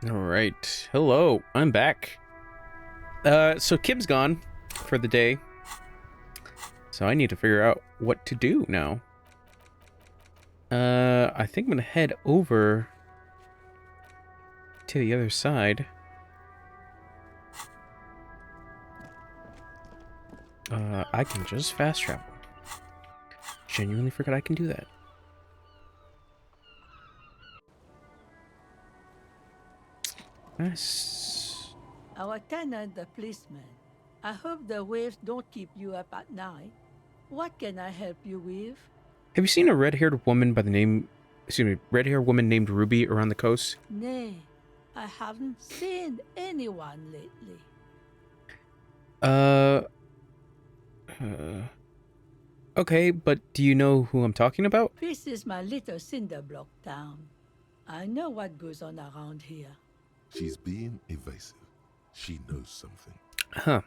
All right. Hello, I'm back. So Kim's gone for the day. So I need to figure out what to do now. I think I'm gonna head over to the other side. I can just fast travel. Genuinely forgot I can do that. Nice. Our tenant, the policeman. I hope the waves don't keep you up at night. What can I help you with? Have you seen a red-haired woman by the name... Excuse me, red-haired woman named Ruby around the coast? Nay, I haven't seen anyone lately. Uh... Okay, but do you know who I'm talking about? This is my little cinder block town. I know what goes on around here. She's being evasive. She knows something. Huh.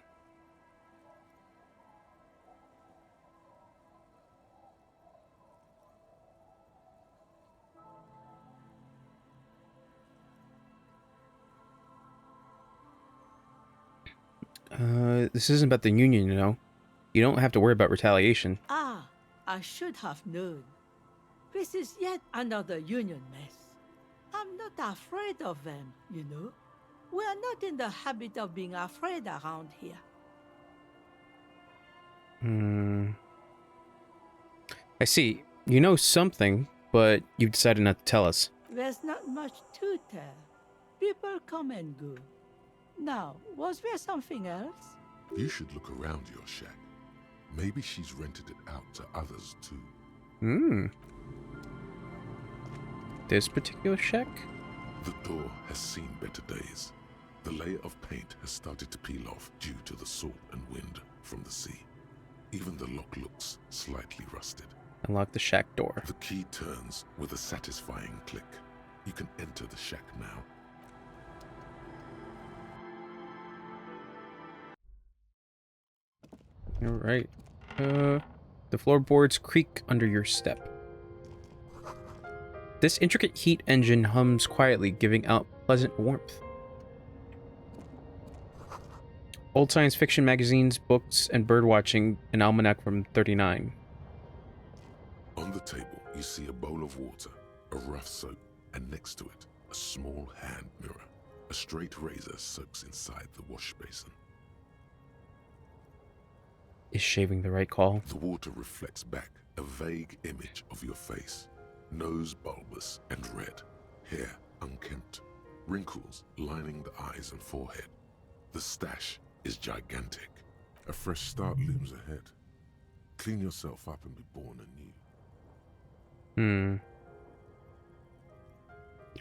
This isn't about the Union, you know. You don't have to worry about retaliation. Ah, I should have known. This is yet another union mess. I'm not afraid of them, you know. We are not in the habit of being afraid around here. I see. You know something, but you've decided not to tell us. There's not much to tell. People come and go. Now, was there something else? You should look around your shack. Maybe she's rented it out to others too. This particular shack? The door has seen better days. The layer of paint has started to peel off due to the salt and wind from the sea. Even the lock looks slightly rusted. Unlock the shack door. The key turns with a satisfying click. You can enter the shack now. Alright. The floorboards creak under your step. This intricate heat engine hums quietly, giving out pleasant warmth. Old science fiction magazines, books, and birdwatching, an almanac from 39. On the table, you see a bowl of water, a rough soap, and next to it, a small hand mirror. A straight razor soaks inside the wash basin. Is shaving the right call? The water reflects back a vague image of your face. Nose bulbous and red, hair unkempt, wrinkles lining the eyes and forehead. The stash is gigantic. A fresh start looms ahead. Clean yourself up and be born anew.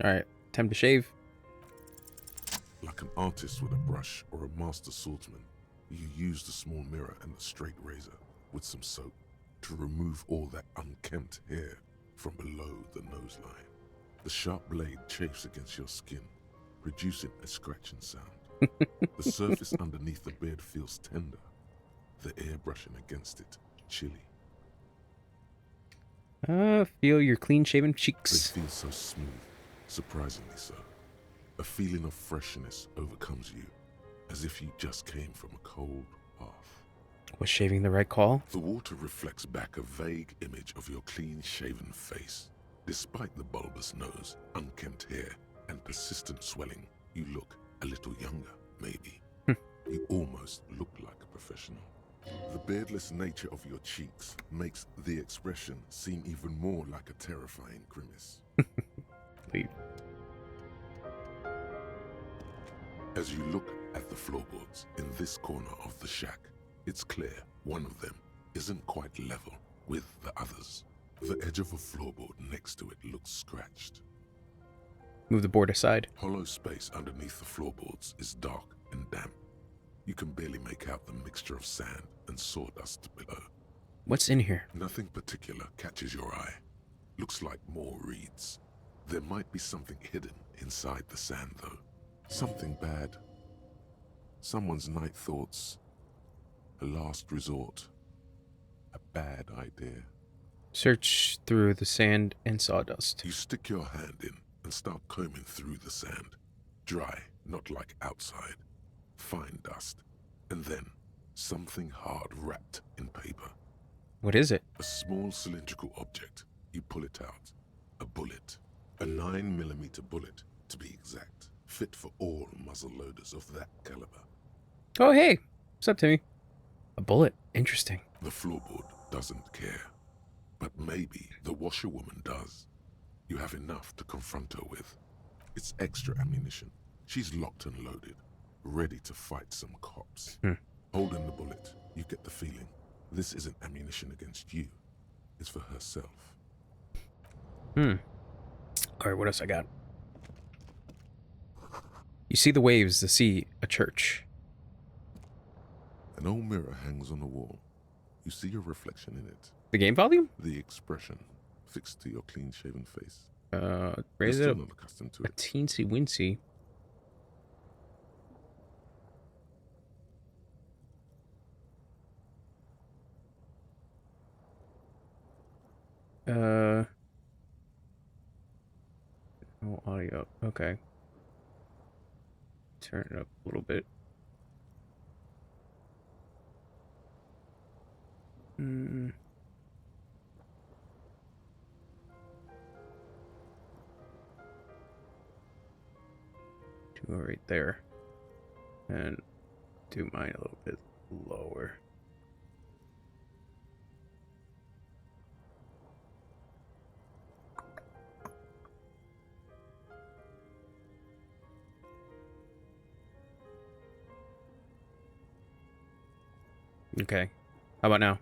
Alright, time to shave. Like an artist with a brush or a master swordsman, you use the small mirror and the straight razor with some soap to remove all that unkempt hair from below the nose line. The sharp blade chafes against your skin, producing a scratching sound. The surface underneath the beard feels tender, the air brushing against it chilly. Feel your clean-shaven They cheeks. feel so smooth, surprisingly so. A feeling of freshness overcomes you, as if you just came from a cold bath. Was shaving the right call? The water reflects back a vague image of your clean-shaven face. Despite the bulbous nose, unkempt hair, and persistent swelling, you look a little younger, maybe. You almost look like a professional. The beardless nature of your cheeks makes the expression seem even more like a terrifying grimace. Leave. As you look at the floorboards in this corner of the shack, it's clear one of them isn't quite level with the others. The edge of a floorboard next to it looks scratched. Move the board aside. Hollow space underneath the floorboards is dark and damp. You can barely make out the mixture of sand and sawdust below. What's in here? Nothing particular catches your eye. Looks like more reeds. There might be something hidden inside the sand, though. Something bad. Someone's night thoughts. A last resort. A bad idea. Search through the sand and sawdust. You stick your hand in and start combing through the sand. Dry, not like outside. Fine dust. And then something hard wrapped in paper. What is it? A small cylindrical object. You pull it out. A bullet. A 9mm bullet, to be exact. Fit for all muzzle loaders of that caliber. Oh, hey. What's up, Timmy? A bullet. Interesting. The floorboard doesn't care. But maybe the washerwoman does. You have enough to confront her with. It's extra ammunition. She's locked and loaded, ready to fight some cops. Holding the bullet, you get the feeling this isn't ammunition against you. It's for herself. Alright, what else I got? You see the waves, the sea, a church. An old mirror hangs on the wall. You see your reflection in it. The game volume? The expression fixed to your clean-shaven face. Raise You're it still up not accustomed to a it. teensy wincy. No audio. Okay. Turn it up a little bit. Do it right there. And do mine a little bit lower. Okay. How about now?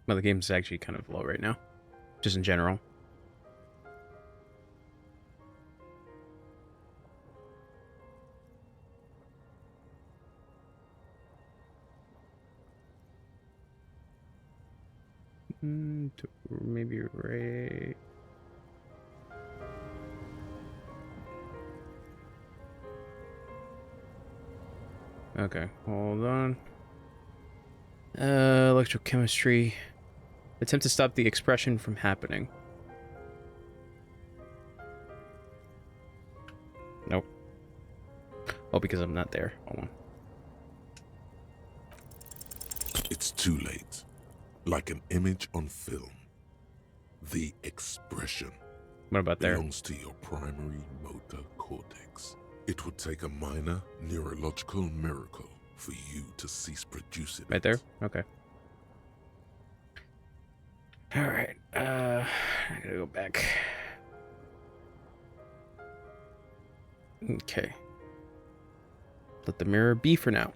Well, the game's actually kind of low right now. Just in general. Maybe right. Okay, hold on. Electrochemistry. Attempt to stop the expression from happening. Nope. Oh, because I'm not there. Hold on. It's too late. Like an image on film. The expression What about there? belongs to your primary motor cortex. It would take a minor neurological miracle for you to cease producing Right it. there? Okay. Alright, I gotta go back. Okay. Let the mirror be for now.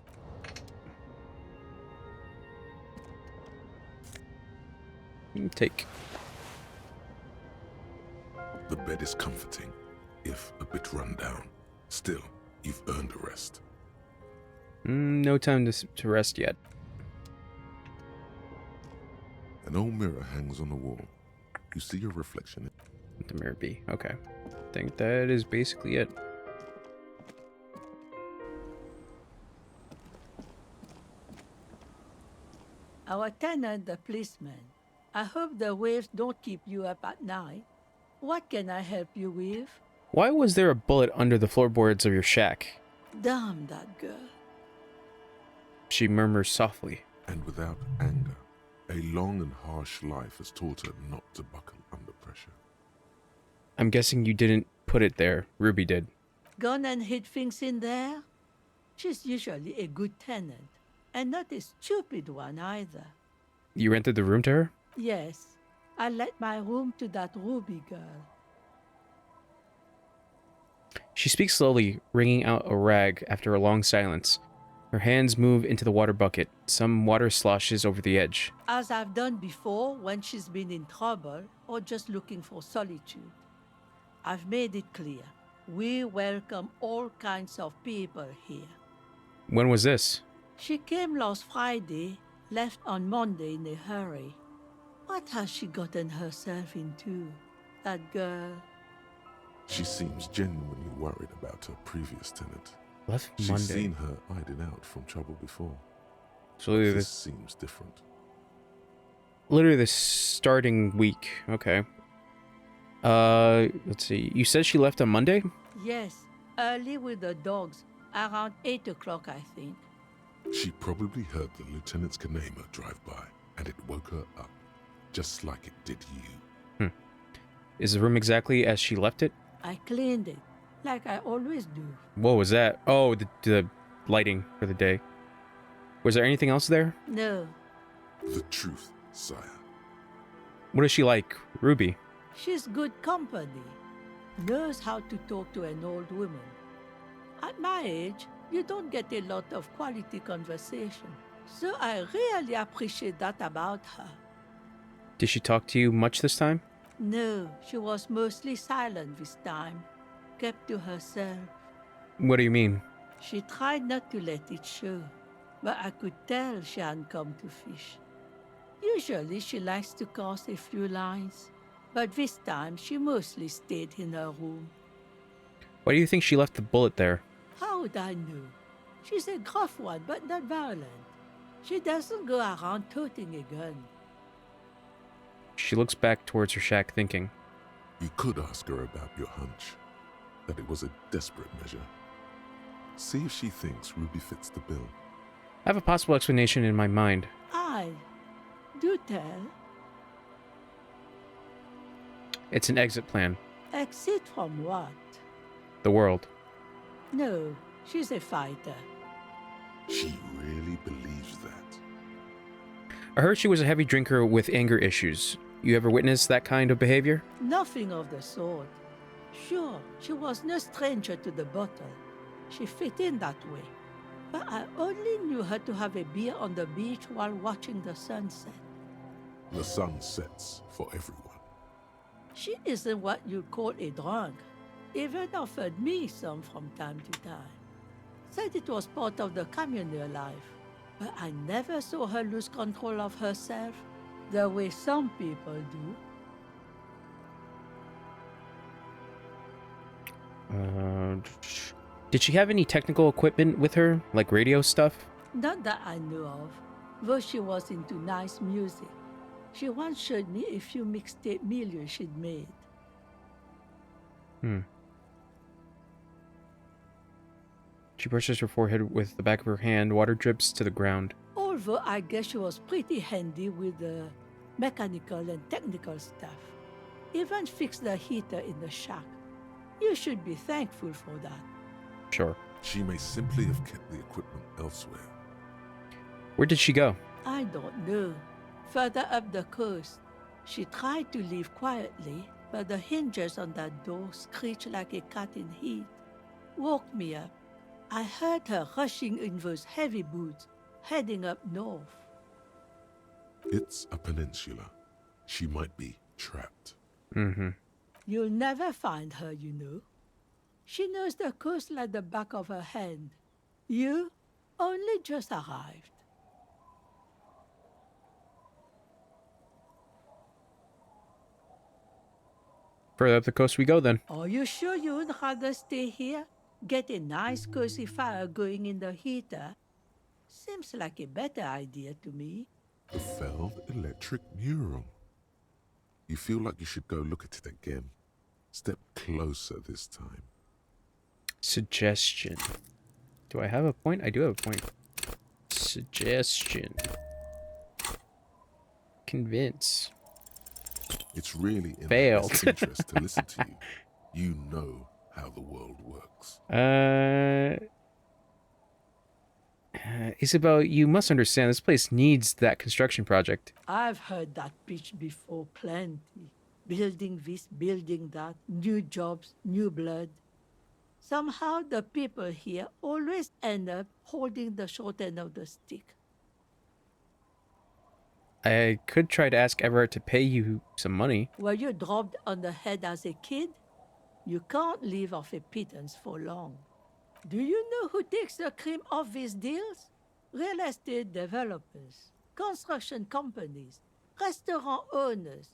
Take. The bed is comforting, if a bit run down. Still, you've earned a rest. No time to rest yet. An old mirror hangs on the wall. You see your reflection. Let the mirror be. Okay. I think that is basically it. Our tenant, the policeman. I hope the waves don't keep you up at night. What can I help you with? Why was there a bullet under the floorboards of your shack? Damn that girl. She murmurs softly. And without anger, a long and harsh life has taught her not to buckle under pressure. I'm guessing you didn't put it there. Ruby did. Gone and hid things in there? She's usually a good tenant, and not a stupid one either. You rented the room to her? Yes, I let my room to that Ruby girl. She speaks slowly, wringing out a rag after a long silence. Her hands move into the water bucket. Some water sloshes over the edge. As I've done before when she's been in trouble or just looking for solitude. I've made it clear. We welcome all kinds of people here. When was this? She came last Friday, left on Monday in a hurry. What has she gotten herself into, that girl? She seems genuinely worried about her previous tenant. Left She's Monday. seen her hiding out from trouble before. So literally This this, seems different. literally the starting week. Okay. Let's see. You said she left on Monday? Yes, early with the dogs, around 8 o'clock, I think. She probably heard the Lieutenant's Kanema drive by, and it woke her up, just like it did you. Is the room exactly as she left it? I cleaned it, like I always do. What was that? Oh, the lighting for the day. Was there anything else there? No, The truth, sire. What is she like, Ruby? she's good company. Knows how to talk to an old woman. At my age, you don't get a lot of quality conversation. So I really appreciate that about her. Did she talk to you much this time? No, she was mostly silent this time, kept to herself. What do you mean? She tried not to let it show, but I could tell she hadn't come to fish. Usually she likes to cast a few lines, but this time she mostly stayed in her room. Why do you think she left the bullet there? How would I know? She's a gruff one, but not violent. She doesn't go around toting a gun. She looks back towards her shack thinking. You could ask her about your hunch, that it was a desperate measure. See if she thinks Ruby fits the bill. I have a possible explanation in my mind. Aye, do tell. It's an exit plan. Exit from what? The world. No, she's a fighter. She really believes that. I heard she was a heavy drinker with anger issues. You ever witnessed that kind of behavior? Nothing of the sort. Sure, she was no stranger to the bottle. She fit in that way. But I only knew her to have a beer on the beach while watching the sunset. The sun sets for everyone. She isn't what you'd call a drunk. Even offered me some from time to time. Said it was part of the communal life. But I never saw her lose control of herself the way some people do. Did she have any technical equipment with her, like radio stuff? Not that I know of, though she was into nice music. She once showed me a few mixtape millions she'd made. She brushes her forehead with the back of her hand. Water drips to the ground. Although I guess she was pretty handy with the mechanical and technical stuff. Even fixed the heater in the shack. You should be thankful for that. Sure. She may simply have kept the equipment elsewhere. Where did she go? I don't know. Further up the coast. She tried to leave quietly, but the hinges on that door screeched like a cat in heat. Woke me up. I heard her rushing in those heavy boots, heading up north. It's a peninsula. She might be trapped. You'll never find her, you know. She knows the coast like the back of her hand. You only just arrived. Further up the coast we go then. Are you sure you would rather stay here? Get a nice cozy fire going in the heater? Seems like a better idea to me. The failed electric neuron. You feel like you should go look at it again. Step closer this time. Suggestion. Do I have a point? I do have a point. Suggestion. Convince. It's really in Failed. my best interest to listen to you. You know how the world works. Isabel, you must understand this place needs that construction project. I've heard that pitch before plenty. Building this, building that, new jobs, new blood. Somehow the people here always end up holding the short end of the stick. I could try to ask Everett to pay you some money. Were you dropped on the head as a kid? You can't live off a pittance for long. Do you know who takes the cream off these deals? Real estate developers, construction companies, restaurant owners,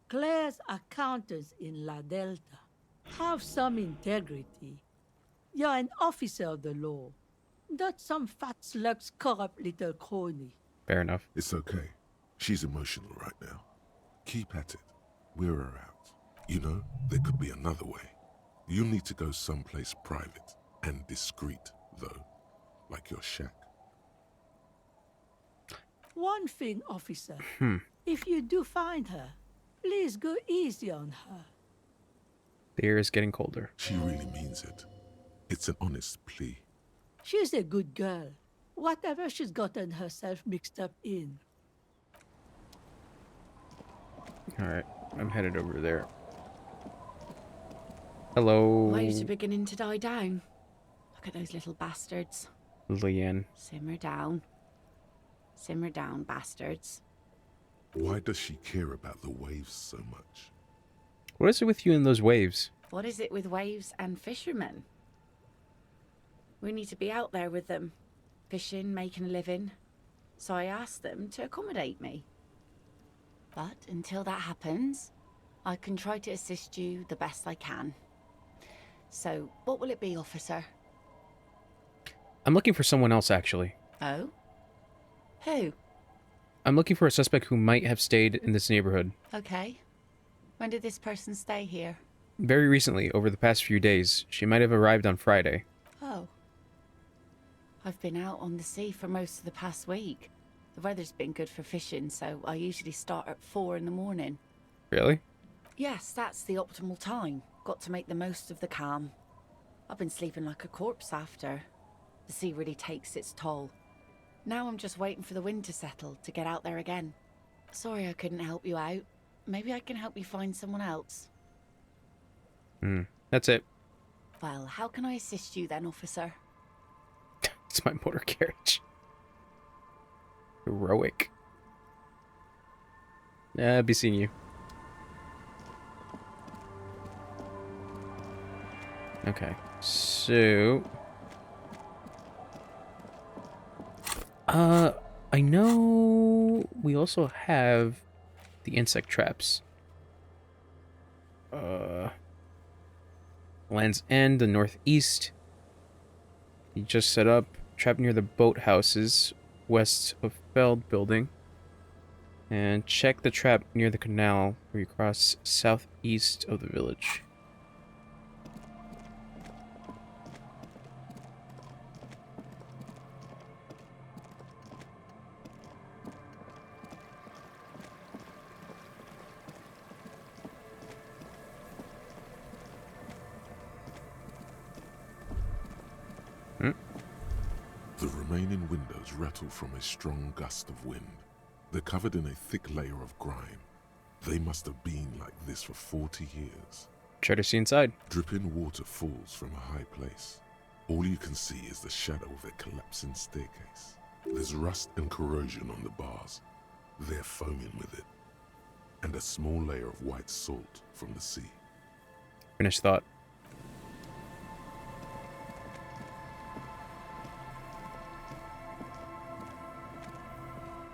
Claire's accountants in La Delta. Have some integrity. You're an officer of the law, not some fat slug's corrupt little crony. Fair enough. It's okay. She's emotional right now. Keep at it. We're her out. You know, there could be another way. You'll need to go someplace private and discreet, though, like your shack. One thing, officer. Hmm. If you do find her, please go easy on her. The air is getting colder. She really means it. It's an honest plea. She's a good girl. Whatever she's gotten herself mixed up in. Alright, I'm headed over there. Hello, Waves are beginning to die down. Look at those little bastards. Leanne. Simmer down. Simmer down, bastards. Why does she care about the waves so much? What is it with you and those waves? What is it with waves and fishermen? We need to be out there with them, fishing, making a living. So I asked them to accommodate me. But until that happens, I can try to assist you the best I can. So, what will it be, officer? I'm looking for someone else, actually. Oh? Who? I'm looking for a suspect who might have stayed in this neighborhood. Okay. When did this person stay here? Very recently, over the past few days. She might have arrived on Friday. Oh. I've been out on the sea for most of the past week. The weather's been good for fishing, so I usually start at 4 in the morning. Really? Yes, that's the optimal time. Got to make the most of the calm. I've been sleeping like a corpse after. The sea really takes its toll. Now I'm just waiting for the wind to settle to get out there again. Sorry I couldn't help you out. Maybe I can help you find someone else. That's it. Well, how can I assist you then, officer? It's my motor carriage. Heroic. Yeah, I'll be seeing you. Okay, so... I know we also have the insect traps. Land's End, the northeast. You just set up trap near the boathouses west of Feld building. And check the trap near the canal where you cross southeast of the village. The remaining windows rattle from a strong gust of wind. They're covered in a thick layer of grime. They must have been like this for 40 years. Try to see inside. Dripping water falls from a high place. All you can see is the shadow of a collapsing staircase. There's rust and corrosion on the bars. They're foaming with it. And a small layer of white salt from the sea. Finish thought.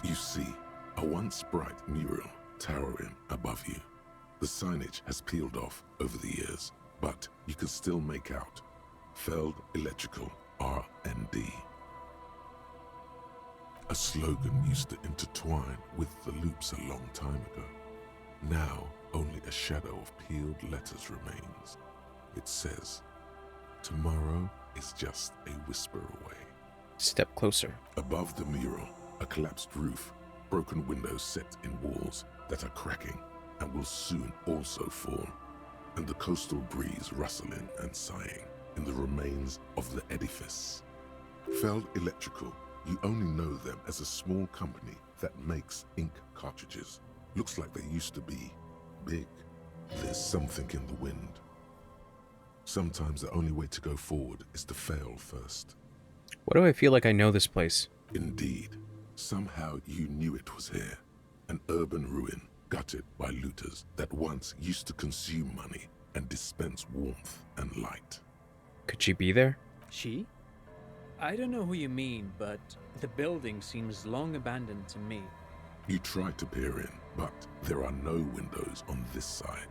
You see a once bright mural towering above you. The signage has peeled off over the years, but you can still make out Feld Electrical R&D. A slogan used to intertwine with the loops a long time ago. Now only a shadow of peeled letters remains. It says, "Tomorrow is just a whisper away." Step closer. Above the mural, a collapsed roof, broken windows set in walls that are cracking and will soon also fall, and the coastal breeze rustling and sighing in the remains of the edifice. Feld Electrical, you only know them as a small company that makes ink cartridges. Looks like they used to be big. There's something in the wind. Sometimes the only way to go forward is to fail first. Why do I feel like I know this place? Indeed. Somehow you knew it was here. An urban ruin, gutted by looters that once used to consume money and dispense warmth and light. Could she be there? She? I don't know who you mean, but the building seems long abandoned to me. You tried to peer in, but there are no windows on this side.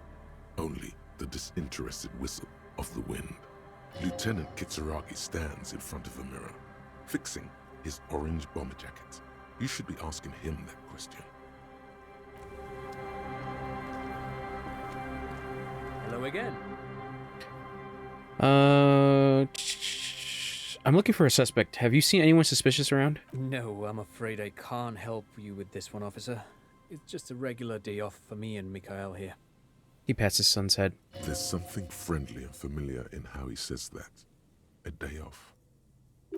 Only the disinterested whistle of the wind. Lieutenant Kitsuragi stands in front of a mirror, fixing his orange bomber jacket. You should be asking him that question. Go again. I'm looking for a suspect. Have you seen anyone suspicious around? No, I'm afraid I can't help you with this one, officer. It's just a regular day off for me and Mikhail here. He pats his son's head. There's something friendly and familiar in how he says that. A day off.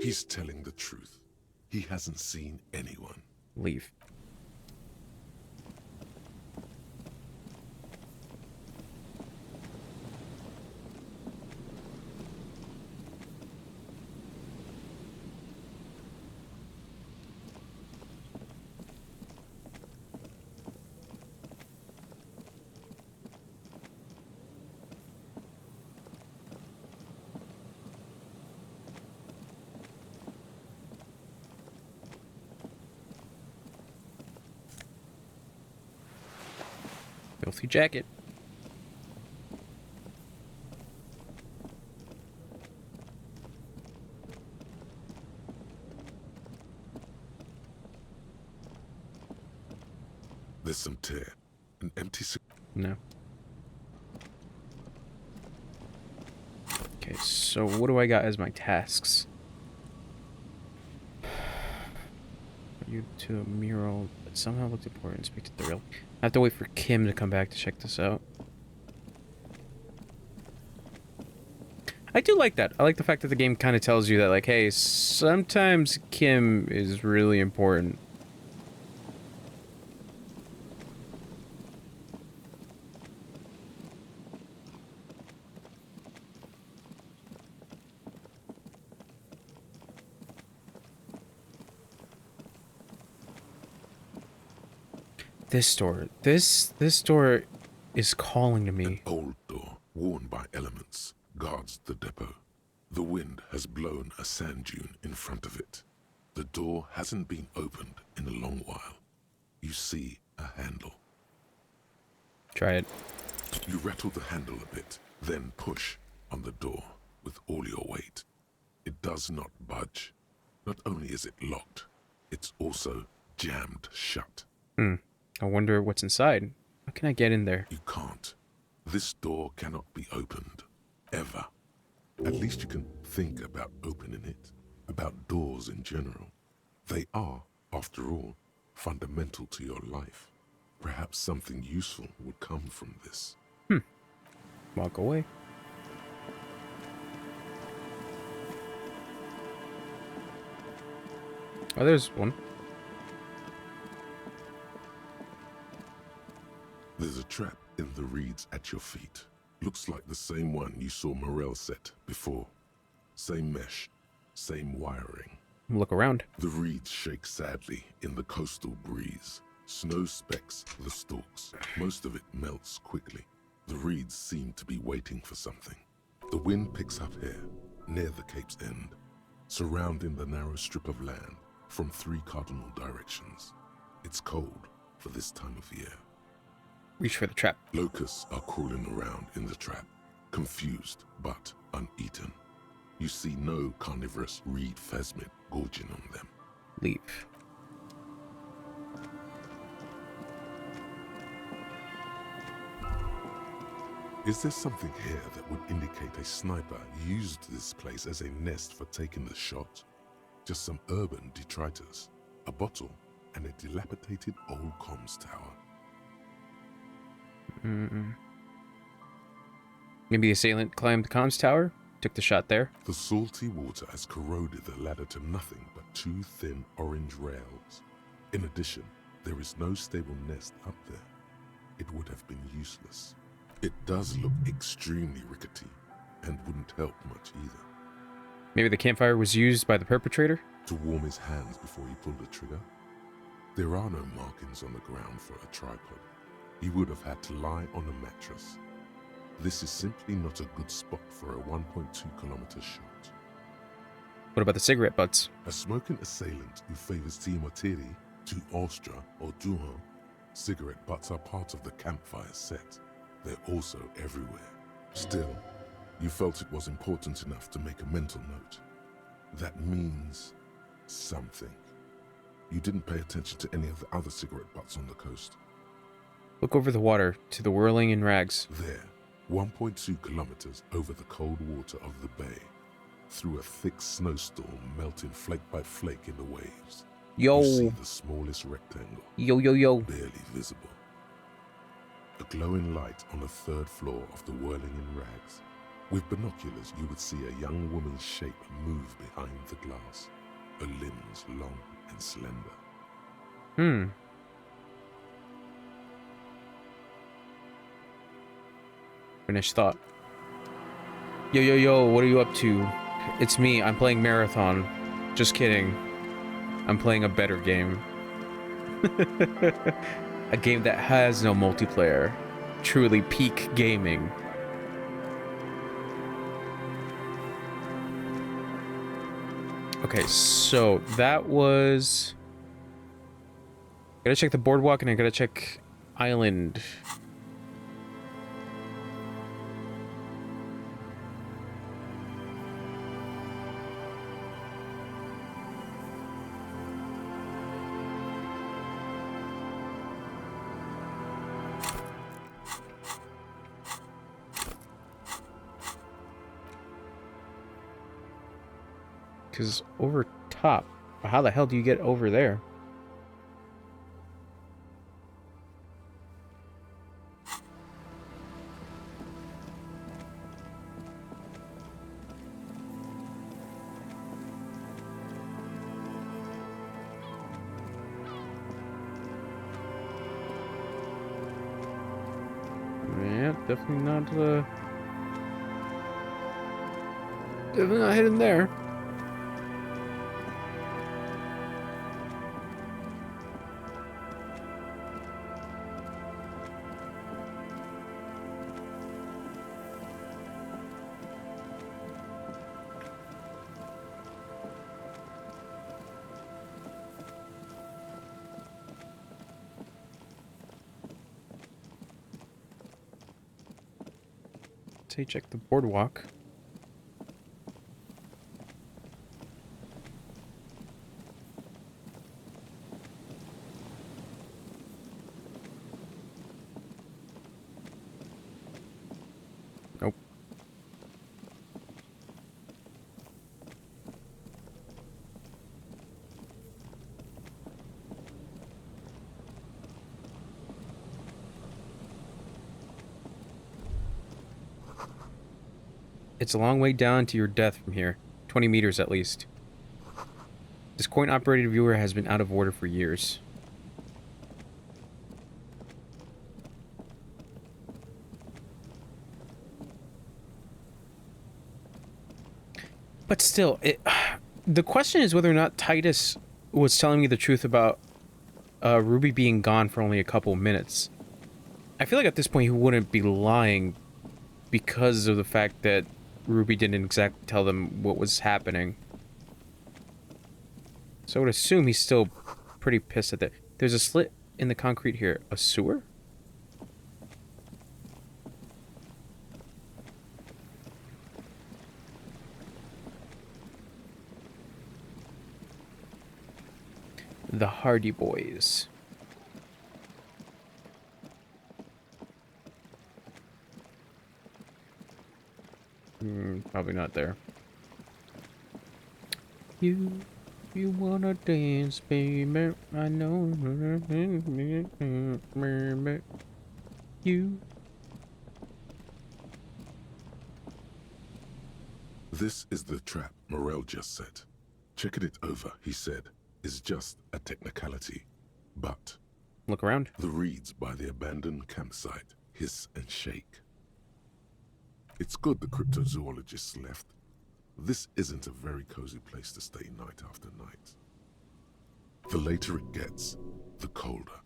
He's telling the truth. He hasn't seen anyone. Leave. Filthy jacket. There's some tear. An empty No. Okay, so what do I got as my tasks? You to a mural that somehow looked important. Speak to the real. I have to wait for Kim to come back to check this out. I do like that. I like the fact that the game kind of tells you that, like, hey, sometimes Kim is really important. This door. This door is calling to An me. old door, worn by elements, guards the depot. The wind has blown a sand dune in front of it. The door hasn't been opened in a long while. You see a handle. Try it. You rattle the handle a bit, then push on the door with all your weight. It does not budge. Not only is it locked, it's also jammed shut. I wonder what's inside. How can I get in there? You can't. This door cannot be opened. Ever. At least you can think about opening it. About doors in general. They are, after all, fundamental to your life. Perhaps something useful would come from this. Walk away. Oh, there's one. There's a trap in the reeds at your feet. Looks like the same one you saw Morel set before. Same mesh, same wiring. Look around. The reeds shake sadly in the coastal breeze. Snow specks the stalks. Most of it melts quickly. The reeds seem to be waiting for something. The wind picks up here, near the cape's end, surrounding the narrow strip of land from 3 cardinal directions. It's cold for this time of year. Reach for the trap. Locusts are crawling around in the trap, confused but uneaten. You see no carnivorous reed phasmid gorging on them. Leave. Is there something here that would indicate a sniper used this place as a nest for taking the shot? Just some urban detritus, a bottle, and a dilapidated old comms tower. Maybe the assailant climbed the comms tower, took the shot there. The salty water has corroded the ladder to nothing but 2 thin orange rails. In addition, there is no stable nest up there. It would have been useless. It does look extremely rickety, and wouldn't help much either. Maybe the campfire was used by the perpetrator? To warm his hands before he pulled the trigger. There are no markings on the ground for a tripod. He would have had to lie on a mattress. This is simply not a good spot for a 1.2-kilometer shot. What about the cigarette butts? A smoking assailant who favors Timotiri, to Ostra or Duhan, cigarette butts are part of the campfire set. They're also everywhere. Still, you felt it was important enough to make a mental note. That means something. You didn't pay attention to any of the other cigarette butts on the coast. Look over the water to the whirling in rags. There, 1.2 kilometers over the cold water of the bay, through a thick snowstorm melting flake by flake in the waves. Yo. You see the smallest rectangle, Yo. barely visible. A glowing light on the third floor of the whirling in rags. With binoculars, you would see a young woman's shape move behind the glass, her limbs long and slender. Finished thought. Yo, what are you up to? It's me, I'm playing Marathon. Just kidding. I'm playing a better game. A game that has no multiplayer. Truly peak gaming. Okay, so that was... Gotta check the boardwalk and I gotta check island. Because over top, how the hell do you get over there? Yeah, definitely not, definitely not hidden there. Say check the boardwalk. Nope. It's a long way down to your death from here. 20 meters at least. This coin-operated viewer has been out of order for years. But still, the question is whether or not Titus was telling me the truth about Ruby being gone for only a couple minutes. I feel like at this point he wouldn't be lying because of the fact that Ruby didn't exactly tell them what was happening. So I would assume he's still pretty pissed at that. There's a slit in the concrete here. A sewer? The Hardy Boys. Probably not there. You wanna dance, baby? I know. You. This is the trap Morel just set. Checking it over, he said, is just a technicality. But Look around. the reeds by the abandoned campsite hiss and shake. It's good the cryptozoologists left. This isn't a very cozy place to stay night after night. The later it gets, the colder.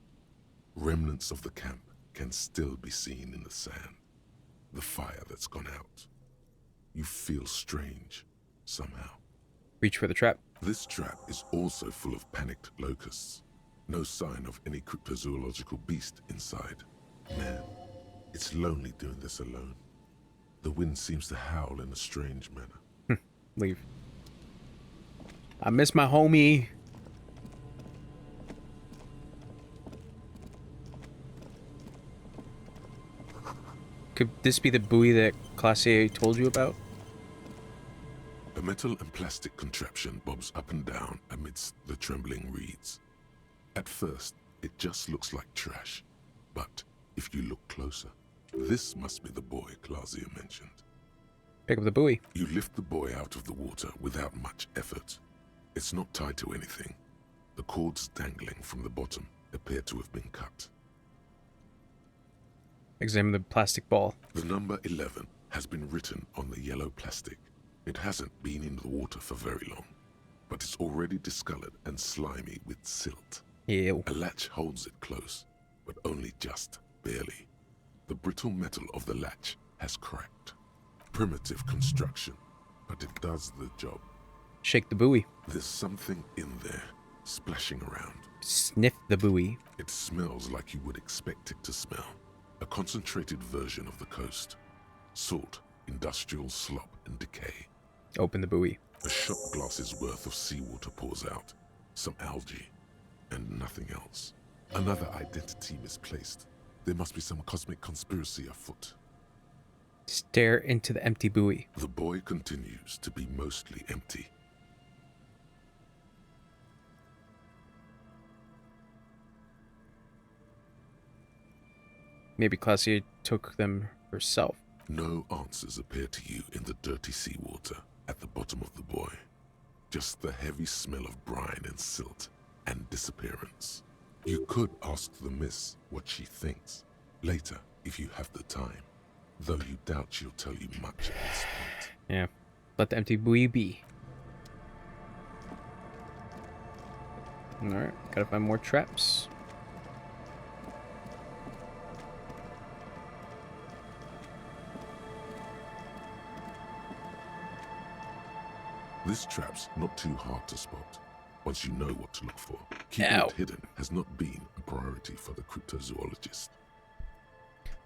Remnants of the camp can still be seen in the sand. The fire that's gone out. You feel strange, somehow. Reach for the trap. This trap is also full of panicked locusts. No sign of any cryptozoological beast inside. Man, it's lonely doing this alone. The wind seems to howl in a strange manner. Leave. I miss my homie. Could this be the buoy that Classier told you about? A metal and plastic contraption bobs up and down amidst the trembling reeds. At first, it just looks like trash. But if you look closer, this must be the buoy Clausia mentioned. Pick up the buoy. You lift the buoy out of the water without much effort. It's not tied to anything. The cords dangling from the bottom appear to have been cut. Examine the plastic ball. The number 11 has been written on the yellow plastic. It hasn't been in the water for very long, but it's already discolored and slimy with silt. Ew. A latch holds it close, but only just barely. The brittle metal of the latch has cracked. Primitive construction, but it does the job. Shake the buoy. There's something in there, splashing around. Sniff the buoy. It smells like you would expect it to smell. A concentrated version of the coast. Salt, industrial slop, and decay. Open the buoy. A shot glass's worth of seawater pours out. Some algae, and nothing else. Another identity misplaced. There must be some cosmic conspiracy afoot. Stare into the empty buoy. The buoy continues to be mostly empty. Maybe Classier took them herself. No answers appear to you in the dirty seawater at the bottom of the buoy. Just the heavy smell of brine and silt and disappearance. You could ask the miss what she thinks later if you have the time, though you doubt she'll tell you much at this point. Yeah. Let the empty buoy be. Alright, gotta find more traps. This trap's not too hard to spot, once you know what to look for. Keeping Ow. it hidden has not been a priority for the cryptozoologist.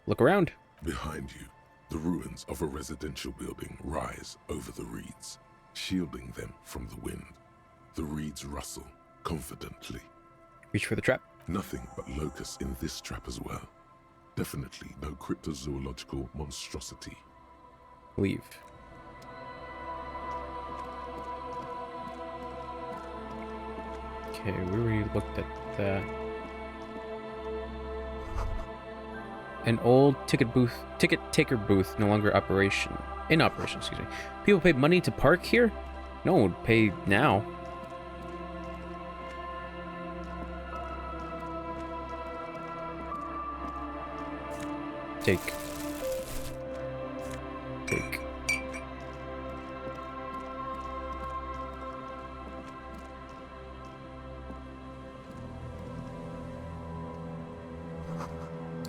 Look around. Behind you, the ruins of a residential building rise over the reeds, shielding them from the wind. The reeds rustle confidently. Reach for the trap. Nothing but locusts in this trap as well. Definitely no cryptozoological monstrosity. Leave. Okay, we already looked at that. An old ticket taker booth no longer in operation, excuse me. People pay money to park here? No one would pay now. Take.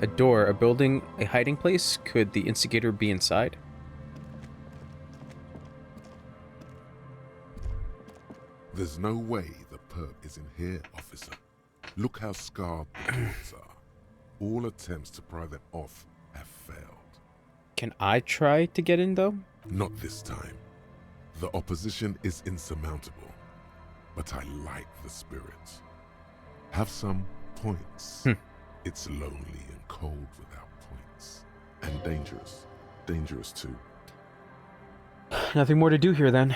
A door, a building, a hiding place? Could the instigator be inside? There's no way the perp is in here, officer. Look how scarred the doors are. All attempts to pry them off have failed. Can I try to get in, though? Not this time. The opposition is insurmountable, but I like the spirit. Have some points. It's lonely and cold without points. And dangerous. Dangerous too. Nothing more to do here, then.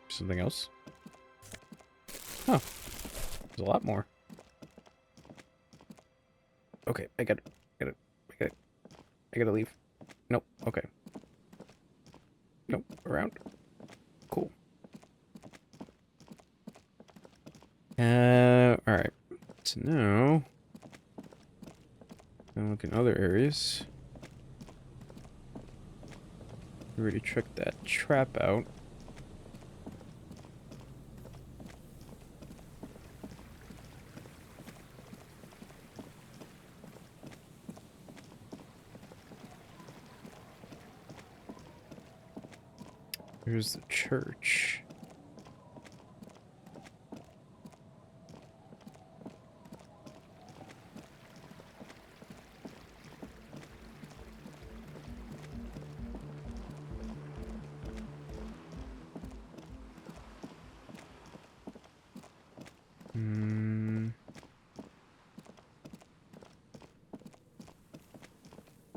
Something else? Oh, there's a lot more. Okay, I gotta leave. Nope, okay. Nope, around. Cool. Alright. So now, I'll look in other areas. We already checked that trap out. Here's the church.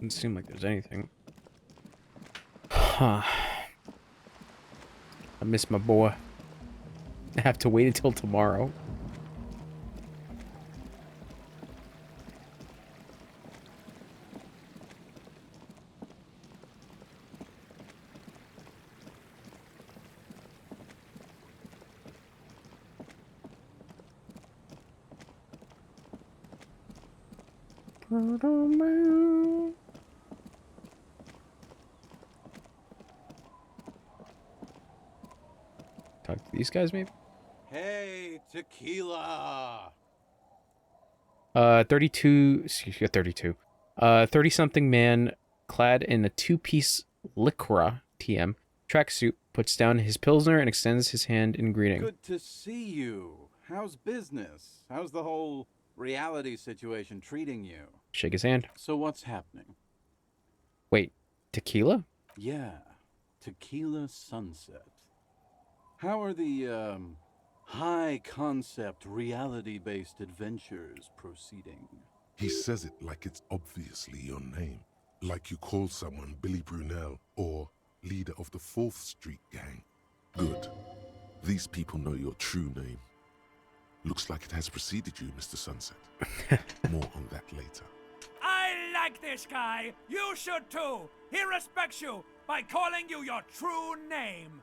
Doesn't seem like there's anything. Huh. I miss my boy. I have to wait until tomorrow. Talk to these guys, maybe? Hey, tequila! 32, excuse me, 32. 30-something man clad in a two-piece Lycra TM tracksuit puts down his Pilsner and extends his hand in greeting. Good to see you. How's business? How's the whole reality situation treating you? Shake his hand. So what's happening? Wait, tequila? Yeah, Tequila Sunset. How are the, high-concept, reality-based adventures proceeding? He says it like it's obviously your name. Like you call someone Billy Brunel or leader of the 4th Street Gang. Good. These people know your true name. Looks like it has preceded you, Mr. Sunset. More on that later. I like this guy. You should too. He respects you by calling you your true name.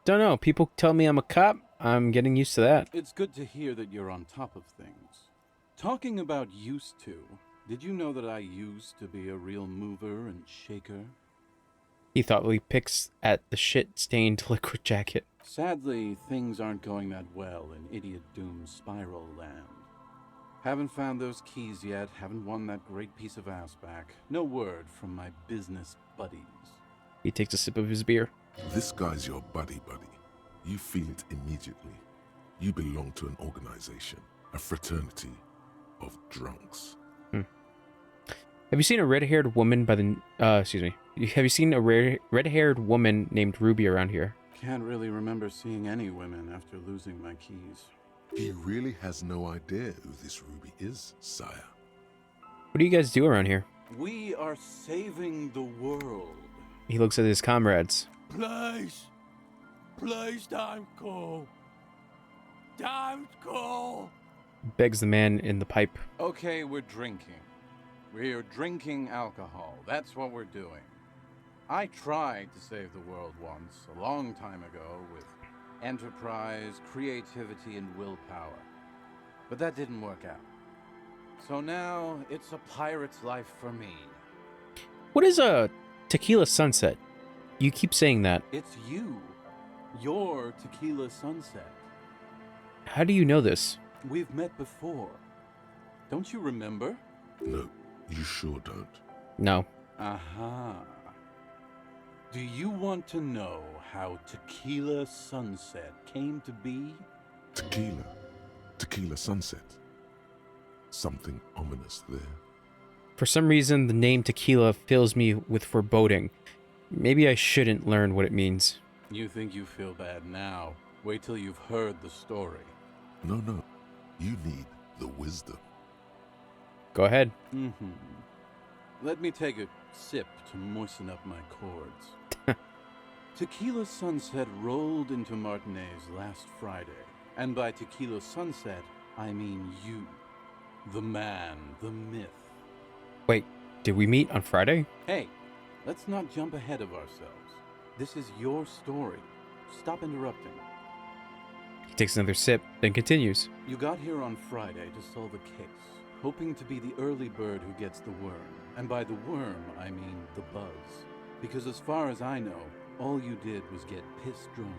Don't know. People tell me I'm a cop. I'm getting used to that. It's good to hear that you're on top of things. Talking about used to, did you know that I used to be a real mover and shaker? He thoughtfully picks at the shit-stained liquid jacket. Sadly, things aren't going that well in Idiot Doom's Spiral Land. Haven't found those keys yet, haven't won that great piece of ass back. No word from my business buddies. He takes a sip of his beer. This guy's your buddy. You feel it immediately. You belong to an organization, a fraternity of drunks. Have you seen a red-haired woman by the... excuse me. Have you seen a red-haired woman named Ruby around here? Can't really remember seeing any women after losing my keys. He really has no idea who this Ruby is, sire. What do you guys do around here? We are saving the world. He looks at his comrades. Please don't go. Don't go. Begs the man in the pipe. Okay, we're drinking. We're drinking alcohol. That's what we're doing. I tried to save the world once, a long time ago, with enterprise, creativity, and willpower. But that didn't work out. So now, it's a pirate's life for me. What is a Tequila Sunset? You keep saying that. It's you. Your Tequila Sunset. How do you know this? We've met before. Don't you remember? No, you sure don't. No. Aha. Do you want to know how Tequila Sunset came to be? Tequila Sunset. Something ominous there. For some reason, the name Tequila fills me with foreboding. Maybe I shouldn't learn what it means. You think you feel bad now. Wait till you've heard the story. No. You need the wisdom. Go ahead. Let me take a sip to moisten up my cords. Tequila Sunset rolled into Martinez last Friday. And by Tequila Sunset, I mean you. The man, the myth. Wait, did we meet on Friday? Hey, let's not jump ahead of ourselves. This is your story. Stop interrupting. He takes another sip, then continues. You got here on Friday to solve a case, hoping to be the early bird who gets the worm. And by the worm, I mean the buzz. Because as far as I know, all you did was get piss drunk.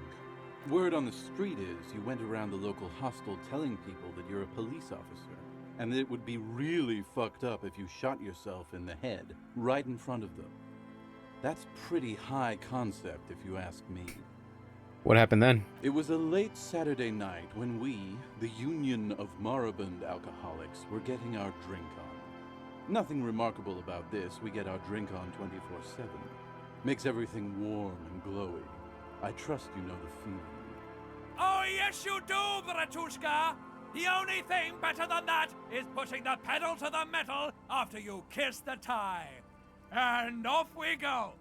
Word on the street is you went around the local hostel telling people that you're a police officer, and that it would be really fucked up if you shot yourself in the head, right in front of them. That's pretty high concept, if you ask me. What happened then? It was a late Saturday night when we, the Union of Moribund Alcoholics, were getting our drink on. Nothing remarkable about this, we get our drink on 24/7. Makes everything warm and glowy. I trust you know the feeling. Oh Yes, you do, Bratushka. The only thing better than that is putting the pedal to the metal after you kiss the tie. And off we go.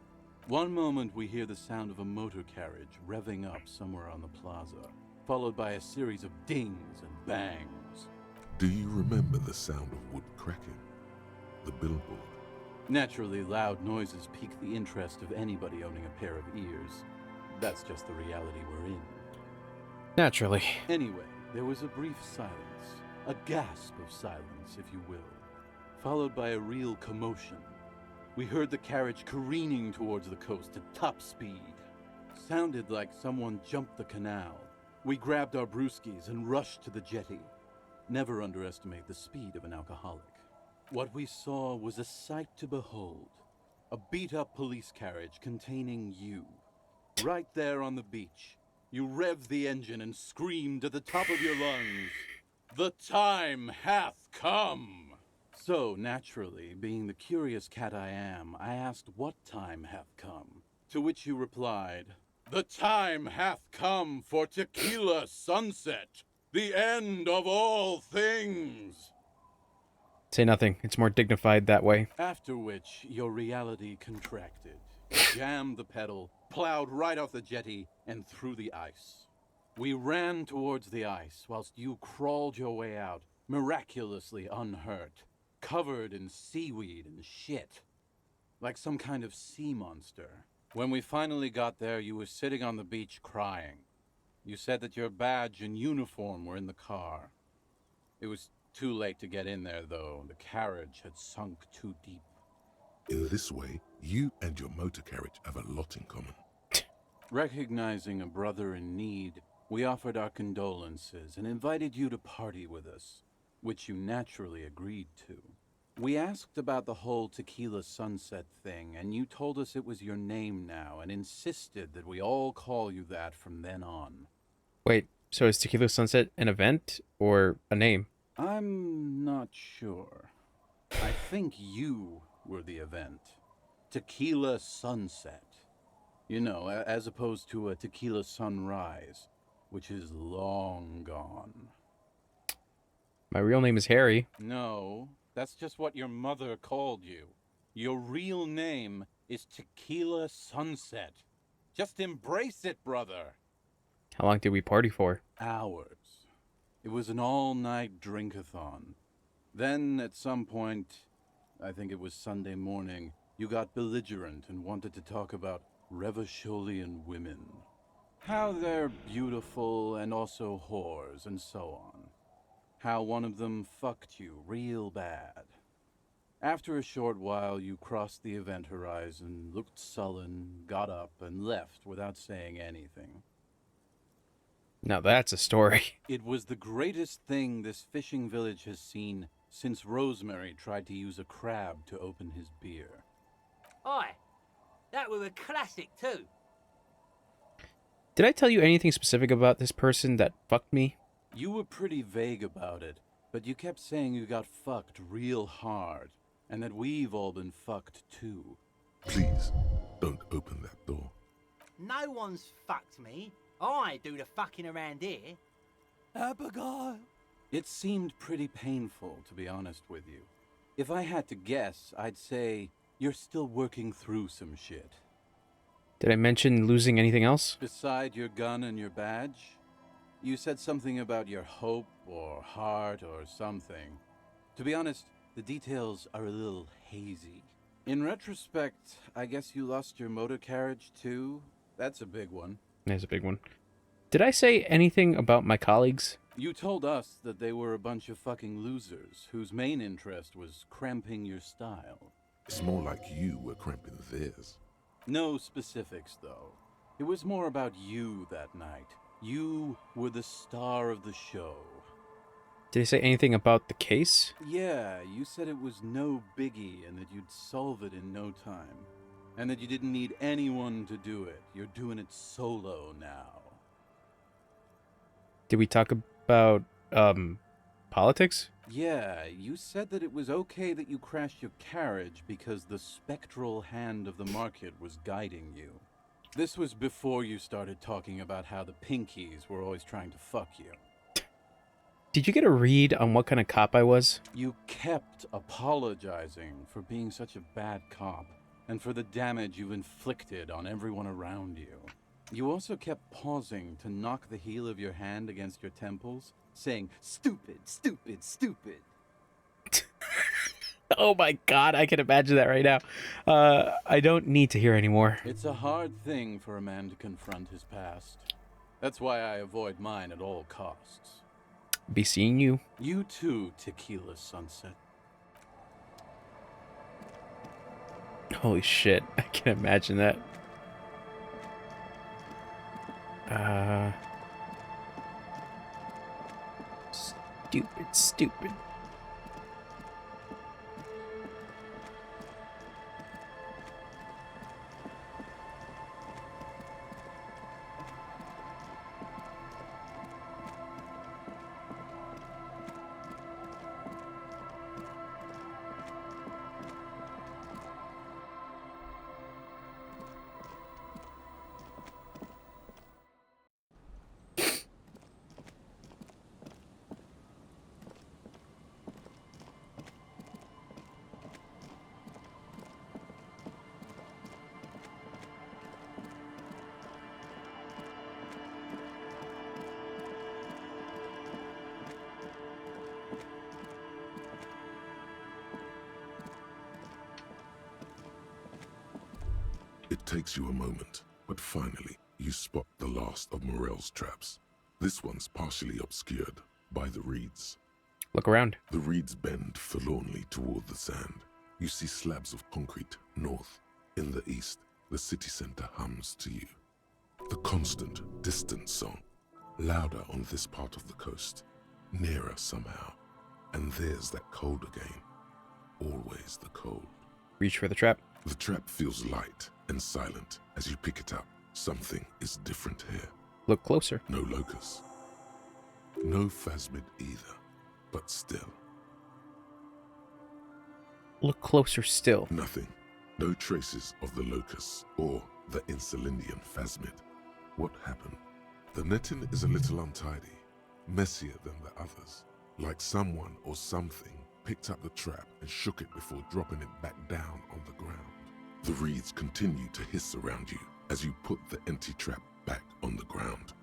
One moment we hear the sound of a motor carriage revving up somewhere on the plaza, followed by a series of dings and bangs. Do you remember the sound of wood cracking? The billboard? Naturally, loud noises pique the interest of anybody owning a pair of ears. That's just the reality we're in. Naturally. Anyway, there was a brief silence, a gasp of silence, if you will, followed by a real commotion. We heard the carriage careening towards the coast at top speed. Sounded like someone jumped the canal. We grabbed our brewskis and rushed to the jetty. Never underestimate the speed of an alcoholic. What we saw was a sight to behold. A beat-up police carriage containing you. Right there on the beach. You revved the engine and screamed at the top of your lungs, "The time hath come!" So, naturally, being the curious cat I am, I asked what time hath come. To which you replied, "The time hath come for tequila sunset, the end of all things." Say nothing. It's more dignified that way. After which, your reality contracted. Jammed the pedal, plowed right off the jetty, and through the ice. We ran towards the ice, whilst you crawled your way out, miraculously unhurt, covered in seaweed and shit. Like some kind of sea monster. When we finally got there, you were sitting on the beach crying. You said that your badge and uniform were in the car. It was too late to get in there, though. The carriage had sunk too deep. In this way, you and your motor carriage have a lot in common. Recognizing a brother in need, we offered our condolences and invited you to party with us, which you naturally agreed to. We asked about the whole tequila sunset thing, and you told us it was your name now and insisted that we all call you that from then on. Wait, so is Tequila Sunset an event or a name? I'm not sure. I think you were the event. Tequila sunset. You know, as opposed to a tequila sunrise, which is long gone. My real name is Harry. No, that's just what your mother called you. Your real name is Tequila Sunset. Just embrace it, brother. How long did we party for? Hours. It was an all-night drink-a-thon. Then, at some point, I think it was Sunday morning, you got belligerent and wanted to talk about Revacholian women. How they're beautiful and also whores and so on. How one of them fucked you real bad. After a short while, you crossed the event horizon, looked sullen, got up, and left without saying anything. Now that's a story. It was the greatest thing this fishing village has seen since Rosemary tried to use a crab to open his beer. Aye, that was a classic too. Did I tell you anything specific about this person that fucked me? You were pretty vague about it, but you kept saying you got fucked real hard, and that we've all been fucked too. Please, don't open that door. No one's fucked me. I do the fucking around here. Abigail. It seemed pretty painful, to be honest with you. If I had to guess, I'd say you're still working through some shit. Did I mention losing anything else? Beside your gun and your badge, you said something about your hope or heart or something. To be honest, the details are a little hazy. In retrospect, I guess you lost your motor carriage too? That's a big one. That's a big one. Did I say anything about my colleagues? You told us that they were a bunch of fucking losers whose main interest was cramping your style. It's more like you were cramping theirs. No specifics, though. It was more about you that night. You were the star of the show. Did I say anything about the case? Yeah, you said it was no biggie and that you'd solve it in no time. And that you didn't need anyone to do it. You're doing it solo now. Did we talk about, politics? Yeah, you said that it was okay that you crashed your carriage because the spectral hand of the market was guiding you. This was before you started talking about how the Pinkies were always trying to fuck you. Did you get a read on what kind of cop I was? You kept apologizing for being such a bad cop and for the damage you've inflicted on everyone around you. You also kept pausing to knock the heel of your hand against your temples, saying, "Stupid, stupid, stupid." Oh my god, I can imagine that right now. I don't need to hear anymore. It's a hard thing for a man to confront his past. That's why I avoid mine at all costs. Be seeing you. You too, Tequila Sunset. Holy shit, I can imagine that. Stupid, stupid. It takes you a moment, but finally, you spot the last of Morel's traps. This one's partially obscured by the reeds. Look around. The reeds bend forlornly toward the sand. You see slabs of concrete north. In the east, the city center hums to you. The constant, distant song, louder on this part of the coast, nearer somehow. And there's that cold again. Always the cold. Reach for the trap. The trap feels light and silent as you pick it up. Something is different here. Look closer. No locust. No phasmid either. But still. Look closer still. Nothing. No traces of the locust or the Insulindian phasmid. What happened? The netting is a little untidy. Messier than the others. Like someone or something picked up the trap and shook it before dropping it back down on the ground. The reeds continue to hiss around you as you put the empty trap back on the ground.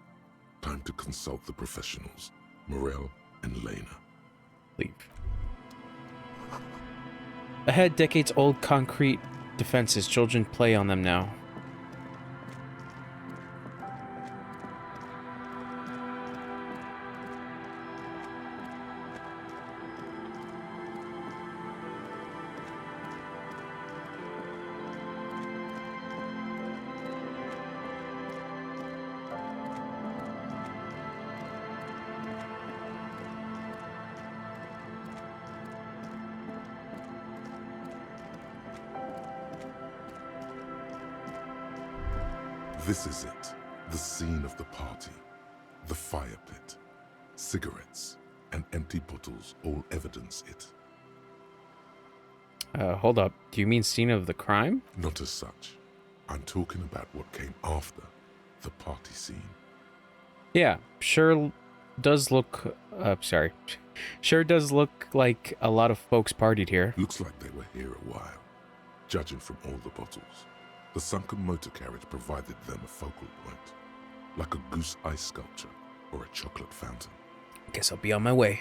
Time to consult the professionals, Morel and Lena. Leave. Ahead, decades-old concrete defenses. Children play on them now. This is it, the scene of the party. The fire pit, cigarettes, and empty bottles all evidence it. Hold up. Do you mean scene of the crime? Not as such. I'm talking about what came after the party scene. Yeah, sure does look... sorry. Sure does look like a lot of folks partied here. Looks like they were here a while, judging from all the bottles. The sunken motor carriage provided them a focal point, like a goose ice sculpture or a chocolate fountain. Guess I'll be on my way.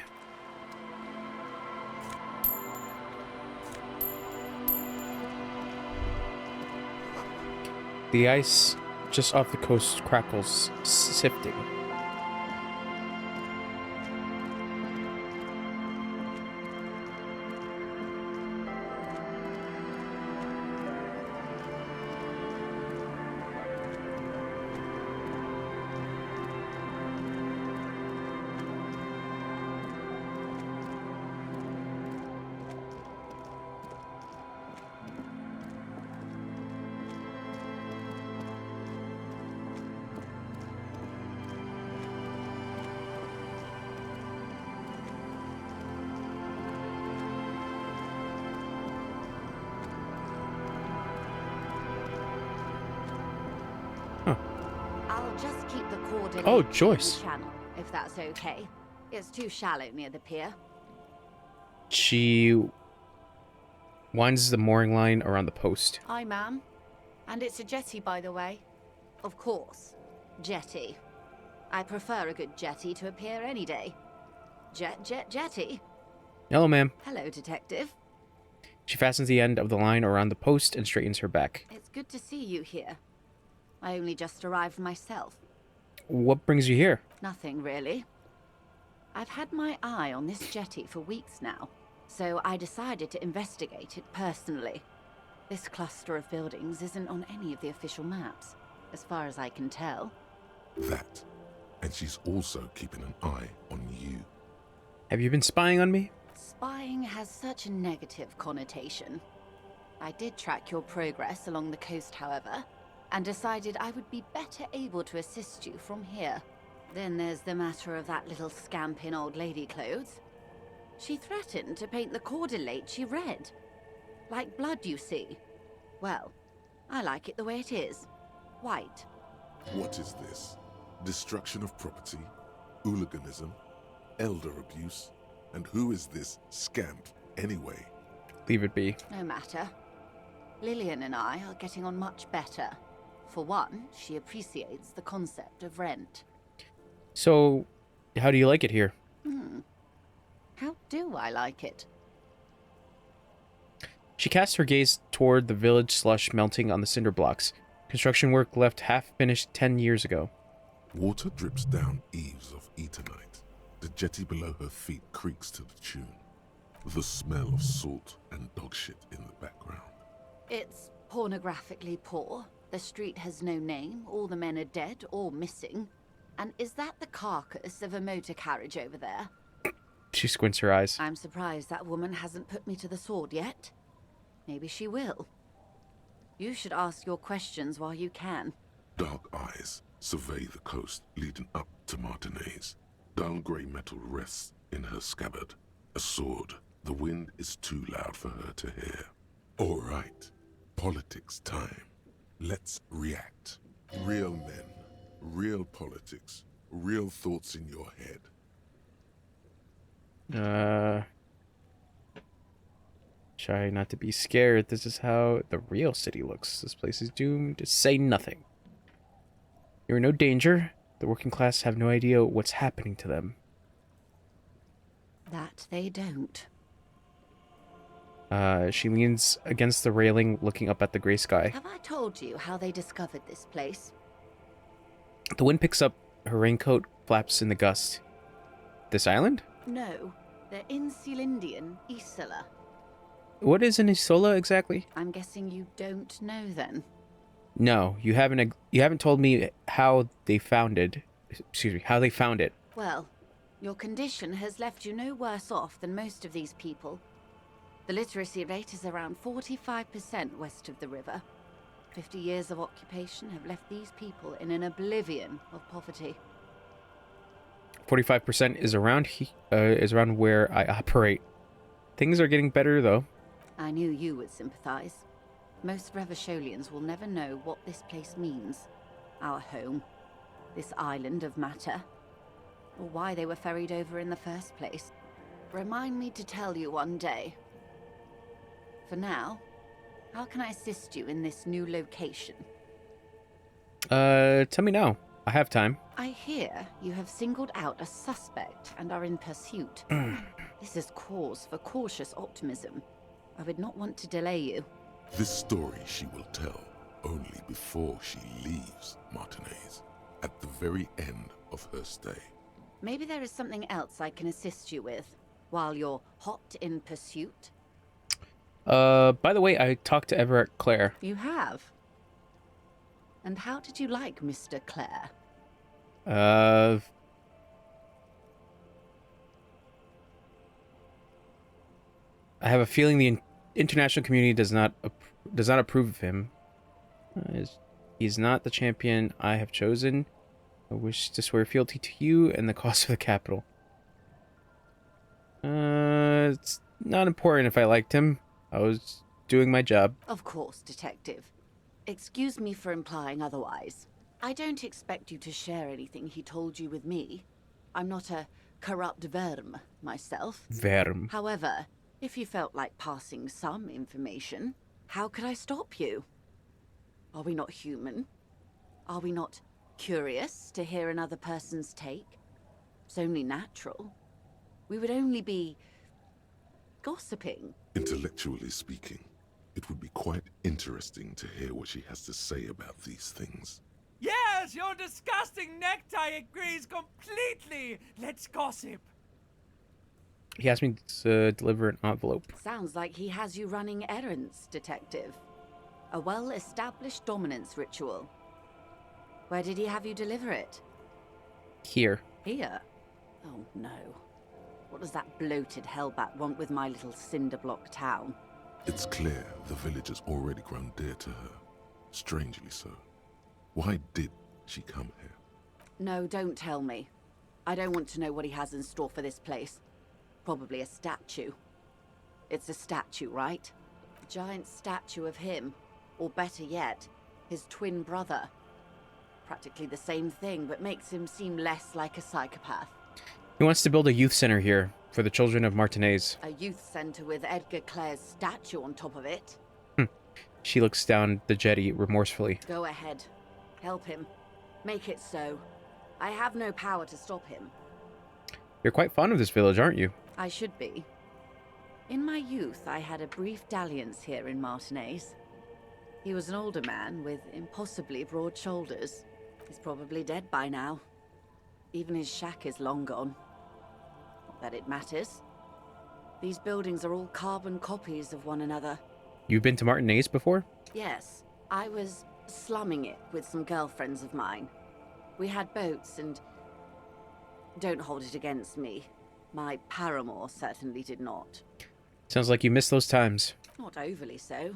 The ice just off the coast crackles, sifting. just keep the cord in Oh, the Joyce. channel, if that's okay. It's too shallow near the pier. She winds the mooring line around the post. Aye, ma'am. And it's a jetty, by the way. Of course. Jetty. I prefer a good jetty to a pier any day. Jetty. Hello, ma'am. Hello, detective. She fastens the end of the line around the post and straightens her back. It's good to see you here. I only just arrived myself. What brings you here? Nothing, really. I've had my eye on this jetty for weeks now, so I decided to investigate it personally. This cluster of buildings isn't on any of the official maps, as far as I can tell. That. And she's also keeping an eye on you. Have you been spying on me? Spying has such a negative connotation. I did track your progress along the coast, however, and decided I would be better able to assist you from here. Then there's the matter of that little scamp in old lady clothes. She threatened to paint the cordelate she read. Like blood, you see. Well, I like it the way it is. White. What is this? Destruction of property? Hooliganism? Elder abuse? And who is this scamp, anyway? Leave it be. No matter. Lillian and I are getting on much better. For one, she appreciates the concept of rent. So, how do you like it here? How do I like it? She casts her gaze toward the village slush melting on the cinder blocks. Construction work left half-finished 10 years ago. Water drips down eaves of Eternite. The jetty below her feet creaks to the tune. The smell of salt and dog shit in the background. It's pornographically poor. The street has no name. All the men are dead or missing. And is that the carcass of a motor carriage over there? She squints her eyes. I'm surprised that woman hasn't put me to the sword yet. Maybe she will. You should ask your questions while you can. Dark eyes survey the coast leading up to Martinez. Dull grey metal rests in her scabbard. A sword. The wind is too loud for her to hear. All right. Politics time. Let's react. Real men. Real politics. Real thoughts in your head. Try not to be scared. This is how the real city looks. This place is doomed to say nothing. You're in no danger. The working class have no idea what's happening to them. That they don't. She leans against the railing, looking up at the gray sky. Have I told you how they discovered this place? The wind picks up. Her raincoat flaps in the gust. This island? No, they're in Celindian, Isola. What is an Isola exactly? I'm guessing you don't know then. No, you haven't told me how they found it. Excuse me, how they found it. Well, your condition has left you no worse off than most of these people. The literacy rate is around 45% west of the river. 50 years of occupation have left these people in an oblivion of poverty. 45% is around where I operate. Things are getting better though. I knew you would sympathize. Most Revacholians will never know what this place means. Our home. This island of matter. Or why they were ferried over in the first place. Remind me to tell you one day. For now, how can I assist you in this new location? Tell me now. I have time. I hear you have singled out a suspect and are in pursuit. This is cause for cautious optimism. I would not want to delay you. This story she will tell only before she leaves Martinez, at the very end of her stay. Maybe there is something else I can assist you with, while you're hot in pursuit? By the way, I talked to Everett Clare. You have? And how did you like Mr. Clare? I have a feeling the international community does not approve of him. He's not the champion I have chosen. I wish to swear fealty to you and the cause of the capital. It's not important if I liked him. I was doing my job. Of course, Detective. Excuse me for implying otherwise. I don't expect you to share anything he told you with me. I'm not a corrupt verm myself. Verm. However, if you felt like passing some information, how could I stop you? Are we not human? Are we not curious to hear another person's take? It's only natural. We would only be gossiping. Intellectually speaking, it would be quite interesting to hear what she has to say about these things. Yes, your disgusting necktie agrees completely. Let's gossip. He asked me to deliver an envelope. Sounds like he has you running errands, Detective. A well-established dominance ritual. Where did he have you deliver it? Here. Here? Oh no. What does that bloated hellbat want with my little cinderblock town? It's clear the village has already grown dear to her. Strangely so. Why did she come here? No, don't tell me. I don't want to know what he has in store for this place. Probably a statue. It's a statue, right? A giant statue of him. Or better yet, his twin brother. Practically the same thing, but makes him seem less like a psychopath. He wants to build a youth center here for the children of Martinez. A youth center with Edgar Clare's statue on top of it. She looks down the jetty remorsefully. Go ahead. Help him. Make it so. I have no power to stop him. You're quite fond of this village, aren't you? I should be. In my youth, I had a brief dalliance here in Martinez. He was an older man with impossibly broad shoulders. He's probably dead by now. Even his shack is long gone. Not that it matters. These buildings are all carbon copies of one another. You've been to Martinez before? Yes, I was slumming it with some girlfriends of mine. We had boats and... Don't hold it against me. My paramour certainly did not. Sounds like you missed those times. Not overly so.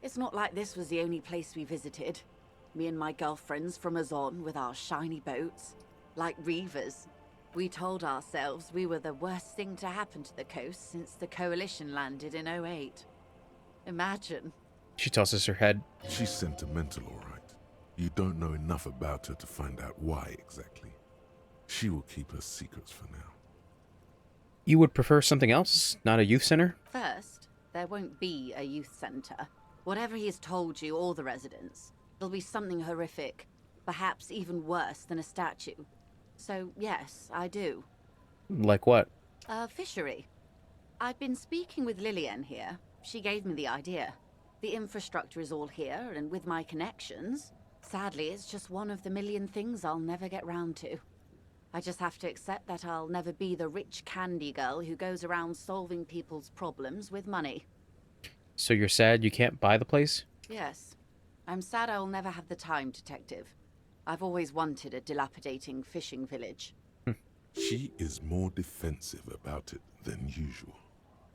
It's not like this was the only place we visited. Me and my girlfriends from Azon with our shiny boats. Like reavers. We told ourselves we were the worst thing to happen to the coast since the Coalition landed in '08. Imagine. She tosses her head. She's sentimental, all right. You don't know enough about her to find out why exactly. She will keep her secrets for now. You would prefer something else? Not a youth center? First, there won't be a youth center. Whatever he has told you, or the residents, it'll be something horrific. Perhaps even worse than a statue. So, yes, I do. Like what? A fishery. I've been speaking with Lillian here. She gave me the idea. The infrastructure is all here, and with my connections, sadly, it's just one of the million things I'll never get round to. I just have to accept that I'll never be the rich candy girl who goes around solving people's problems with money. So you're sad you can't buy the place? Yes. I'm sad I'll never have the time, Detective. I've always wanted a dilapidating fishing village. She is more defensive about it than usual.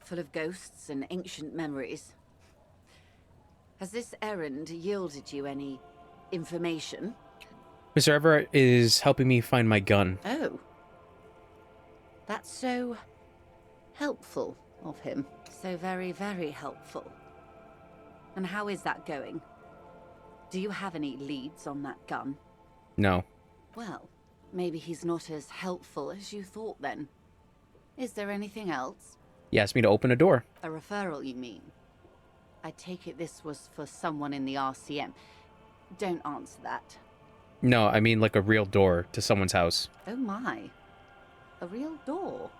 Full of ghosts and ancient memories. Has this errand yielded you any information? Mr. Everett is helping me find my gun. Oh. That's so helpful of him. So very, very helpful. And how is that going? Do you have any leads on that gun? No. Well, maybe he's not as helpful as you thought then. Is there anything else? He asked me to open a door. A referral, you mean? I take it this was for someone in the RCM. Don't answer that. No, I mean like a real door to someone's house. Oh my. A real door?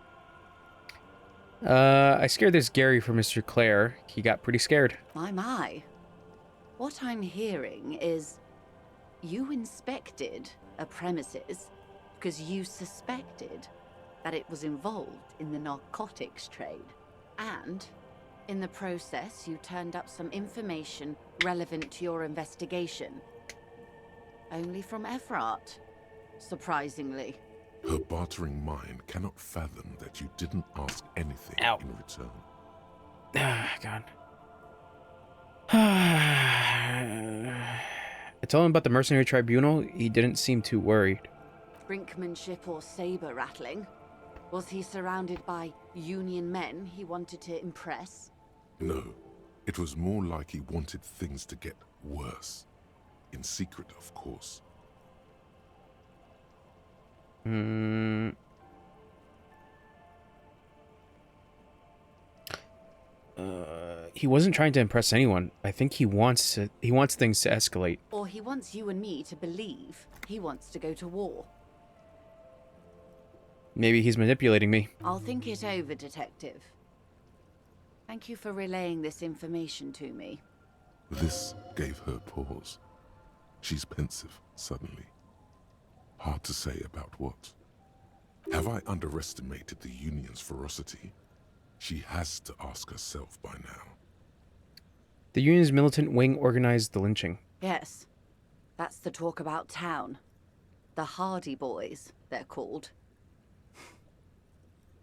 I scared this Gary for Mr. Clare. He got pretty scared. My. What I'm hearing is you inspected a premises because you suspected that it was involved in the narcotics trade. And in the process, you turned up some information relevant to your investigation. Only from Everett, surprisingly. Her bartering mind cannot fathom that you didn't ask anything Ow. in return. Ah, God. I told him about the mercenary tribunal. He didn't seem too worried. Brinkmanship or saber rattling? Was he surrounded by union men he wanted to impress? No, it was more like he wanted things to get worse. In secret, of course. Hmm. He wasn't trying to impress anyone. I think he wants things to escalate. Or he wants you and me to believe he wants to go to war. Maybe he's manipulating me. I'll think it over, Detective. Thank you for relaying this information to me. This gave her pause. She's pensive, suddenly. Hard to say about what. Have I underestimated the Union's ferocity? She has to ask herself by now. The Union's militant wing organized the lynching. Yes, that's the talk about town. The Hardy Boys, they're called.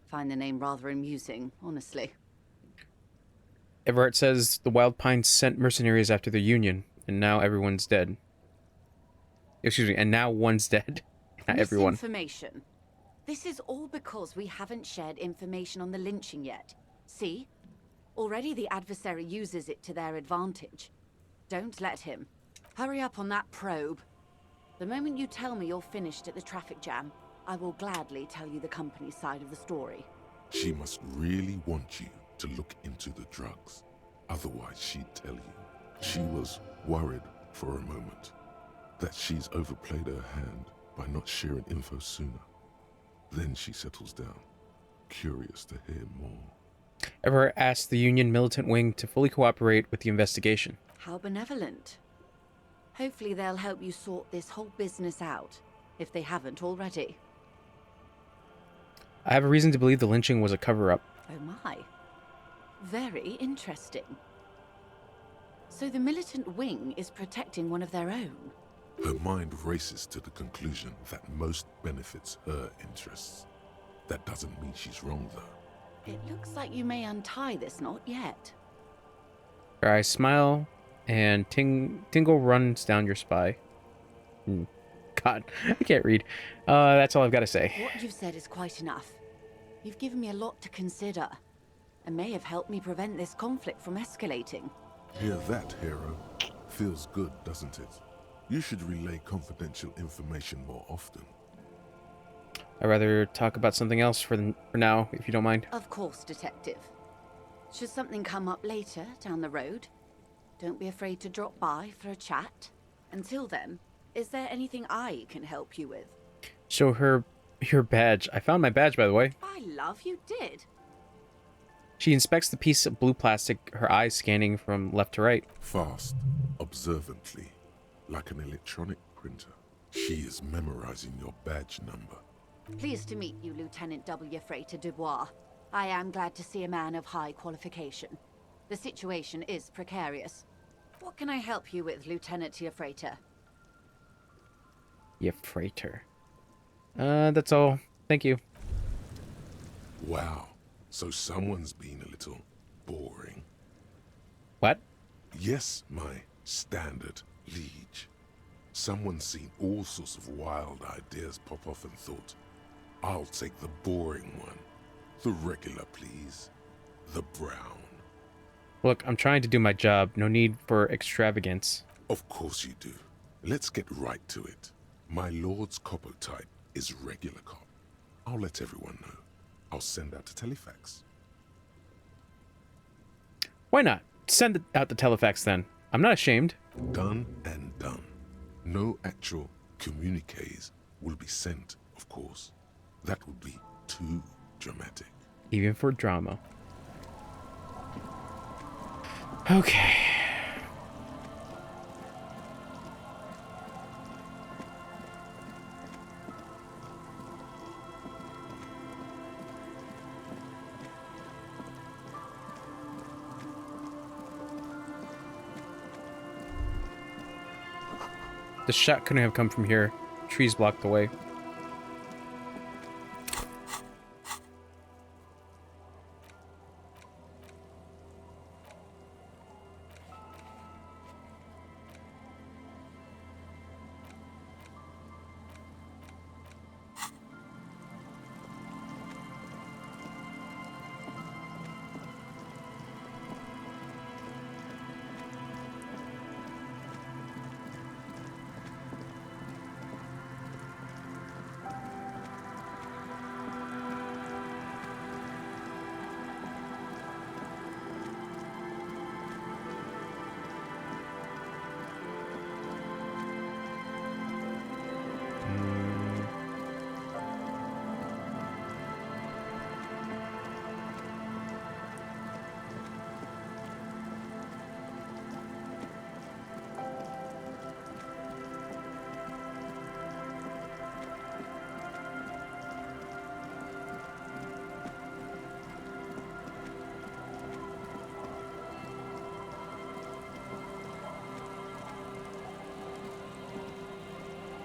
Find the name rather amusing, honestly. Everett says the Wild Pines sent mercenaries after the Union, and now everyone's dead. Excuse me, and now one's dead. Not everyone. Misinformation. This is all because we haven't shared information on the lynching yet. See? Already the adversary uses it to their advantage. Don't let him. Hurry up on that probe. The moment you tell me you're finished at the traffic jam, I will gladly tell you the company's side of the story. She must really want you to look into the drugs. Otherwise, she'd tell you. She was worried for a moment that she's overplayed her hand by not sharing info sooner. Then she settles down, curious to hear more. Everett asked the Union militant wing to fully cooperate with the investigation. How benevolent. Hopefully they'll help you sort this whole business out, if they haven't already. I have a reason to believe the lynching was a cover-up. Oh my. Very interesting. So the militant wing is protecting one of their own? Her mind races to the conclusion that most benefits her interests. That doesn't mean she's wrong, though. It looks like you may untie this knot yet. Her eyes smile, and tingle runs down your spine. God, I can't read. That's all I've got to say. What you've said is quite enough. You've given me a lot to consider, and may have helped me prevent this conflict from escalating. Hear that, hero? Feels good, doesn't it? You should relay confidential information more often. I'd rather talk about something else for now, if you don't mind. Of course, Detective. Should something come up later, down the road, don't be afraid to drop by for a chat. Until then, is there anything I can help you with? Show her your badge. I found my badge, by the way. By love, you did. She inspects the piece of blue plastic, her eyes scanning from left to right. Fast, observantly, like an electronic printer. She is memorizing your badge number. Pleased to meet you, Lieutenant W. Frater Dubois. I am glad to see a man of high qualification. The situation is precarious. What can I help you with, Lieutenant Frater? Yeah, freighter. That's all. Thank you. Wow, so someone's been a little boring. What? Yes, my standard liege. Someone's seen all sorts of wild ideas pop off and thought, I'll take the boring one. The regular, please. The brown. Look, I'm trying to do my job. No need for extravagance. Of course you do. Let's get right to it. My lord's copper type is regular cop. I'll let everyone know. I'll send out a telefax. Why not? Send out the telefax then. I'm not ashamed. Done and done. No actual communiques will be sent, of course. That would be too dramatic. Even for drama. Okay. The shot couldn't have come from here. Trees blocked the way.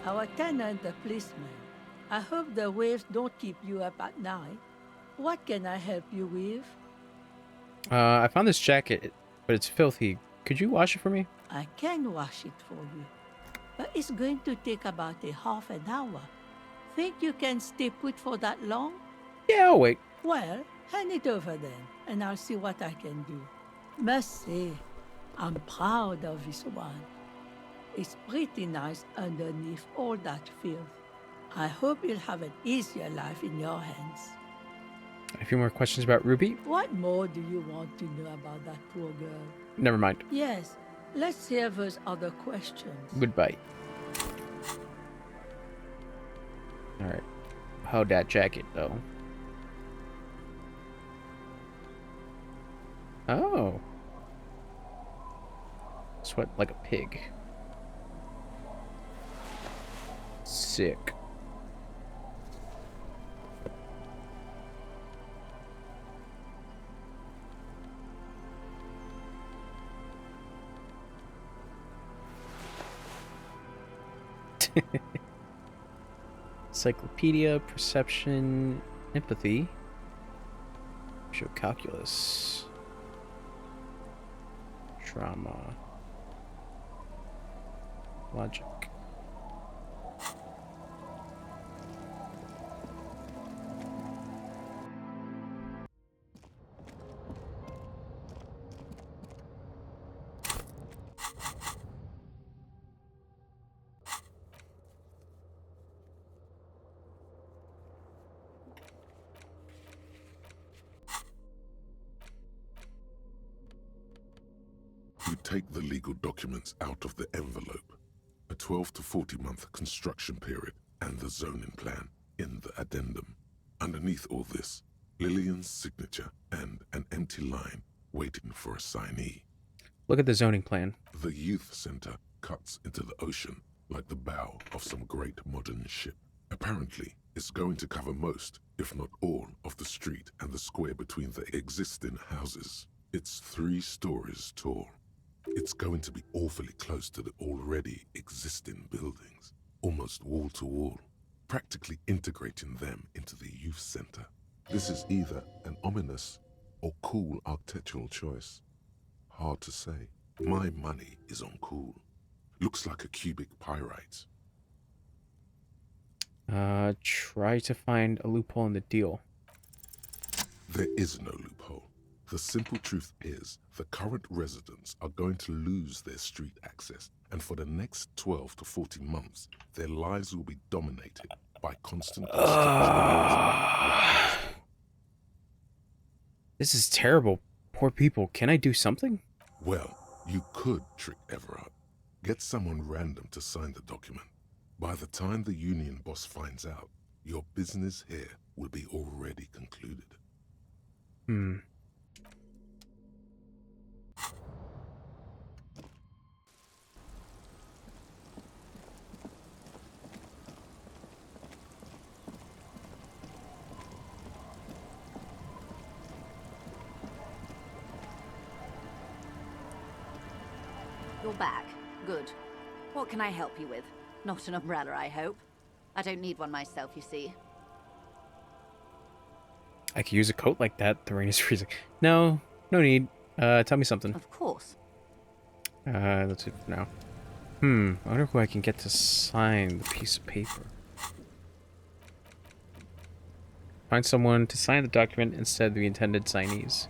Our tenant, the policeman. I hope the waves don't keep you up at night. What can I help you with? I found this jacket, but it's filthy. Could you wash it for me? I can wash it for you, but it's going to take about a half an hour. Think you can stay put for that long? Yeah, I'll wait. Well, hand it over then, and I'll see what I can do. Must say, I'm proud of this one. It's pretty nice underneath all that filth. I hope you'll have an easier life in your hands. A few more questions about Ruby? What more do you want to know about that poor girl? Never mind. Yes, let's hear those other questions. Goodbye. Alright. How'd that jacket, though? Oh. Sweat like a pig. Sick. Encyclopedia, perception, empathy, show calculus, drama, logic. You take the legal documents out of the envelope, a 12 to 40 month construction period, and the zoning plan in the addendum. Underneath all this, Lillian's signature and an empty line waiting for a signee. Look at the zoning plan. The youth center cuts into the ocean like the bow of some great modern ship. Apparently, it's going to cover most, if not all, of the street and the square between the existing houses. It's 3 stories tall. It's going to be awfully close to the already existing buildings, almost wall to wall, practically integrating them into the youth center. This is either an ominous or cool architectural choice. Hard to say. My money is on cool. Looks like a cubic pyrite. Try to find a loophole in the deal. There is no loophole. The simple truth is, the current residents are going to lose their street access, and for the next 12 to 40 months, their lives will be dominated by constant construction. This is terrible. Poor people. Can I do something? Well, you could trick Everard. Get someone random to sign the document. By the time the union boss finds out, your business here will be already concluded. You're back. Good. What can I help you with? Not an umbrella, I hope. I don't need one myself, you see. I could use a coat like that. The rain is freezing. No, no need. Tell me something. Of course. That's it for now. I wonder who I can get to sign the piece of paper. Find someone to sign the document instead of the intended signees.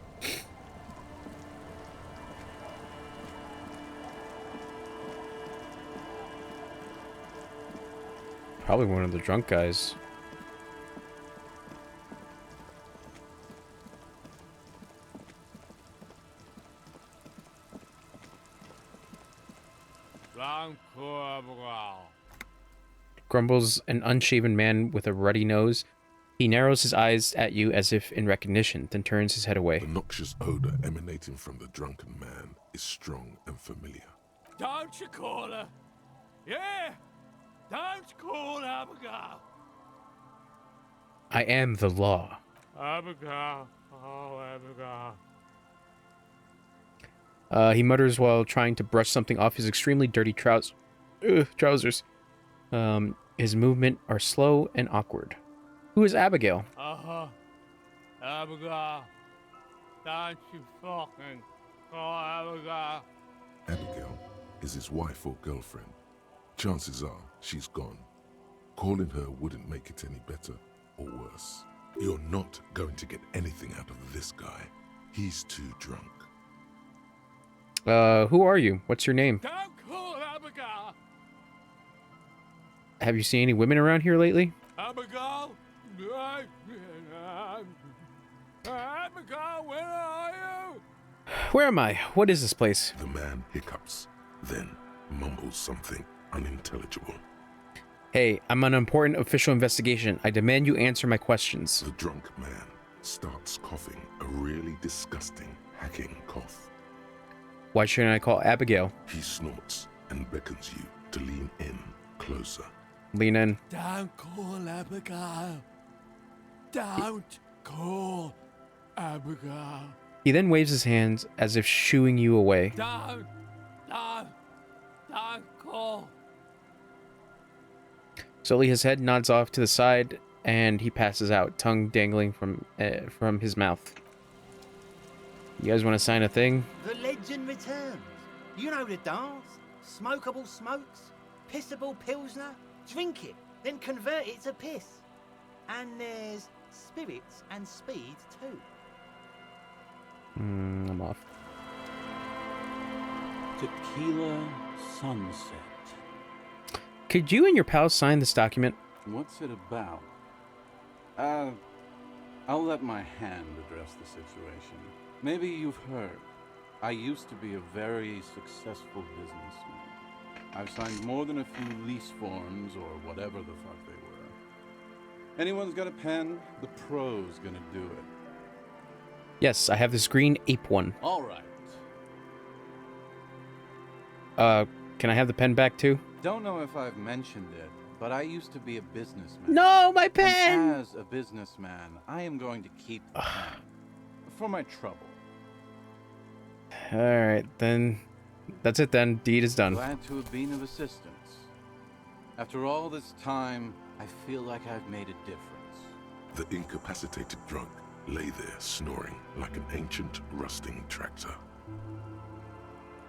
Probably one of the drunk guys. Grumbles an unshaven man with a ruddy nose. He narrows his eyes at you as if in recognition, then turns his head away. The noxious odor emanating from the drunken man is strong and familiar. Don't you call her? Yeah! Don't call Abigail! I am the law. Abigail. Oh, Abigail. He mutters while trying to brush something off his extremely dirty trousers. His movement are slow and awkward. Who is Abigail? Abigail. Don't you fucking call Abigail. Abigail is his wife or girlfriend. Chances are she's gone. Calling her wouldn't make it any better or worse. You're not going to get anything out of this guy. He's too drunk. Who are you? What's your name? Don't call Abigail. Have you seen any women around here lately? Abigail? Abigail, where are you? Where am I? What is this place? The man hiccups, then mumbles something unintelligible. Hey, I'm on an important official investigation. I demand you answer my questions. The drunk man starts coughing, a really disgusting, hacking cough. Why shouldn't I call Abigail? He snorts and beckons you to lean in closer. Lean in. Don't call Abigail. Don't call Abigail. He then waves his hands as if shooing you away. Don't call. Slowly his head nods off to the side and he passes out, tongue dangling from his mouth. You guys want to sign a thing? The legend returns. You know the dance. Smokable smokes, pissable pilsner. Drink it, then convert it to piss. And there's spirits and speed too. I'm off. Tequila sunset. Could you and your pals sign this document? What's it about? I'll let my hand address the situation. Maybe you've heard. I used to be a very successful businessman. I've signed more than a few lease forms or whatever the fuck they were. Anyone's got a pen? The pro's gonna do it. Yes, I have this green ape one. All right. Can I have the pen back too? Don't know if I've mentioned it, but I used to be a businessman. No, my And pen! as a businessman, I am going to keep the pen. For my trouble. Alright, then. That's it then. Deed is done. Glad to have been of assistance. After all this time, I feel like I've made a difference. The incapacitated drunk lay there snoring like an ancient, rusting tractor.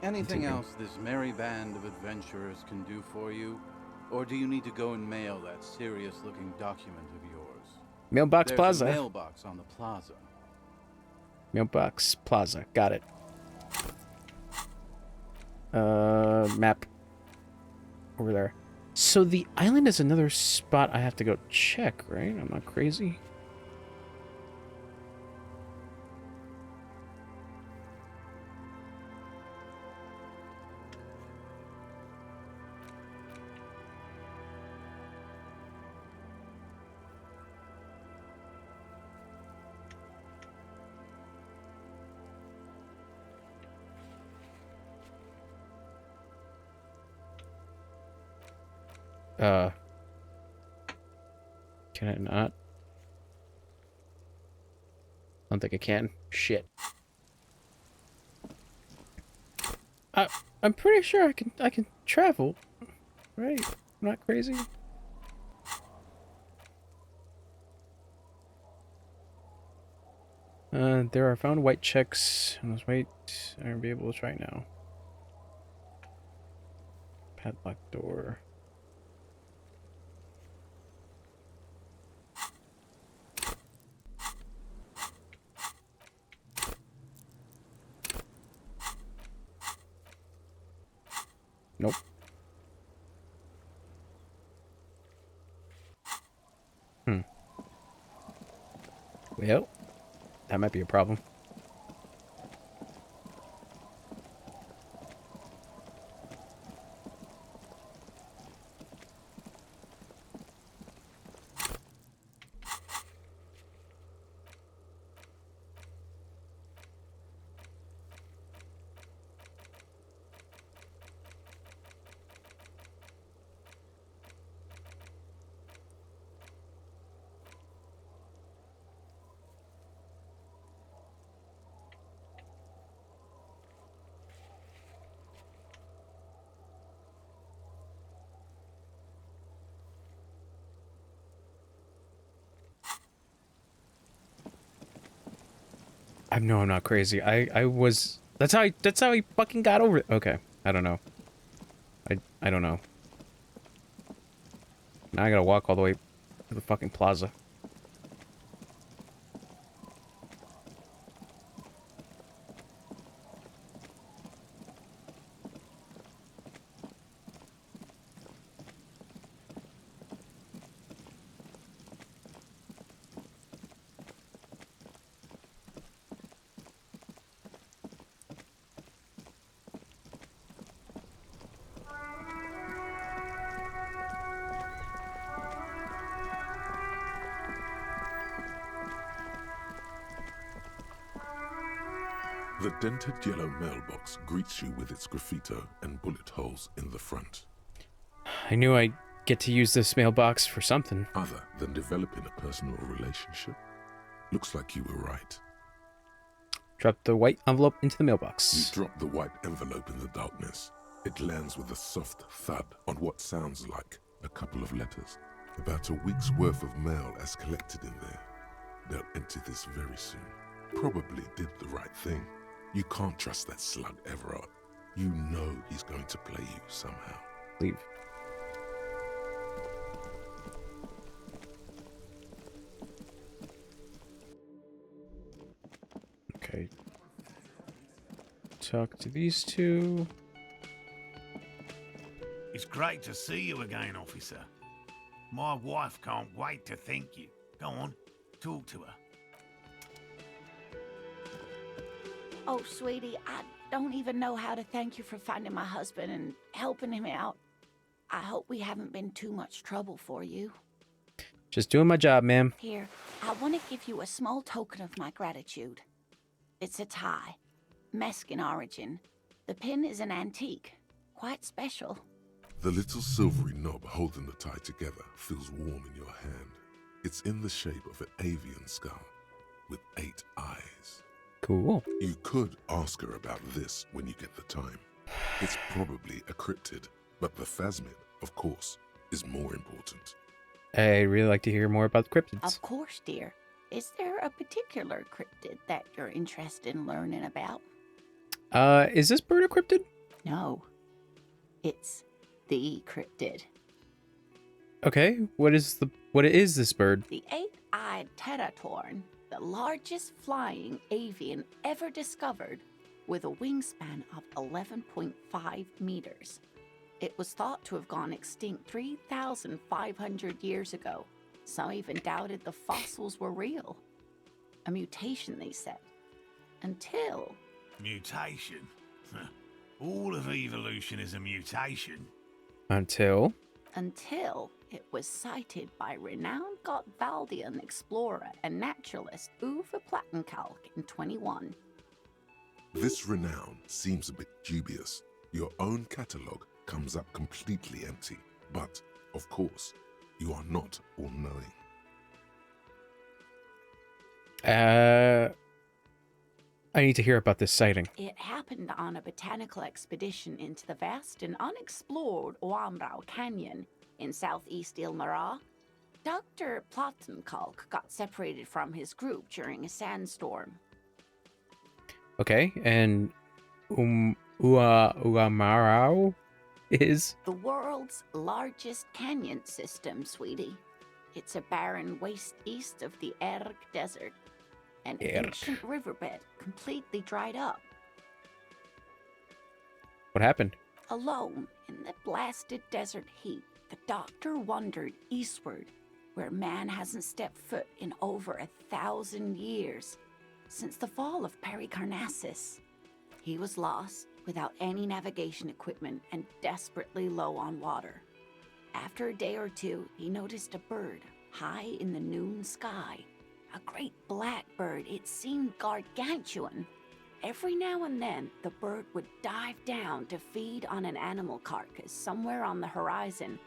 Anything else this merry band of adventurers can do for you? Or do you need to go and mail that serious-looking document of yours? Mailbox There's Plaza. a mailbox on the plaza. Mailbox Plaza. Got it. Map. Over there. So the island is another spot I have to go check, right? I'm not crazy. Can I not? I don't think I can. Shit. I'm pretty sure I can travel. Right? I'm not crazy. There are found white checks. Let's wait. I'm gonna be able to try now. Padlock door. Nope. Well, that might be a problem. know I'm not crazy. I was. That's how he fucking got over it. Okay, I don't know. I don't know. Now I gotta walk all the way to the fucking plaza. The dented yellow mailbox greets you with its graffito and bullet holes in the front. I knew I'd get to use this mailbox for something. Other than developing a personal relationship, looks like you were right. Drop the white envelope into the You mailbox. drop the white envelope in the darkness. It lands with a soft thud on what sounds like a couple of letters. About a week's worth of mail as collected in there. They'll empty this very soon. Probably did the right thing. You can't trust that slug Everard. You know he's going to play you somehow. Leave. Okay. Talk to these two. It's great to see you again, officer. My wife can't wait to thank you. Go on, talk to her. Oh, sweetie, I don't even know how to thank you for finding my husband and helping him out. I hope we haven't been too much trouble for you. Just doing my job, ma'am. Here, I want to give you a small token of my gratitude. It's a tie, Meskin origin. The pin is an antique, quite special. The little silvery knob holding the tie together feels warm in your hand. It's in the shape of an avian skull with 8 eyes. Cool. You could ask her about this when you get the time. It's probably a cryptid, but the phasmid, of course, is more important. I'd really like to hear more about cryptids. Of course, dear. Is there a particular cryptid that you're interested in learning about? Is this bird a cryptid? No. It's the cryptid. Okay, what is this bird? The 8-eyed teratorn, the largest flying avian ever discovered, with a wingspan of 11.5 meters. It was thought to have gone extinct 3,500 years ago. Some even doubted the fossils were real. A mutation, they said. Until... Mutation? All of evolution is a mutation. Until it was sighted by renowned Gotvaldian explorer and naturalist Uwe Plattenkalk in 21. This renown seems a bit dubious. Your own catalogue comes up completely empty. But, of course, you are not all-knowing. I need to hear about this sighting. It happened on a botanical expedition into the vast and unexplored Oamrau Canyon in southeast Ilmara. Dr. Plattenkalk got separated from his group during a sandstorm. Okay, and Uamarau is? The world's largest canyon system, sweetie. It's a barren waste east of the Erg Desert. An ancient riverbed completely dried up. What happened? Alone in the blasted desert heat, the doctor wandered eastward, where man hasn't stepped foot in over 1,000 years. Since the fall of Pericarnassus, he was lost, without any navigation equipment and desperately low on water. After a day or two, he noticed a bird high in the noon sky. A great black bird. It seemed gargantuan. Every now and then, the bird would dive down to feed on an animal carcass somewhere on the horizon.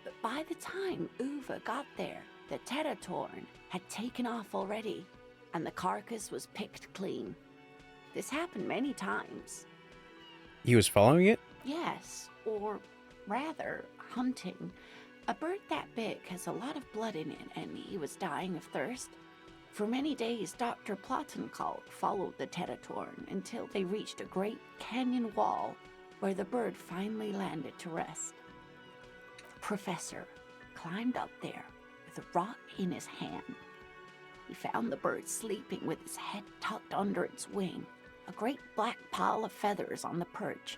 But by the time Uwe got there, the teratorn had taken off already, and the carcass was picked clean. This happened many times. He was following it? Yes, or rather, hunting. A bird that big has a lot of blood in it, and he was dying of thirst. For many days, Dr. Plattenkalk followed the Teratorn until they reached a great canyon wall where the bird finally landed to rest. The professor climbed up there with a rock in his hand. He found the bird sleeping with his head tucked under its wing, a great black pile of feathers on the perch.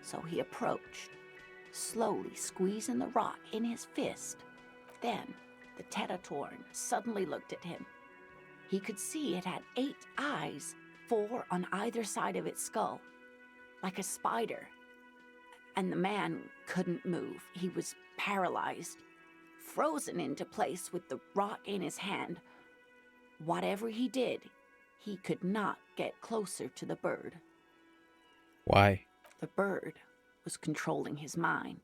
So he approached, slowly squeezing the rock in his fist. Then the Teratorn suddenly looked at him. He could see it had 8 eyes, 4 on either side of its skull, like a spider. And the man couldn't move. He was paralyzed, frozen into place with the rock in his hand. Whatever he did, he could not get closer to the bird. Why? The bird was controlling his mind.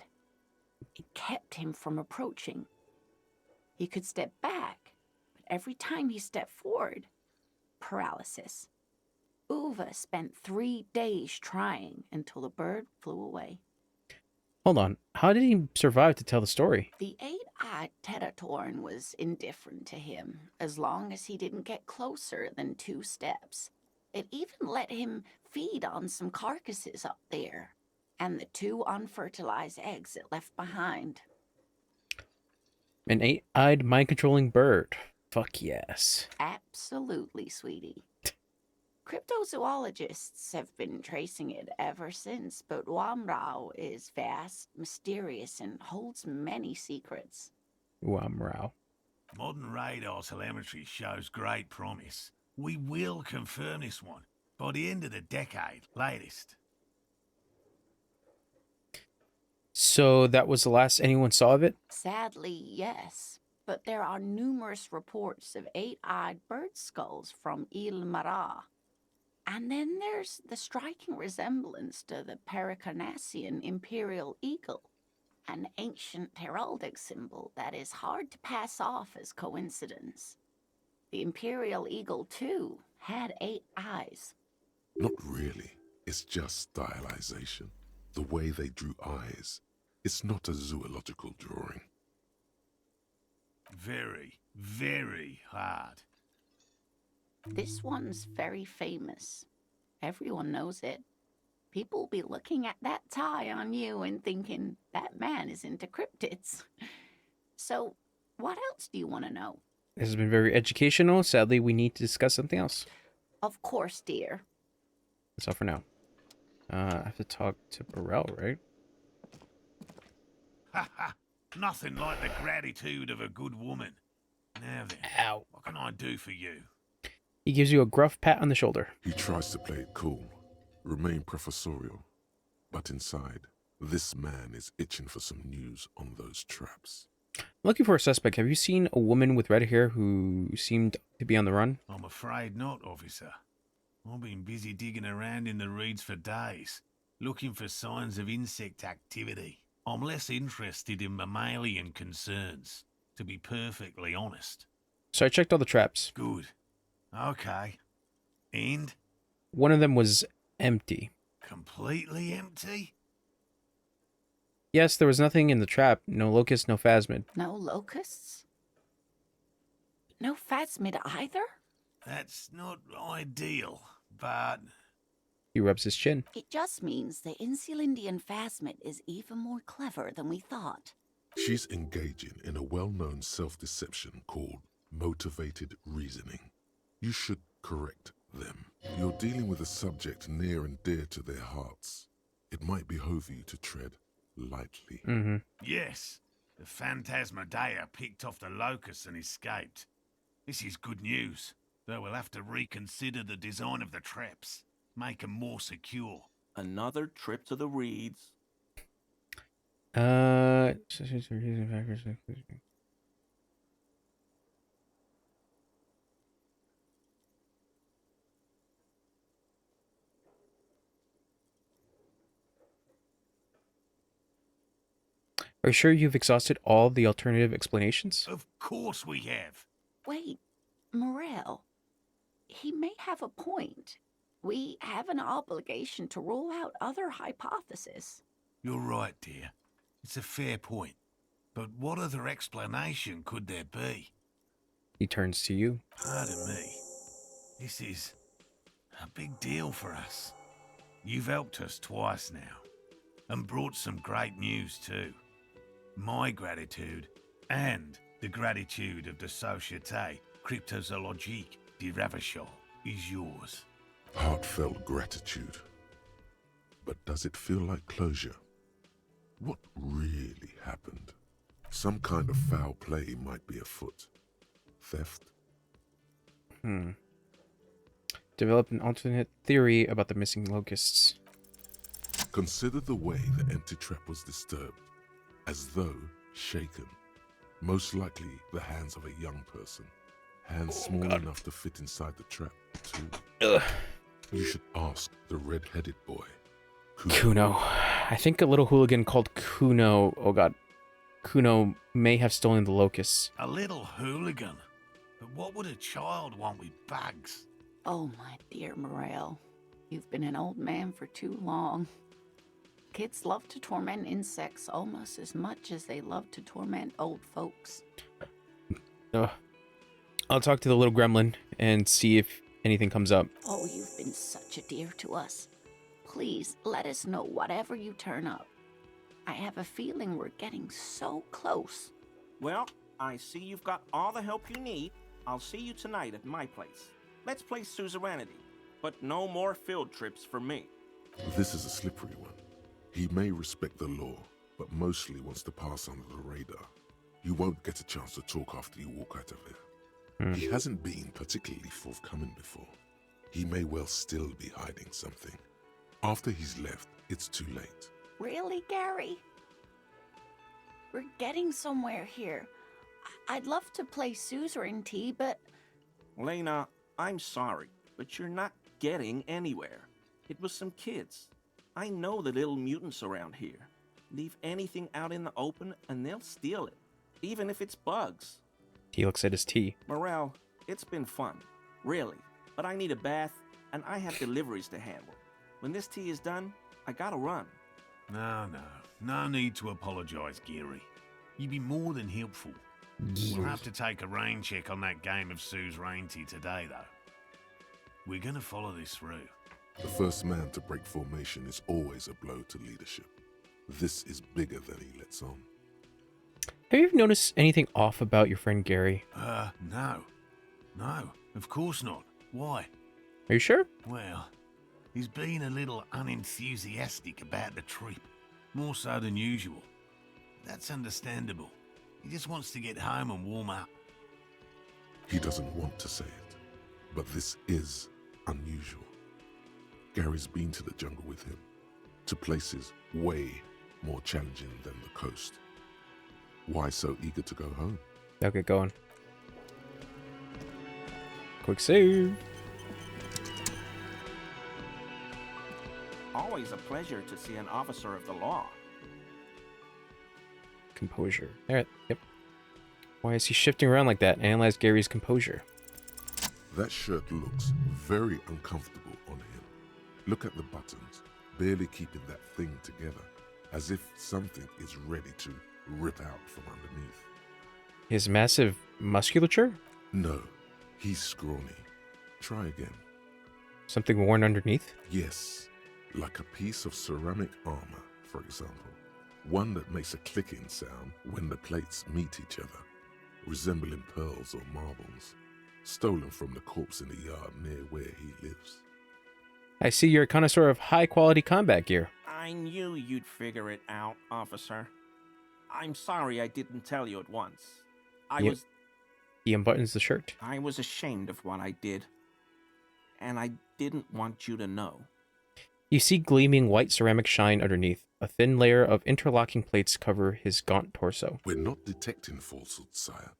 It kept him from approaching. He could step back, but every time he stepped forward, paralysis. Uva spent 3 days trying until the bird flew away. Hold on. How did he survive to tell the story? The 8-eyed Teratorn was indifferent to him, as long as he didn't get closer than 2 steps. It even let him feed on some carcasses up there, and the 2 unfertilized eggs it left behind. An 8-eyed mind-controlling bird. Fuck yes. Absolutely, sweetie. Cryptozoologists have been tracing it ever since, but Wamrao is vast, mysterious, and holds many secrets. Wamrao. Modern radar telemetry shows great promise. We will confirm this one by the end of the decade, latest. So that was the last anyone saw of it? Sadly, yes. But there are numerous reports of 8-eyed bird skulls from Il Mara. And then there's the striking resemblance to the Pericarnassian imperial eagle, an ancient heraldic symbol that is hard to pass off as coincidence. The imperial eagle, too, had 8 eyes. Not really. It's just stylization. The way they drew eyes. It's not a zoological drawing. Very, very hard. This one's very famous. Everyone knows it. People will be looking at that tie on you and thinking, that man is into cryptids. So, what else do you want to know? This has been very educational. Sadly, we need to discuss something else. Of course, dear. That's all for now. I have to talk to Burrell, right? Ha ha! Nothing like the gratitude of a good woman. Now then, Ow. what can I do for you? He gives you a gruff pat on the shoulder. He tries to play it cool, remain professorial. But inside, this man is itching for some news on those traps. Looking for a suspect. Have you seen a woman with red hair who seemed to be on the run? I'm afraid not, officer. I've been busy digging around in the reeds for days, looking for signs of insect activity. I'm less interested in mammalian concerns, to be perfectly honest. So I checked all the traps. Good. Okay. And? One of them was empty. Completely empty? Yes, there was nothing in the trap. No locust, no phasmid. No locusts? No phasmid either? That's not ideal, but... He rubs his chin. It just means the Insulindian phasmid is even more clever than we thought. She's engaging in a well-known self-deception called motivated reasoning. You should correct them. You're dealing with a subject near and dear to their hearts. It might behoove you to tread lightly. Mm-hmm. Yes, the Phantasmadeia picked off the locusts and escaped. This is good news, though we'll have to reconsider the design of the traps. Make them more secure. Another trip to the reeds. Are you sure you've exhausted all the alternative explanations? Of course we have. Wait, Morel. He may have a point. We have an obligation to rule out other hypotheses. You're right, dear. It's a fair point. But what other explanation could there be? He turns to you. Pardon me. This is a big deal for us. You've helped us twice now, and brought some great news too. My gratitude, and the gratitude of the Société Cryptozoologique de Ravachol, is yours. Heartfelt gratitude. But does it feel like closure? What really happened? Some kind of foul play might be afoot. Theft? Develop an alternate theory about the missing locusts. Consider the way the empty trap was disturbed, as though shaken. Most likely the hands of a young person. Hands small enough to fit inside the trap, too. Ugh. You should ask the red-headed boy. Kuno. I think a little hooligan called Kuno, oh god, Kuno may have stolen the locusts. A little hooligan? But what would a child want with bags? Oh, my dear Morel. You've been an old man for too long. Kids love to torment insects almost as much as they love to torment old folks. I'll talk to the little gremlin and see if anything comes up. Oh, you've been such a dear to us. Please, let us know whatever you turn up. I have a feeling we're getting so close. Well, I see you've got all the help you need. I'll see you tonight at my place. Let's play suzerainty, but no more field trips for me. This is a slippery one. He may respect the law, but mostly wants to pass under the radar. You won't get a chance to talk after you walk out of there. He hasn't been particularly forthcoming before. He may well still be hiding something. After he's left, it's too late. Really, Gary? We're getting somewhere here. I'd love to play suzerainty, but... Lena, I'm sorry, but you're not getting anywhere. It was some kids. I know the little mutants around here. Leave anything out in the open and they'll steal it, even if it's bugs. He looks at his tea. Morel, it's been fun, really, but I need a bath and I have deliveries to handle. When this tea is done, I gotta run. No need to apologise, Geary. You'd be more than helpful. We'll have to take a rain check on that game of suzerainty today, though. We're gonna follow this through. The first man to break formation is always a blow to leadership. This is bigger than he lets on. Have you noticed anything off about your friend Gary? No. No, of course not. Why? Are you sure? Well, he's been a little unenthusiastic about the trip. More so than usual. That's understandable. He just wants to get home and warm up. He doesn't want to say it, but this is unusual. Gary's been to the jungle with him, to places way more challenging than the coast. Why so eager to go home? I'll get going. Quick save. Always a pleasure to see an officer of the law. Composure. Alright, yep. Why is he shifting around like that? Analyze Gary's composure. That shirt looks very uncomfortable on him. Look at the buttons, barely keeping that thing together, as if something is ready to rip out from underneath. His massive musculature? No, he's scrawny. Try again. Something worn underneath? Yes, like a piece of ceramic armor, for example. One that makes a clicking sound when the plates meet each other, resembling pearls or marbles, stolen from the corpse in the yard near where he lives. I see you're a connoisseur of high-quality combat gear. I knew you'd figure it out, officer. I'm sorry I didn't tell you at once. He unbuttons the shirt. I was ashamed of what I did. And I didn't want you to know. You see gleaming white ceramic shine underneath. A thin layer of interlocking plates cover his gaunt torso. We're not detecting falsehood, sire.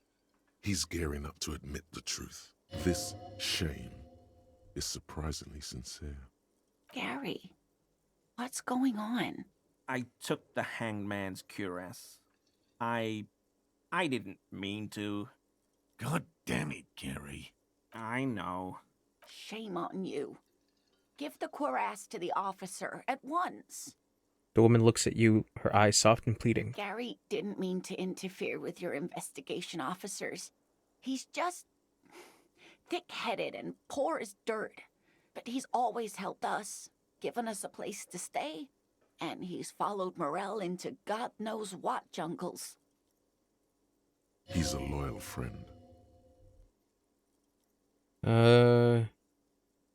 He's gearing up to admit the truth. This shame is surprisingly sincere. Gary, what's going on? I took the hangman's cuirass. I didn't mean to. God damn it, Gary. I know. Shame on you. Give the cuirass to the officer at once. The woman looks at you, her eyes soft and pleading. Gary didn't mean to interfere with your investigation, officers. He's just thick-headed and poor as dirt. But he's always helped us, given us a place to stay. And he's followed Morel into God knows what jungles. He's a loyal friend.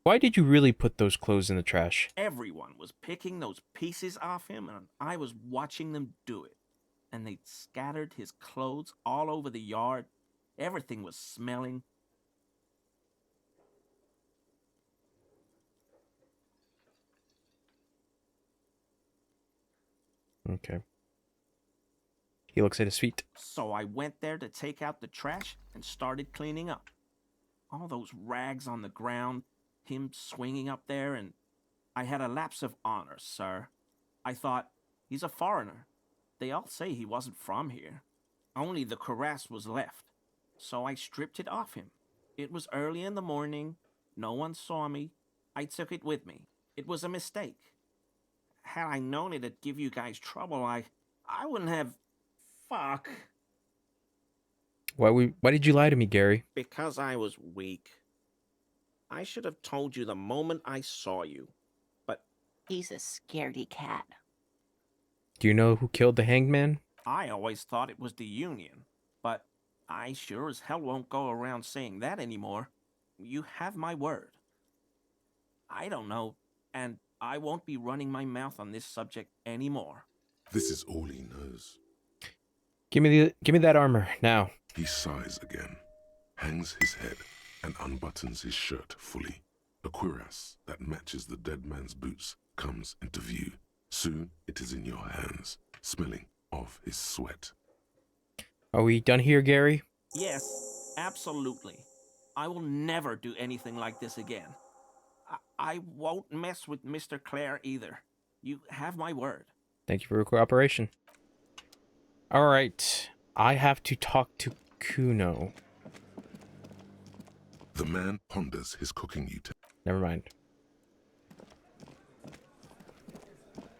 Why did you really put those clothes in the trash? Everyone was picking those pieces off him, and I was watching them do it. And they'd scattered his clothes all over the yard. Everything was smelling. Okay. He looks at his feet. So I went there to take out the trash and started cleaning up. All those rags on the ground, him swinging up there, and I had a lapse of honor, sir. I thought, he's a foreigner. They all say he wasn't from here. Only the cuirass was left. So I stripped it off him. It was early in the morning. No one saw me. I took it with me. It was a mistake. Had I known it'd give you guys trouble, I wouldn't have... Fuck. Why did you lie to me, Gary? Because I was weak. I should have told you the moment I saw you. But He's a scaredy cat. Do you know who killed the hanged man? I always thought it was the Union. But I sure as hell won't go around saying that anymore. You have my word. I don't know, and I won't be running my mouth on this subject anymore. This is all he knows. Give me that armor now. He sighs again, hangs his head, and unbuttons his shirt fully. A cuirass that matches the dead man's boots comes into view. Soon it is in your hands, smelling of his sweat. Are we done here, Gary? Yes, absolutely. I will never do anything like this again. I won't mess with Mr. Clare either. You have my word. Thank you for your cooperation. Alright. I have to talk to Kuno. The man ponders his cooking utensil. Never mind.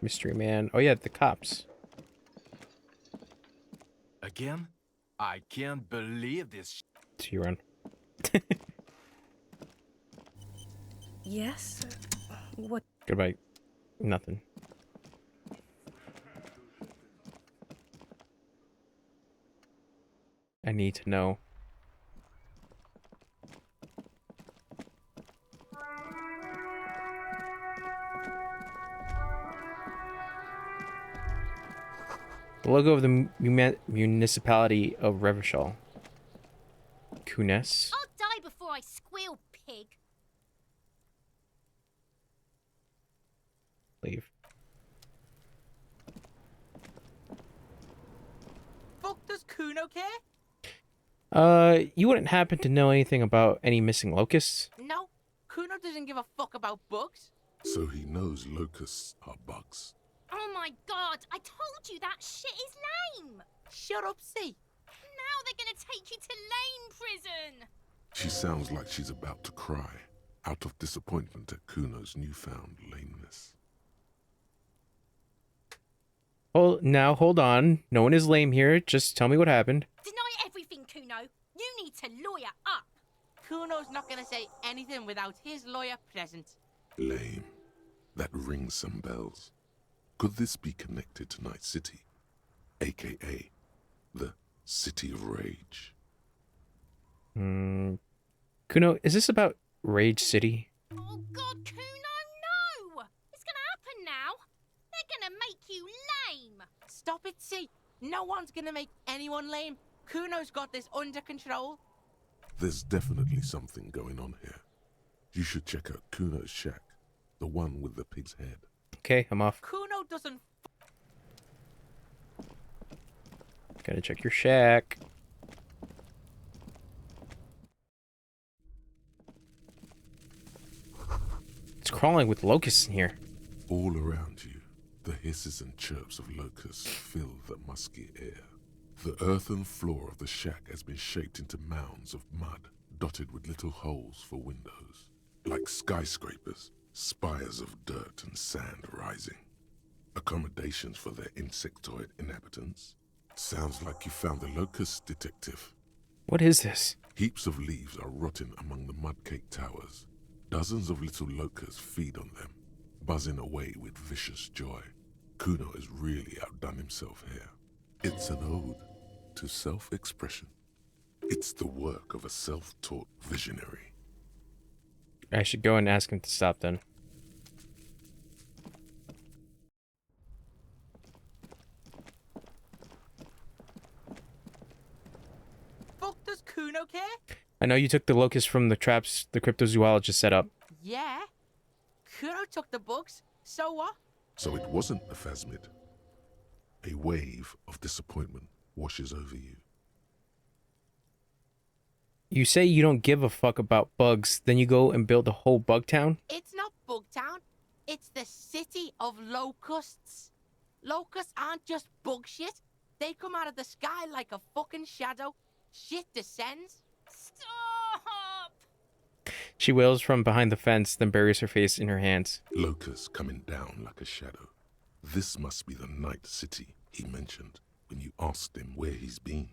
Mystery man. Oh yeah, the cops. Again? I can't believe this. So you run. Yes? What? Goodbye. Nothing. I need to know. The logo of the municipality of Revachol. Kunes. I'll die before I squeal, pig. Leave. Fuck does Kuno care? You wouldn't happen to know anything about any missing locusts? No, Kuno doesn't give a fuck about bugs. So he knows locusts are bugs. Oh my god, I told you that shit is lame. Shut up, see. Now they're gonna take you to lame prison. She sounds like she's about to cry, out of disappointment at Kuno's newfound lameness. Well, now hold on. No one is lame here. Just tell me what happened. Deny everything, Kuno. You need to lawyer up. Kuno's not gonna say anything without his lawyer present. Lame. That rings some bells. Could this be connected to Night City, aka the City of Rage? Kuno, is this about Rage City? Oh god, Kuno, no! It's gonna happen now. They're gonna make you lame. Stop it, see. No one's gonna make anyone lame. Kuno's got this under control. There's definitely something going on here. You should check out Kuno's shack, the one with the pig's head. Okay, I'm off. Kuno doesn't. Gotta check your shack. It's crawling with locusts in here. All around you, the hisses and chirps of locusts fill the musky air. The earthen floor of the shack has been shaped into mounds of mud, dotted with little holes for windows. Like skyscrapers, spires of dirt and sand rising. Accommodations for their insectoid inhabitants. Sounds like you found the locust, detective. What is this? Heaps of leaves are rotting among the mud-caked towers. Dozens of little locusts feed on them, buzzing away with vicious joy. Kuno has really outdone himself here. It's an ode to self-expression. It's the work of a self-taught visionary. I should go and ask him to stop then. Fuck does Kuno care? I know you took the locust from the traps the cryptozoologist set up. Yeah. Kuno took the bugs. So what? So it wasn't the phasmid. A wave of disappointment washes over you. You say you don't give a fuck about bugs, then you go and build a whole bug town? It's not Bugtown. It's the city of locusts. Locusts aren't just bug shit. They come out of the sky like a fucking shadow. Shit descends. Stop! She wails from behind the fence, then buries her face in her hands. Locusts coming down like a shadow. This must be the night city he mentioned when you asked him where he's been.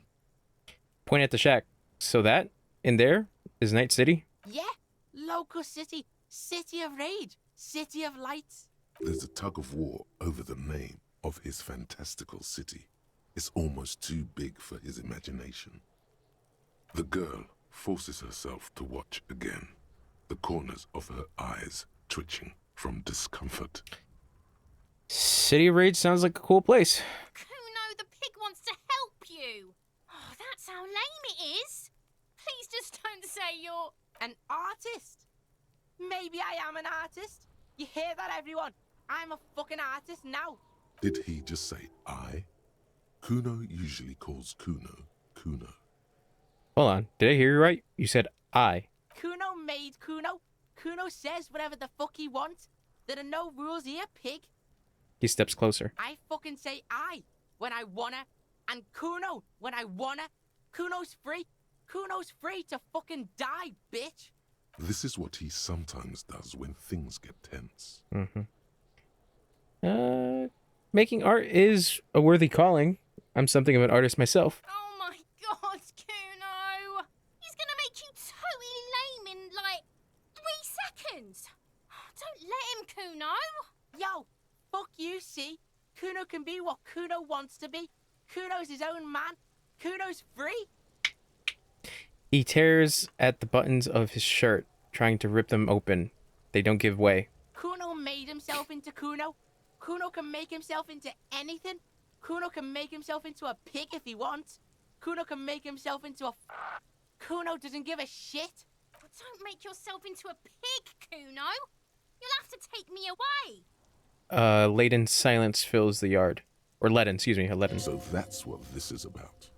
Point at the shack. So that, in there, is Night City? Yeah. Locust City. City of rage. City of lights. There's a tug of war over the name of his fantastical city. It's almost too big for his imagination. The girl forces herself to watch again, the corners of her eyes twitching from discomfort. City of Rage sounds like a cool place. Kuno, the pig wants to help you. Oh, that's how lame it is. Please just don't say you're... An artist. Maybe I am an artist. You hear that, everyone? I'm a fucking artist now. Did he just say I? Kuno usually calls Kuno, Kuno. Hold on, did I hear you right? You said I. Kuno made Kuno. Kuno says whatever the fuck he wants. There are no rules here, pig. He steps closer. I fucking say I when I wanna, and Kuno when I wanna. Kuno's free. Kuno's free to fucking die, bitch. This is what he sometimes does when things get tense. Making art is a worthy calling. I'm something of an artist myself. Oh my god, Kuno! He's gonna make you totally lame in, like, 3 seconds. Don't let him, Kuno. Yo, fuck you, see? Kuno can be what Kuno wants to be. Kuno's his own man. Kuno's free. He tears at the buttons of his shirt, trying to rip them open. They don't give way. Kuno made himself into Kuno. Kuno can make himself into anything. Kuno can make himself into a pig if he wants. Kuno can make himself into a... Kuno doesn't give a shit. Don't make yourself into a pig, Kuno. You'll have to take me away. Laden silence fills the yard. Or leaden, excuse me, leaden. So that's what this is about.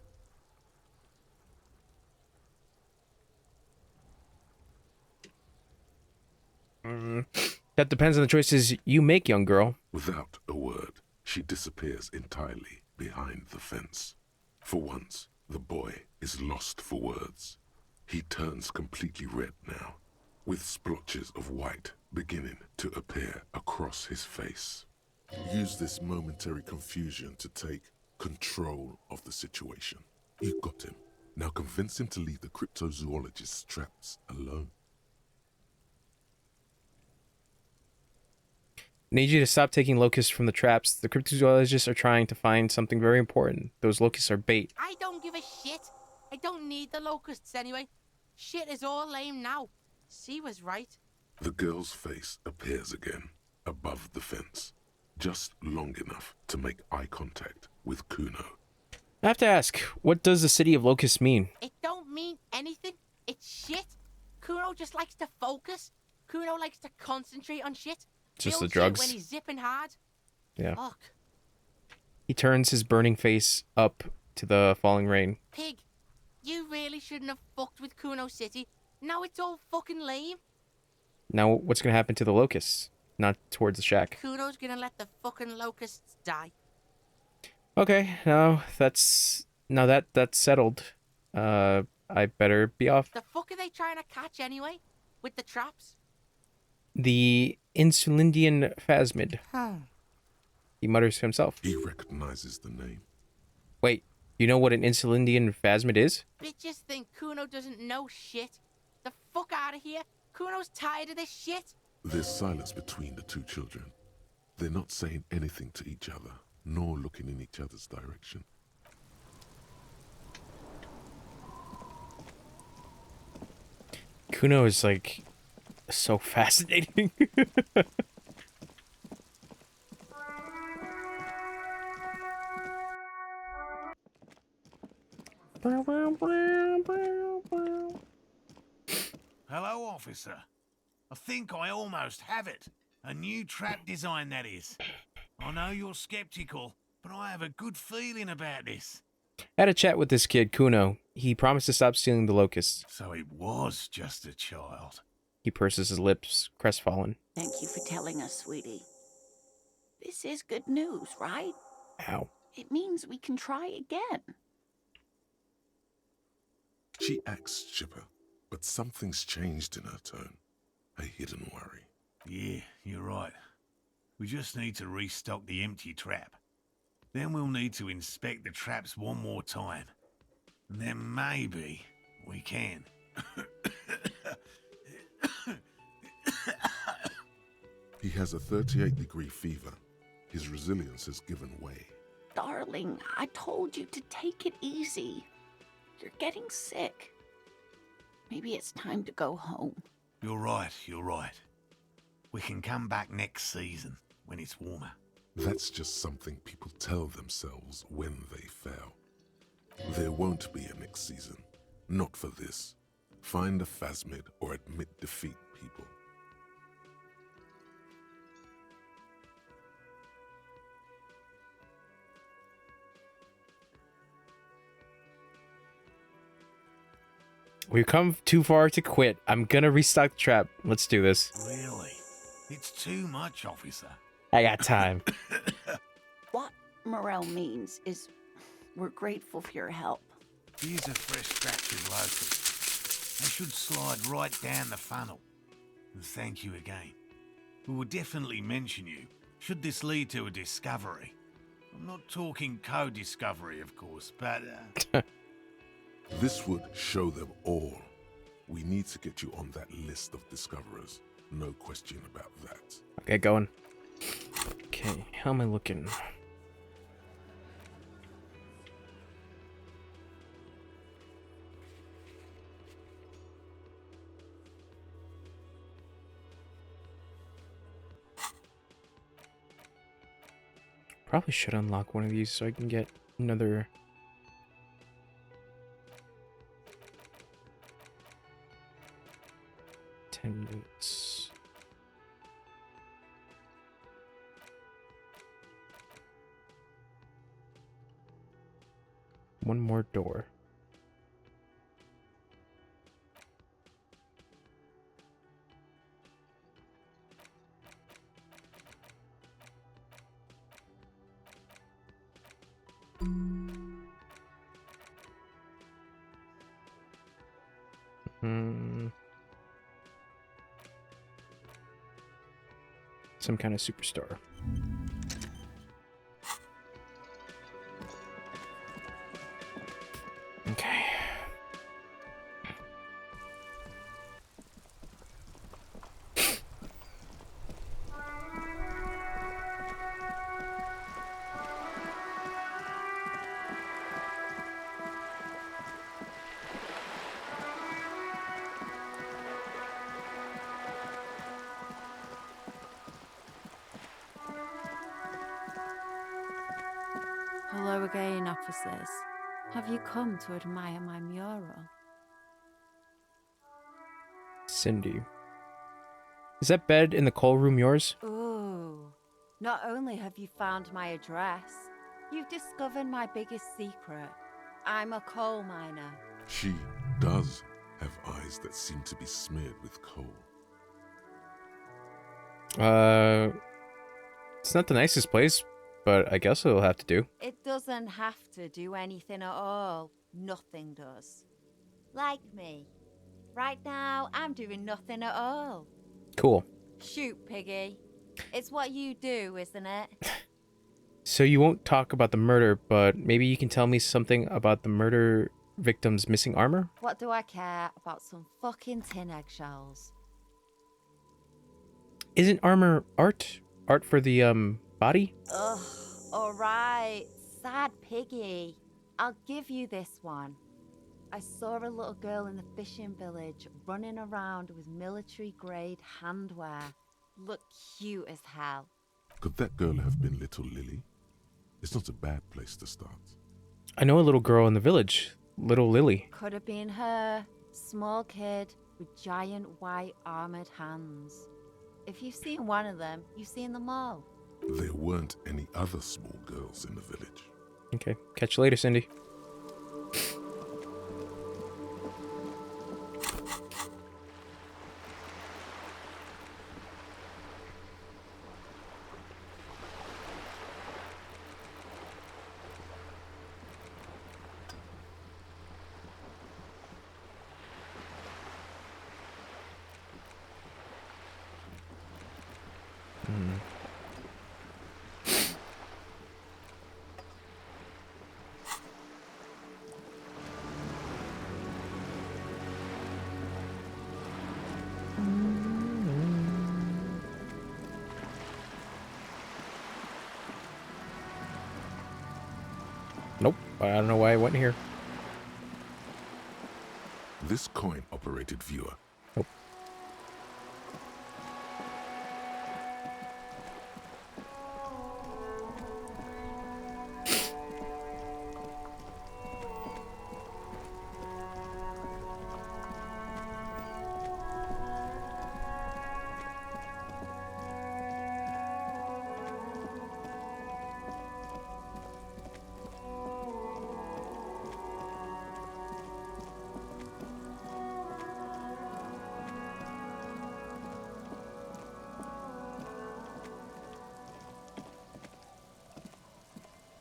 That depends on the choices you make, young girl. Without a word, she disappears entirely behind the fence. For once, the boy is lost for words. He turns completely red now, with splotches of white beginning to appear across his face. Use this momentary confusion to take control of the situation. You got him. Now convince him to leave the cryptozoologist's traps alone. Need you to stop taking locusts from the traps. The cryptozoologists are trying to find something very important. Those locusts are bait. I don't give a shit. I don't need the locusts anyway. Shit is all lame now. C was right. The girl's face appears again, above the fence, just long enough to make eye contact with Kuno. I have to ask, what does the city of locusts mean? It don't mean anything. It's shit. Kuno just likes to focus. Kuno likes to concentrate on shit. Just He'll the drugs? When he's zipping hard. Yeah. Fuck. He turns his burning face up to the falling rain. Pig, you really shouldn't have fucked with Kuno City. Now it's all fucking lame. Now, what's going to happen to the locusts? Not towards the shack. Kuno's gonna let the fucking locusts die. Okay, now that's settled. I better be off. The fuck are they trying to catch anyway? With the traps? The Insulindian phasmid. Huh. He mutters to himself. He recognizes the name. Wait, You know what an Insulindian phasmid is? Bitches think Kuno doesn't know shit. The fuck out of here. Kuno's tired of this shit. There's silence between the two children. They're not saying anything to each other, nor looking in each other's direction. Kuno is like so fascinating. Hello, officer. I think I almost have it. A new trap design, that is. I know you're skeptical, but I have a good feeling about this. I had a chat with this kid, Kuno. He promised to stop stealing the locusts. So he was just a child. He purses his lips, crestfallen. Thank you for telling us, sweetie. This is good news, right? Ow. It means we can try again. She acts chipper, but something's changed in her tone. A hidden worry. Yeah, you're right. We just need to restock the empty trap. Then we'll need to inspect the traps one more time. And then maybe we can. He has a 38-degree fever. His resilience has given way. Darling, I told you to take it easy. You're getting sick. Maybe it's time to go home. You're right, you're right. We can come back next season, when it's warmer. That's just something people tell themselves when they fail. There won't be a next season. Not for this. Find a phasmid or admit defeat, people. We've come too far to quit. I'm gonna restock the trap. Let's do this. Really? It's too much, officer. I got time. What Morel means is we're grateful for your help. Here's a fresh batch of locusts. They should slide right down the funnel. And thank you again. We will definitely mention you, should this lead to a discovery. I'm not talking co-discovery, of course, but... This would show them all. We need to get you on that list of discoverers. No question about that. Okay, going. Okay, how am I looking? Probably should unlock one of these so I can get another... minutes. One more door. Some kind of superstar. Okay. Hello again, officers. Have you come to admire my mural? Cindy. Is that bed in the coal room yours? Ooh. Not only have you found my address, you've discovered my biggest secret. I'm a coal miner. She does have eyes that seem to be smeared with coal. It's not the nicest place, but I guess it'll have to do. It doesn't have to do anything at all. Nothing does. Like me. Right now, I'm doing nothing at all. Cool. Shoot, Piggy. It's what you do, isn't it? So you won't talk about the murder, but maybe you can tell me something about the murder victim's missing armor? What do I care about some fucking tin eggshells? Isn't armor art? Art for the, body? Ugh, alright. Sad piggy. I'll give you this one. I saw a little girl in the fishing village running around with military-grade handwear. Looked cute as hell. Could that girl have been little Lily? It's not a bad place to start. I know a little girl in the village. Little Lily. Could have been her. Small kid with giant white armored hands. If you've seen one of them, you've seen them all. There weren't any other small girls in the village. Okay. Catch you later, Cindy. Nope. I don't know why I went here. This coin-operated viewer. Nope.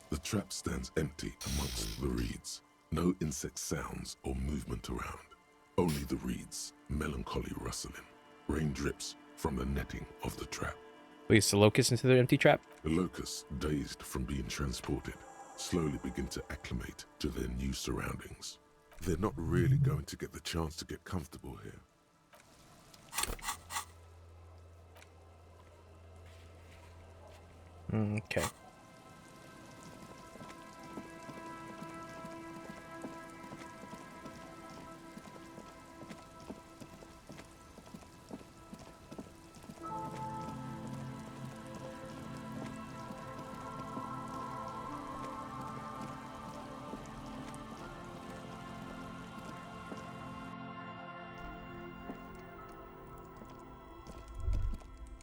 The trap stands empty amongst the reeds. No insect sounds or movement around. Only the reeds, melancholy rustling. Rain drips from the netting of the trap. Place the locust into the empty trap. The locusts, dazed from being transported, slowly begin to acclimate to their new surroundings. They're not really going to get the chance to get comfortable here. Okay.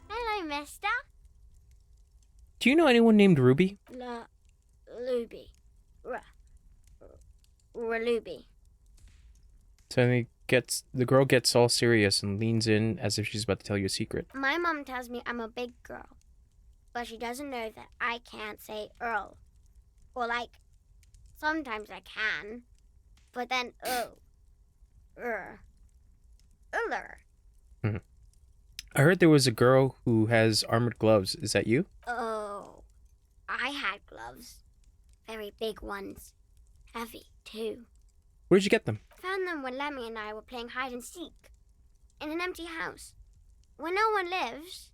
Hello, mister. Do you know anyone named Ruby? Luby. Ruby. So the girl gets all serious and leans in as if she's about to tell you a secret. My mom tells me I'm a big girl, but she doesn't know that I can't say Earl. Or sometimes I can, but then Uller. I heard there was a girl who has armored gloves. Is that you? Oh, I had gloves. Very big ones. Heavy, too. Where'd you get them? Found them when Lemmy and I were playing hide and seek. In an empty house. Where no one lives.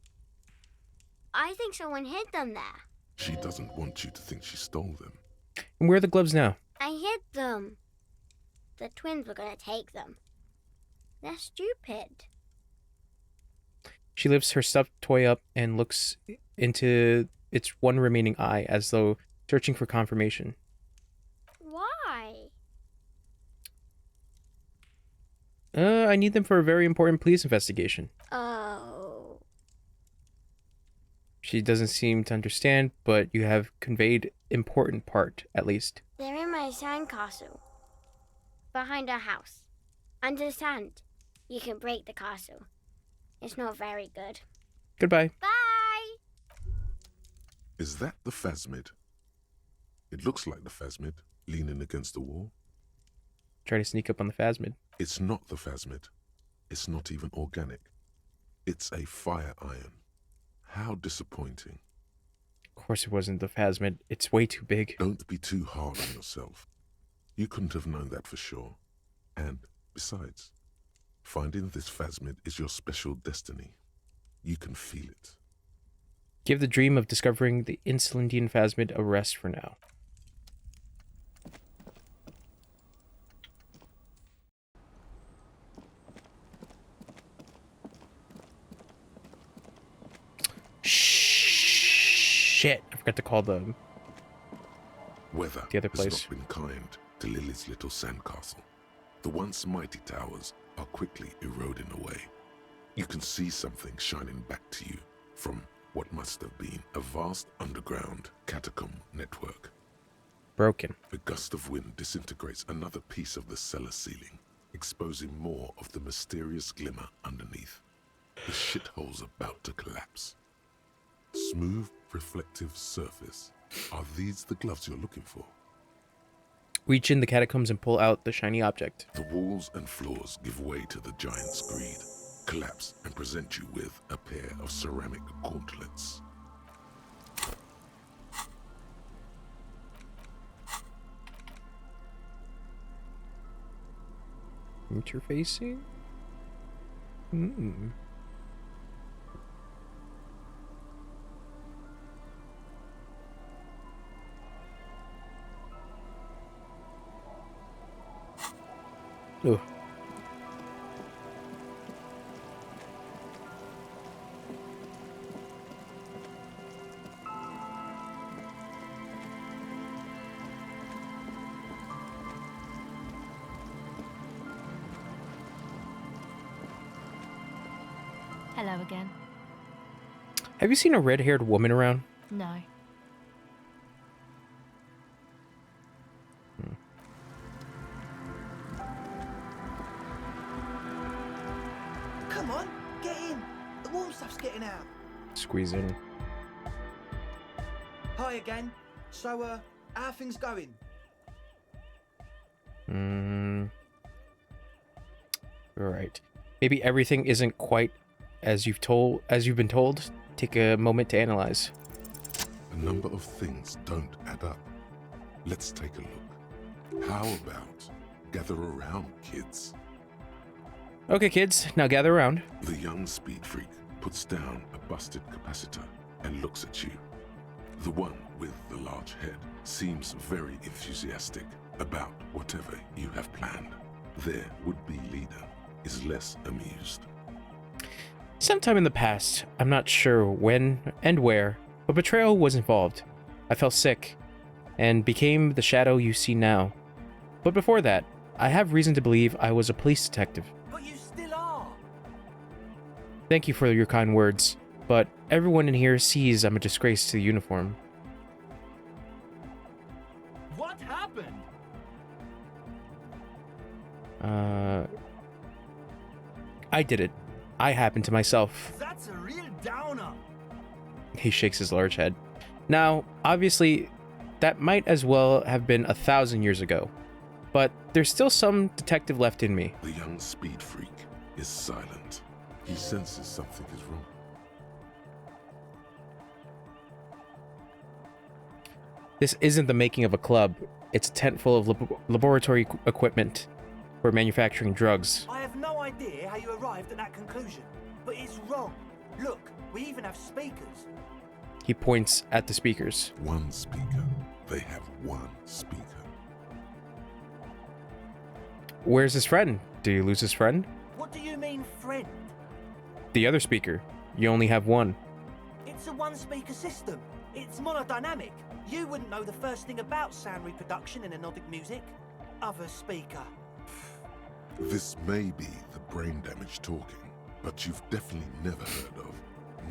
I think someone hid them there. She doesn't want you to think she stole them. And where are the gloves now? I hid them. The twins were gonna take them. They're stupid. She lifts her stuffed toy up and looks into its one remaining eye as though searching for confirmation. Why? I need them for a very important police investigation. Oh. She doesn't seem to understand, but you have conveyed important part, at least. They're in my sandcastle. Behind our house. Under the sand. You can break the castle. It's not very good. Goodbye. Bye! Is that the phasmid? It looks like the phasmid, leaning against the wall. Try to sneak up on the phasmid. It's not the phasmid. It's not even organic. It's a fire iron. How disappointing. Of course it wasn't the phasmid. It's way too big. Don't be too hard on yourself. You couldn't have known that for sure. And besides, finding this phasmid is your special destiny. You can feel it. Give the dream of discovering the Insulindian phasmid a rest for now. Shit, I forgot to call the Weather other has place. not been kind to Lily's little sandcastle. The once mighty towers are quickly eroding away. You can see something shining back to you from what must have been a vast underground catacomb network. Broken. A gust of wind disintegrates another piece of the cellar ceiling, exposing more of the mysterious glimmer underneath. The shithole's about to collapse. Smooth, reflective surface. Are these the gloves you're looking for? Reach in the catacombs and pull out the shiny object. The walls and floors give way to the giant's greed, collapse and present you with a pair of ceramic gauntlets. Interfacing? Hmm. Oh. Hello again. Have you seen a red-haired woman around? No. Come on, get in. The warm stuff's getting out. Squeeze in. Hi again. So, how are things going? Right. Maybe everything isn't quite as you've been told. Take a moment to analyze. A number of things don't add up. Let's take a look. How about gather around, kids? Okay, kids, now gather around. The young speed freak puts down a busted capacitor and looks at you. The one with the large head seems very enthusiastic about whatever you have planned. Their would-be leader is less amused. Sometime in the past, I'm not sure when and where, but betrayal was involved. I fell sick and became the shadow you see now. But before that, I have reason to believe I was a police detective. But you still are. Thank you for your kind words, but everyone in here sees I'm a disgrace to the uniform. What happened? I did it. I happened to myself. That's a real downer. He shakes his large head. Now, obviously, that might as well have been 1,000 years ago, but there's still some detective left in me. The young speed freak is silent. He senses something is wrong. This isn't the making of a club. It's a tent full of laboratory equipment for manufacturing drugs. I have no idea how you arrived at that conclusion, but it's wrong. Look, we even have speakers. He points at the speakers. One speaker. They have one speaker. Where's his friend? Did he lose his friend? What do you mean, friend? The other speaker. You only have one. It's a one-speaker system. It's monodynamic. You wouldn't know the first thing about sound reproduction in anodic music. Other speaker. This may be the brain damage talking, but you've definitely never heard of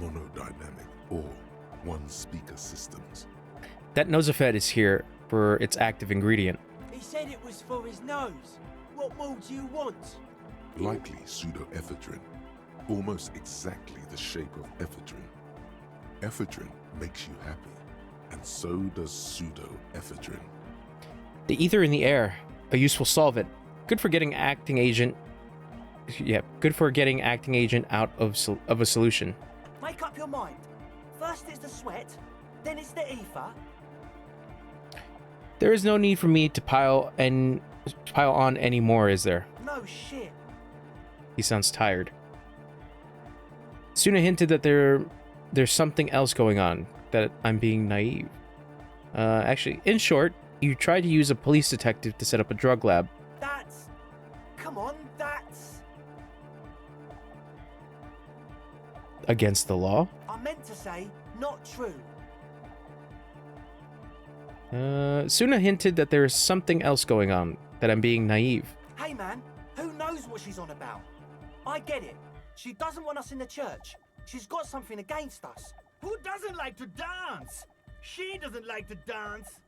monodynamic or one-speaker systems. That Nosafed is here for its active ingredient. He said it was for his nose. What more do you want? Likely pseudoephedrine. Almost exactly the shape of ephedrine. Ephedrine makes you happy, and so does pseudoephedrine. The ether in the air, a useful solvent. Good for getting acting agent. Yeah, good for getting acting agent out of a solution. Make up your mind. First it's the sweat, Then it's the ether. There is no need for me to pile on any more, is there? No shit. He sounds tired. Suna hinted that there's something else going on, that I'm being naive. Actually, in short, you tried to use a police detective to set up a drug lab. Come on, that's... Against the law? I meant to say, not true. Suna hinted that there is something else going on, that I'm being naive. Hey man, who knows what she's on about? I get it. She doesn't want us in the church. She's got something against us. Who doesn't like to dance? She doesn't like to dance.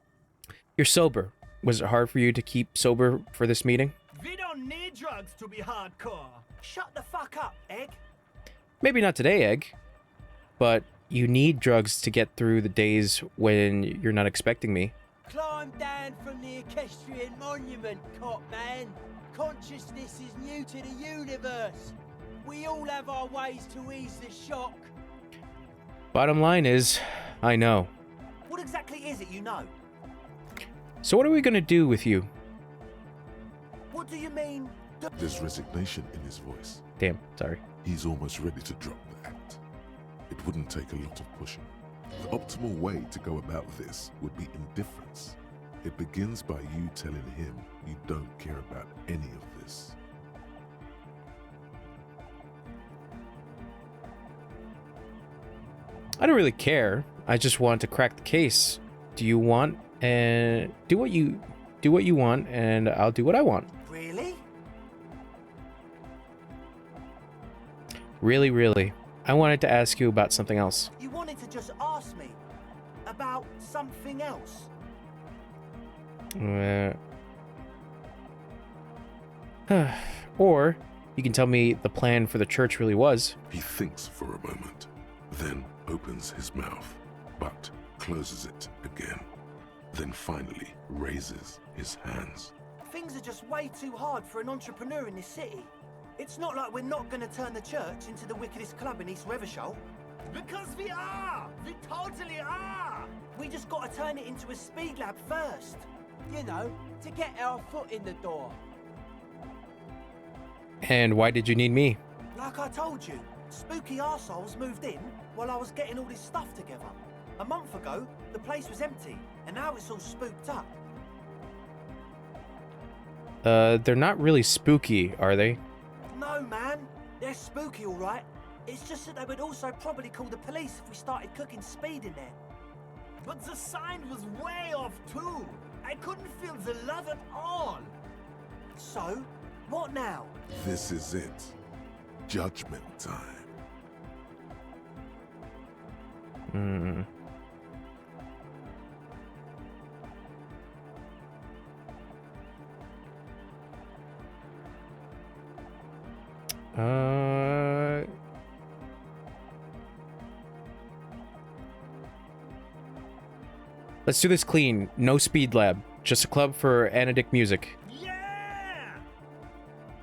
You're sober. Was it hard for you to keep sober for this meeting? We don't need drugs to be hardcore. Shut the fuck up, Egg. Maybe not today, Egg. But you need drugs to get through the days when you're not expecting me. Climb down from the equestrian monument, cop man. Consciousness is new to the universe. We all have our ways to ease the shock. Bottom line is, I know. What exactly is it you know? So what are we gonna do with you? What do you mean? There's resignation in his voice. Damn, sorry. He's almost ready to drop the act. It wouldn't take a lot of pushing. The optimal way to go about this would be indifference. It begins by you telling him you don't care about any of this. I don't really care. I just want to crack the case. Do you want and do what you want, and I'll do what I want. Really? Really. I wanted to ask you about something else. You wanted to just ask me about something else? Or you can tell me the plan for the church really was. He thinks for a moment, then opens his mouth, but closes it again. Then finally raises his hands. Things are just way too hard for an entrepreneur in this city. It's not like we're not going to turn the church into the wickedest club in East Reversholt. Because we are! We totally are! We just got to turn it into a speed lab first. You know, to get our foot in the door. And why did you need me? Like I told you, spooky arseholes moved in while I was getting all this stuff together. A month ago, the place was empty, and now it's all spooked up. They're not really spooky, are they? No, man. They're spooky, all right. It's just that they would also probably call the police if we started cooking speed in there. But the sign was way off, too. I couldn't feel the love at all. So, what now? This is it. Judgment time. Let's do this clean. No speed lab. Just a club for anodic music. Yeah!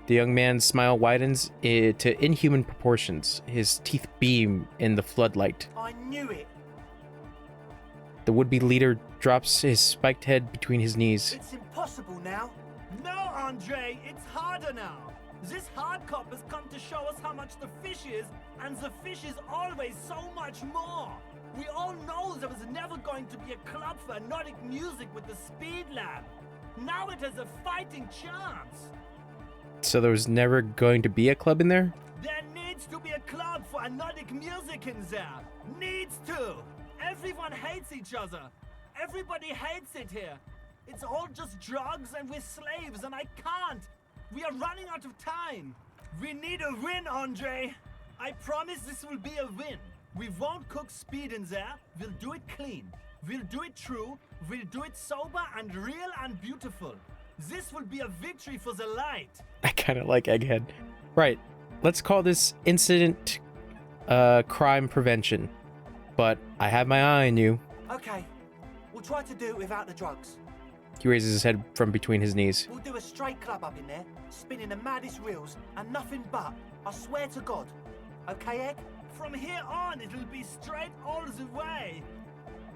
The young man's smile widens to inhuman proportions. His teeth beam in the floodlight. I knew it. The would-be leader drops his spiked head between his knees. It's impossible now. No, Andre, it's harder now. This hard cop has come to show us how much the fish is, and the fish is always so much more. We all know there was never going to be a club for anodic music with the Speed Lab. Now it has a fighting chance. So there was never going to be a club in there? There needs to be a club for anodic music in there. Needs to. Everyone hates each other. Everybody hates it here. It's all just drugs and we're slaves, and I can't. We are running out of time. We need a win, Andre. I promise this will be a win. We won't cook speed in there. We'll do it clean. We'll do it true. We'll do it sober and real and beautiful. This will be a victory for the light. I kind of like Egghead. Right. Let's call this incident crime prevention. But I have my eye on you. Okay. We'll try to do it without the drugs. He raises his head from between his knees. We'll do a straight club up in there, spinning the maddest reels, and nothing but. I swear to God. Okay, Egg? From here on, it'll be straight all the way.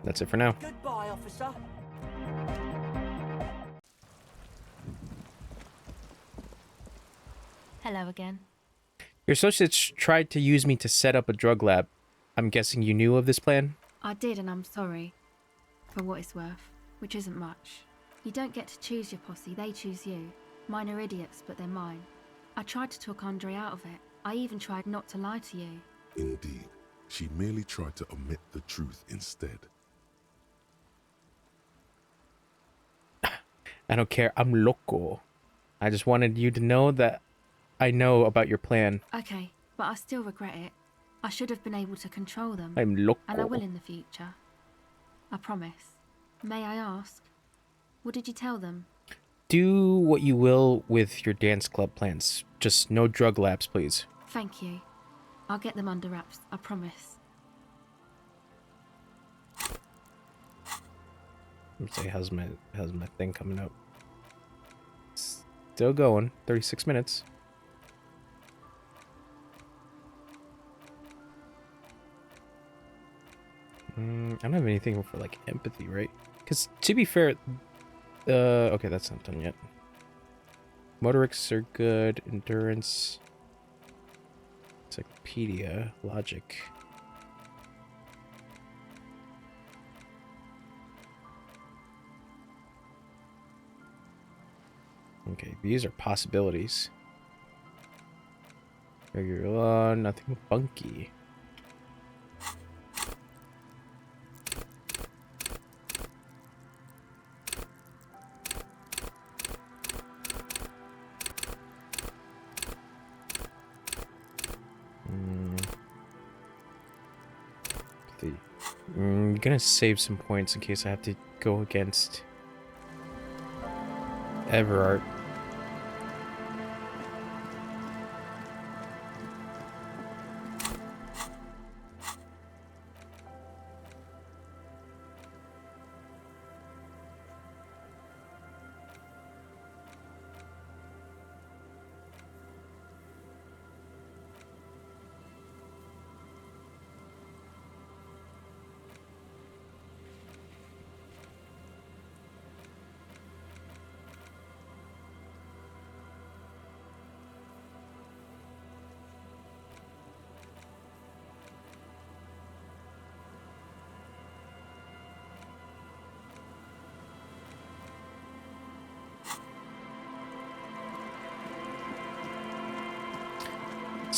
That's it for now. Goodbye, officer. Hello again. Your associates tried to use me to set up a drug lab. I'm guessing you knew of this plan? I did, and I'm sorry. For what it's worth, which isn't much. You don't get to choose your posse, they choose you. Mine are idiots, but they're mine. I tried to talk Andre out of it. I even tried not to lie to you. Indeed, she merely tried to omit the truth instead. I don't care. I'm loco. I just wanted you to know that I know about your plan. Okay, but I still regret it. I should have been able to control them. I'm loco. And I will in the future. I promise. May I ask? What did you tell them? Do what you will with your dance club plans. Just no drug labs, please. Thank you. I'll get them under wraps, I promise. Let's say, how's my thing coming up? Still going. 36 minutes. I don't have anything for like empathy, right? Because to be fair, okay, that's not done yet. Motorics are good. Endurance. Encyclopedia. Logic. Okay, these are possibilities. Regular law, nothing funky. I'm gonna save some points in case I have to go against Everart.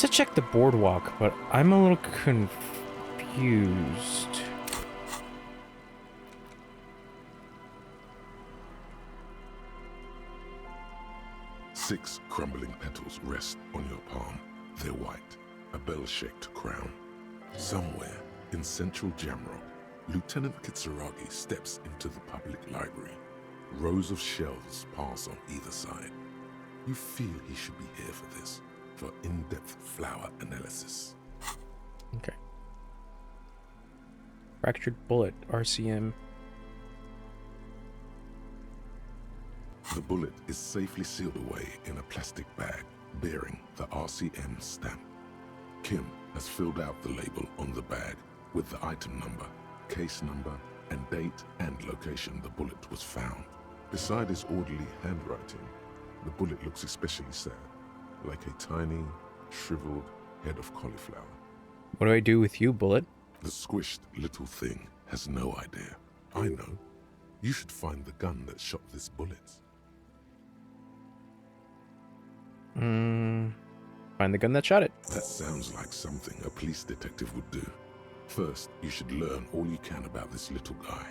To check the boardwalk, but I'm a little confused. Six crumbling petals rest on your palm. They're white, a bell-shaped crown. Somewhere in central Jamrock, Lieutenant Kitsuragi steps into the public library. Rows of shelves pass on either side. You feel he should be here for this, for in-depth flower analysis. Okay. Fractured bullet, RCM. The bullet is safely sealed away in a plastic bag bearing the RCM stamp. Kim has filled out the label on the bag with the item number, case number, and date and location the bullet was found. Beside his orderly handwriting, the bullet looks especially sad, like a tiny, shriveled head of cauliflower. What do I do with you, Bullet? The squished little thing has no idea. I know. You should find the gun that shot this bullet. Find the gun that shot it. That sounds like something a police detective would do. First, you should learn all you can about this little guy.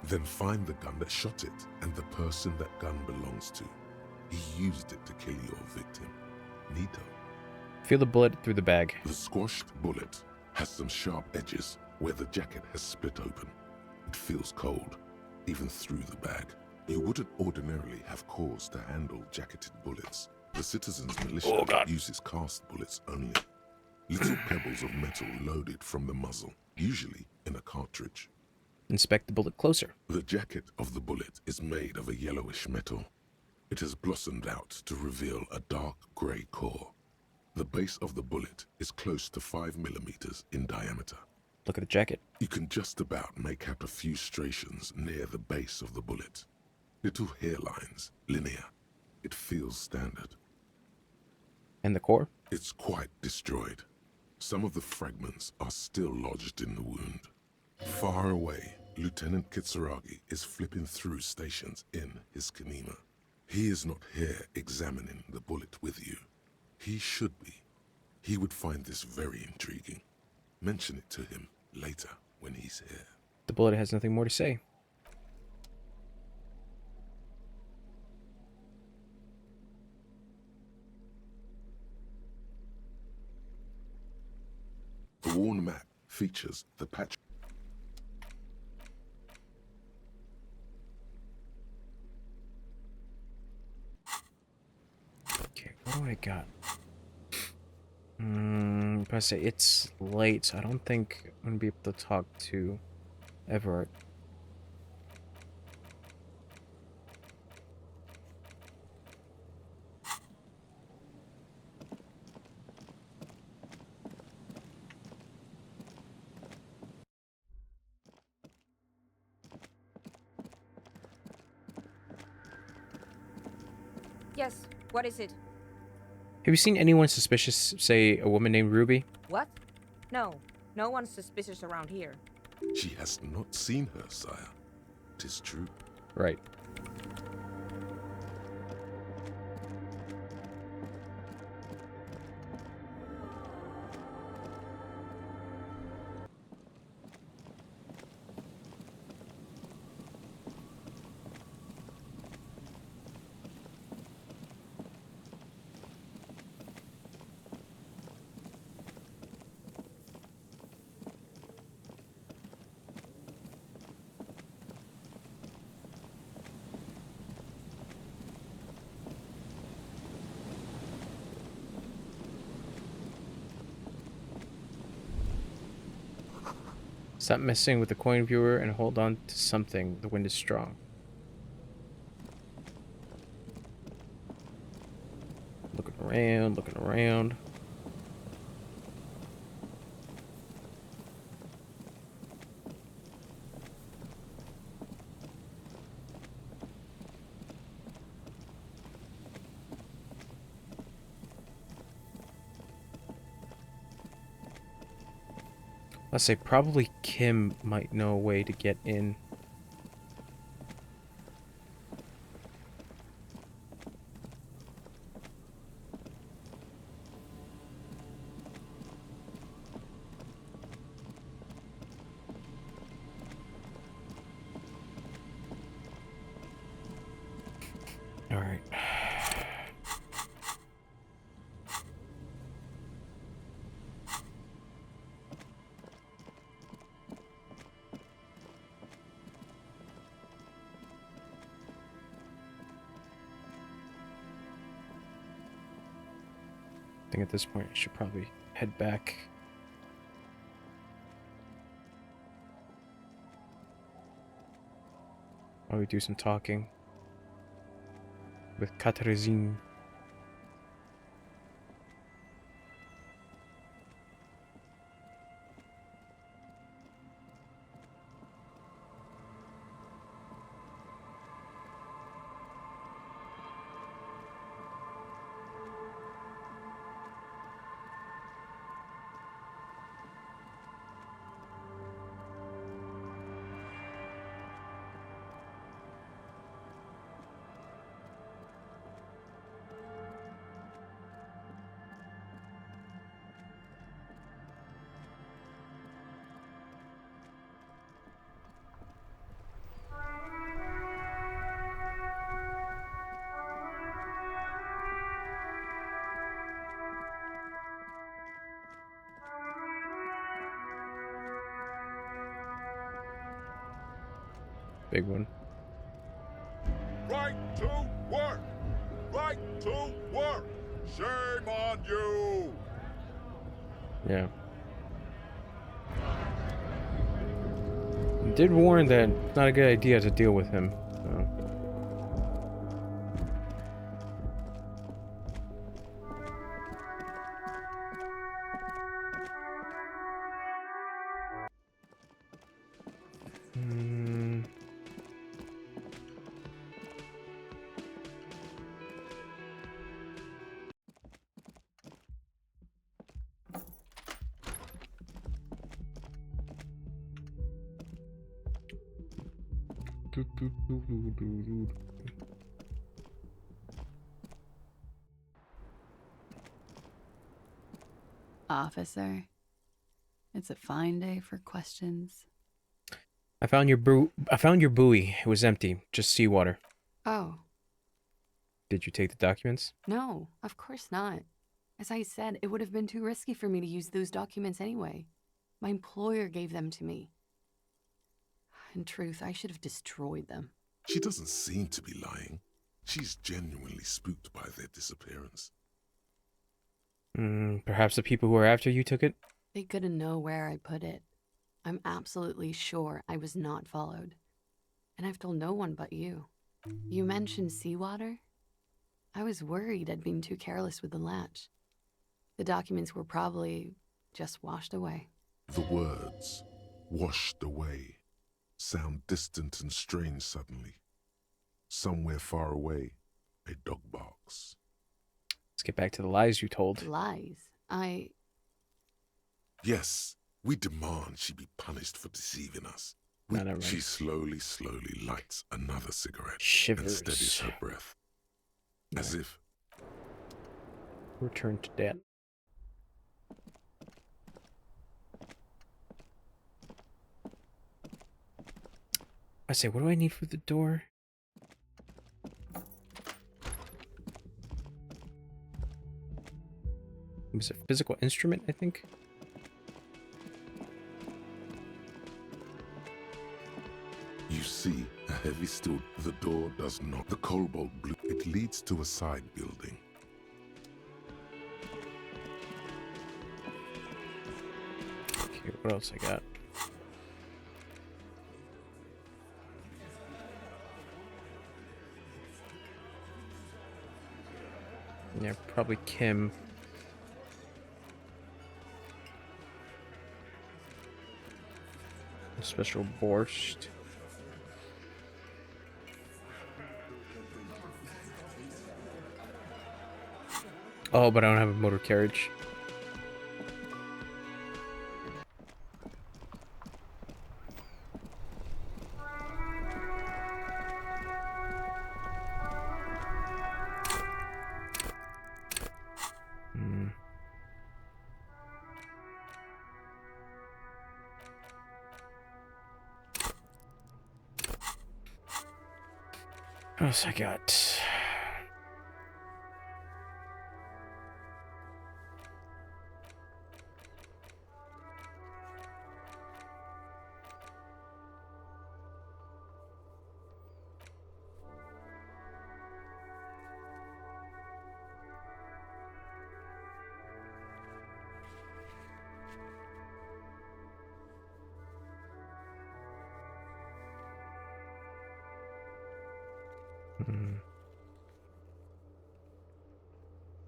Then find the gun that shot it and the person that gun belongs to. He used it to kill your victim. Neato. Feel the bullet through the bag. The squashed bullet has some sharp edges where the jacket has split open. It feels cold, even through the bag. You wouldn't ordinarily have cause to handle jacketed bullets. The citizens' militia uses cast bullets only. Little pebbles of metal loaded from the muzzle, usually in a cartridge. Inspect the bullet closer. The jacket of the bullet is made of a yellowish metal. It has blossomed out to reveal a dark grey core. The base of the bullet is close to 5 millimeters in diameter. Look at the jacket. You can just about make out a few striations near the base of the bullet. Little hairlines, linear. It feels standard. And the core? It's quite destroyed. Some of the fragments are still lodged in the wound. Far away, Lieutenant Kitsuragi is flipping through stations in his Kanima. He is not here examining the bullet with you. He should be. He would find this very intriguing. Mention it to him later when he's here. The bullet has nothing more to say. The worn map features the patch. Okay, what do I got? If I say it's late, so I don't think I'm gonna be able to talk to Everett. Yes, what is it? Have you seen anyone suspicious, say a woman named Ruby? What? No, no one's suspicious around here. She has not seen her, sire. 'Tis true. Right. Stop messing with the coin viewer and hold on to something. The wind is strong. Looking around, looking around. Let's say probably Kim might know a way to get in. All right. I think at this point I should probably head back. While we do some talking with Katarzyna. Big one. Right to work! Right to work! Shame on you! Yeah. I did warn that it's not a good idea to deal with him. So. Hmm. Officer, it's a fine day for questions. I found your buoy. It was empty, just seawater. Oh, Did you take the documents? no, of course not. As I said, it would have been too risky for me to use those documents anyway. My employer gave them to me. In truth, I should have destroyed them. She doesn't seem to be lying. She's genuinely spooked by their disappearance. Perhaps the people who are after you took it? They couldn't know where I put it. I'm absolutely sure I was not followed. And I've told no one but you. You mentioned seawater? I was worried I'd been too careless with the latch. The documents were probably just washed away. The words, washed away, sound distant and strange suddenly. Somewhere far away, a dog barks. Let's get back to the lies you told. Lies? Yes, we demand she be punished for deceiving us. She slowly lights another cigarette and steadies her breath. As if... Return to dad. I say, what do I need for the door? It was a physical instrument, I think. You see, a heavy steel. The door does not. The cobalt blue. It leads to a side building. Okay, what else I got? Yeah, probably Kim. Special borscht. Oh, but I don't have a motor carriage. What else I got?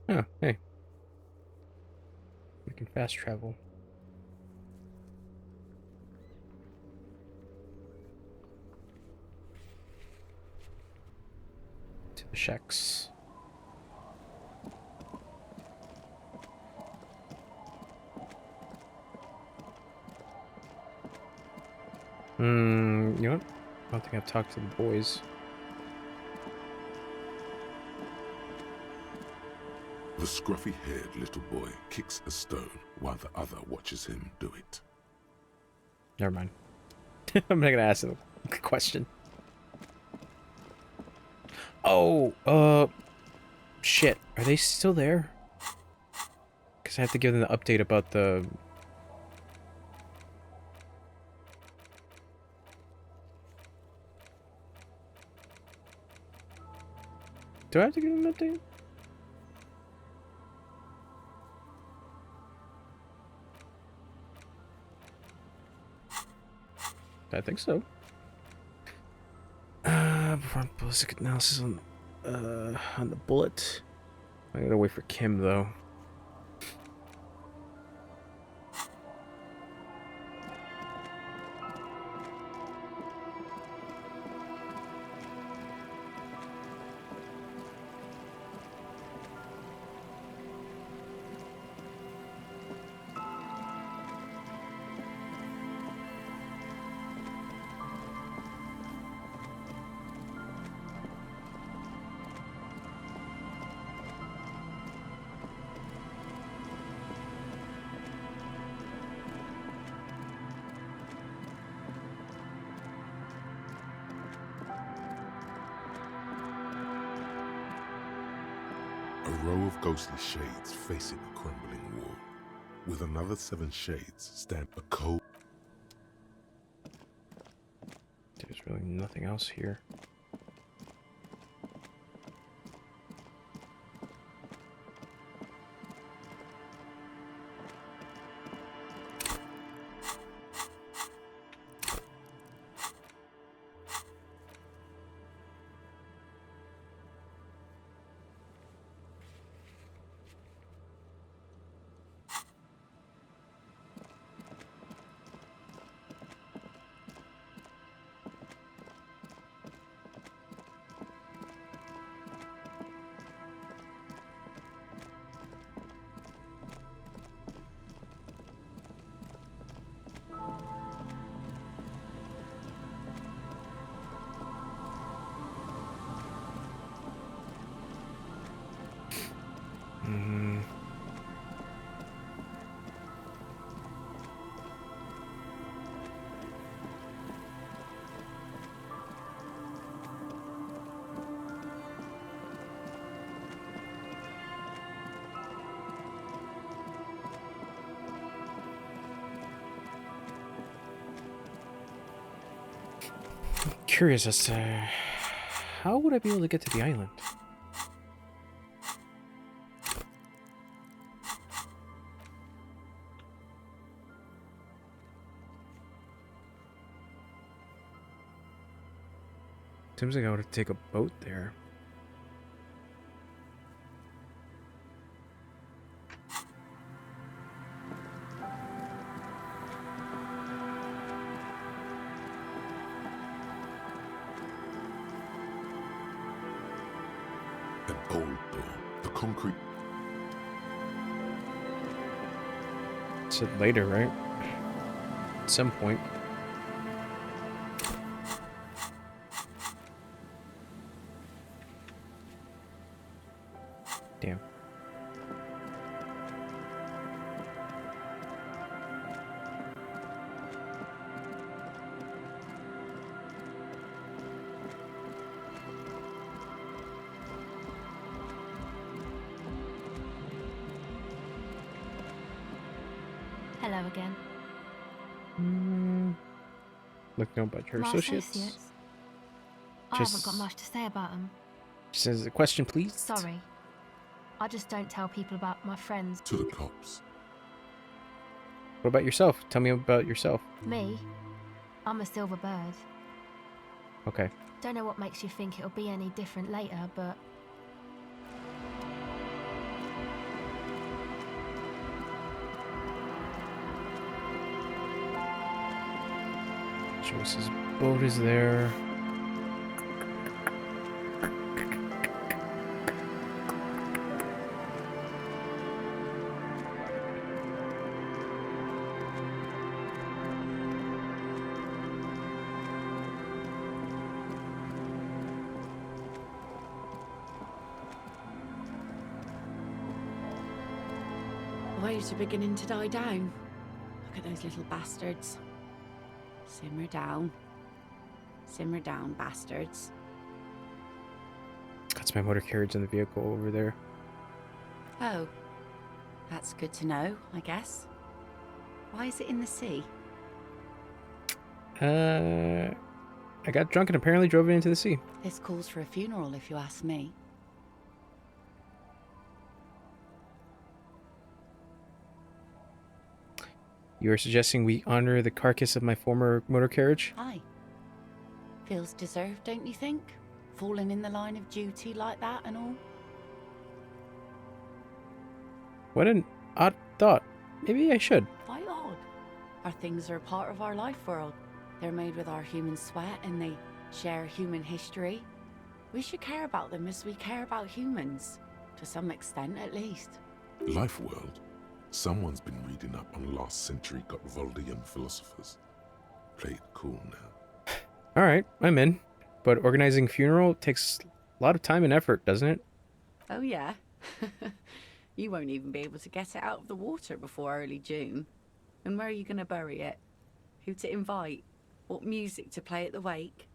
Oh, hey. We can fast travel. To the shacks. You know what? I don't think I've talked to the boys. The scruffy-haired little boy kicks a stone while the other watches him do it. Never mind. I'm not gonna ask him a question. Oh, shit. Are they still there? Because I have to give them the update about the... Do I have to give them an update? I think so. Before ballistic analysis on the bullet. I gotta wait for Kim though. row of ghostly shades facing a crumbling wall, with another 7 shades stand a cold. There's really nothing else here. Curious as to how would I be able to get to the island? Seems like I would have to take a boat there. An old door. The concrete. It said later, right? At some point. Damn. Hello again. Look, no, about your My associates. I haven't got much to say about them. Says a question, please. Sorry. I just don't tell people about my friends. To the cops. What about yourself? Tell me about yourself. Me? I'm a silver bird. Okay. Don't know what makes you think it'll be any different later, but... Joyce's boat is there. The waves are beginning to die down. Look at those little bastards. Simmer down. Simmer down, bastards. That's my motor carriage in the vehicle over there. Oh. That's good to know, I guess. Why is it in the sea? I got drunk and apparently drove it into the sea. This calls for a funeral, if you ask me. You are suggesting we honor the carcass of my former motor carriage? Aye. Feels deserved, don't you think? Falling in the line of duty like that and all? What an odd thought. Maybe I should. Quite odd. Our things are a part of our life world. They're made with our human sweat and they share human history. We should care about them as we care about humans. To some extent, at least. Life world. Someone's been reading up on last century Gotvaldian philosophers. Play it cool now. Alright, I'm in. But organizing funeral takes a lot of time and effort, doesn't it? Oh yeah? You won't even be able to get it out of the water before early June. And where are you going to bury it? Who to invite? What music to play at the wake?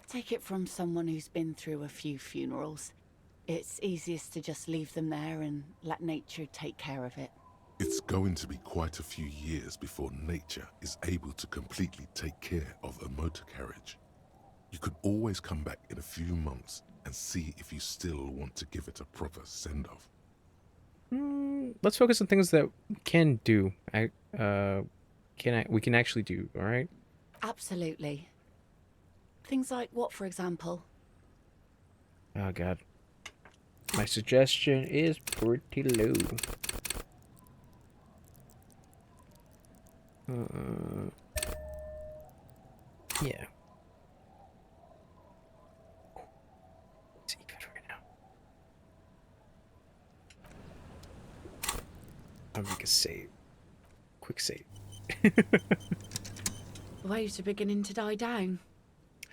Take it from someone who's been through a few funerals. It's easiest to just leave them there and let nature take care of it. It's going to be quite a few years before nature is able to completely take care of a motor carriage. You could always come back in a few months and see if you still want to give it a proper send-off. Let's focus on things that we can do. We can actually do, all right? Absolutely. Things like what, for example? Oh, God. My suggestion is pretty low. Yeah. Let's see good right now. I'll make a save. Quick save. The waves are beginning to die down.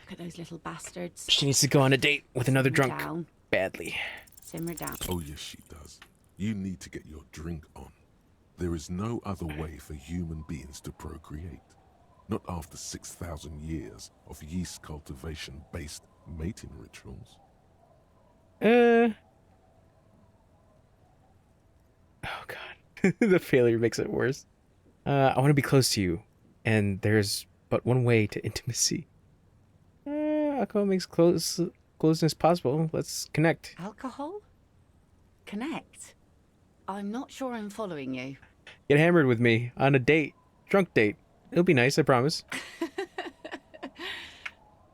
Look at those little bastards. She needs to go on a date with another Simmer drunk. down. Badly. Simmer down. Oh, yes, she does. You need to get your drink on. There is no other way for human beings to procreate. Not after 6,000 years of yeast cultivation-based mating rituals. Oh, God. The failure makes it worse. I want to be close to you, and there's but one way to intimacy. Alcohol makes closeness possible. Let's connect. Alcohol? Connect? I'm not sure I'm following you. Get hammered with me on a date. Drunk date. It'll be nice, I promise.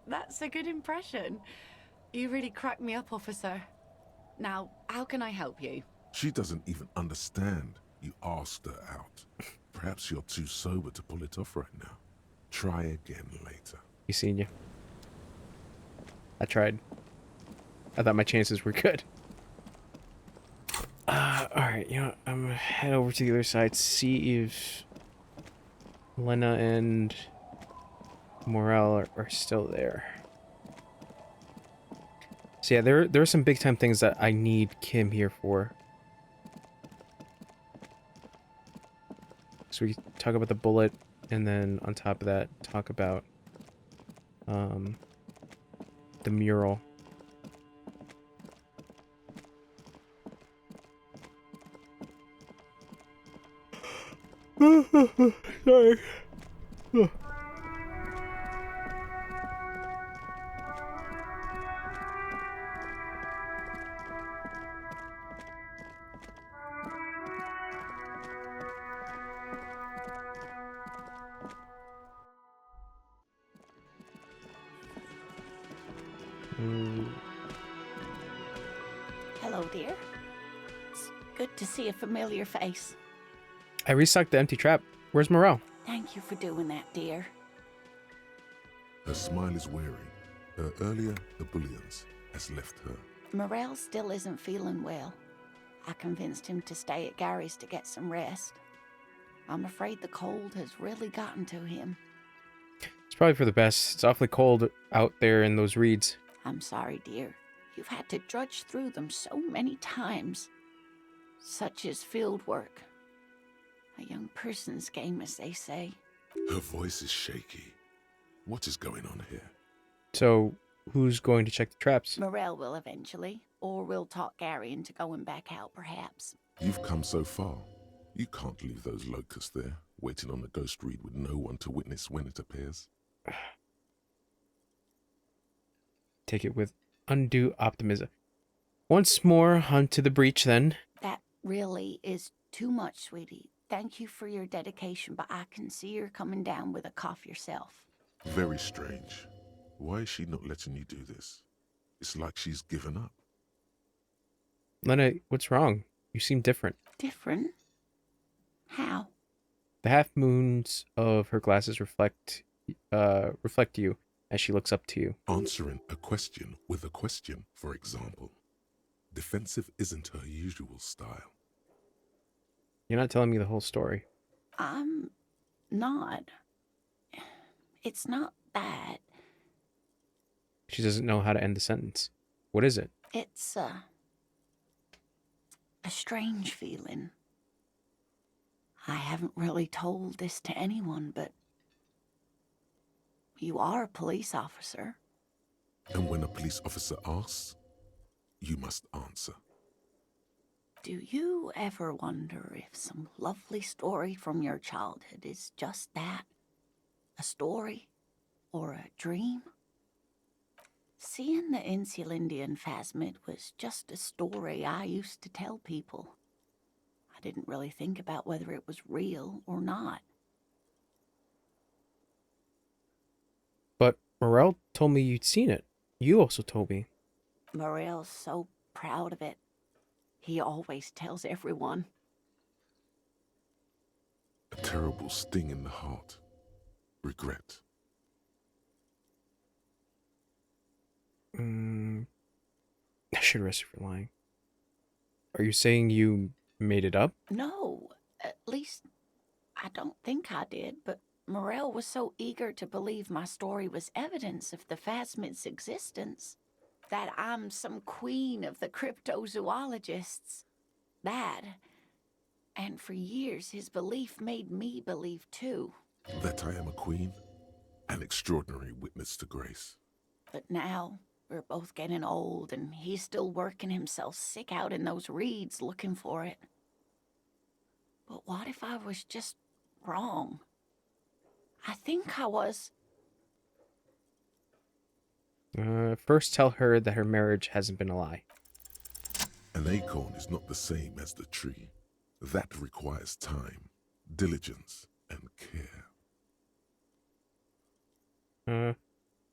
That's a good impression. You really cracked me up, officer. Now, how can I help you? She doesn't even understand you asked her out. Perhaps you're too sober to pull it off right now. Try again later. You seen you. I tried. I thought my chances were good. Alright, you know, I'm gonna head over to the other side, see if Lena and Morel are still there. So yeah, there are some big time things that I need Kim here for. So we talk about the bullet, and then on top of that, talk about the mural. Sorry. Hello, dear. It's good to see a familiar face. I restocked the empty trap. Where's Morel? Thank you for doing that, dear. Her smile is wearing. Her earlier ebullience has left her. Morel still isn't feeling well. I convinced him to stay at Gary's to get some rest. I'm afraid the cold has really gotten to him. It's probably for the best. It's awfully cold out there in those reeds. I'm sorry, dear. You've had to drudge through them so many times. Such is field work. A young person's game, as they say. Her voice is shaky. What is going on here? So, who's going to check the traps? Morel will eventually, or we'll talk Gary into going back out, perhaps. You've come so far. You can't leave those locusts there, waiting on the ghost reed with no one to witness when it appears. Take it with undue optimism. Once more, onto the breach then. That really is too much, sweetie. Thank you for your dedication, but I can see you're coming down with a cough yourself. Very strange. Why is she not letting you do this? It's like she's given up. Lena, what's wrong? You seem different. Different? How? The half moons of her glasses reflect you as she looks up to you. Answering a question with a question, for example. Defensive isn't her usual style. You're not telling me the whole story. I'm not. It's not that. She doesn't know how to end the sentence. What is it? It's a strange feeling. I haven't really told this to anyone, but you are a police officer. And when a police officer asks, You must answer. Do you ever wonder if some lovely story from your childhood is just that? A story? Or a dream? Seeing the Insulindian phasmid was just a story I used to tell people. I didn't really think about whether it was real or not. But Morel told me you'd seen it. You also told me. Morel's so proud of it. He always tells everyone. A terrible sting in the heart. Regret. I should arrest you for lying. Are you saying you made it up? No, at least I don't think I did, but Morel was so eager to believe my story was evidence of the phasmid's existence, that I'm some queen of the cryptozoologists. That, and for years his belief made me believe too. That I am a queen? An extraordinary witness to grace. But now, we're both getting old, and he's still working himself sick out in those reeds looking for it. But what if I was just wrong? I think I was. First tell her that her marriage hasn't been a lie. An acorn is not the same as the tree. That requires time, diligence, and care.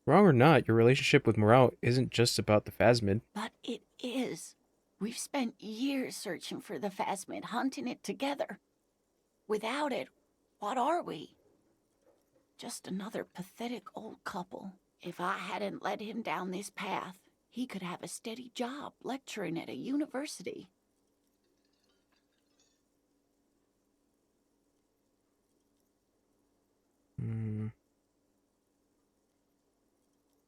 Wrong or not, your relationship with Morel isn't just about the phasmid. But it is. We've spent years searching for the phasmid, hunting it together. Without it, what are we? Just another pathetic old couple. If I hadn't led him down this path, he could have a steady job lecturing at a university.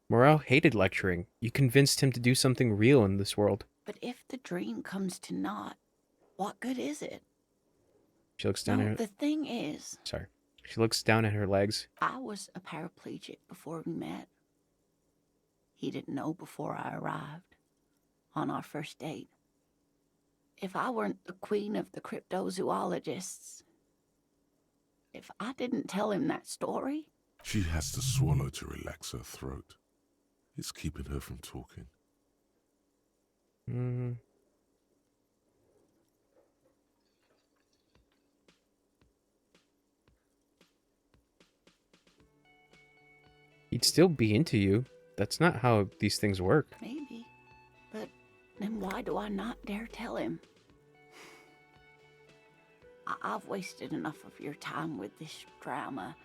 Morel hated lecturing. You convinced him to do something real in this world. But if the dream comes to naught, what good is it? She looks down at her... The thing is... Sorry. She looks down at her legs. I was a paraplegic before we met. He didn't know before I arrived. On our first date. If I weren't the queen of the cryptozoologists... If I didn't tell him that story... She has to swallow to relax her throat. It's keeping her from talking. He'd still be into you. That's not how these things work. Maybe. But then why do I not dare tell him? I've wasted enough of your time with this drama.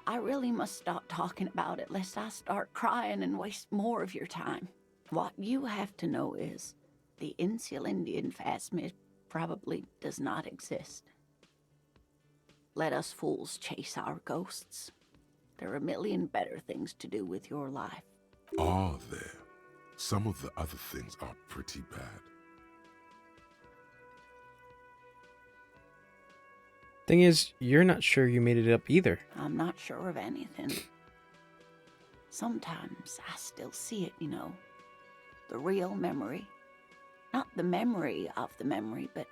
I really must stop talking about it lest I start crying and waste more of your time. What you have to know is the Insulindian phasmid probably does not exist. Let us fools chase our ghosts. There are a million better things to do with your life. Are there? Some of the other things are pretty bad. Thing is, you're not sure you made it up either. I'm not sure of anything. Sometimes I still see it, you know. The real memory. Not the memory of the memory, but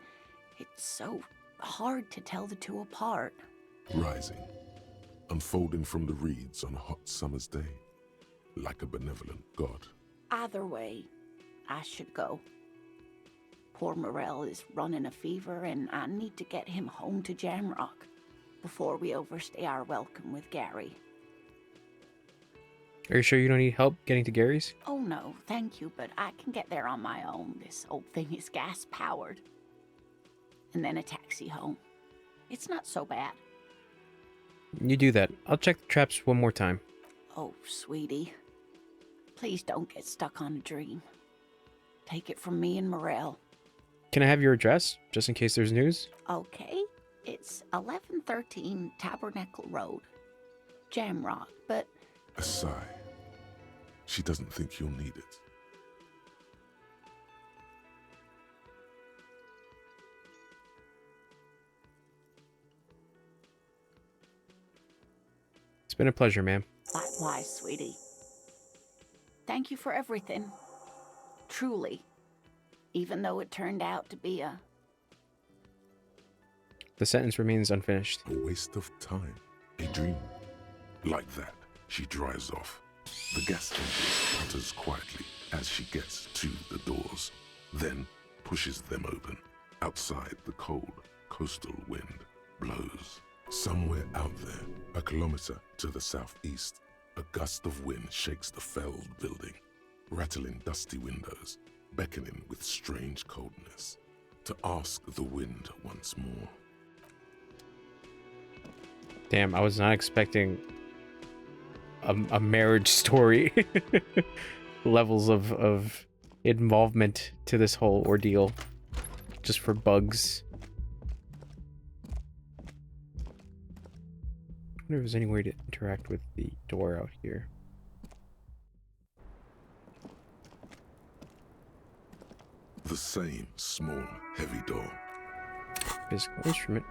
it's so hard to tell the two apart. Rising, unfolding from the reeds on a hot summer's day, like a benevolent god. Either way, I should go. Poor Morel is running a fever, and I need to get him home to Jamrock before we overstay our welcome with Gary. Are you sure you don't need help getting to Gary's? Oh no, thank you, but I can get there on my own. This old thing is gas-powered. And then a taxi home. It's not so bad. You do that. I'll check the traps one more time. Oh, sweetie. Please don't get stuck on a dream. Take it from me and Morel. Can I have your address, just in case there's news? Okay. It's 1113 Tabernacle Road. Jamrock, but... A sigh. She doesn't think you'll need it. It's been a pleasure, ma'am. Likewise, sweetie. Thank you for everything. Truly. even though it turned out to be a... The sentence remains unfinished. A waste of time. A dream. Like that, she drives off. The gas engine putters quietly as she gets to the doors, then pushes them open. Outside, the cold, coastal wind blows. Somewhere out there, a kilometer to the southeast, a gust of wind shakes the felled building, rattling dusty windows, beckoning with strange coldness, to ask the wind once more. Damn, I was not expecting a marriage story. Levels of involvement to this whole ordeal. Just for bugs. I wonder if there's any way to interact with the door out here. The same small, heavy door. Physical instrument.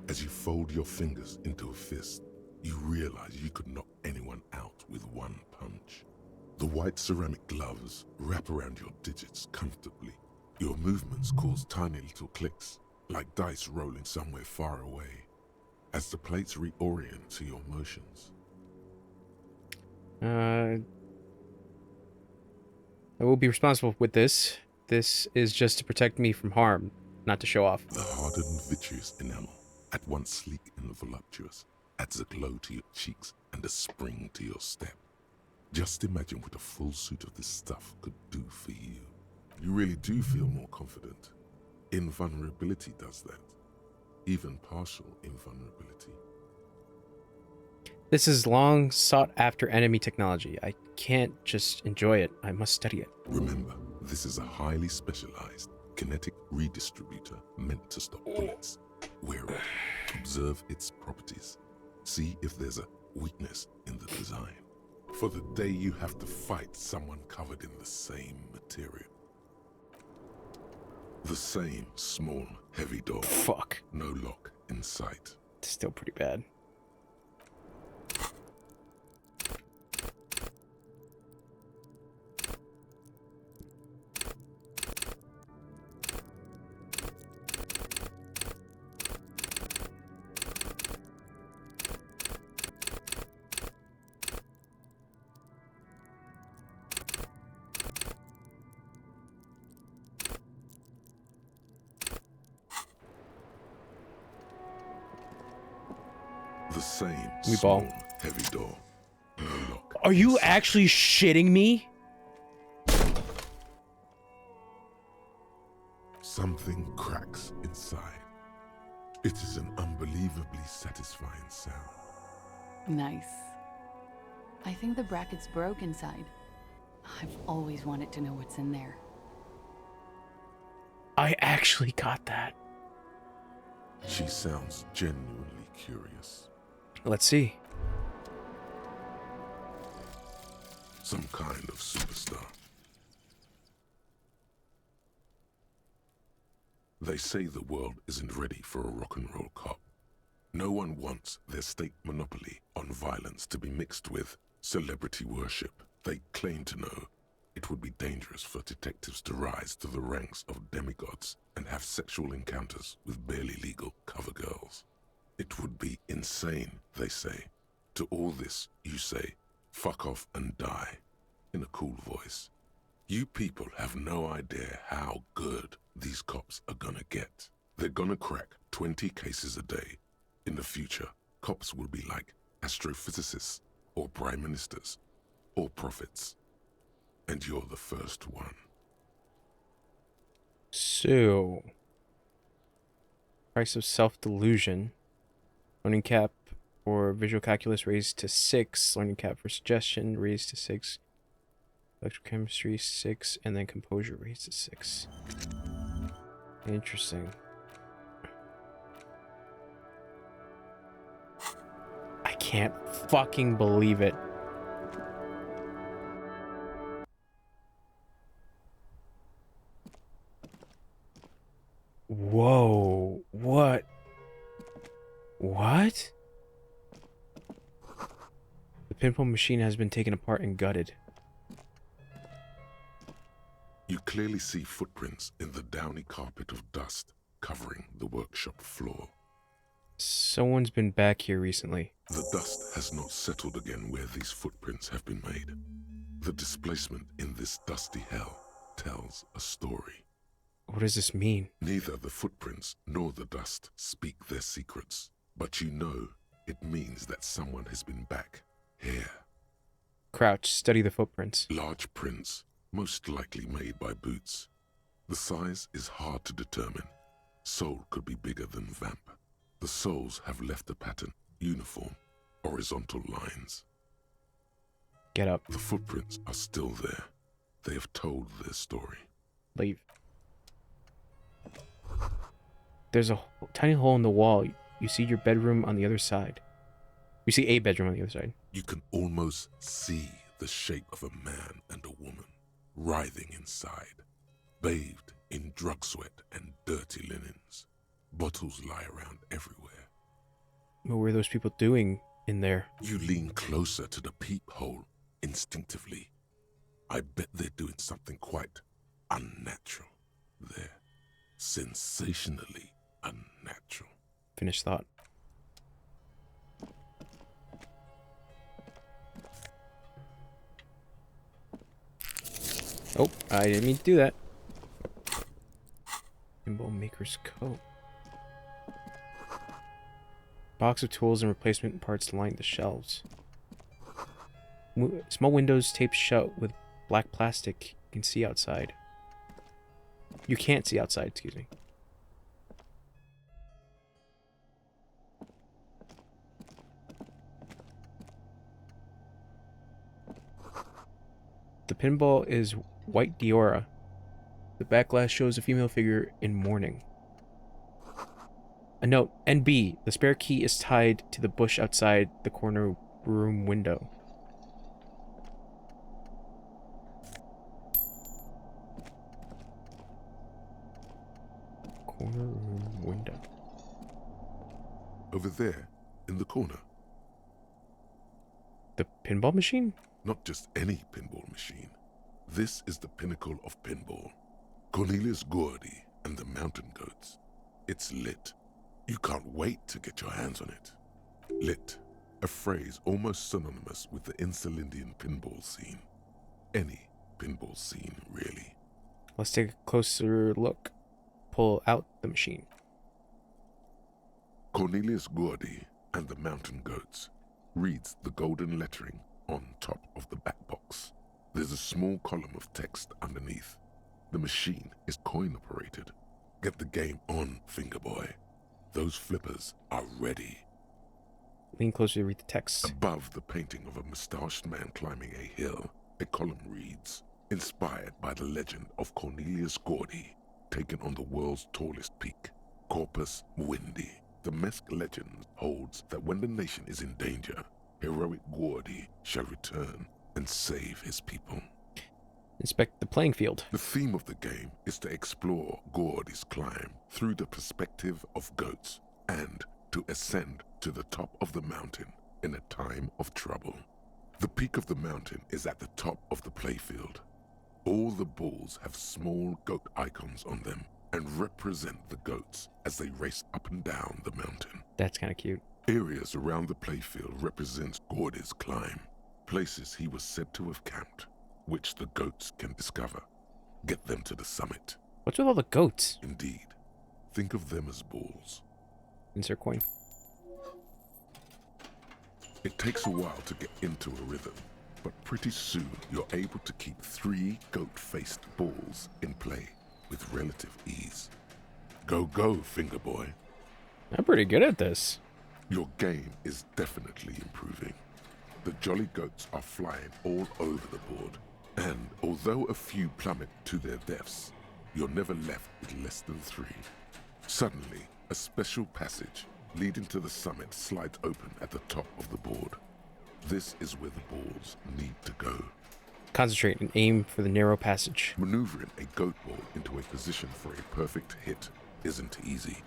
As you fold your fingers into a fist, you realize you could knock anyone out with one punch. The white ceramic gloves wrap around your digits comfortably. Your movements cause tiny little clicks, like dice rolling somewhere far away, as the plates reorient to your motions. I will be responsible with this. This is just to protect me from harm, not to show off. The hardened vitreous enamel, at once sleek and voluptuous, adds a glow to your cheeks and a spring to your step. Just imagine what a full suit of this stuff could do for you. You really do feel more confident. Invulnerability does that. Even partial invulnerability. This is long sought after enemy technology. I can't just enjoy it. I must study it. Remember, this is a highly specialized kinetic redistributor meant to stop bullets. Wear it, observe its properties, see if there's a weakness in the design. For the day you have to fight someone covered in the same material. The same small, heavy door. Fuck. No lock in sight. Still pretty bad. The same We small, ball. heavy door. No lock. Are you actually shitting me? Something cracks inside. It is an unbelievably satisfying sound. Nice. I think the bracket's broke inside. I've always wanted to know what's in there. I actually got that. She sounds genuinely curious. Let's see. Some kind of superstar. They say the world isn't ready for a rock and roll cop. No one wants their state monopoly on violence to be mixed with celebrity worship. They claim to know it would be dangerous for detectives to rise to the ranks of demigods and have sexual encounters with barely legal cover girls. It would be insane, they say. To all this, you say, fuck off and die, in a cool voice. You people have no idea how good these cops are gonna get. They're gonna crack 20 cases a day. In the future, Cops will be like astrophysicists, or prime ministers, or prophets. And you're the first one. So, price of self-delusion. Learning cap for visual calculus raised to 6. Learning cap for suggestion raised to 6. Electrochemistry 6. And then composure raised to 6. Interesting. I can't fucking believe it. Whoa. What? What? The pinball machine has been taken apart and gutted. You clearly see footprints in the downy carpet of dust covering the workshop floor. Someone's been back here recently. The dust has not settled again where these footprints have been made. The displacement in this dusty hell tells a story. What does this mean? Neither the footprints nor the dust speak their secrets, but you know it means that someone has been back here. Crouch, study the footprints. Large prints, most likely made by boots. The size is hard to determine. Sole could be bigger than vamp. The soles have left a pattern, uniform, horizontal lines. Get up. The footprints are still there. They have told their story. Leave. There's a tiny hole in the wall. You see your bedroom on the other side. You see a bedroom on the other side. You can almost see the shape of a man and a woman writhing inside, bathed in drug sweat and dirty linens. Bottles lie around everywhere. What were those people doing in there? You lean closer to the peephole instinctively. I bet they're doing something quite unnatural. They're sensationally unnatural. Finish thought. Oh, I didn't mean to do that. Pinball maker's coat. Box of tools and replacement parts line the shelves. Small windows taped shut with black plastic. You can see outside. You can't see outside, excuse me. The pinball is white Diora. The back glass shows a female figure in mourning. A note, NB, the spare key is tied to the bush outside the corner room window. Corner room window. Over there, in the corner. The pinball machine? Not just any pinball machine. This is the pinnacle of pinball. Cornelius Gordy and the Mountain Goats. It's lit. You can't wait to get your hands on it. Lit, a phrase almost synonymous with the Insulindian pinball scene. Any pinball scene, really. Let's take a closer look. Pull out the machine. Cornelius Gordy and the Mountain Goats reads the golden lettering on top of the back box. There's a small column of text underneath. The machine is coin-operated. Get the game on, Fingerboy. Those flippers are ready. Lean closer to read the text. Above the painting of a mustached man climbing a hill, a column reads, inspired by the legend of Cornelius Gordy, taken on the world's tallest peak, Corpus Mundi. The Mesk legend holds that when the nation is in danger, heroic Gordy shall return and save his people. Inspect the playing field. The theme of the game is to explore Gordy's climb through the perspective of goats and to ascend to the top of the mountain in a time of trouble. The peak of the mountain is at the top of the playfield. All the balls have small goat icons on them and represent the goats as they race up and down the mountain. That's kind of cute. Areas around the playfield represent Gordy's climb, places he was said to have camped, which the goats can discover. Get them to the summit. What's with all the goats? Indeed. Think of them as balls. Insert coin. It takes a while to get into a rhythm, but pretty soon you're able to keep 3 goat-faced balls in play with relative ease. Go, go, finger boy. I'm pretty good at this. Your game is definitely improving. The jolly goats are flying all over the board, and although a few plummet to their deaths, you're never left with less than 3. Suddenly, a special passage leading to the summit slides open at the top of the board. This is where the balls need to go. Concentrate and aim for the narrow passage. Maneuvering a goat ball into a position for a perfect hit isn't easy.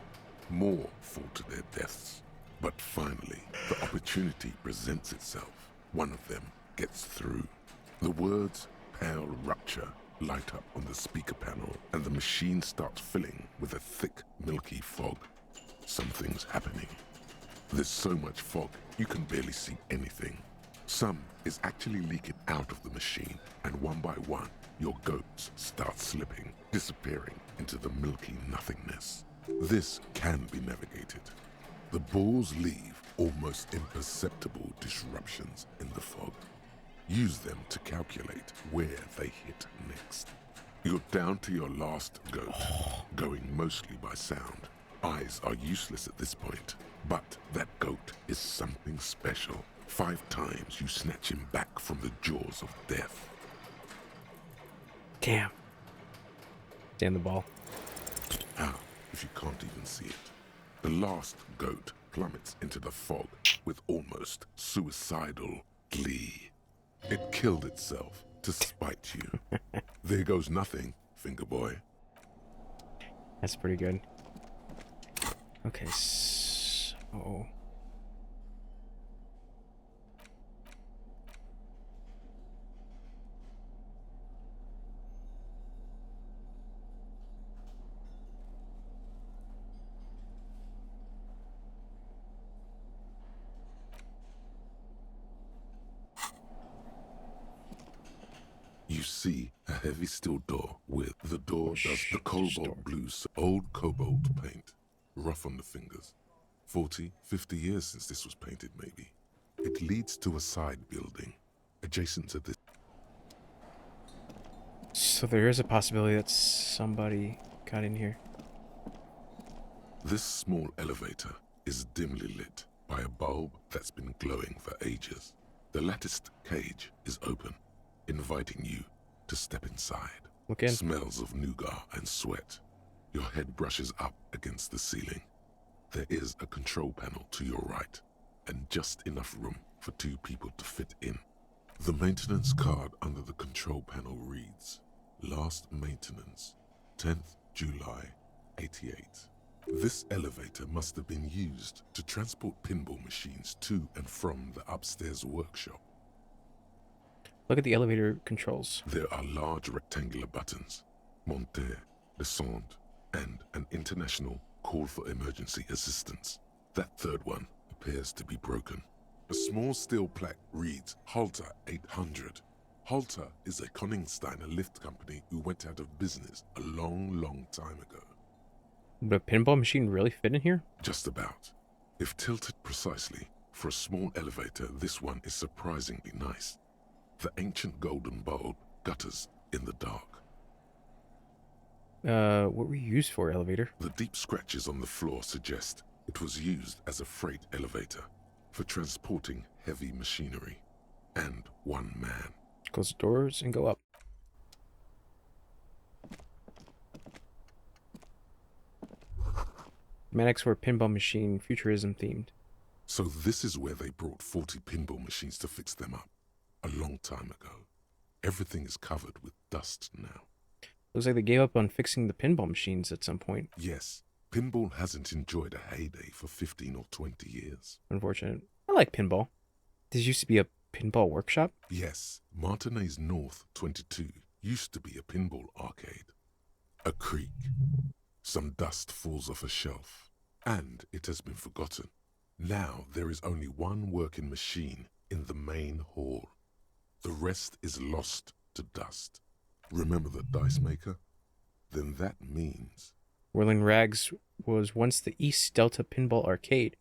More fall to their deaths. But finally, the opportunity presents itself. One of them gets through. The words "Pale Rupture" light up on the speaker panel, and the machine starts filling with a thick, milky fog. Something's happening. There's so much fog, you can barely see anything. Some is actually leaking out of the machine, and one by one, your goats start slipping, disappearing into the milky nothingness. This can be navigated. The balls leave almost imperceptible disruptions in the fog. Use them to calculate where they hit next. You're down to your last goat, going mostly by sound. Eyes are useless at this point, but that goat is something special. 5 times you snatch him back from the jaws of death. Damn. Stand the ball. How if you can't even see it? The last goat plummets into the fog with almost suicidal glee. It killed itself to spite you. There goes nothing, finger boy. That's pretty good. Okay, so... You see a heavy steel door with the door does the cobalt blue, old cobalt paint, rough on the fingers. 40, 50 years since this was painted, maybe. It leads to a side building, adjacent to this. So there is a possibility that somebody got in here. This small elevator is dimly lit by a bulb that's been glowing for ages. The latticed cage is open, inviting you to step inside. Look in. Smells of nougat and sweat. Your head brushes up against the ceiling. There is a control panel to your right, and just enough room for 2 people to fit in. The maintenance card under the control panel reads, Last maintenance, 10th July, 88. This elevator must have been used to transport pinball machines to and from the upstairs workshop. Look at the elevator controls. There are large rectangular buttons, monter, descend, and an international call for emergency assistance. That third one appears to be broken. A small steel plaque reads Halter 800. Halter is a Koningsteiner lift company who went out of business a long, long time ago. Would a pinball machine really fit in here? Just about. If tilted precisely, for a small elevator, this one is surprisingly nice. The ancient golden bulb gutters in the dark. What were you used for, elevator? The deep scratches on the floor suggest it was used as a freight elevator for transporting heavy machinery and one man. Close the doors and go up. Mechanics were pinball machine futurism themed. So this is where they brought 40 pinball machines to fix them up. A long time ago. Everything is covered with dust now. Looks like they gave up on fixing the pinball machines at some point. Yes, pinball hasn't enjoyed a heyday for 15 or 20 years. Unfortunate. I like pinball. This used to be a pinball workshop? Yes, Martinez North 22 used to be a pinball arcade. A creak. Some dust falls off a shelf, and it has been forgotten. Now there is only one working machine in the main hall. The rest is lost to dust. Remember the dice maker? Then that means... Whirling Rags was once the East Delta Pinball Arcade.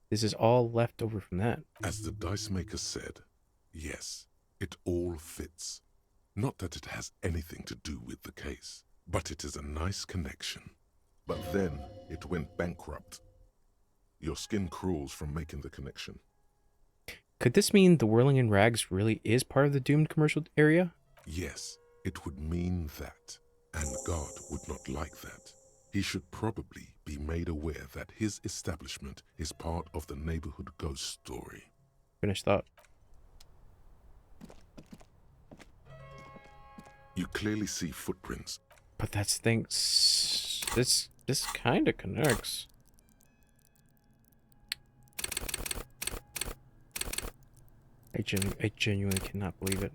This is all left over from that. As the dice maker said, yes, it all fits. Not that it has anything to do with the case, but it is a nice connection. But then it went bankrupt. Your skin crawls from making the connection. Could this mean the Whirling in Rags really is part of the doomed commercial area? Yes, it would mean that. And God would not like that. He should probably be made aware that his establishment is part of the neighborhood ghost story. Finished thought. You clearly see footprints. But that's things. This kind of connects. I genuinely cannot believe it.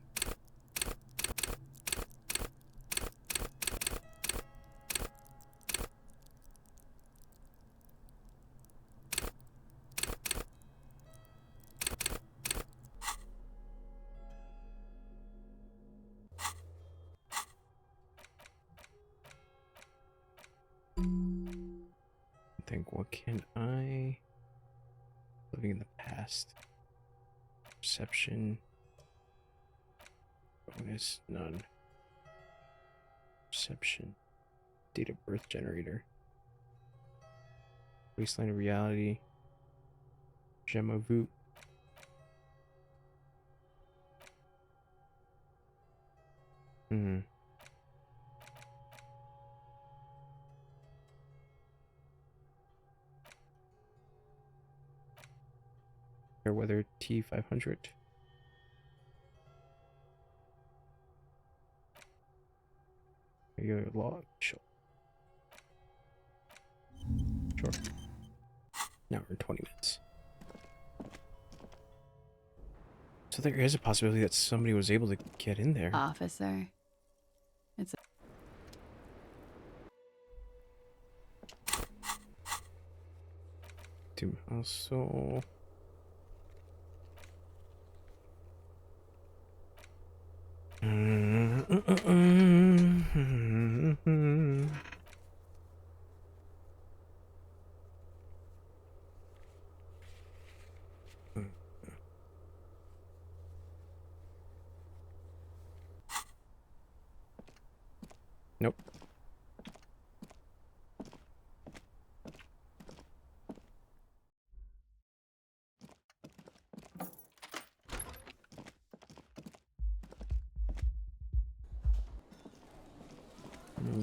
What can I... Living in the past. Perception. Bonus, none. Perception. Date of birth generator. Wasteland of reality. Gemma Voot. Fairweather T500. Regular log. Sure. Now we're in 20 minutes. So there is a possibility that somebody was able to get in there. Officer. It's To also... Nope.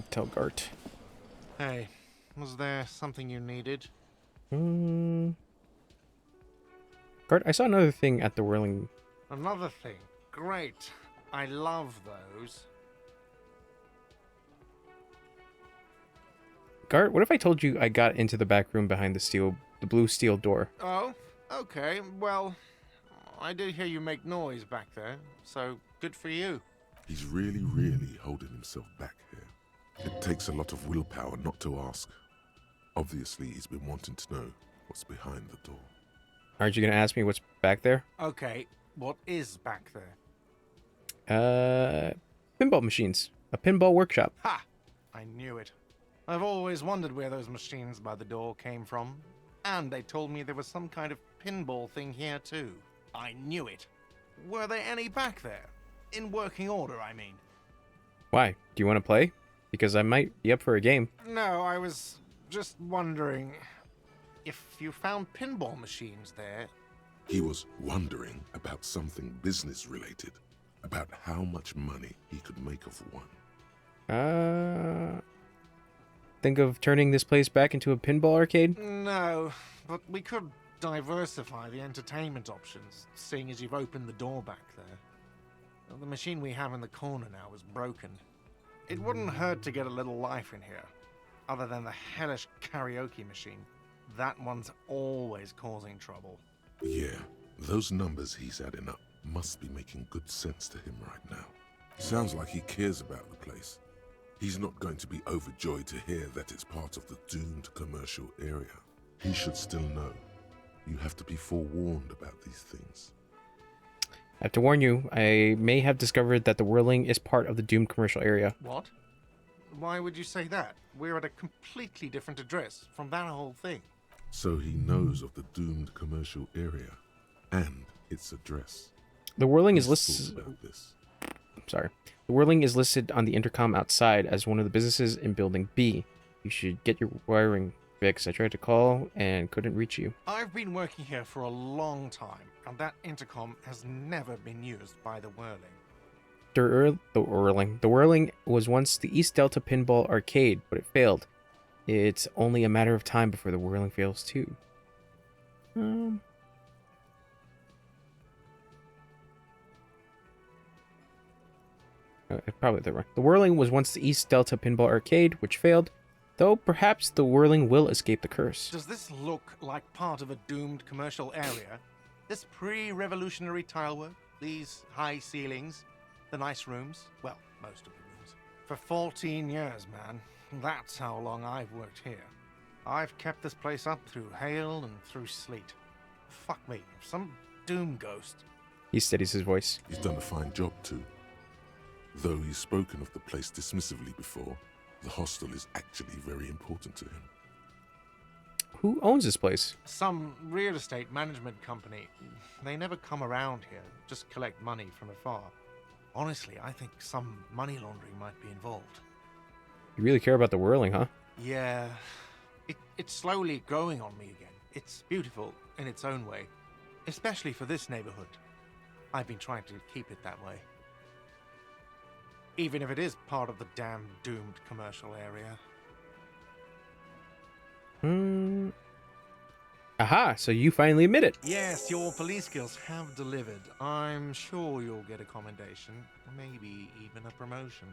Tell Gart. Hey, was there something you needed? Gart, I saw another thing at the Whirling. Another thing. Great. I love those. Gart, what if I told you I got into the back room behind the blue steel door? Oh, okay. Well, I did hear you make noise back there, so good for you. He's really, really holding himself back here. It takes a lot of willpower not to ask. Obviously, he's been wanting to know what's behind the door. Aren't you going to ask me what's back there? Okay, what is back there? Pinball machines. A pinball workshop. Ha! I knew it. I've always wondered where those machines by the door came from. And they told me there was some kind of pinball thing here too. I knew it. Were there any back there? In working order, I mean. Why? Do you want to play? Because I might be up for a game. No, I was just wondering if you found pinball machines there. He was wondering about something business related, about how much money he could make of one. Think of turning this place back into a pinball arcade? No, but we could diversify the entertainment options, seeing as you've opened the door back there. The machine we have in the corner now is broken. It wouldn't hurt to get a little life in here, other than the hellish karaoke machine. That one's always causing trouble. Yeah, those numbers he's adding up must be making good sense to him right now. Sounds like he cares about the place. He's not going to be overjoyed to hear that it's part of the doomed commercial area. He should still know. You have to be forewarned about these things. I have to warn you, I may have discovered that the Whirling is part of the doomed commercial area. What? Why would you say that? We're at a completely different address from that whole thing. So he knows of the doomed commercial area and its address. The whirling is He's listed. thought about this. Sorry. The whirling is listed on the intercom outside as one of the businesses in Building B. You should get your wiring fixed. I tried to call and couldn't reach you. I've been working here for a long time, and that intercom has never been used by the whirling. The whirling was once the East Delta Pinball Arcade, but it failed. It's only a matter of time before the whirling fails too. Probably the right. The whirling was once the East Delta Pinball Arcade, which failed, though perhaps the whirling will escape the curse. Does this look like part of a doomed commercial area? This pre-revolutionary tilework, these high ceilings, the nice rooms, well, most of the rooms. For 14 years, man. That's how long I've worked here. I've kept this place up through hail and through sleet. Fuck me, if some doom ghost. He steadies his voice. He's done a fine job too. Though he's spoken of the place dismissively before, the hostel is actually very important to him. Who owns this place? Some real estate management company. They never come around here, just collect money from afar. Honestly, I think some money laundering might be involved. You really care about the whirling, huh? Yeah, it's slowly growing on me again. It's beautiful in its own way, especially for this neighborhood. I've been trying to keep it that way. Even if it is part of the damn doomed commercial area. Aha, so you finally admit it. Yes, your police skills have delivered. I'm sure you'll get a commendation, maybe even a promotion.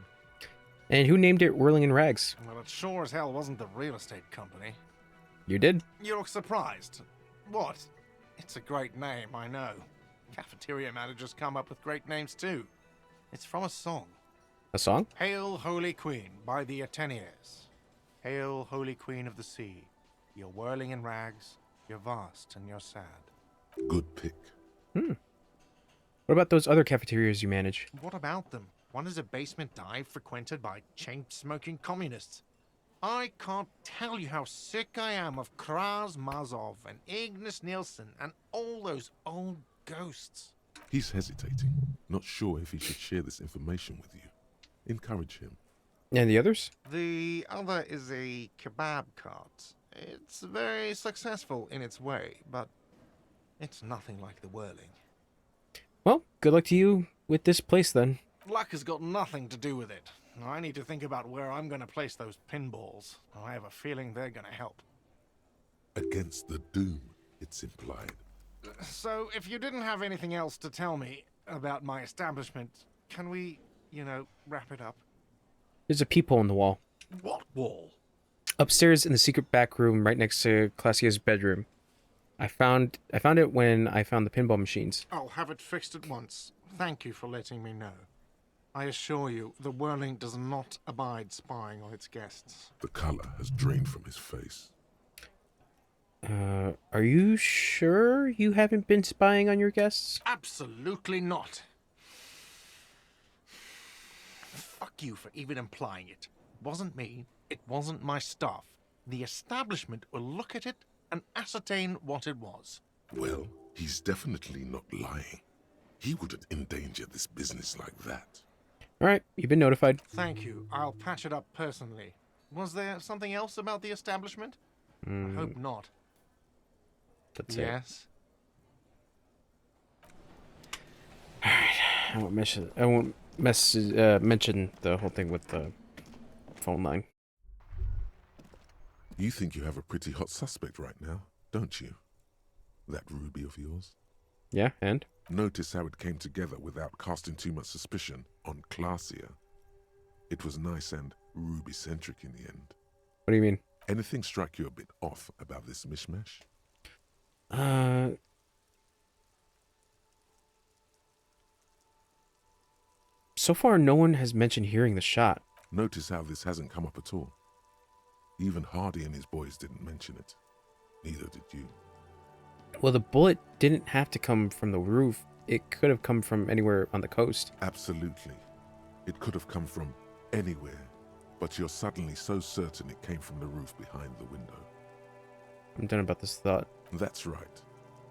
And who named it Whirling in Rags? Well, it sure as hell wasn't the real estate company. You did? You look surprised. What? It's a great name, I know. Cafeteria managers come up with great names too. It's from a song. A song? Hail, Holy Queen, by the Ateneers. Hail, Holy Queen of the Sea. You're whirling in rags, you're vast and you're sad. Good pick. What about those other cafeterias you manage? What about them? One is a basement dive frequented by chain-smoking communists. I can't tell you how sick I am of Kraz Mazov and Ignis Nielsen and all those old ghosts. He's hesitating, not sure if he should share this information with you. Encourage him. And the others? The other is a kebab cart. It's very successful in its way, but it's nothing like the whirling. Well, good luck to you with this place then. Luck has got nothing to do with it. I need to think about where I'm going to place those pinballs. I have a feeling they're going to help. Against the doom, it's implied. So, if you didn't have anything else to tell me about my establishment, can we, wrap it up? There's a peephole in the wall. What wall? Upstairs in the secret back room right next to Classia's bedroom. I found it when I found the pinball machines. I'll have it fixed at once. Thank you for letting me know. I assure you, the whirling does not abide spying on its guests. The color has drained from his face. Are you sure you haven't been spying on your guests? Absolutely not. Fuck you for even implying it. It wasn't me. It wasn't my staff. The establishment will look at it and ascertain what it was. Well, he's definitely not lying. He wouldn't endanger this business like that. Alright, you've been notified. Thank you. I'll patch it up personally. Was there something else about the establishment? I hope not. That's yes. Alright, I won't mention the whole thing with the phone line. You think you have a pretty hot suspect right now, don't you? That ruby of yours? Yeah, and? Notice how it came together without casting too much suspicion on Clasia. It was nice and ruby-centric in the end. What do you mean? Anything strike you a bit off about this mishmash? So far, no one has mentioned hearing the shot. Notice how this hasn't come up at all. Even Hardy and his boys didn't mention it. Neither did you. Well, the bullet didn't have to come from the roof. It could have come from anywhere on the coast. Absolutely. It could have come from anywhere. But you're suddenly so certain it came from the roof behind the window. I'm done about this thought. That's right.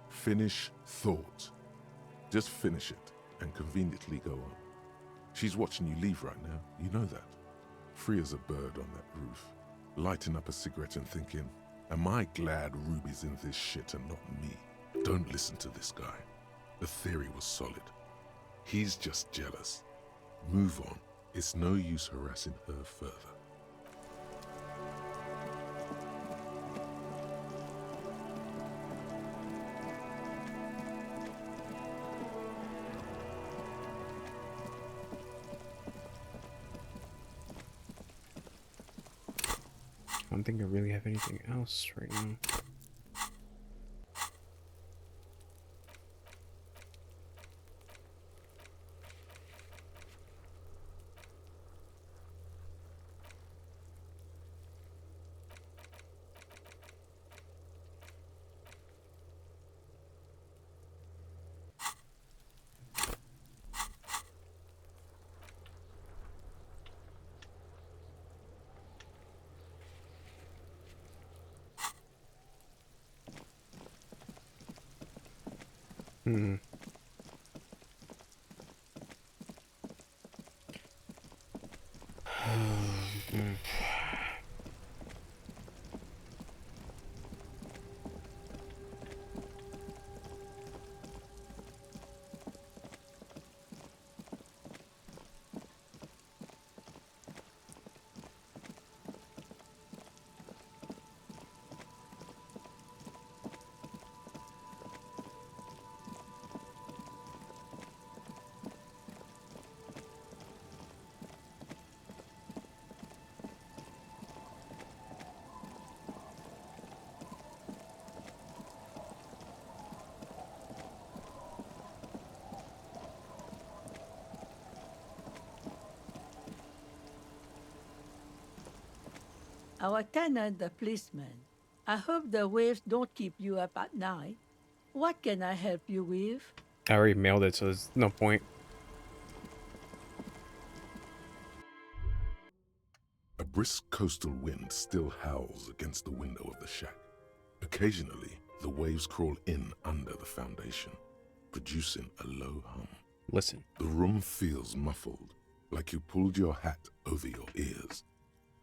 Finish thought. Just finish it and conveniently go on. She's watching you leave right now. You know that. Free as a bird on that roof. Lighting up a cigarette and thinking, am I glad Ruby's in this shit and not me? Don't listen to this guy. The theory was solid. He's just jealous. Move on. It's no use harassing her further. I don't think I really have anything else right now. Hmm. Our tenant, the policeman. I hope the waves don't keep you up at night. What can I help you with? I already mailed it, so there's no point. A brisk coastal wind still howls against the window of the shack. Occasionally, the waves crawl in under the foundation, producing a low hum. Listen. The room feels muffled, like you pulled your hat over your ears.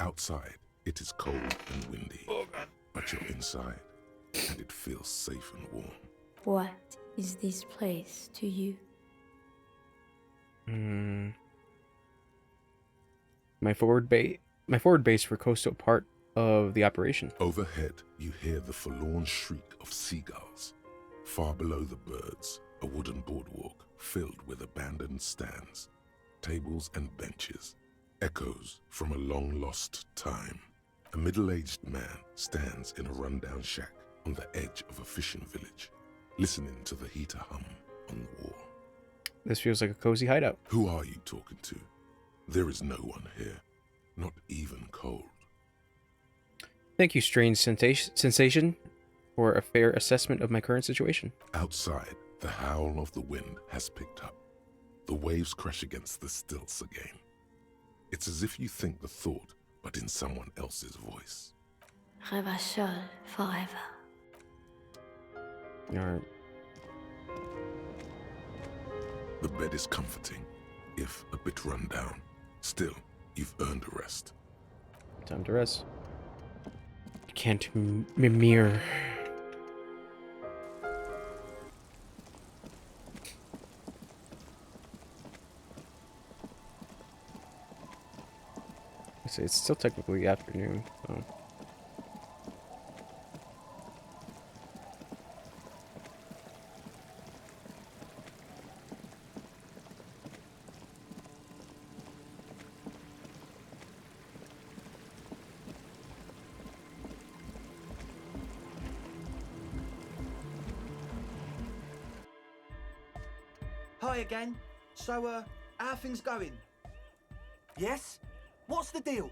Outside, it is cold and windy, but you're inside, and it feels safe and warm. What is this place to you? My forward base for coastal part of the operation. Overhead, you hear the forlorn shriek of seagulls. Far below the birds, a wooden boardwalk filled with abandoned stands, tables and benches, echoes from a long-lost time. A middle-aged man stands in a rundown shack on the edge of a fishing village, listening to the heater hum on the wall. This feels like a cozy hideout. Who are you talking to? There is no one here, not even cold. Thank you, strange sensation, for a fair assessment of my current situation. Outside, the howl of the wind has picked up. The waves crash against the stilts again. It's as if you think the thought, but in someone else's voice. Rêve seul forever. Alright. The bed is comforting, if a bit run down. Still, you've earned a rest. Time to rest. Can't mirror. I say it's still technically afternoon, so. Hi again. So, how are things going? Yes? What's the deal?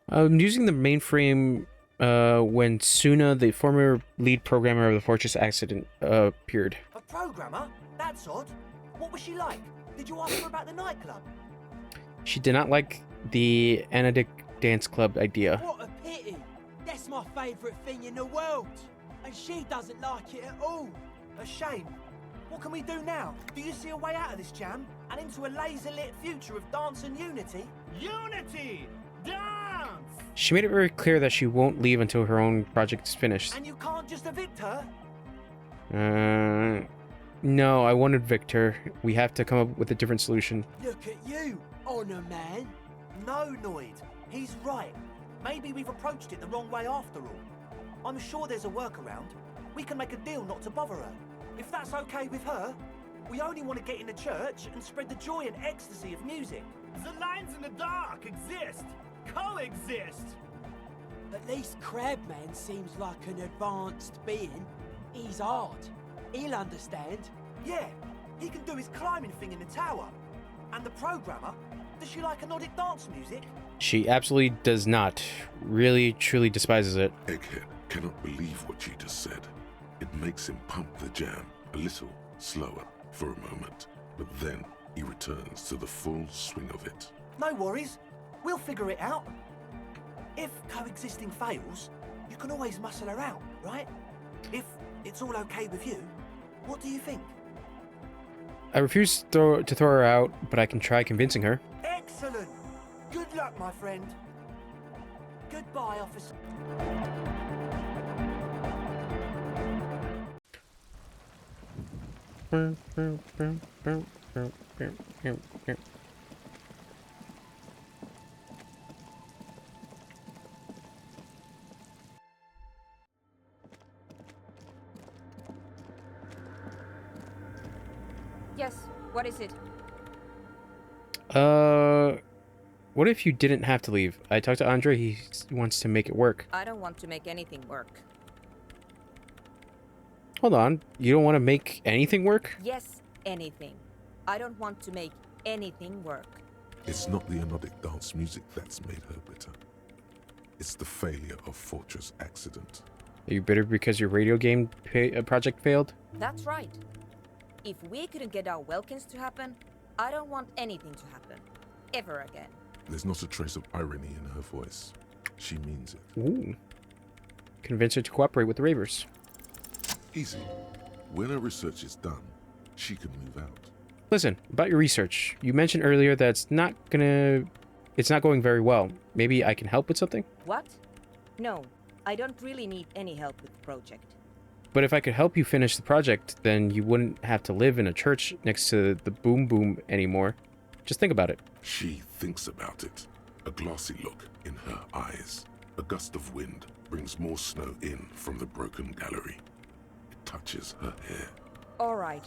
I'm using the mainframe when Suna, the former lead programmer of the Fortress accident, appeared. A programmer? That's odd. What was she like? Did you ask her about the nightclub? She did not like the Anadic dance club idea. What a pity. That's my favourite thing in the world. and she doesn't like it at all. A shame. What can we do now? Do you see a way out of this jam and into a laser-lit future of dance and unity? Unity! Dance! She made it very clear that she won't leave until her own project is finished. And you can't just evict her? No, I wanted Victor. We have to come up with a different solution. Look at you, Honor Man. No, Noid. He's right. Maybe we've approached it the wrong way after all. I'm sure there's a workaround. We can make a deal not to bother her. If that's okay with her, we only want to get in the church and spread the joy and ecstasy of music. The lines in the dark exist. Coexist. At least Crabman seems like an advanced being. He's hard. He'll understand. Yeah, he can do his climbing thing in the tower. And the programmer, does she like Nordic dance music? She absolutely does not. Really, truly despises it. Egghead cannot believe what she just said. It makes him pump the jam a little slower for a moment, but then he returns to the full swing of it. No worries. We'll figure it out. If coexisting fails, you can always muscle her out, right? If it's all okay with you, what do you think? I refuse to throw her out, but I can try convincing her. Excellent! Good luck, my friend. Goodbye, officer. Yes, what is it? What if you didn't have to leave? I talked to Andre, he wants to make it work. I don't want to make anything work. Hold on, you don't want to make anything work? Yes, anything. I don't want to make anything work. It's not the anodic dance music that's made her bitter. It's the failure of Fortress Accident. Are you bitter because your radio game project failed? That's right. If we couldn't get our Welkins to happen, I don't want anything to happen. Ever again. There's not a trace of irony in her voice. She means it. Ooh. Convince her to cooperate with the Ravers. Easy. When her research is done, she can move out. Listen, about your research. You mentioned earlier that it's not going very well. Maybe I can help with something? What? No, I don't really need any help with the project. But if I could help you finish the project, then you wouldn't have to live in a church next to the Boom Boom anymore. Just think about it. She thinks about it. A glassy look in her eyes. A gust of wind brings more snow in from the broken gallery. It touches her hair. All right.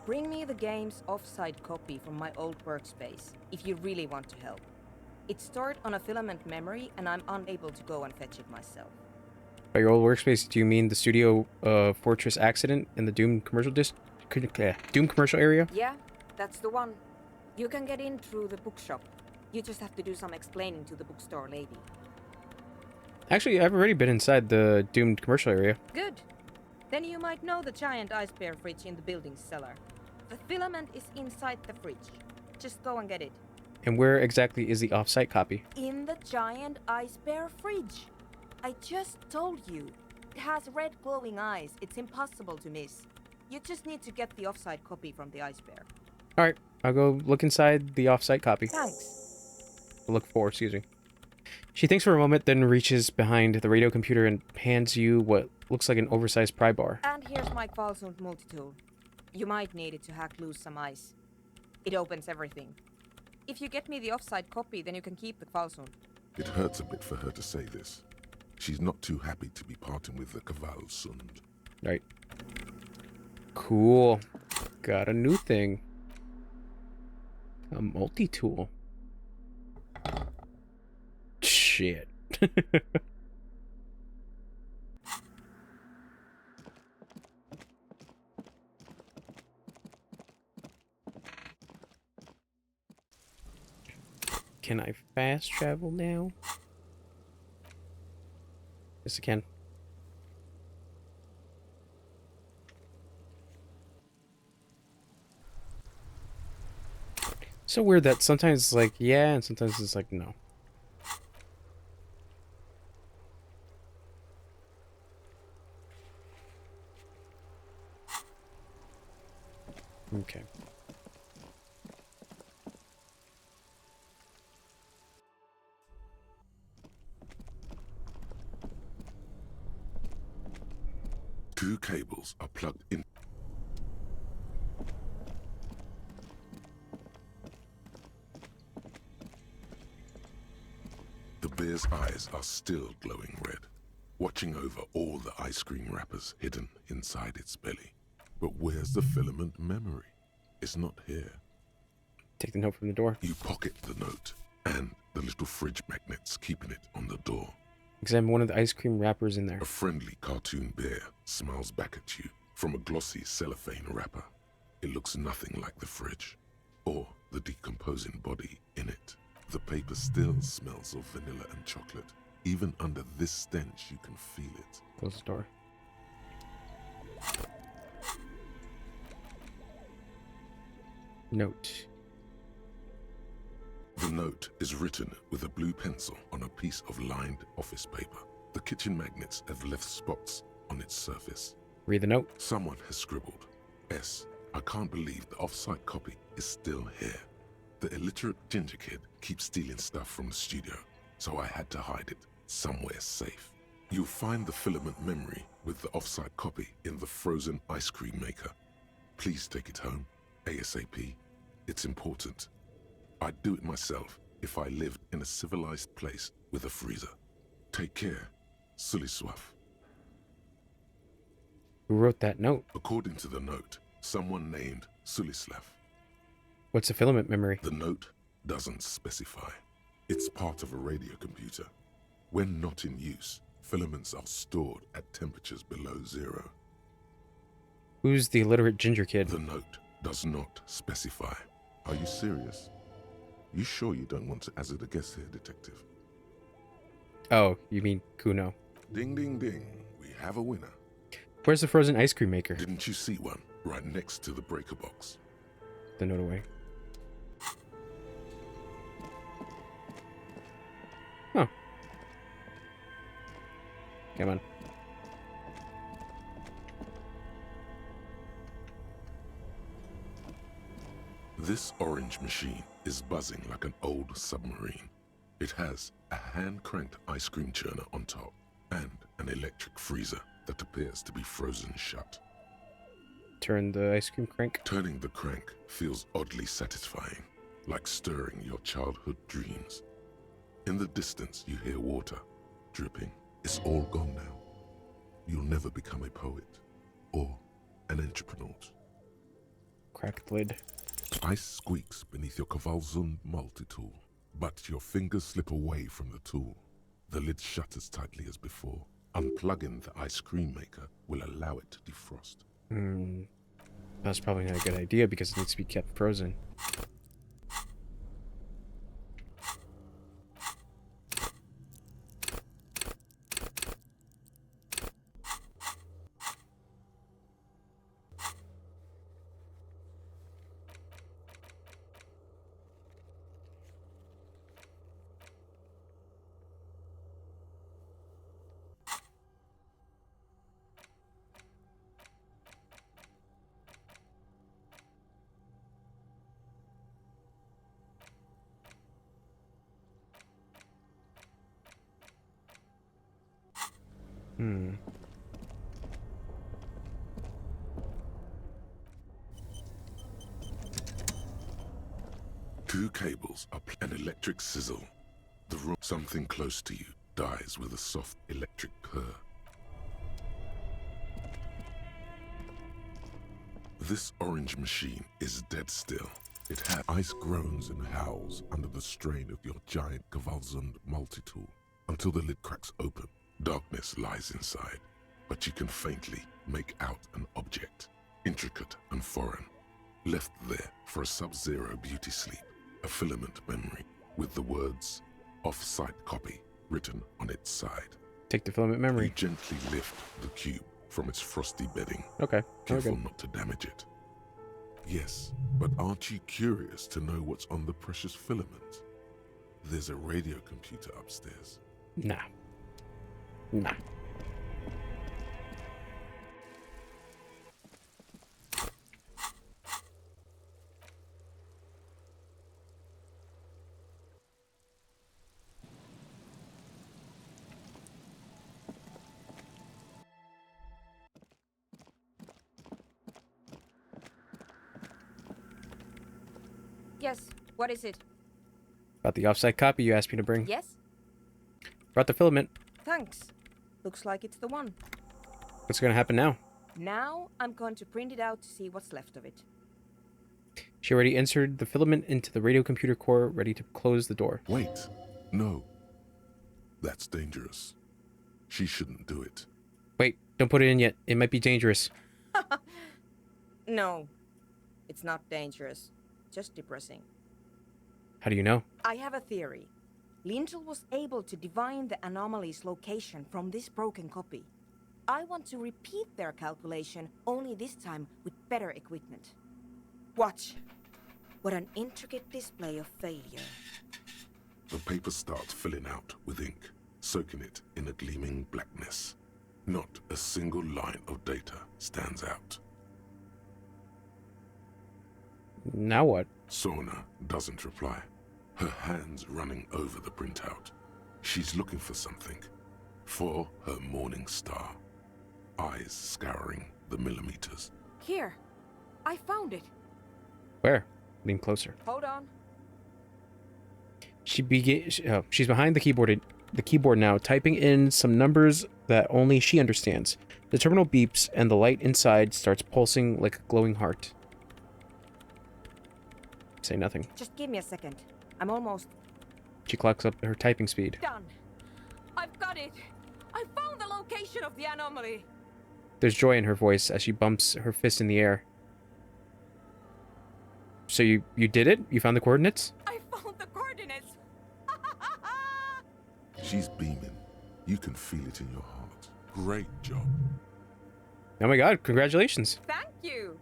Bring me the game's offsite copy from my old workspace, if you really want to help. It's stored on a filament memory, and I'm unable to go and fetch it myself. By your old workspace, do you mean the studio Fortress Accident in the Doom commercial Doom commercial area? Yeah, that's the one. You can get in through the bookshop. You just have to do some explaining to the bookstore lady. Actually, I've already been inside the doomed commercial area. Good. Then you might know the giant ice bear fridge in the building's cellar. The filament is inside the fridge. Just go and get it. And where exactly is the off-site copy? In the giant ice bear fridge. I just told you. It has red glowing eyes. It's impossible to miss. You just need to get the off-site copy from the ice bear. Alright, I'll go look inside the off-site copy. Thanks. Look for, excuse me. She thinks for a moment, then reaches behind the radio computer and hands you what looks like an oversized pry bar. And here's my Kvalsund multi-tool. You might need it to hack loose some ice. It opens everything. If you get me the off-site copy, then you can keep the Kvalsund. It hurts a bit for her to say this. She's not too happy to be parting with the Kvalsund. Right. Cool. Got a new thing. A multi-tool. Shit. Can I fast travel now? Yes, I can. So weird that sometimes it's like, yeah, and sometimes it's like, no. Okay. Two cables are plugged in. The bear's eyes are still glowing red, watching over all the ice cream wrappers hidden inside its belly. But where's the filament memory? It's not here. Take the note from the door. You pocket the note and the little fridge magnets keeping it on the door. Examine one of the ice cream wrappers in there. A friendly cartoon bear smiles back at you from a glossy cellophane wrapper. It looks nothing like the fridge or the decomposing body in it. The paper still smells of vanilla and chocolate. Even under this stench, you can feel it. Close the door. Note. The note is written with a blue pencil on a piece of lined office paper. The kitchen magnets have left spots on its surface. Read the note. Someone has scribbled, S. I can't believe the off-site copy is still here. The illiterate ginger kid keeps stealing stuff from the studio, so I had to hide it somewhere safe. You'll find the filament memory with the off-site copy in the frozen ice cream maker. Please take it home, ASAP. It's important. I'd do it myself if I lived in a civilized place with a freezer. Take care, Suliswaf. Who wrote that note? According to the note, someone named Sulislav. What's a filament memory? The note doesn't specify. It's part of a radio computer. When not in use, filaments are stored at temperatures below zero. Who's the illiterate ginger kid? The note does not specify. Are you serious? You sure you don't want to hazard a guess here, detective? Oh, you mean Kuno. Ding, ding, ding. We have a winner. Where's the frozen ice cream maker? Didn't you see one right next to the breaker box? The note away. Huh. Come on. This orange machine is buzzing like an old submarine. It has a hand-cranked ice cream churner on top and an electric freezer that appears to be frozen shut. Turn the ice cream crank. Turning the crank feels oddly satisfying, like stirring your childhood dreams. In the distance, you hear water dripping. It's all gone now. You'll never become a poet or an entrepreneur. Cracked lid. Ice squeaks beneath your Kavalzund multi-tool, but your fingers slip away from the tool. The lid shutters tightly as before. Unplugging the ice cream maker will allow it to defrost. That's probably not a good idea because it needs to be kept frozen. Two cables are an electric sizzle. The room, something close to you, dies with a soft electric purr. This orange machine is dead still. It has ice groans and howls under the strain of your giant Kavalzund multi-tool until the lid cracks open. Darkness lies inside, but you can faintly make out an object, intricate and foreign, left there for a sub-zero beauty sleep, a filament memory with the words off-site copy written on its side. Take the filament memory. You gently lift the cube from its frosty bedding. Okay. Careful not to damage it. Yes, but aren't you curious to know what's on the precious filament? There's a radio computer upstairs. Nah. Nah. Yes, what is it? Got the offsite copy you asked me to bring. Yes? Brought the filament. Thanks. Looks like it's the one. What's gonna happen now? Now I'm going to print it out to see what's left of it. She already inserted the filament into the radio computer core, ready to close the door. Wait. No. That's dangerous. She shouldn't do it. Wait, don't put it in yet. It might be dangerous. No, it's not dangerous. Just depressing. How do you know? I have a theory. Lintel was able to divine the anomaly's location from this broken copy. I want to repeat their calculation, only this time with better equipment. Watch. What an intricate display of failure. The paper starts filling out with ink, soaking it in a gleaming blackness. Not a single line of data stands out. Now what? Sona doesn't reply, her hands running over the printout. She's looking for something. For her morning star. Eyes scouring the millimeters. Here. I found it. Where? Lean closer. Hold on. She's behind the keyboard now, typing in some numbers that only she understands. The terminal beeps, and the light inside starts pulsing like a glowing heart. Say nothing. Just give me a second. I'm almost She clocks up her typing speed. done. I've got it. I found the location of the anomaly. There's joy in her voice as she bumps her fist in the air. So you did it? You found the coordinates? I found the coordinates. She's beaming. You can feel it in your heart. Great job. Oh my god, congratulations. Thank you.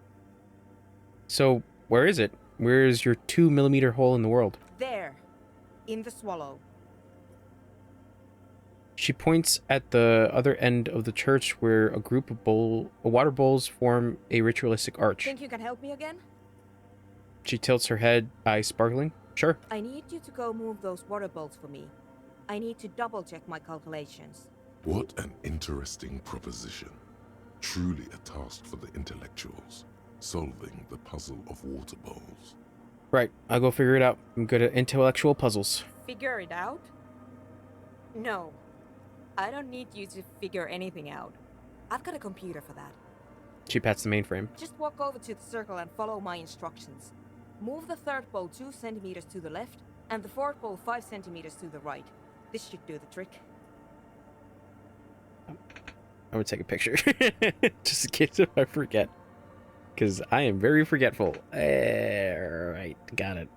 So, where is it? Where is your 2 millimeter hole in the world? There. In the swallow. She points at the other end of the church where a group of water bowls form a ritualistic arch. Think you can help me again? She tilts her head, eyes sparkling. Sure. I need you to go move those water bowls for me. I need to double check my calculations. What an interesting proposition. Truly a task for the intellectuals. Solving the puzzle of water bowls. Right, I'll go figure it out. I'm good at intellectual puzzles. Figure it out? No. I don't need you to figure anything out. I've got a computer for that. She pats the mainframe. Just walk over to the circle and follow my instructions. Move the third bowl 2 centimeters to the left, and the fourth bowl 5 centimeters to the right. This should do the trick. I would take a picture. Just in case if I forget. Because I am very forgetful. Right, got it.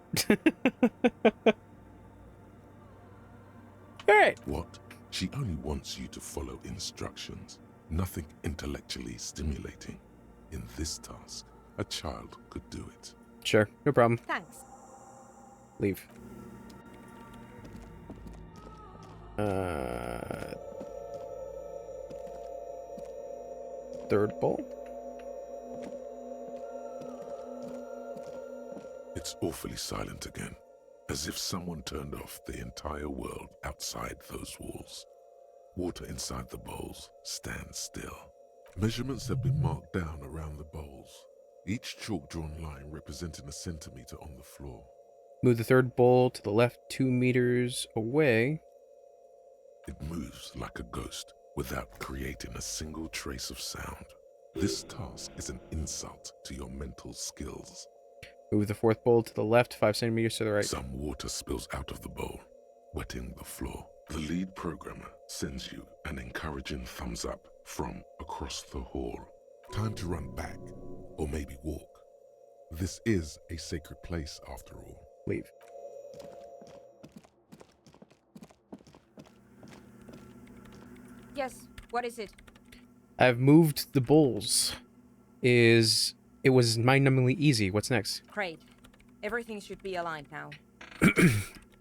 Alright. What? She only wants you to follow instructions. Nothing intellectually stimulating. In this task, a child could do it. Sure, no problem. Thanks. Leave. Third bowl? It's awfully silent again, as if someone turned off the entire world outside those walls. Water inside the bowls stands still. Measurements have been marked down around the bowls, each chalk-drawn line representing a centimeter on the floor. Move the third bowl to the left 2 meters away. It moves like a ghost without creating a single trace of sound. This task is an insult to your mental skills. Move the fourth bowl to the left 5 centimeters to the right. Some water spills out of the bowl, wetting the floor. The lead programmer sends you an encouraging thumbs up from across the hall. Time to run back, or maybe walk. This is a sacred place after all. Leave. Yes, what is it? I've moved the bowls. It was mind-numbingly easy. What's next? Great. Everything should be aligned now.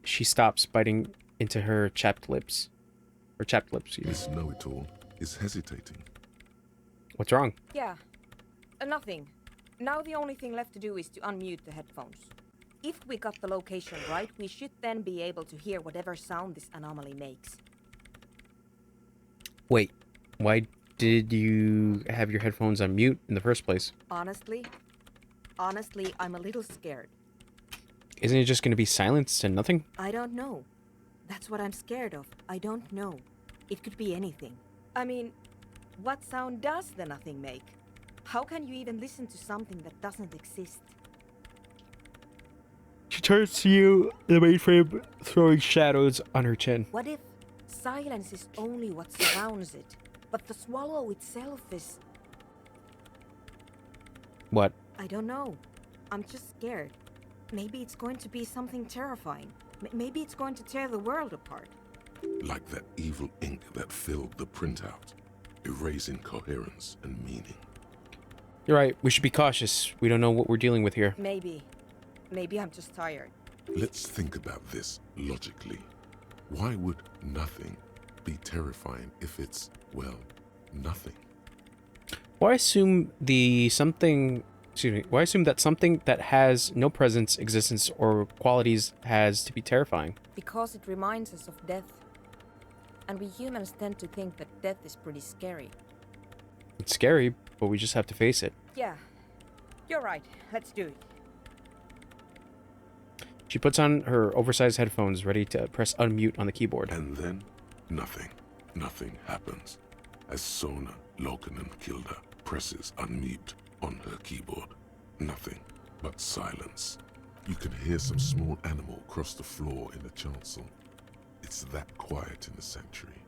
She stops, biting into her chapped lips. Or chapped lips, This know-it-all is hesitating. What's wrong? Yeah. Nothing. Now the only thing left to do is to unmute the headphones. If we got the location right, we should then be able to hear whatever sound this anomaly makes. Wait, why did you have your headphones on mute in the first place? Honestly, I'm a little scared. Isn't it just going to be silence and nothing? I don't know. That's what I'm scared of. I don't know. It could be anything. I mean, what sound does the nothing make? How can you even listen to something that doesn't exist? She turns to you, the mainframe throwing shadows on her chin. What if silence is only what surrounds it, but the swallow itself is... What? I don't know. I'm just scared. Maybe it's going to be something terrifying. Maybe it's going to tear the world apart. Like that evil ink that filled the printout, erasing coherence and meaning. You're right. We should be cautious. We don't know what we're dealing with here. Maybe. Maybe I'm just tired. Let's think about this logically. Why would nothing be terrifying if it's, well, nothing? Why assume the something... Excuse me. Why assume that something that has no presence, existence, or qualities has to be terrifying? Because it reminds us of death. And we humans tend to think that death is pretty scary. It's scary, but we just have to face it. Yeah. You're right. Let's do it. She puts on her oversized headphones, ready to press unmute on the keyboard. And then, nothing. Nothing happens. As Sona Lokanen Kilda presses unmute on her keyboard. Nothing but silence. You can hear some small animal cross the floor in the chancel. It's that quiet in the sanctuary.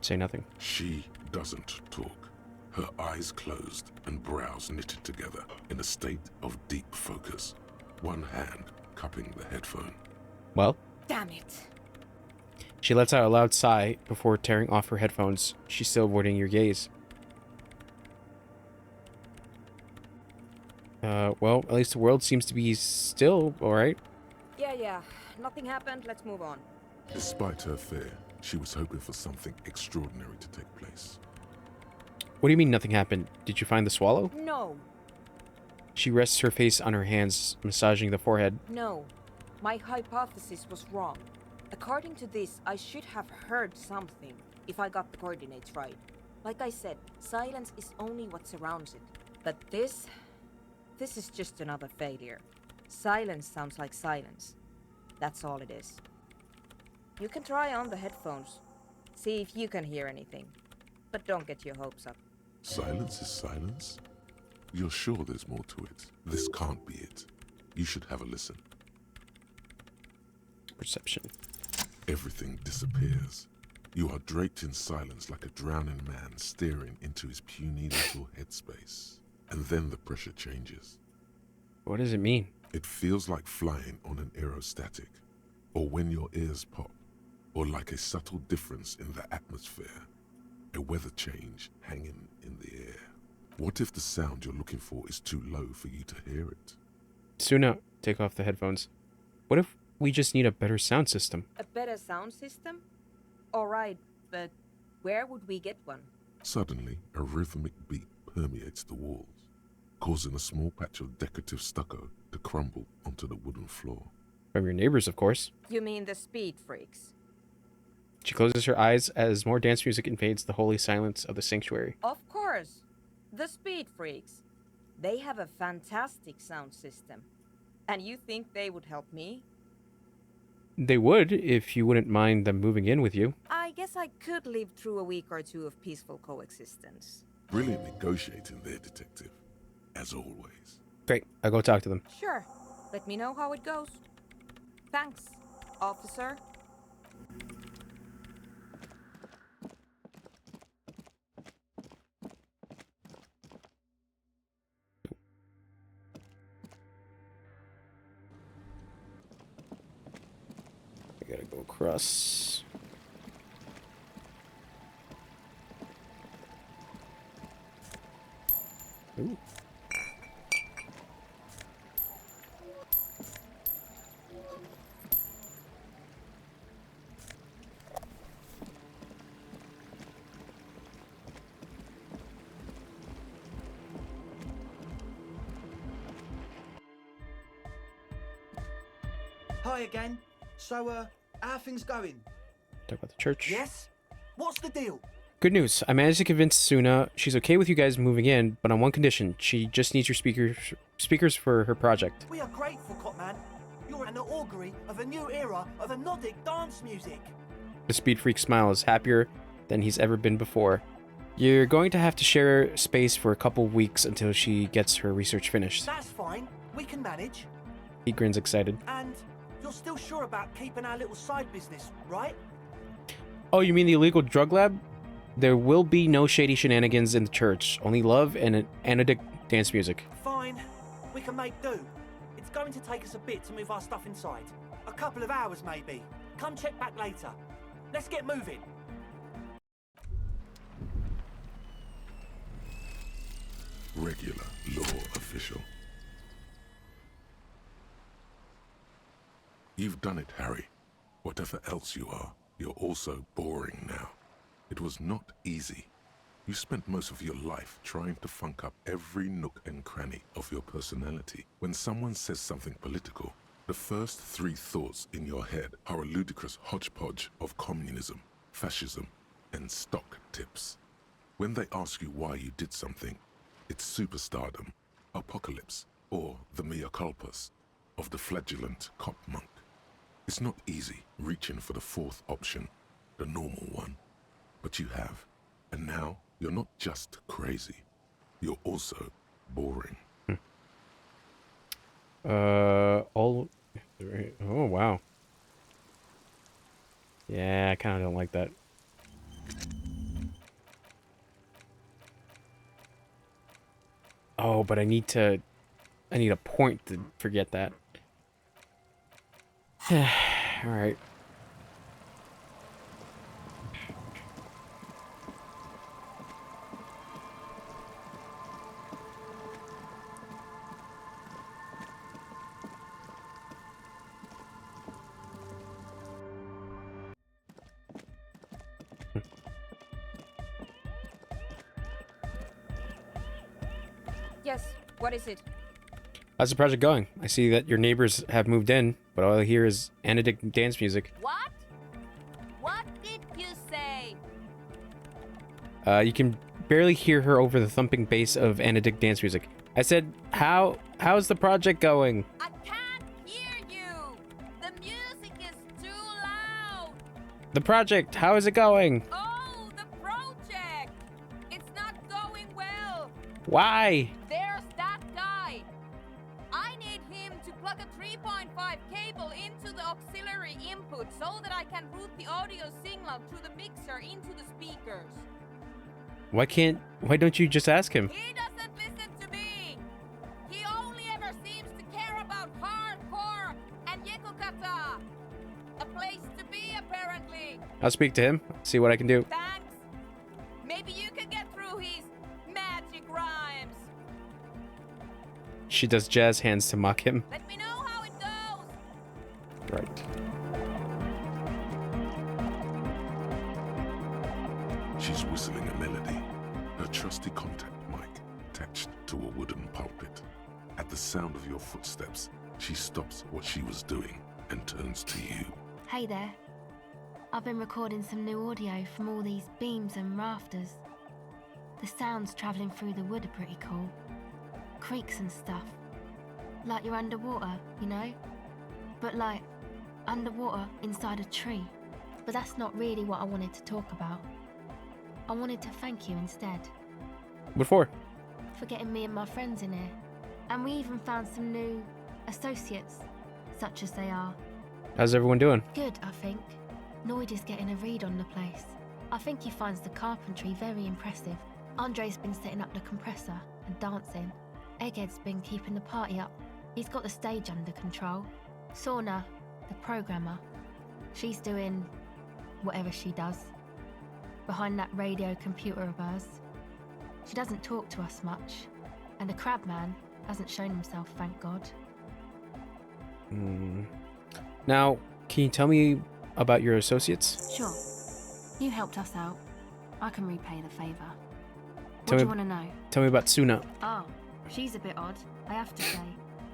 Say nothing. She doesn't talk. Her eyes closed and brows knitted together in a state of deep focus. One hand cupping the headphone. Well? Damn it. She lets out a loud sigh before tearing off her headphones. She's still avoiding your gaze. Well, at least the world seems to be still alright. Yeah. Nothing happened. Let's move on. Despite her fear, she was hoping for something extraordinary to take place. What do you mean nothing happened? Did you find the swallow? No. She rests her face on her hands, massaging the forehead. No. My hypothesis was wrong. According to this, I should have heard something, if I got the coordinates right. Like I said, silence is only what surrounds it. But this is just another failure. Silence sounds like silence. That's all it is. You can try on the headphones. See if you can hear anything. But don't get your hopes up. Silence is silence? You're sure there's more to it? This can't be it. You should have a listen. Perception. Everything disappears. You are draped in silence like a drowning man staring into his puny little headspace. And then the pressure changes. What does it mean? It feels like flying on an aerostatic, or when your ears pop, or like a subtle difference in the atmosphere, a weather change hanging in the air. What if the sound you're looking for is too low for you to hear it? Suna, take off the headphones. What if we just need a better sound system? A better sound system? Alright, but where would we get one? Suddenly, a rhythmic beat permeates the walls, causing a small patch of decorative stucco to crumble onto the wooden floor. From your neighbors, of course. You mean the speed freaks? She closes her eyes as more dance music invades the holy silence of the sanctuary. Of course. The speed freaks. They have a fantastic sound system. And you think they would help me? They would, if you wouldn't mind them moving in with you. I guess I could live through a week or two of peaceful coexistence. Brilliant negotiating there, detective. As always. Great, I'll go talk to them. Sure. Let me know how it goes. Thanks, officer. I gotta go across. Ooh. Hi again. So, how are things going? Talk about the church. Yes? What's the deal? Good news. I managed to convince Suna. She's okay with you guys moving in, but on one condition. She just needs your speakers for her project. We are grateful, Copman. and the augury of a new era of hypnotic dance music. The Speed Freak smile is happier than he's ever been before. You're going to have to share space for a couple weeks until she gets her research finished. That's fine. We can manage. He grins excited. And you're still sure about keeping our little side business, right? Oh, you mean the illegal drug lab? There will be no shady shenanigans in the church. Only love and an anodic dance music. Fine. We can make do. It's going to take us a bit to move our stuff inside. A couple of hours, maybe. Come check back later. Let's get moving. Regular law official. You've done it, Harry. Whatever else you are, you're also boring now. It was not easy. You spent most of your life trying to funk up every nook and cranny of your personality. When someone says something political, the first three thoughts in your head are a ludicrous hodgepodge of communism, fascism, and stock tips. When they ask you why you did something, it's superstardom, apocalypse, or the mea culpas of the flagellant cop monk. It's not easy reaching for the fourth option, the normal one. But you have. And now, you're not just crazy. You're also boring. Oh, wow. Yeah, I kind of don't like that. Oh, but I need a point to forget that. All right. Yes, what is it? How's the project going? I see that your neighbors have moved in, but all I hear is anodic dance music. What? What did you say? You can barely hear her over the thumping bass of anodic dance music. I said, how's the project going? I can't hear you. The music is too loud. The project, how is it going? Oh, the project. It's not going well. Why? There's that guy. I need him to plug a 3.5 cable into the auxiliary input so that I can route the audio signal through the mixer into the speakers. Why don't you just ask him? He doesn't listen to me. He only ever seems to care about hardcore and Yekukata. A place to be, apparently. I'll speak to him, see what I can do. Thanks. Maybe you can get through his magic rhymes. She does jazz hands to mock him. Let me know how it goes. Right. She's whistling a melody, her trusty contact mic attached to a wooden pulpit. At the sound of your footsteps, she stops what she was doing and turns to you. Hey there. I've been recording some new audio from all these beams and rafters. The sounds travelling through the wood are pretty cool. Creaks and stuff. Like you're underwater, you know? But like, underwater inside a tree. But that's not really what I wanted to talk about. I wanted to thank you instead. What for? For getting me and my friends in here. And we even found some new associates, such as they are. How's everyone doing? Good, I think. Noid is getting a read on the place. I think he finds the carpentry very impressive. Andre's been setting up the compressor and dancing. Egghead's been keeping the party up. He's got the stage under control. Sauna, the programmer, she's doing whatever she does. Behind that radio computer of hers. She doesn't talk to us much. And the Crabman hasn't shown himself, thank God. Now, can you tell me about your associates? Sure. You helped us out. I can repay the favour. What Tell do you me- want to know? Tell me about Suna. Oh, she's a bit odd, I have to say.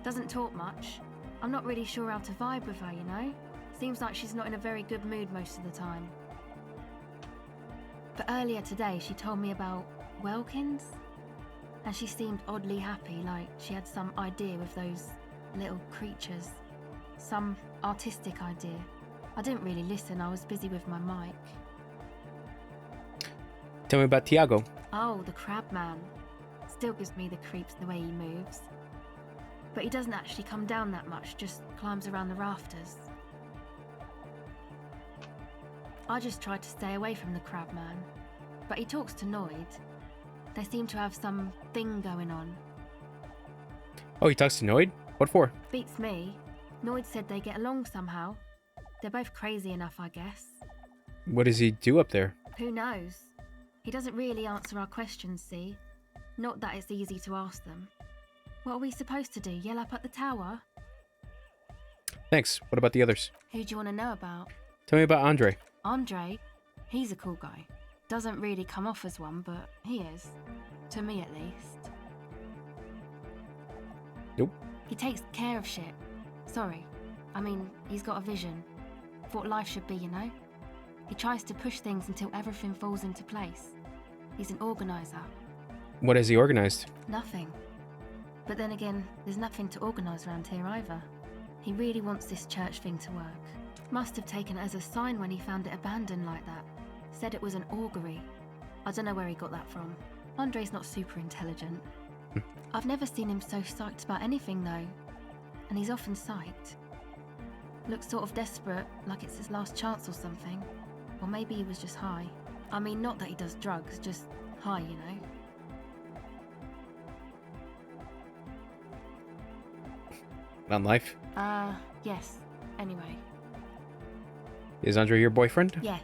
Doesn't talk much. I'm not really sure how to vibe with her, you know? Seems like she's not in a very good mood most of the time. But earlier today, she told me about Welkins. And she seemed oddly happy, like she had some idea with those little creatures. some artistic idea. I didn't really listen, I was busy with my mic. Tell me about Tiago. Oh, the crab man. Still gives me the creeps the way he moves. But he doesn't actually come down that much, just climbs around the rafters. I just tried to stay away from the crab man. But he talks to Noid. They seem to have some thing going on. Oh, he talks to Noid? What for? Beats me. Noid said they get along somehow. They're both crazy enough, I guess. What does he do up there? Who knows? He doesn't really answer our questions, see? Not that it's easy to ask them. What are we supposed to do, yell up at the tower? Thanks. What about the others? Who do you want to know about? Tell me about Andre. Andre? He's a cool guy. Doesn't really come off as one, but he is. To me, at least. Nope. He takes care of shit. Sorry. I mean, he's got a vision. Of what life should be, you know? He tries to push things until everything falls into place. He's an organizer. What has he organized? Nothing. But then again, there's nothing to organise around here either. He really wants this church thing to work. Must have taken it as a sign when he found it abandoned like that. Said it was an augury. I don't know where he got that from. Andre's not super intelligent. I've never seen him so psyched about anything though. And he's often psyched. Looks sort of desperate, like it's his last chance or something. Or maybe he was just high. I mean, not that he does drugs, just high, you know? On life? Yes. Anyway. Is Andre your boyfriend? Yes.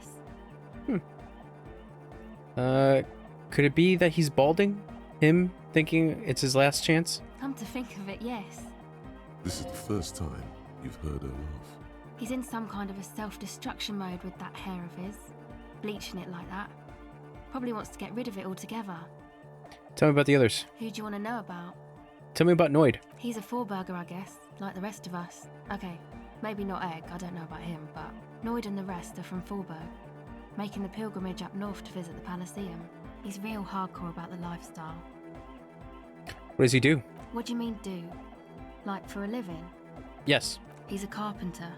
Could it be that he's balding? Him thinking it's his last chance? Come to think of it, yes. This is the first time you've heard her laugh. He's in some kind of a self-destruction mode with that hair of his. Bleaching it like that. Probably wants to get rid of it altogether. Tell me about the others. Who do you want to know about? Tell me about Noid. He's a four-burger, I guess, like the rest of us. Okay, maybe not Egg, I don't know about him, but Noid and the rest are from Forberg, making the pilgrimage up north to visit the Elysium. He's real hardcore about the lifestyle. What does he do? What do you mean do? Like for a living? Yes. He's a carpenter,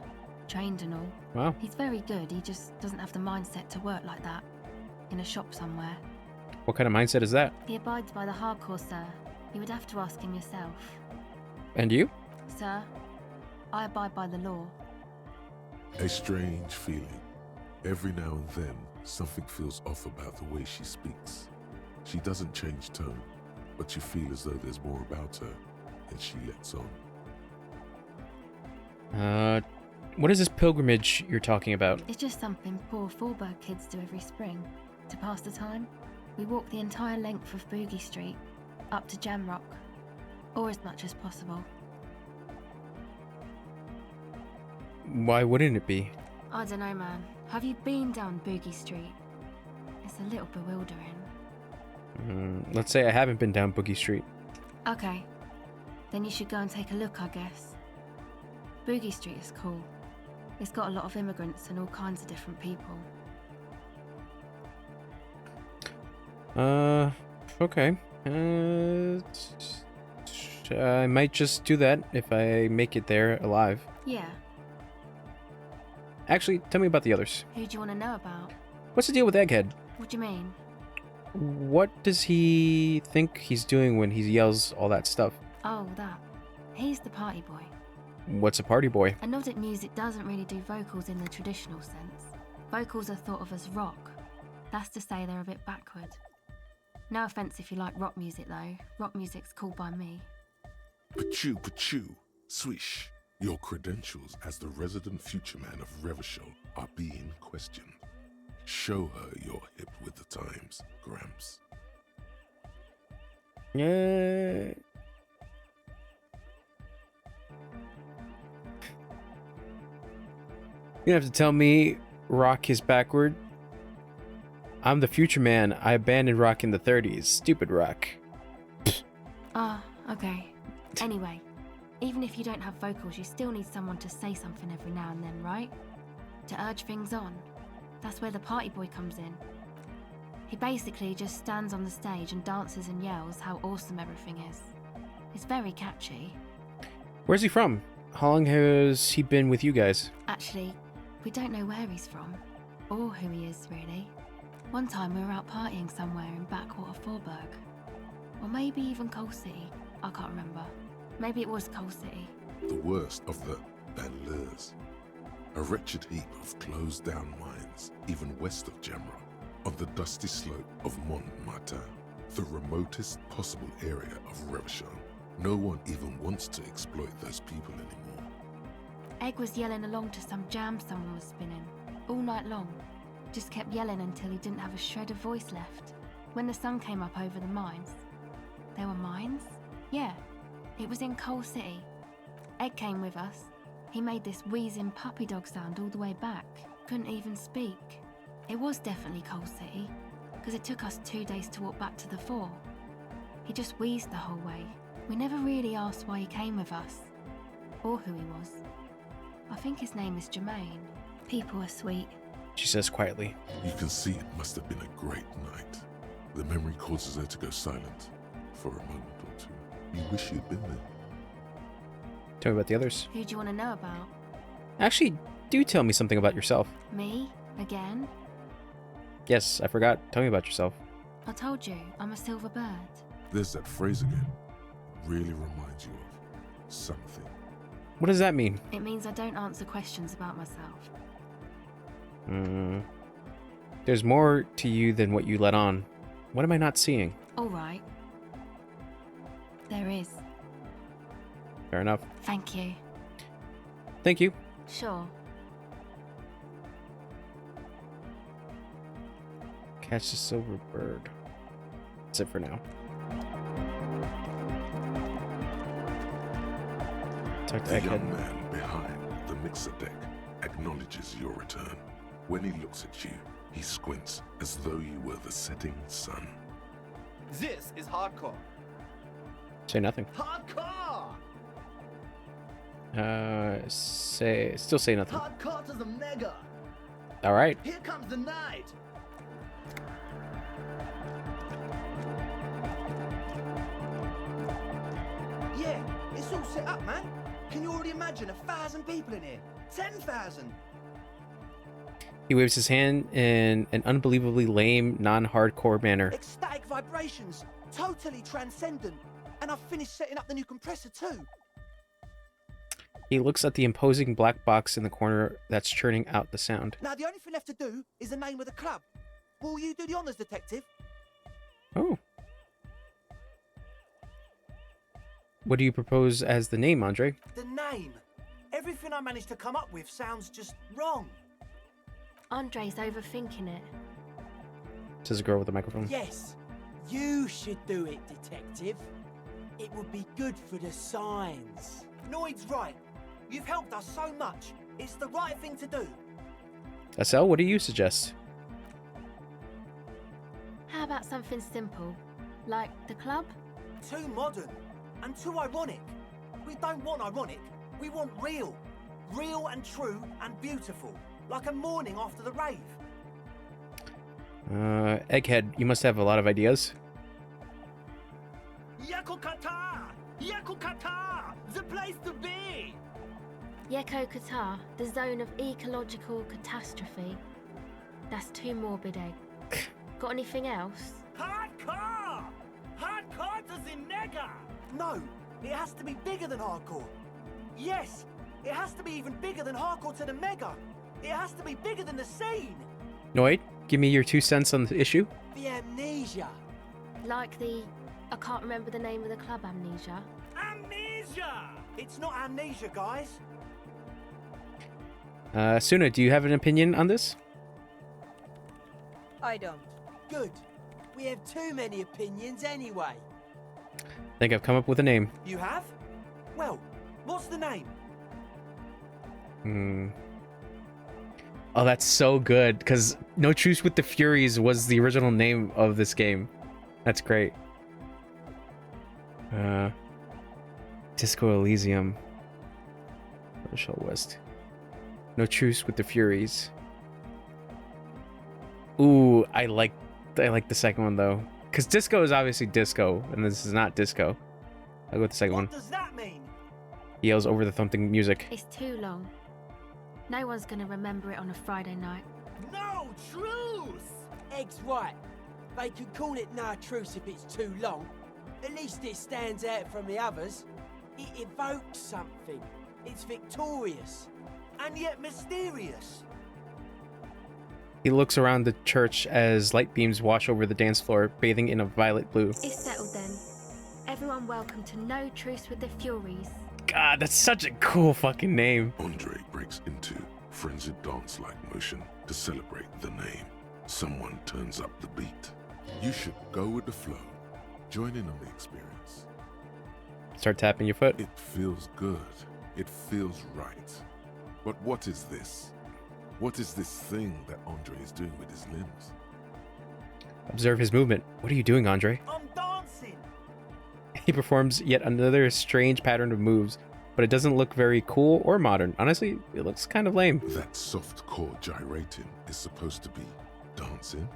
trained and all. Wow. He's very good, he just doesn't have the mindset to work like that. In a shop somewhere. What kind of mindset is that? He abides by the hardcore, sir. You would have to ask him yourself. And you? Sir, I abide by the law. A strange feeling. Every now and then, something feels off about the way she speaks. She doesn't change tone, but you feel as though there's more about her, and she lets on. What is this pilgrimage you're talking about? It's just something poor Forberg kids do every spring. To pass the time, we walk the entire length of Boogie Street, up to Jamrock, or as much as possible. Why wouldn't it be? I don't know, man. Have you been down Boogie Street? It's a little bewildering. Let's say I haven't been down Boogie Street. Okay. Then you should go and take a look, I guess. Boogie Street is cool. It's got a lot of immigrants and all kinds of different people. Okay. I might just do that if I make it there alive. Yeah. Actually, tell me about the others. Who do you want to know about? What's the deal with Egghead? What do you mean? What does he think he's doing when he yells all that stuff? Oh, that. He's the party boy. What's a party boy? And Nordic music doesn't really do vocals in the traditional sense. Vocals are thought of as rock. That's to say they're a bit backward. No offence if you like rock music though. Rock music's cool by me. Pachoo, swish. Your credentials as the resident future man of Revachol are being questioned. Show her you're hip with the times, Gramps. Yeah. You have to tell me rock is backward. I'm the future man. I abandoned rock in the 30s. Stupid rock. Okay. Anyway, even if you don't have vocals, you still need someone to say something every now and then, right? To urge things on. That's where the party boy comes in. He basically just stands on the stage and dances and yells how awesome everything is. It's very catchy. Where's he from? How long has he been with you guys? Actually, we don't know where he's from, or who he is, really. One time we were out partying somewhere in backwater Forburg. Or maybe even Coal City. I can't remember. Maybe it was Coal City. The worst of the banlieues. A wretched heap of closed-down mines, even west of Jamra, on the dusty slope of Montmartin, the remotest possible area of Revachol. No one even wants to exploit those people anymore. Egg was yelling along to some jam someone was spinning, all night long. Just kept yelling until he didn't have a shred of voice left. When the sun came up over the mines. There were mines? Yeah, it was in Coal City. Egg came with us. He made this wheezing puppy dog sound all the way back. Couldn't even speak. It was definitely Coal City, because it took us 2 days to walk back to the fort. He just wheezed the whole way. We never really asked why he came with us, or who he was. I think his name is Jermaine. People are sweet. She says quietly. You can see it must have been a great night. The memory causes her to go silent for a moment or two. You wish you'd been there. Tell me about the others. Who do you want to know about? Actually, do tell me something about yourself. Me? Again? Yes, I forgot. Tell me about yourself. I told you, I'm a silver bird. There's that phrase again. Really reminds you of something. What does that mean? It means I don't answer questions about myself. There's more to you than what you let on. What am I not seeing? All right. There is. Fair enough. Thank you. Thank you. Sure. Catch the silver bird. That's it for now. Talk to The Egghead. young man behind the mixer deck acknowledges your return. When he looks at you, he squints as though you were the setting sun. This is hardcore. Say nothing. Hardcore! Still say nothing. Hardcore to the mega! All right. Here comes the night! Yeah, it's all set up, man. Can you already imagine 1,000 people in here? 10,000! He waves his hand in an unbelievably lame, non-hardcore manner. Ecstatic vibrations, totally transcendent. And I've finished setting up the new compressor too. He looks at the imposing black box in the corner that's churning out the sound. Now the only thing left to do is the name of the club. Will you do the honors, detective? Oh. What do you propose as the name, Andre? The name. Everything I managed to come up with sounds just wrong. Andre's overthinking it. Says a girl with a microphone. Yes, you should do it, detective. It would be good for the signs. Noid's right. You've helped us so much. It's the right thing to do. SL, what do you suggest? How about something simple? Like the club? Too modern and too ironic. We don't want ironic. We want real. Real and true and beautiful. Like a morning after the rave. Egghead, you must have a lot of ideas. Yakukata! Yakukata! The place to be! Yeko Qatar, the zone of ecological catastrophe. That's too morbid, Egg. Got anything else? Hardcore! Hardcore to the mega! No, it has to be bigger than hardcore. Yes, it has to be even bigger than hardcore to the mega. It has to be bigger than the scene. Noid, give me your 2 cents on the issue. The amnesia. Like the... I can't remember the name of the club, Amnesia. Amnesia! It's not amnesia, guys. Suna, do you have an opinion on this? I don't. Good. We have too many opinions anyway. I think I've come up with a name. You have? Well, what's the name? Oh, that's so good, because No Truce with the Furies was the original name of this game. That's great. Disco Elysium. Rochelle West. No Truce with the Furies. Ooh, I like the second one though. Because disco is obviously disco, and this is not disco. I'll go with the second one. What does that mean? He yells over the thumping music. It's too long. No one's gonna remember it on a Friday night. No truce! Egg's right. They can call it no truce if it's too long. At least it stands out from the others. It evokes something. It's victorious. And yet mysterious. He looks around the church as light beams wash over the dance floor, bathing in a violet blue. It's settled then. Everyone welcome to No Truce with the Furies. God, that's such a cool fucking name. Andre breaks into frenzied dance-like motion to celebrate the name. Someone turns up the beat. You should go with the flow. Join in on the experience. Start tapping your foot. It feels good. It feels right. But what is this? What is this thing that Andre is doing with his limbs? Observe his movement. What are you doing, Andre? I'm dancing. He performs yet another strange pattern of moves, but it doesn't look very cool or modern. Honestly, it looks kind of lame. That soft core gyrating is supposed to be dancing?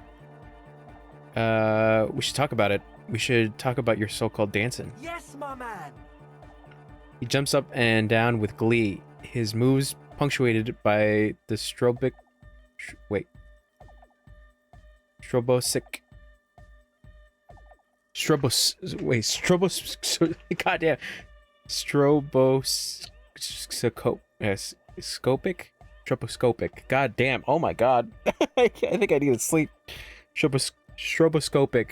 We should talk about it. We should talk about your so-called dancing. Yes, my man. He jumps up and down with glee, his moves punctuated by the strobosic. Goddamn. Stroboscopic. God damn. Oh my god. I think I need to sleep. Stroboscopic.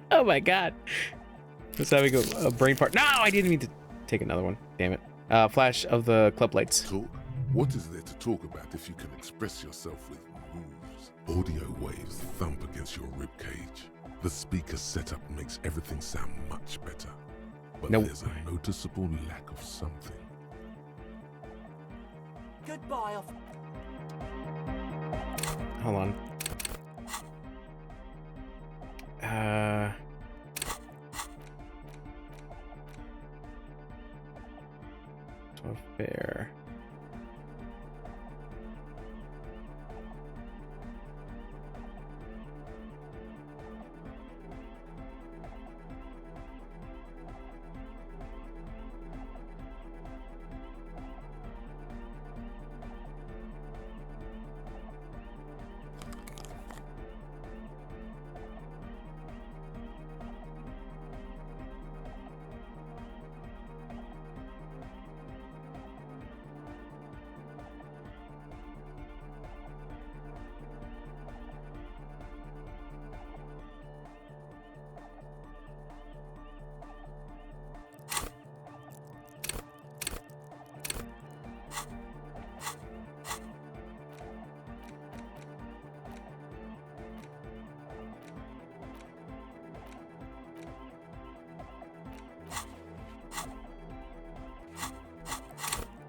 Oh my god. Let's having a brain part. No, I didn't mean to take another one. Damn it. Flash of the club lights. Talk? What is there to talk about if you can express yourself with moves? Audio waves thump against your ribcage. The speaker setup makes everything sound much better. But there's a noticeable lack of something. Goodbye. Hold on. So fair.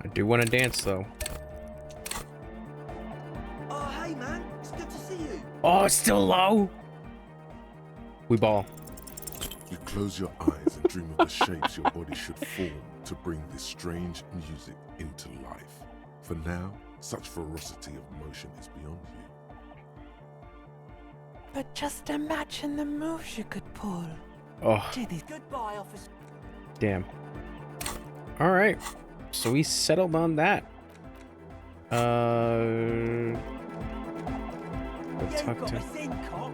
I do want to dance though. Oh, hey man, it's good to see you. Oh, it's still low. We ball. You close your eyes and dream of the shapes your body should form to bring this strange music into life. For now, such ferocity of motion is beyond you. But just imagine the moves you could pull. Oh. Goodbye, officer. Damn. All right. So we settled on that. You Let's talk got to. us in, cop.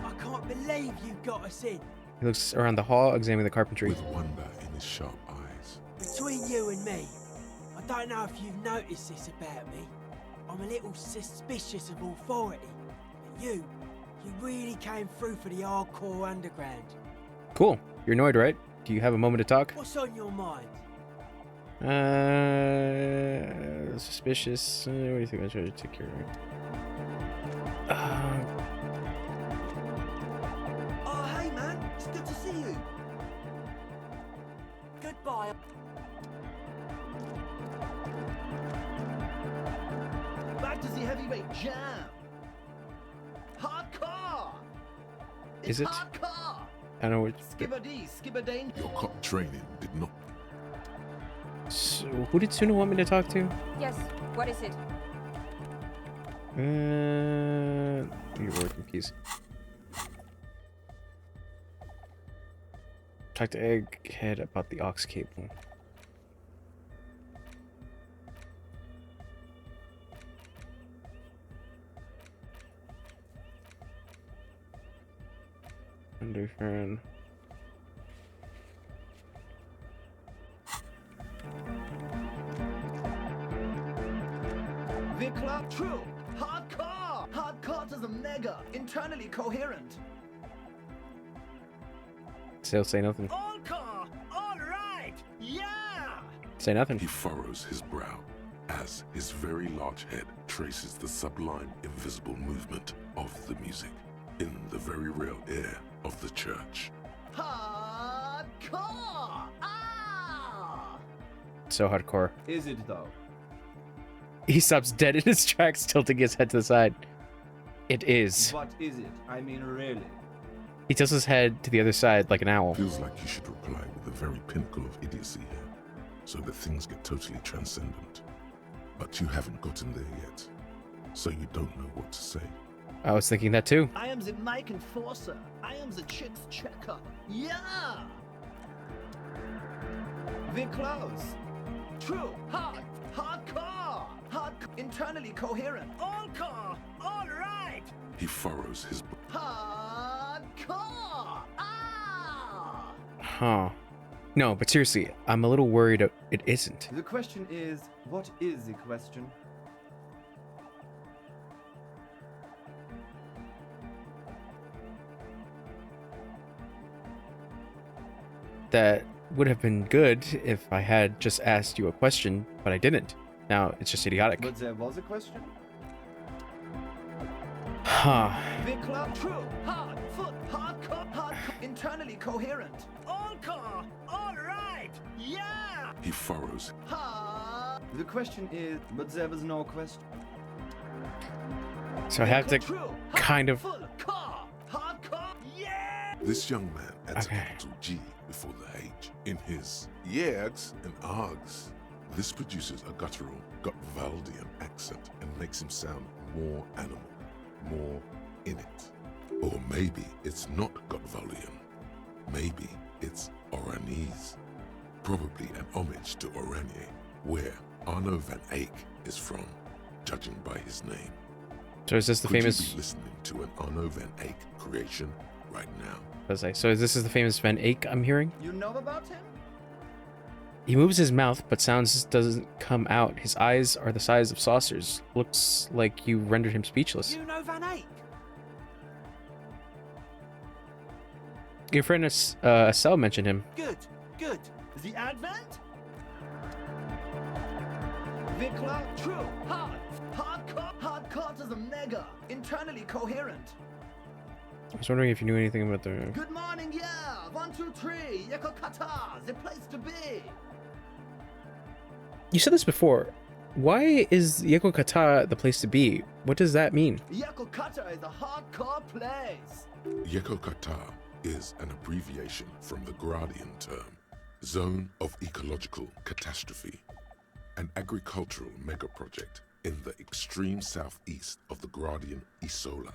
I can't believe you got us in. He looks around the hall, examining the carpentry. With wonder in his sharp eyes. Between you and me, I don't know if you've noticed this about me. I'm a little suspicious of authority. But you really came through for the hardcore underground. Cool. You're annoyed, right? Do you have a moment to talk? What's on your mind? Suspicious. What do you think? I try to take care of it. Oh, hey man, it's good to see you. Goodbye. Back to the heavyweight jam. Hardcore. Is it? Hardcore. I know what. Skibbity, skibbadane. Your cop training did not. So, who did Suna want me to talk to? Yes, what is it? Your working piece. Talk to Egghead about the aux cable. Underfern. Vikla, true. Hardcore. Hardcore to the mega. Internally coherent. Still say nothing. All car. All right. Yeah. Say nothing. He furrows his brow as his very large head traces the sublime, invisible movement of the music in the very real air of the church. Hardcore. Ah. So hardcore. Is it though? He stops dead in his tracks, tilting his head to the side. It is. What is it? I mean, really? He tilts his head to the other side like an owl. Feels like you should reply with the very pinnacle of idiocy here, so that things get totally transcendent. But you haven't gotten there yet, so you don't know what to say. I was thinking that too. I am the mic enforcer. I am the chicks checker. Yeah. We're close. True. Hard. Hardcore. Hard. Internally coherent. All car. All right. He furrows his Hardcore. Ah. Huh. No, but seriously, I'm a little worried it isn't. The question is, what is the question? That would have been good if I had just asked you a question, but I didn't. Now it's just idiotic. But there was a question? Huh. Vikla, true. Hard. Foot. Hardcore. Hardcore. Internally coherent. All car. All right. Yeah. He furrows. Hard. The question is, but there was no question. So I have to kind of... Full car. Hardcore. Yeah. This young man adds a capital G before the H in his yegs and args. This produces a guttural, Gotvaldian accent and makes him sound more animal, more in it. Or maybe it's not Gotvaldian. Maybe it's Oranese. Probably an homage to Oranje, where Arno van Eyck is from, judging by his name. So is this the Could famous... you be listening to an Arno van Eyck creation right now? So this is the famous Van Eyck I'm hearing? You know about him? He moves his mouth, but sounds doesn't come out. His eyes are the size of saucers. Looks like you rendered him speechless. You know Van Eyck? Your friend Estelle mentioned him. Good. Good. The Advent? Vikla, true. Hard. Hardcore. Hardcore to the mega. Internally coherent. I was wondering if you knew anything about the... Good morning, yeah. 1, 2, 3. Yeko Kata, the place to be. You said this before. Why is Yeko Kata the place to be? What does that mean? Yeko Kata is a hardcore place. Yeko Kata is an abbreviation from the Gradian term, Zone of Ecological Catastrophe, an agricultural megaproject in the extreme southeast of the Gradian Isola.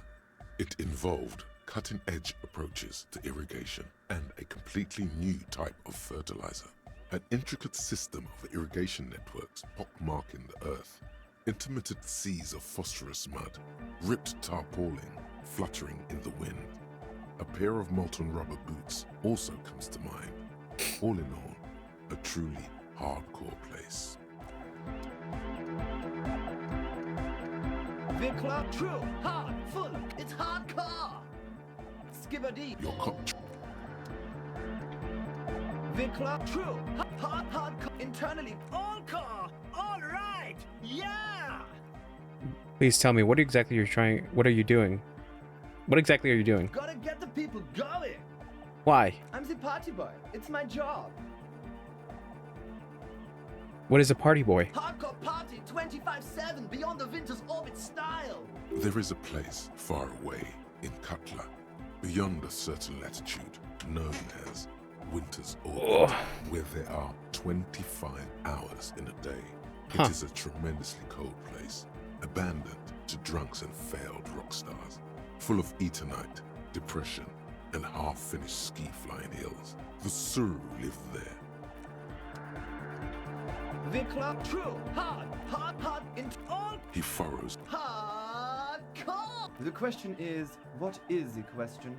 It involved cutting-edge approaches to irrigation and a completely new type of fertilizer. An intricate system of irrigation networks pockmarking the earth, intermittent seas of phosphorus mud, ripped tarpaulin fluttering in the wind. A pair of molten rubber boots also comes to mind. All in all, a truly hardcore place. Vikla, true. Hard. Full. It's hardcore. Skibberdy. Your cop. Vikla, true. Hard. Internally. All car. All right. Yeah. Please tell me, what exactly are you doing? What exactly are you doing? Gotta get the people going. Why? I'm the party boy. It's my job. What is a party boy? Hardcore party 25/7 beyond the winter's orbit style. There is a place far away in Katla, beyond a certain latitude, known as Winter's Orbit, where there are 25 hours in a day. It is a tremendously cold place, abandoned to drunks and failed rock stars, full of eternite, depression, and half-finished ski-flying hills. The Suru live there. Vikla, true. Hard. Into all. He furrows. Hardcore. The question is, what is the question?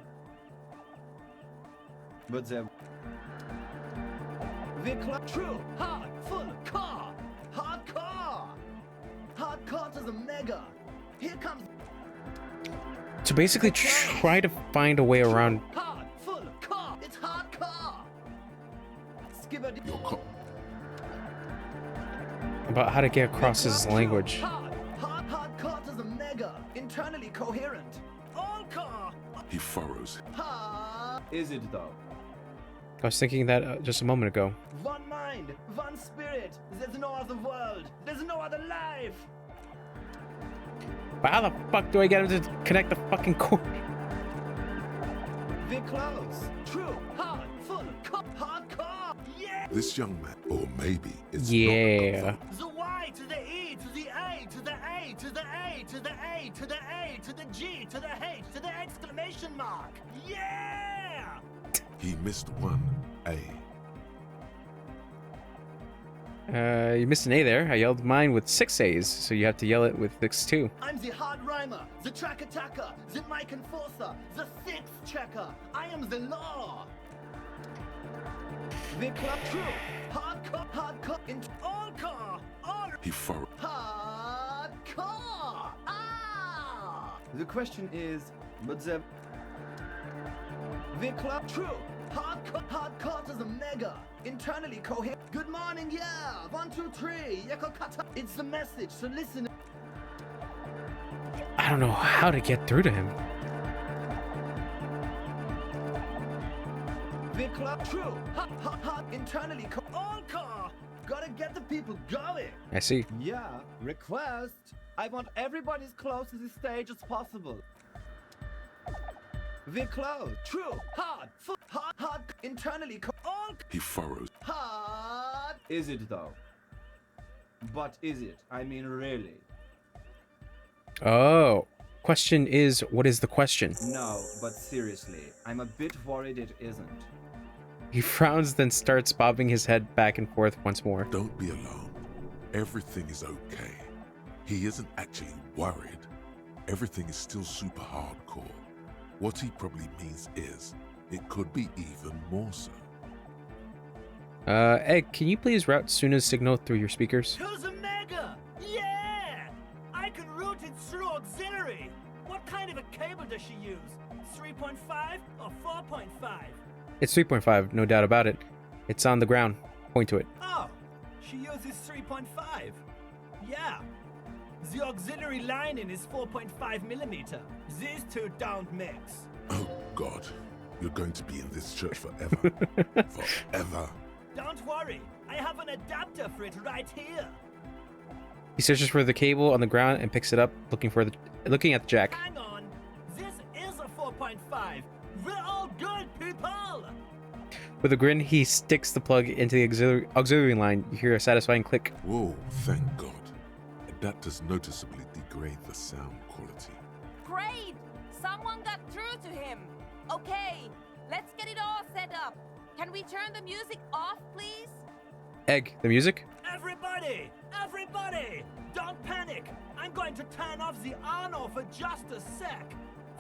But there... True, hard, full, car! Hardcore! Hardcore to the mega! Here comes... To basically try to find a way around. Hard, full, car! It's hardcore! Skibber... About how to get across his language. Hardcore to the mega! Internally coherent! All car! He furrows. Is it though? I was thinking that just a moment ago. One mind, one spirit. There's no other world. There's no other life. But how the fuck do I get him to connect the fucking cord? We're close. True, hard, full, hardcore. Yeah. This young man, or maybe it's yeah. The Y to the E to the A to the A to the A to the A to the A to the G to the H to the exclamation mark. Yeah. He missed one A. You missed an A there. I yelled mine with 6 A's, so you have to yell it with 6 too. I'm the hard rhymer, the track attacker, the mic enforcer, the sixth checker. I am the law. The club true, hardcore, all car, all. He furrowed. Hardcore. Ah. The question is, but the... The club true. Hardcore to the mega. Internally coherent. Good morning, yeah. 1, 2, 3. Yakokata. It's the message, so listen. I don't know how to get through to him. The club true. Internally all car. Gotta get the people going. I see. Yeah, request. I want everybody as close to the stage as possible. We're close. True. Hard. Hard. Internally. All. He furrows. Hard. Is it though? But is it? I mean, really? Oh. Question is, what is the question? No, but seriously, I'm a bit worried it isn't. He frowns, then starts bobbing his head back and forth once more. Don't be alarmed. Everything is okay. He isn't actually worried. Everything is still super hardcore. What he probably means is, it could be even more so. Egg, can you please route Suna's signal through your speakers? To the mega! Yeah! I can route it through auxiliary. What kind of a cable does she use? 3.5 or 4.5? It's 3.5, no doubt about it. It's on the ground. Point to it. Oh, she uses 3.5. Yeah. The auxiliary lining is 4.5 millimeter. These two don't mix. Oh, God. You're going to be in this church forever. Forever. Don't worry. I have an adapter for it right here. He searches for the cable on the ground and picks it up, looking at the jack. Hang on. This is a 4.5. We're all good, people. With a grin, he sticks the plug into the auxiliary line. You hear a satisfying click. Whoa, thank God. Adapters noticeably degrade the sound quality. Great! Someone got through to him. Okay, let's get it all set up. Can we turn the music off, please? Egg, the music? Everybody! Everybody! Don't panic! I'm going to turn off the on for just a sec.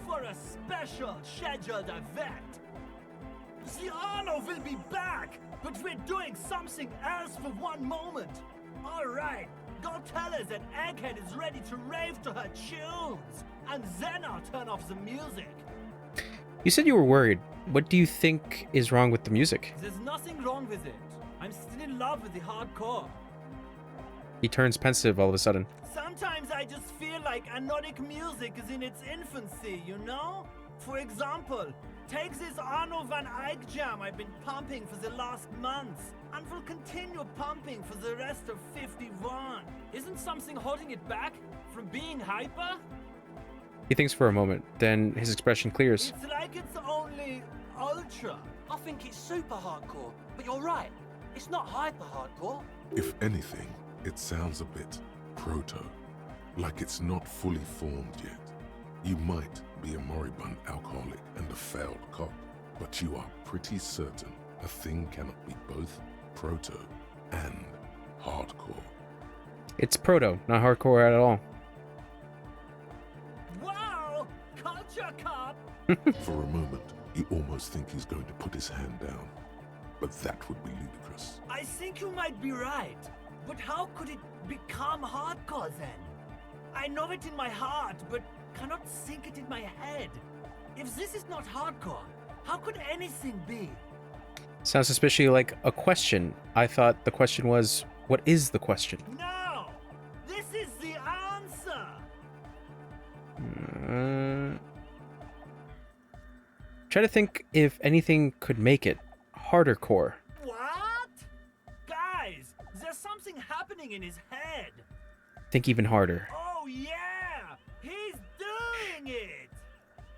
For a special scheduled event. The Arno will be back, but we're doing something else for one moment. All right, go tell her that Egghead is ready to rave to her tunes, and then I'll turn off the music. You said you were worried. What do you think is wrong with the music? There's nothing wrong with it. I'm still in love with the hardcore. He turns pensive all of a sudden. Sometimes I just feel like anodic music is in its infancy, you know? For example, take this Arno van Eyck jam I've been pumping for the last months, and will continue pumping for the rest of 51. Isn't something holding it back from being hyper? He thinks for a moment, then his expression clears. It's like it's only ultra. I think it's super hardcore, but you're right. It's not hyper hardcore. If anything, it sounds a bit proto, like it's not fully formed yet. You might be a moribund alcoholic and a failed cop, but you are pretty certain a thing cannot be both proto and hardcore. It's proto, not hardcore at all. Wow! Culture cop! For a moment, You almost think he's going to put his hand down, but that would be ludicrous. I think you might be right, but how could it become hardcore then? I know it in my heart, but cannot think it in my head. If this is not hardcore, how could anything be? Sounds suspiciously like a question. I thought the question was, what is the question? No! This is the answer! Try to think if anything could make it harder core. What? Guys, there's something happening in his head. Think even harder. Oh yeah! He's doing it!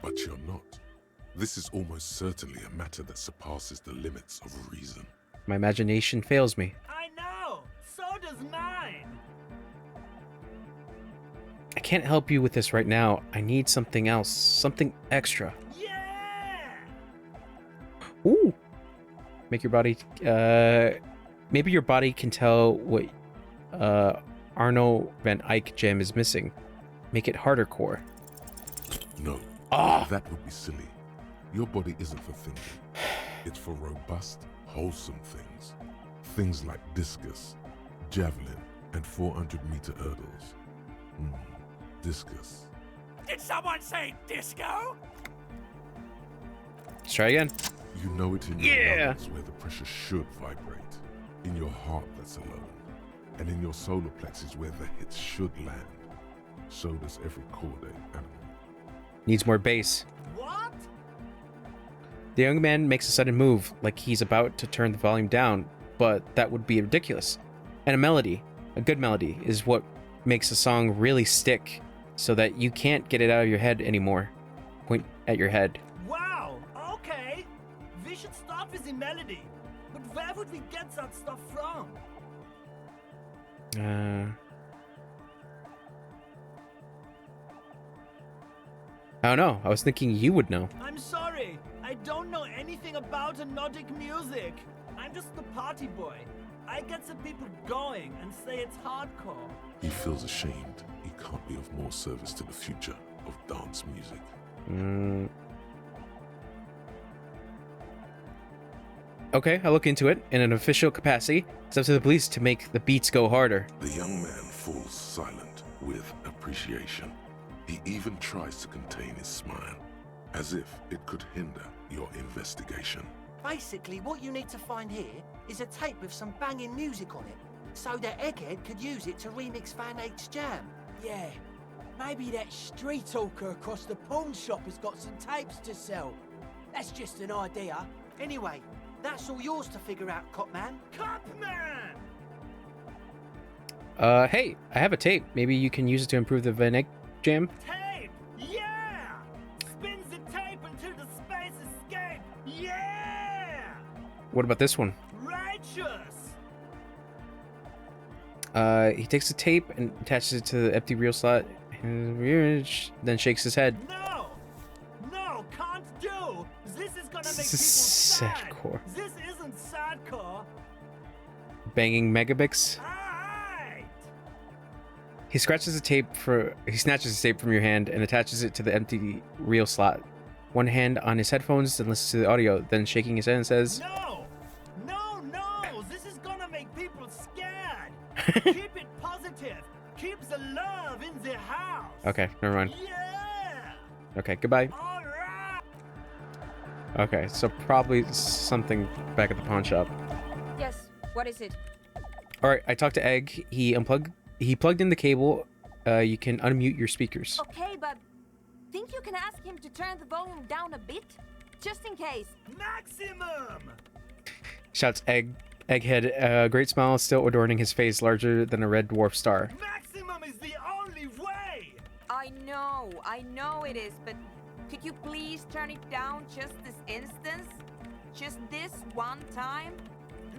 But you're not. This is almost certainly a matter that surpasses the limits of reason. My imagination fails me. I know! So does mine! I can't help you with this right now. I need something else. Something extra. Yeah! Ooh! Make your body... maybe your body can tell what Arno Van Eyck gem is missing. Make it harder core. No. That would be silly. Your body isn't for thinking. It's for robust, wholesome things. Things like discus, javelin, and 400-meter hurdles. Discus. Did someone say disco? Let's try again. You know it in your lungs where the pressure should vibrate. In your heart that's alone. And in your solar plexus where the hits should land. So does every chordate animal. Needs more bass. What? The young man makes a sudden move, like he's about to turn the volume down, but that would be ridiculous. And a melody, a good melody, is what makes a song really stick, so that you can't get it out of your head anymore. Point at your head. Wow, okay. We should start with the melody. But where would we get that stuff from? I don't know. I was thinking you would know. I'm sorry. I don't know anything about Nordic music. I'm just the party boy. I get the people going and say it's hardcore. He feels ashamed. He can't be of more service to the future of dance music. Okay, I'll look into it. In an official capacity, it's up to the police to make the beats go harder. The young man falls silent with appreciation. He even tries to contain his smile, as if it could hinder your investigation. Basically, what you need to find here is a tape with some banging music on it, so that Egghead could use it to remix Van Eyck's jam. Yeah, maybe that street hawker across the pawn shop has got some tapes to sell. That's just an idea. Anyway, that's all yours to figure out, Copman. Copman! Hey, I have a tape. Maybe you can use it to improve the Van Eyck jam? Tape! Yeah! Spins the tape until the space escape! Yeah! What about this one? Righteous! He takes the tape and attaches it to the empty reel slot, then shakes his head. No! No, can't do! This is gonna make This people is sad! sadcore. This isn't sadcore! Banging megabits. He snatches the tape from your hand and attaches it to the empty reel slot. One hand on his headphones, then listens to the audio, then shaking his head and says, No! No, no! This is gonna make people scared! Keep it positive! Keep the love in the house! Okay, never mind. Yeah! Okay, goodbye. Alright! Okay, so probably something back at the pawn shop. Yes, what is it? Alright, I talked to Egg. He plugged in the cable. You can unmute your speakers. Okay, but think you can ask him to turn the volume down a bit? Just in case. Maximum! Shouts Egghead, a great smile still adorning his face larger than a red dwarf star. Maximum is the only way! I know it is, but could you please turn it down just this instance? Just this one time?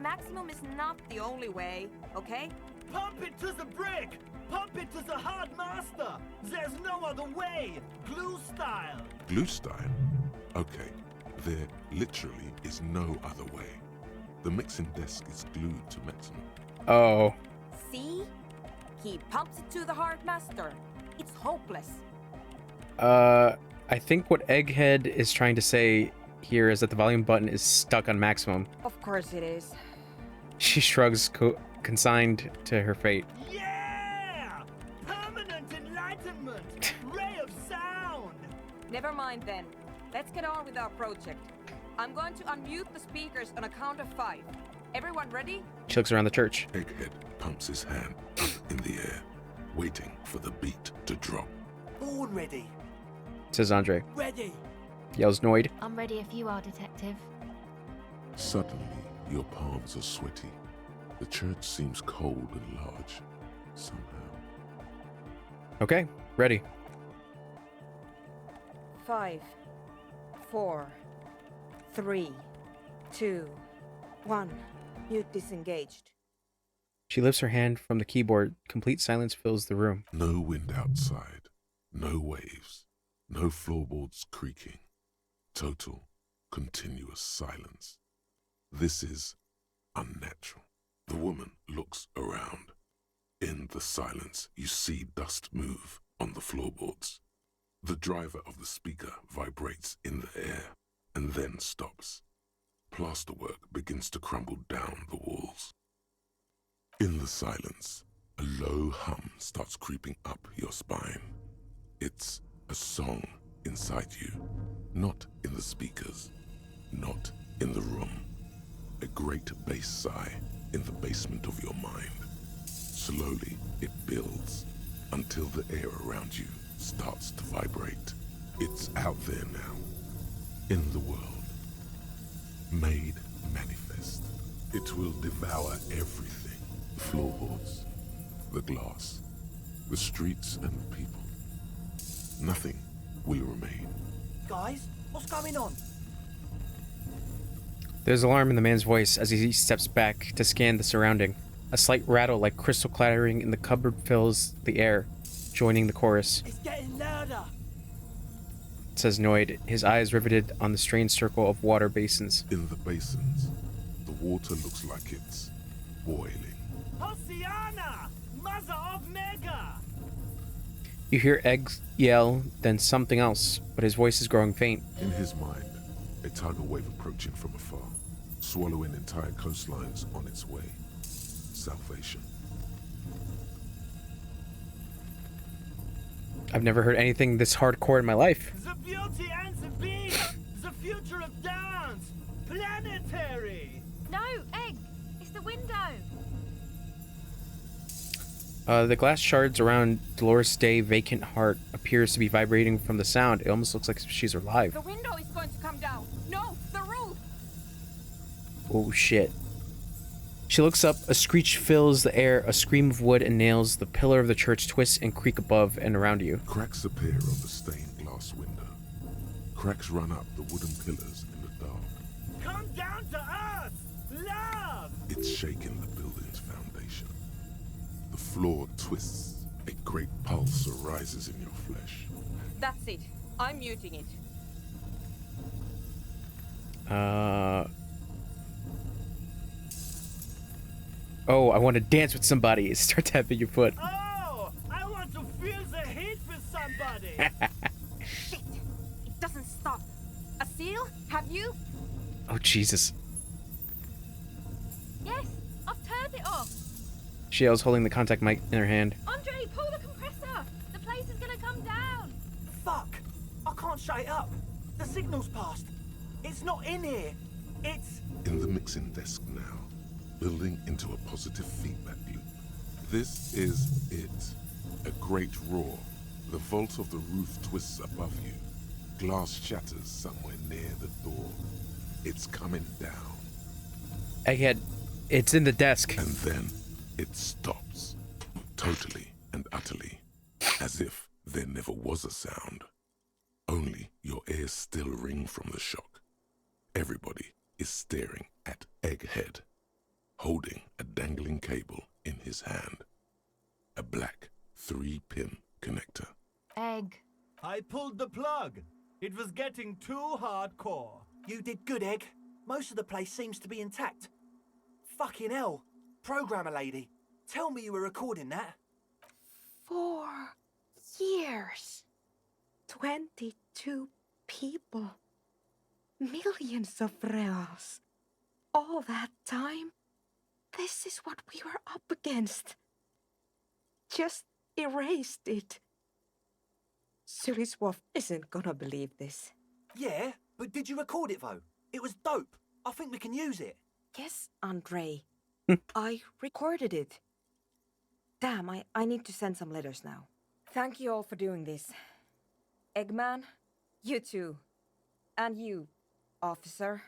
Maximum is not the only way, okay? Pump it to the brick! Pump it to the hard master! There's no other way! Glue style! Glue style? Okay, there literally is no other way. The mixing desk is glued to maximum. Oh. See? He pumps it to the hard master. It's hopeless. I think what Egghead is trying to say, here is that the volume button is stuck on maximum. Of course it is. She shrugs, consigned to her fate. Yeah! Permanent enlightenment! Ray of sound! Never mind then. Let's get on with our project. I'm going to unmute the speakers on a count of 5. Everyone ready? She looks around the church. Egghead pumps his hand up in the air, waiting for the beat to drop. Born ready. Says Andre. Ready. Yells Noid. I'm ready if you are, Detective. Suddenly, your palms are sweaty. The church seems cold and large, somehow. Okay, ready. 5, 4, 3, 2, 1. Mute disengaged. She lifts her hand from the keyboard. Complete silence fills the room. No wind outside, no waves, no floorboards creaking. Total, continuous silence. This is unnatural. The woman looks around. In the silence, you see dust move on the floorboards. The driver of the speaker vibrates in the air and then stops. Plasterwork begins to crumble down the walls. In the silence, a low hum starts creeping up your spine. It's a song inside you, not in the speakers, not in the room. A great bass sigh in the basement of your mind. Slowly, it builds until the air around you starts to vibrate. It's out there now, in the world, made manifest. It will devour everything. The floorboards, the glass, the streets and the people. Nothing will remain. Guys, what's going on? There's alarm in the man's voice as he steps back to scan the surrounding. A slight rattle like crystal clattering in the cupboard fills the air, joining the chorus. It's getting louder. Says Noid, his eyes riveted on the strange circle of water basins. In the basins, the water looks like it's boiling. Hosiana! Mother of Mega! You hear Egg yell, then something else, but his voice is growing faint. In his mind, a tidal wave approaching from afar, swallowing entire coastlines on its way. Salvation. I've never heard anything this hardcore in my life. The beauty and the beast! The future of dance! Planetary! No, Egg! It's the window! The glass shards around Dolores Day's vacant heart appears to be vibrating from the sound. It almost looks like she's alive. The window is going to come down. No, the roof! Oh shit. She looks up, a screech fills the air, a scream of wood and nails. The pillar of the church twists and creak above and around you. Cracks appear on the stained glass window. Cracks run up the wooden pillars in the dark. Come down to us! Love! It's shaking the building's foundation. The floor twists. A great pulse arises in your flesh. That's it. I'm muting it. Oh, I want to dance with somebody. Start tapping your foot. Oh! I want to feel the heat with somebody! Shit! It doesn't stop. A seal? Have you? Oh, Jesus. Yes, I've turned it off. She yells, holding the contact mic in her hand. Andre, pull the compressor. The place is gonna come down. Fuck! I can't shut it up. The signal's passed. It's not in here. It's... In the mixing desk now, building into a positive feedback loop. This is it. A great roar. The vault of the roof twists above you. Glass shatters somewhere near the door. It's coming down. Egghead, it's in the desk. And then it stops. Totally and utterly. As if there never was a sound. Only your ears still ring from the shock. Everybody is staring at Egghead, holding a dangling cable in his hand. A black 3-pin connector. Egg. I pulled the plug. It was getting too hardcore. You did good, Egg. Most of the place seems to be intact. Fucking hell. Programmer lady, tell me you were recording that. 4 years. 22 people. Millions of reals. All that time? This is what we were up against. Just erased it. Suliswolf isn't gonna believe this. Yeah, but did you record it though? It was dope. I think we can use it. Yes, Andre. I recorded it. Damn, I need to send some letters now. Thank you all for doing this. Eggman, you too. And you, officer.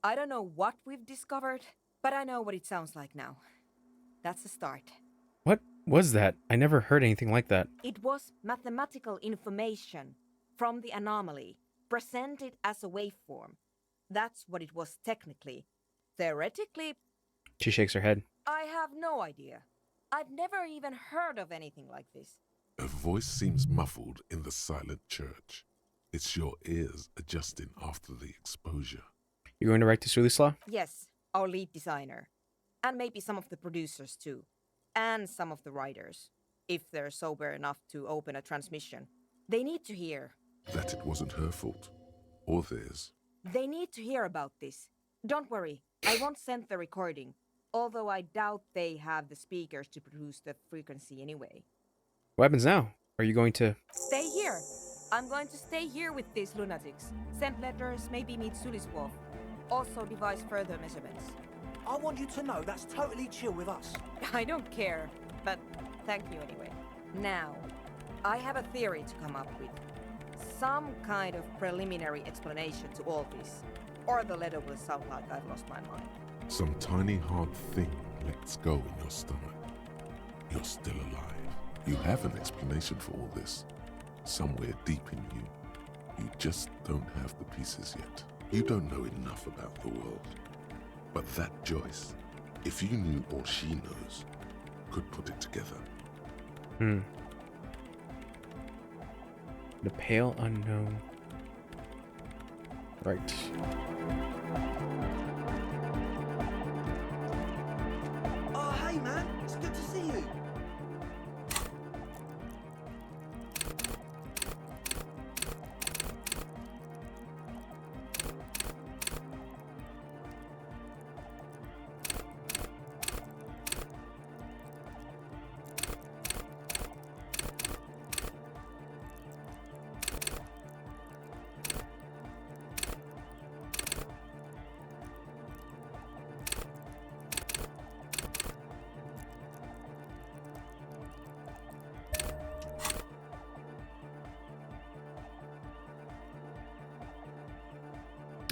I don't know what we've discovered, but I know what it sounds like now. That's a start. What was that? I never heard anything like that. It was mathematical information from the anomaly, presented as a waveform. That's what it was technically. Theoretically, She shakes her head. I have no idea. I've never even heard of anything like this. Her voice seems muffled in the silent church. It's your ears adjusting after the exposure. You're going to write to Sulislaw? Yes, our lead designer. And maybe some of the producers too. And some of the writers. If they're sober enough to open a transmission. They need to hear. That it wasn't her fault. Or theirs. They need to hear about this. Don't worry, I won't send the recording. Although I doubt they have the speakers to produce the frequency anyway. What happens now? Are you going to... Stay here. I'm going to stay here with these lunatics. Send letters, maybe meet Suliswolf. Also devise further measurements. I want you to know that's totally chill with us. I don't care, but thank you anyway. Now, I have a theory to come up with. Some kind of preliminary explanation to all this. Or the letter will sound like I've lost my mind. Some tiny hard thing lets go in your stomach. You're still alive. You have an explanation for all this. Somewhere deep in you. You just don't have the pieces yet. You don't know enough about the world. But that Joyce, if you knew all she knows, could put it together. The Pale Unknown. Right. Oh, hey man, it's good to see you.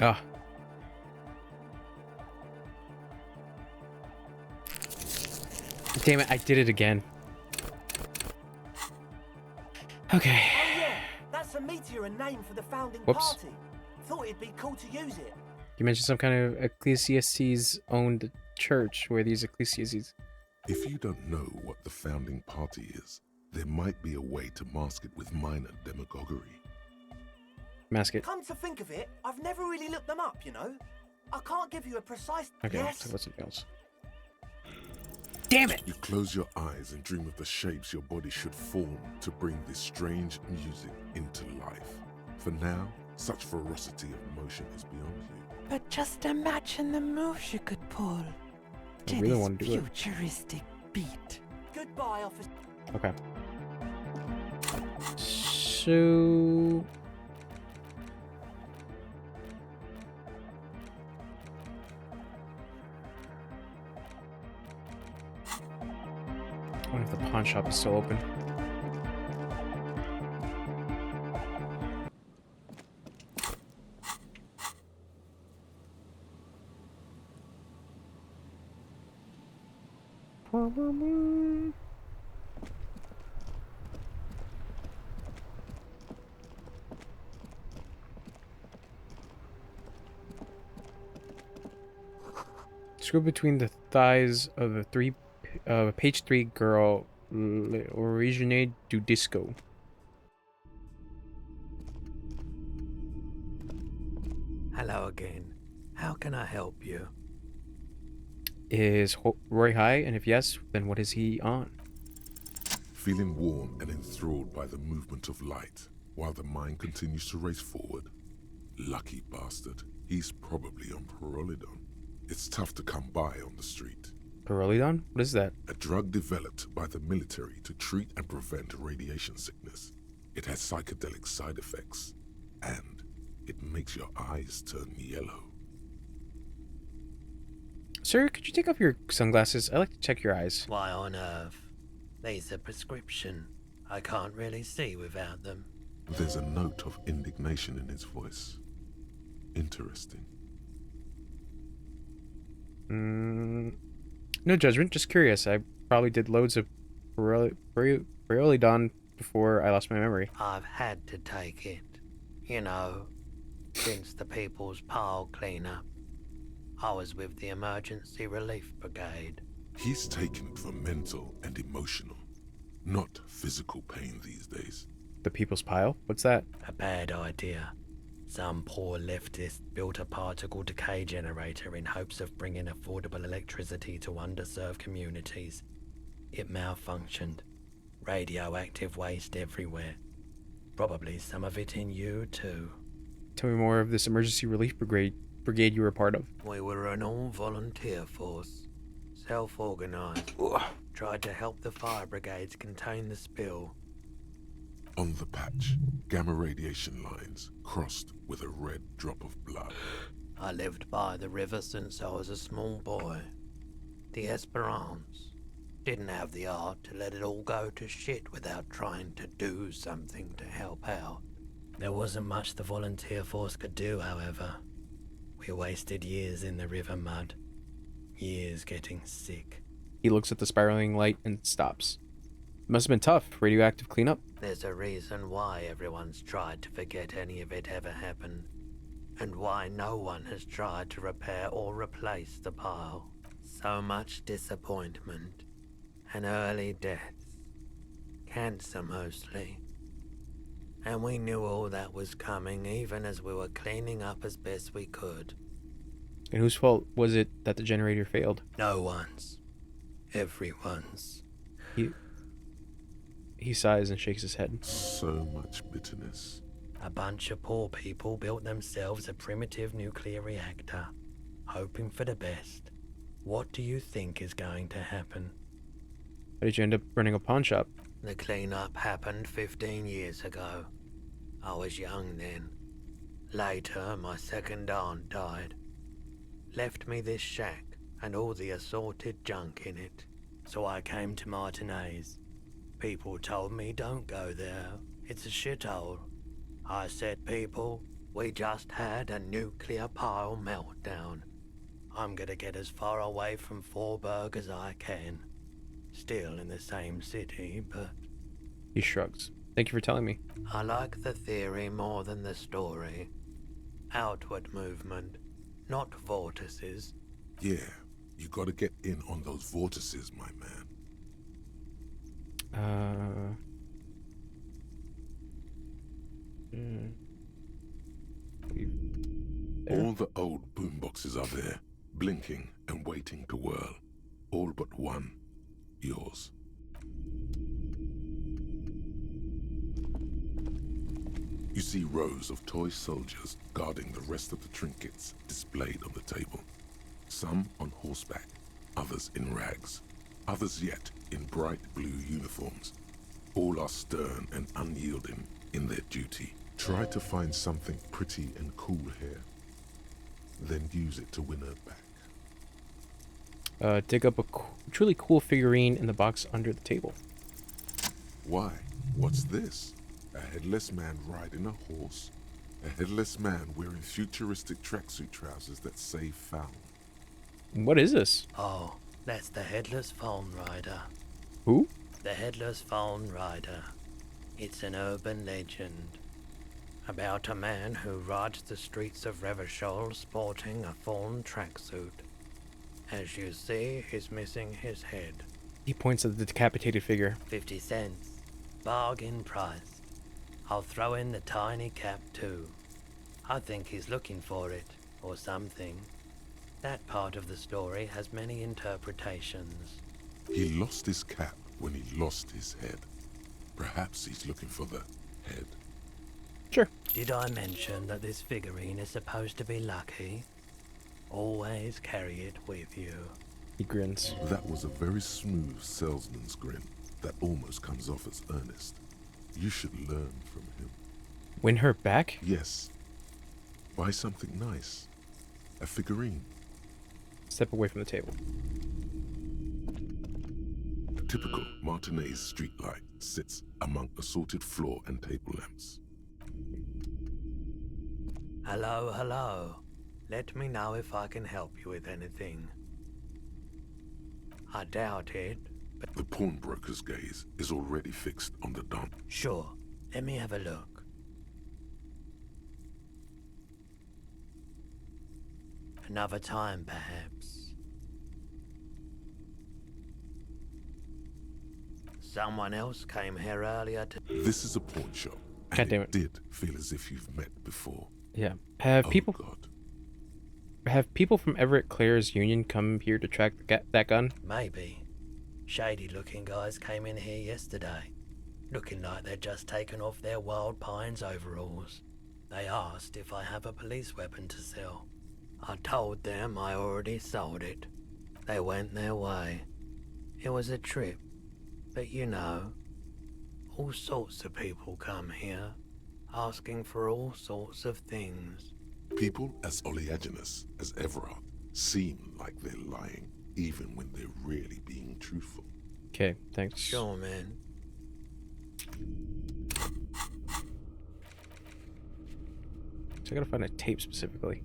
Ah. Damn it, I did it again. Okay. Oh yeah, that's a meteor and name for the founding Whoops. party. Thought it'd be cool to use it. You mentioned some kind of Ecclesiastes owned church where these Ecclesiastes. If you don't know what the founding party is, there might be a way to mask it with minor demagoguery. Mask it. Come to think of it, I've never really looked them up, you know? I can't give you a precise... Okay, yes. let's talk about something else. Damn it! You close your eyes and dream of the shapes your body should form to bring this strange music into life. For now, such ferocity of motion is beyond you. But just imagine the moves you could pull. I really want to do it. Futuristic beat. Goodbye, officer. Okay. So... I wonder if the pawn shop is still open. Screw between the thighs of the page 3 girl Origine du Disco. Hello again. How can I help you? Is Roy high? And if yes, then what is he on? Feeling warm and enthralled by the movement of light, while the mind continues to race forward. Lucky bastard. He's probably on Pyrrolidon. It's tough to come by on the street. Pyrrolidon? What is that? A drug developed by the military to treat and prevent radiation sickness. It has psychedelic side effects, and it makes your eyes turn yellow. Sir, could you take off your sunglasses? I like to check your eyes. Why on earth? These are prescription. I can't really see without them. There's a note of indignation in his voice. Interesting. No judgment, just curious. I probably did loads of Pyrrolidon before I lost my memory. I've had to take it. You know, since the People's Pile cleanup. I was with the Emergency Relief Brigade. He's taken it for mental and emotional, not physical pain these days. The People's Pile? What's that? A bad idea. Some poor leftist built a particle decay generator in hopes of bringing affordable electricity to underserved communities. It malfunctioned. Radioactive waste everywhere. Probably some of it in you, too. Tell me more of this Emergency Relief Brigade you were a part of. We were an all-volunteer force. Self-organized. Tried to help the fire brigades contain the spill. On the patch, gamma radiation lines crossed with a red drop of blood. I lived by the river since I was a small boy. The Esperance. Didn't have the art to let it all go to shit without trying to do something to help out. There wasn't much the volunteer force could do, however. We wasted years in the river mud. Years getting sick. He looks at the spiraling light and stops. It must have been tough. Radioactive cleanup? There's a reason why everyone's tried to forget any of it ever happened. And why no one has tried to repair or replace the pile. So much disappointment. And early deaths. Cancer mostly. And we knew all that was coming even as we were cleaning up as best we could. And whose fault was it that the generator failed? No one's. Everyone's. He sighs and shakes his head. So much bitterness. A bunch of poor people built themselves a primitive nuclear reactor, hoping for the best. What do you think is going to happen? How did you end up running a pawn shop? The cleanup happened 15 years ago. I was young then. Later, my second aunt died. Left me this shack and all the assorted junk in it. So I came to Martinez. People told me don't go there. It's a shithole. I said, people, we just had a nuclear pile meltdown. I'm gonna get as far away from Forburg as I can. Still in the same city, but... He shrugs. Thank you for telling me. I like the theory more than the story. Outward movement, not vortices. Yeah, you gotta get in on those vortices, my man. All the old boomboxes are there, blinking and waiting to whirl. All but one. Yours. You see rows of toy soldiers guarding the rest of the trinkets displayed on the table. Some on horseback, others in rags, others yet in bright blue uniforms. All are stern and unyielding in their duty. Try to find something pretty and cool here, then use it to win her back. Dig up a truly cool figurine in the box under the table. Why? What's this? A headless man riding a horse? A headless man wearing futuristic tracksuit trousers that say foul. What is this? Oh, that's the Headless Phone Rider. Who? The Headless Phone Rider. It's an urban legend. About a man who rides the streets of Revachol sporting a fawn tracksuit. As you see, he's missing his head. He points at the decapitated figure. 50 cents. Bargain price. I'll throw in the tiny cap too. I think he's looking for it, or something. That part of the story has many interpretations. He lost his cap when he lost his head. Perhaps he's looking for the head. Sure. Did I mention that this figurine is supposed to be lucky? Always carry it with you. He grins. That was a very smooth salesman's grin that almost comes off as earnest. You should learn from him. Win her back? Yes. Buy something nice. A figurine. Step away from the table. A typical Martinez streetlight sits among assorted floor and table lamps. Hello, hello. Let me know if I can help you with anything. I doubt it, but... The pawnbroker's gaze is already fixed on the Don. Sure, let me have a look. Another time, perhaps. Someone else came here earlier to... This is a pawn shop. God damn it. Did feel as if you've met before. Yeah. Have Oh, people... God. Have people from Everett Clare's union come here to track that gun? Maybe. Shady-looking guys came in here yesterday, looking like they'd just taken off their Wild Pines overalls. They asked if I have a police weapon to sell. I told them I already sold it. They went their way. It was a trip, but you know, all sorts of people come here, asking for all sorts of things. People as oleaginous as Everard seem like they're lying, even when they're really being truthful. Okay, thanks. Sure, man. So I gotta find a tape specifically.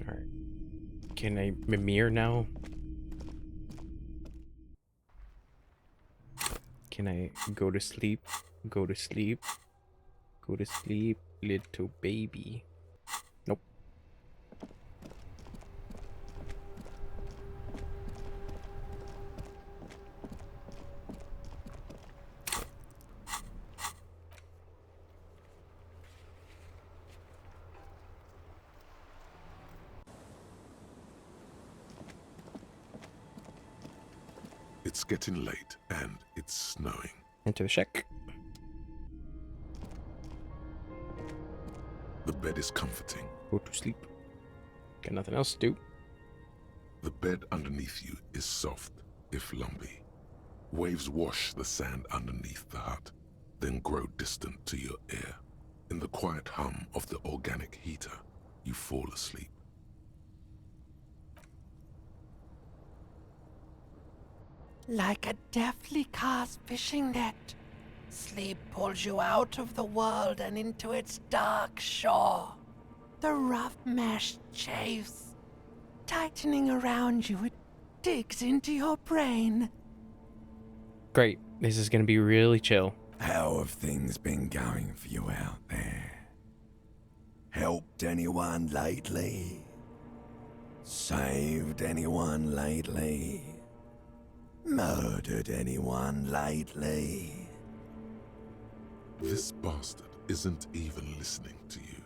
Alright. Can I mimir now? Can I go to sleep? Go to sleep? Go to sleep, little baby. Nope. It's getting late and it's snowing. Enter the shack. The bed is comforting. Go to sleep. Got nothing else to do. The bed underneath you is soft, if lumpy. Waves wash the sand underneath the hut, then grow distant to your ear. In the quiet hum of the organic heater, you fall asleep. Like a deftly cast fishing net, sleep pulls you out of the world and into its dark shore. The rough mesh chafes, tightening around you, it digs into your brain. Great. This is gonna be really chill. How have things been going for you out there? Helped anyone lately? Saved anyone lately? Murdered anyone lately? This bastard isn't even listening to you.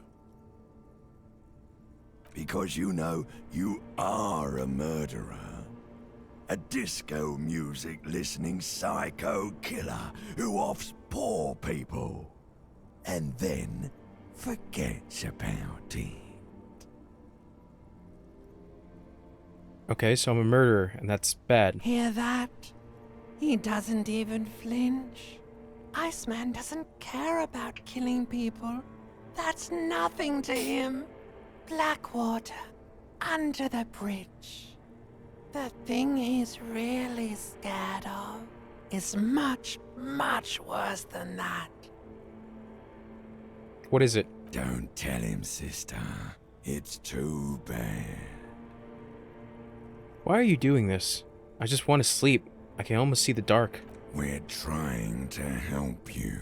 Because you know you are a murderer. A disco music listening psycho killer who offs poor people and then forgets about it. Okay, so I'm a murderer, and that's bad. Hear that? He doesn't even flinch. Iceman doesn't care about killing people. That's nothing to him. Blackwater, under the bridge. The thing he's really scared of is much, much worse than that. What is it? Don't tell him, sister. It's too bad. Why are you doing this? I just want to sleep. I can almost see the dark. We're trying to help you.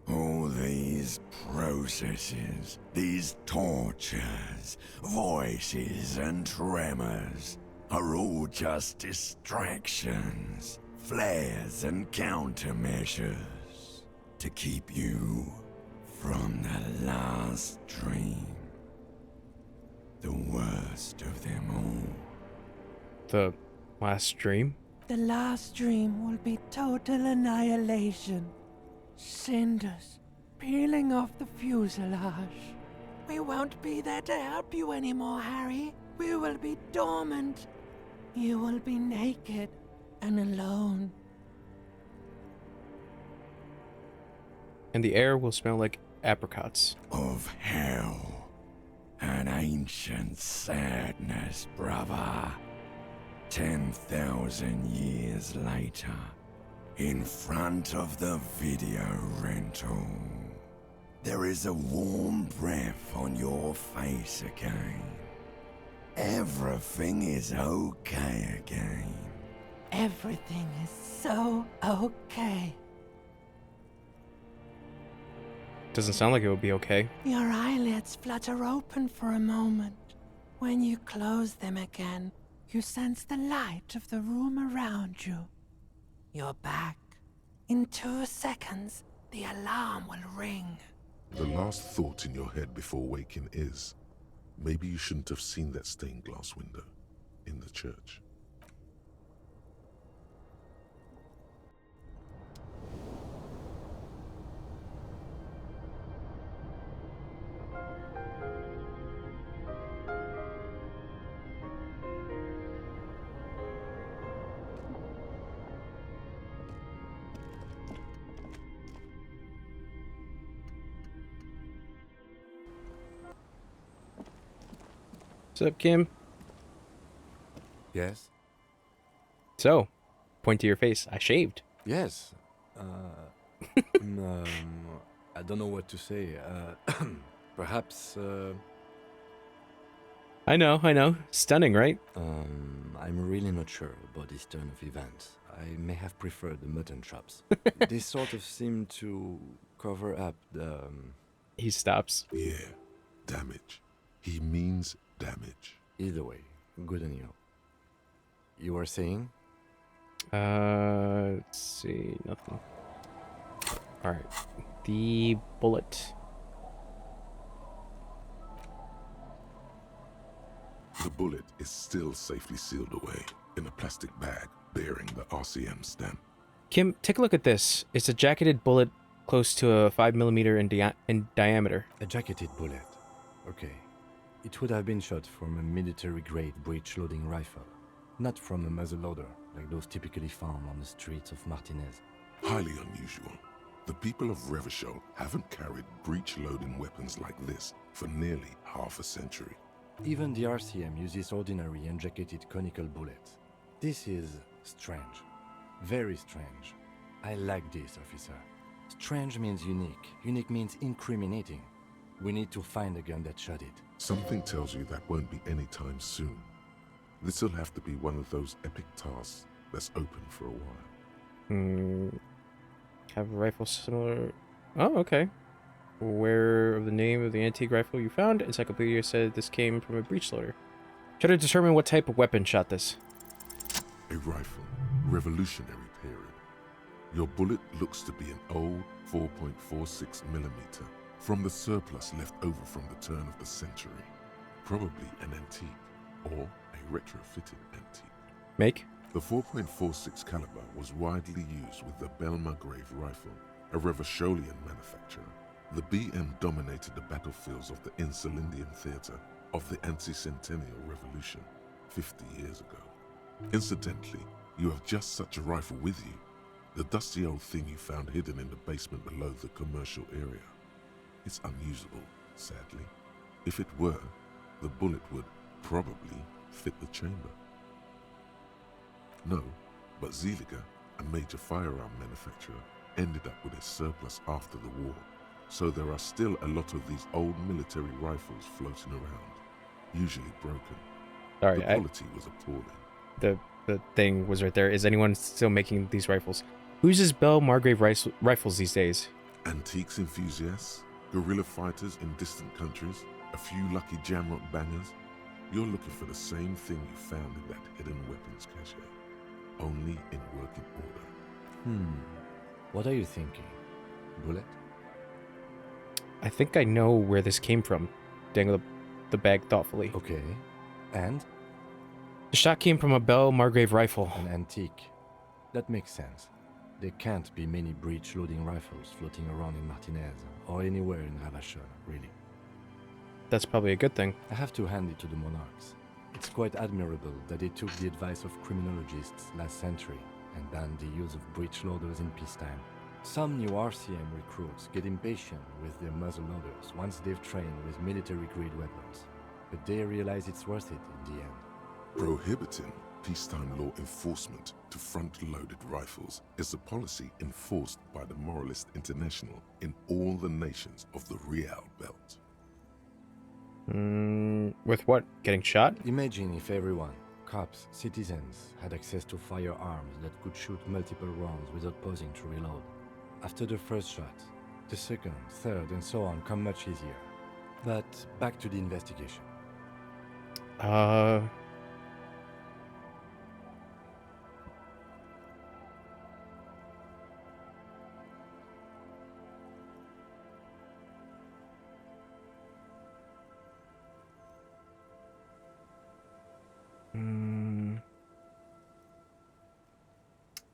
All these processes, these tortures, voices and tremors are all just distractions, flares and countermeasures to keep you from the last dream. The worst of them all. The last dream? The last dream will be total annihilation. Cinders peeling off the fuselage. We won't be there to help you anymore, Harry. We will be dormant. You will be naked and alone. And the air will smell like apricots. Of hell. An ancient sadness, brother. 10,000 years later. In front of the video rental. There is a warm breath on your face again. Everything is okay again. Everything is so okay. Doesn't sound like it would be okay. Your eyelids flutter open for a moment. When you close them again, you sense the light of the room around you. You're back. In 2 seconds, the alarm will ring. The last thought in your head before waking is, maybe you shouldn't have seen that stained glass window in the church. What's up, Kim? Yes? So, point to your face. I shaved. Yes. I don't know what to say. Perhaps, I know. Stunning, right? I'm really not sure about this turn of events. I may have preferred the mutton chops. They sort of seem to cover up the... He stops. Yeah, damage. He means damage. Either way, good on you. You were saying? Let's see, nothing. Alright. The bullet. The bullet is still safely sealed away in a plastic bag bearing the RCM stamp. Kim, take a look at this. It's a jacketed bullet close to a 5mm in diameter. A jacketed bullet. Okay. It would have been shot from a military-grade breech-loading rifle, not from a muzzleloader like those typically found on the streets of Martinez. Highly unusual. The people of Revachol haven't carried breech-loading weapons like this for nearly half a century. Even the RCM uses ordinary unjacketed conical bullets. This is strange. Very strange. I like this, officer. Strange means unique. Unique means incriminating. We need to find the gun that shot it. Something tells you that won't be anytime soon. This'll have to be one of those epic tasks that's open for a while. Have a rifle similar... Oh, okay. Aware of the name of the antique rifle you found, Encyclopedia said this came from a breech loader. Try to determine what type of weapon shot this. A rifle. Revolutionary period. Your bullet looks to be an old 4.46mm from the surplus left over from the turn of the century. Probably an antique, or a retrofitted antique. Make? The 4.46 caliber was widely used with the Belmargrave rifle, a Revacholian manufacturer. The BM dominated the battlefields of the Insulindian theater of the anti-centennial revolution 50 years ago. Incidentally, you have just such a rifle with you, the dusty old thing you found hidden in the basement below the commercial area. It's unusable, sadly. If it were, the bullet would probably fit the chamber. No, but Zeliger, a major firearm manufacturer, ended up with a surplus after the war. So there are still a lot of these old military rifles floating around, usually broken. Sorry, the quality was appalling. The thing was right there. Is anyone still making these rifles? Who uses Bell Margrave rifles these days? Antiques enthusiasts, guerrilla fighters in distant countries, a few lucky jamrock bangers. You're looking for the same thing you found in that hidden weapons cache, only in working order. What are you thinking? Bullet? I think I know where this came from. Dangle the bag thoughtfully. Okay. And? The shot came from a Bell Margrave rifle. An antique. That makes sense. There can't be many breech-loading rifles floating around in Martinez, or anywhere in Ravachol, really. That's probably a good thing. I have to hand it to the monarchs. It's quite admirable that they took the advice of criminologists last century and banned the use of breech loaders in peacetime. Some new RCM recruits get impatient with their muzzle loaders once they've trained with military-grade weapons, but they realize it's worth it in the end. Prohibiting peacetime law enforcement to front-loaded rifles is a policy enforced by the Moralist International in all the nations of the Real Belt. With what? Getting shot? Imagine if everyone, cops, citizens, had access to firearms that could shoot multiple rounds without pausing to reload. After the first shot, the second, third, and so on come much easier. But back to the investigation.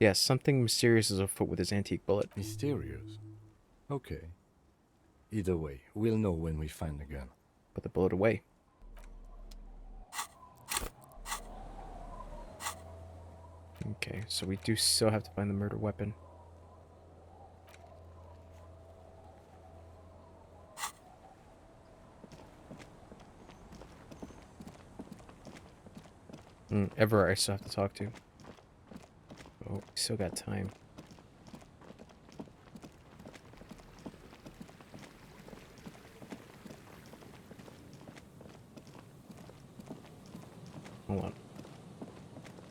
Yes, something mysterious is afoot with his antique bullet. Mysterious? Okay. Either way, we'll know when we find the gun. Put the bullet away. Okay, so we do still have to find the murder weapon. Ever I still have to talk to. Oh, we still got time. Hold on.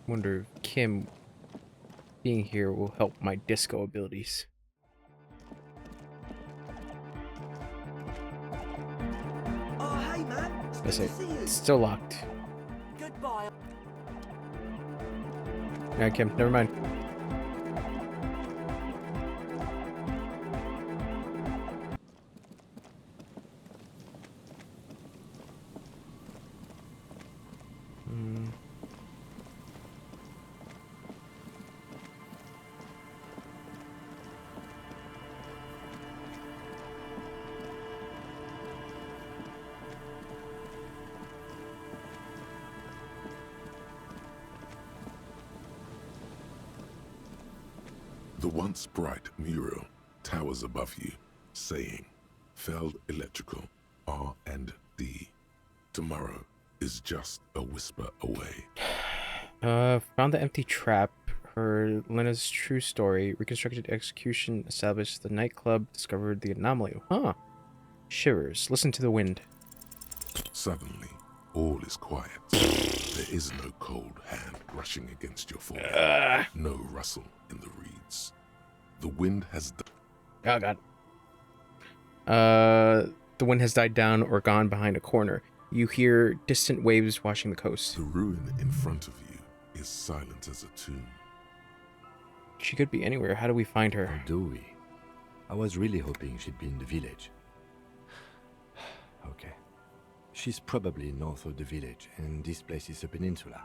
Wonder if Kim being here will help my disco abilities. Oh, hey, man. That's it. It's still locked. Goodbye. Yeah, Kim, never mind. The once bright mural towers above you, saying, Feld Electrical, R&D. Tomorrow is just a whisper away. Found the empty trap, heard Lena's true story, reconstructed execution, established the nightclub, discovered the anomaly. Huh. Shivers. Listen to the wind. Suddenly, all is quiet. There is no cold hand brushing against your forehead. No rustle in the reeds. The wind has Oh, God. The wind has died down or gone behind a corner. You hear distant waves washing the coast. The ruin in front of you is silent as a tomb. She could be anywhere. How do we find her? Or do we? I was really hoping she'd be in the village. Okay. She's probably north of the village, and this place is a peninsula.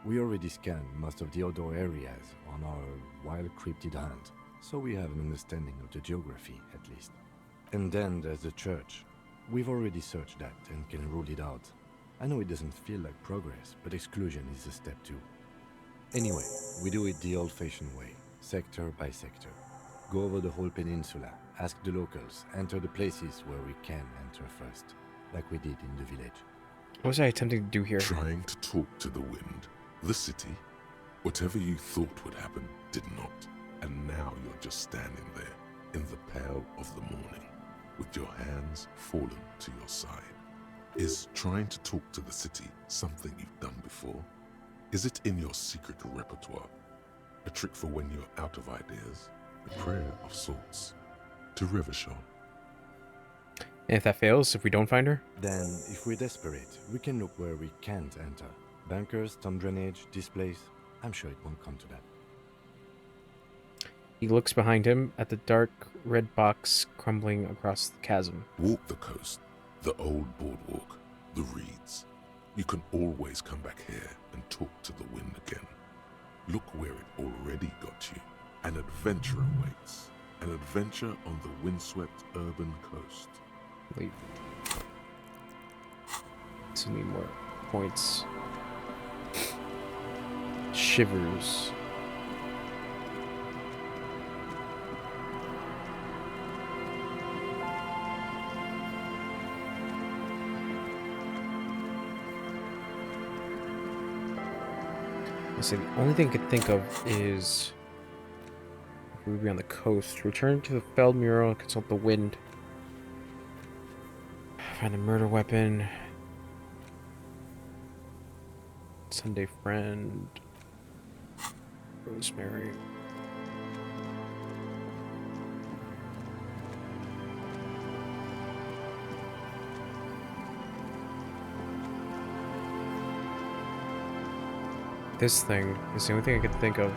We already scanned most of the outdoor areas on our wild cryptid hunt, so we have an understanding of the geography, at least. And then there's the church. We've already searched that and can rule it out. I know it doesn't feel like progress, but exclusion is a step too. Anyway, we do it the old-fashioned way, sector by sector. Go over the whole peninsula, ask the locals, enter the places where we can enter first, like we did in the village. What was I attempting to do here? Trying to talk to the wind, the city. Whatever you thought would happen did not. And now you're just standing there, in the pale of the morning, with your hands fallen to your side. Is trying to talk to the city something you've done before? Is it in your secret repertoire? A trick for when you're out of ideas? A prayer of sorts? to Revachol. And if that fails, if we don't find her? Then, if we're desperate, we can look where we can't enter. Bunkers, storm drainage, this place. I'm sure it won't come to that. He looks behind him at the dark red box crumbling across the chasm. Walk the coast, the old boardwalk, the reeds. You can always come back here and talk to the wind again. Look where it already got you. An adventure awaits. An adventure on the windswept urban coast. Wait. So need more points. Shivers. So the only thing I could think of is if we would be on the coast. Return to the Feld mural and consult the wind. Find the murder weapon. Sunday friend. Rosemary. This thing is the only thing I could think of.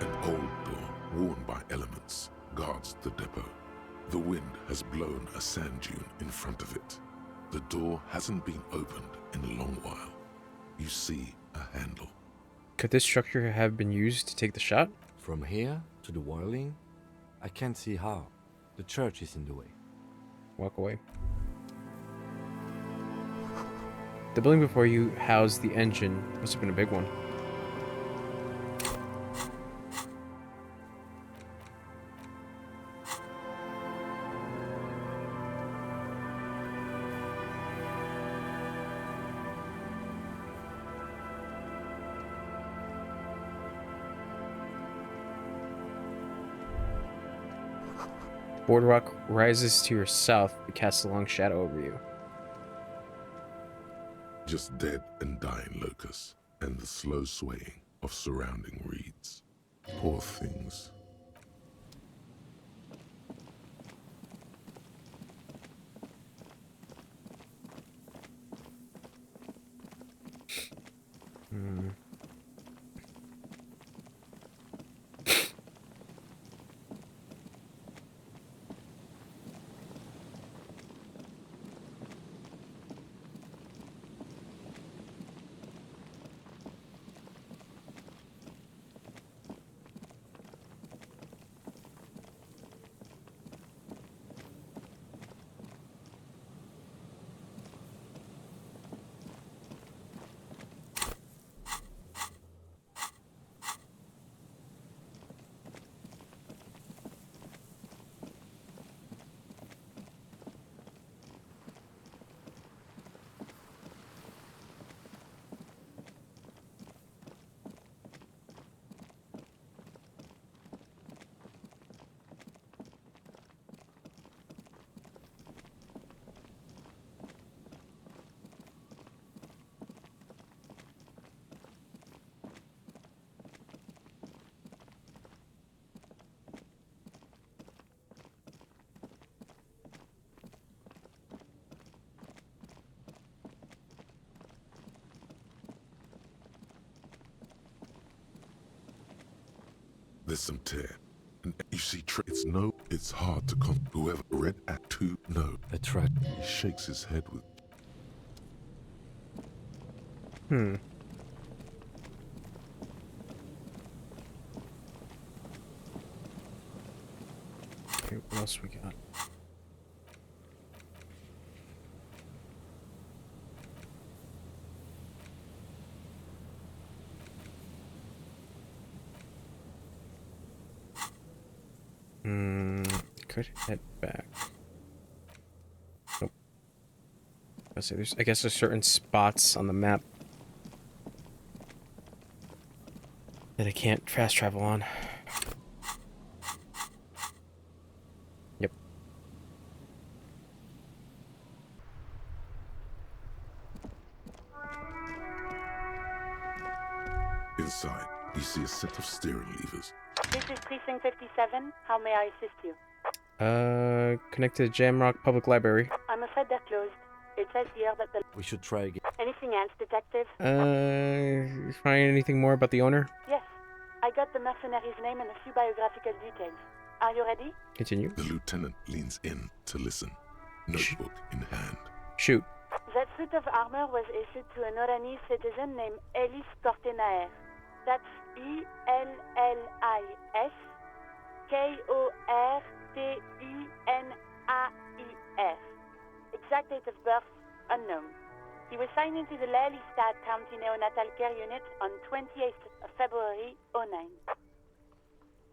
An old door, worn by elements, guards the depot. The wind has blown a sand dune in front of it. The door hasn't been opened in a long while. You see a handle. Could this structure have been used to take the shot? From here to the whirling? I can't see how. The church is in the way. Walk away. The building before you housed the engine. Must have been a big one. Boardwalk rises to your south and casts a long shadow over you. Just dead and dying locusts, and the slow swaying of surrounding reeds. Poor things. There's some tear. And you see, it's hard to whoever read Act 2, no. That's right. He shakes his head with... Okay, what else we got? Could head back. Nope. I guess there's certain spots on the map that I can't fast travel on. Yep. Inside, you see a set of steering levers. This is Precinct 57. How may I assist you? Connect to the Jamrock Public Library. I'm afraid they're closed. It says here that the... We should try again. Anything else, detective? Find anything more about the owner? Yes. I got the mercenary's name and a few biographical details. Are you ready? Continue. The lieutenant leans in to listen, notebook in hand. Shoot. That suit of armor was issued to an Oranese citizen named Ellis Cortenaer. That's E-L-L-I-S K-O-R-T-E-N-A-I-R. Exact date of birth, unknown. He was signed into the Lelystad County Neonatal Care Unit on 28th of February 09.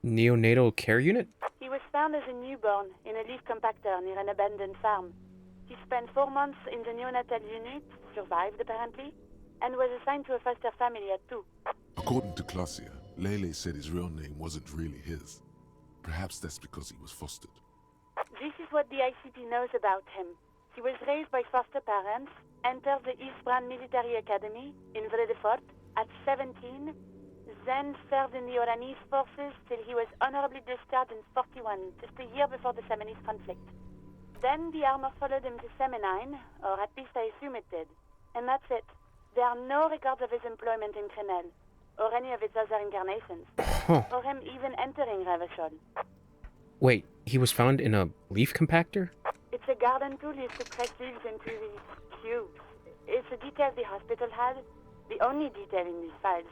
Neonatal Care Unit? He was found as a newborn in a leaf compactor near an abandoned farm. He spent 4 months in the neonatal unit, survived apparently, and was assigned to a foster family at 2. According to Klasia, Lele said his real name wasn't really his. Perhaps that's because he was fostered. This is what the ICP knows about him. He was raised by foster parents, entered the Eastbrand Military Academy in Vredefort at 17, then served in the Oranese forces till he was honorably discharged in 41, just a year before the Seminese conflict. Then the armor followed him to Seminine, or at least I assume it did. And that's it. There are no records of his employment in Crenel, or any of its other incarnations, or him even entering Revachol. Wait, he was found in a leaf compactor? It's a garden tool used to press leaves into these cubes. It's a detail the hospital had, the only detail in these files.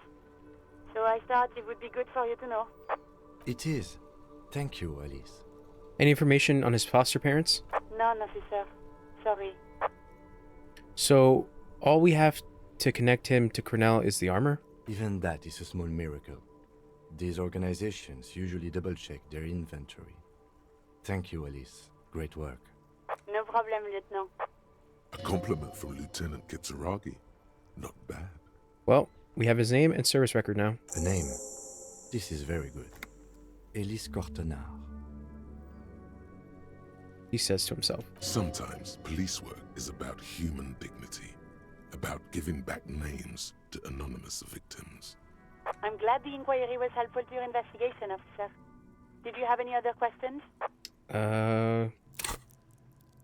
So I thought it would be good for you to know. It is. Thank you, Alice. Any information on his foster parents? None, officer. Sorry. So, all we have to connect him to Crenel is the armor? Even that is a small miracle. These organizations usually double-check their inventory. Thank you, Alice. Great work. No problem, Lieutenant. A compliment from Lieutenant Kitsuragi. Not bad. Well, we have his name and service record now. A name. This is very good. Ellis Cortenard. He says to himself. Sometimes police work is about human dignity, about giving back names to anonymous victims. I'm glad the inquiry was helpful to your investigation, officer. Did you have any other questions?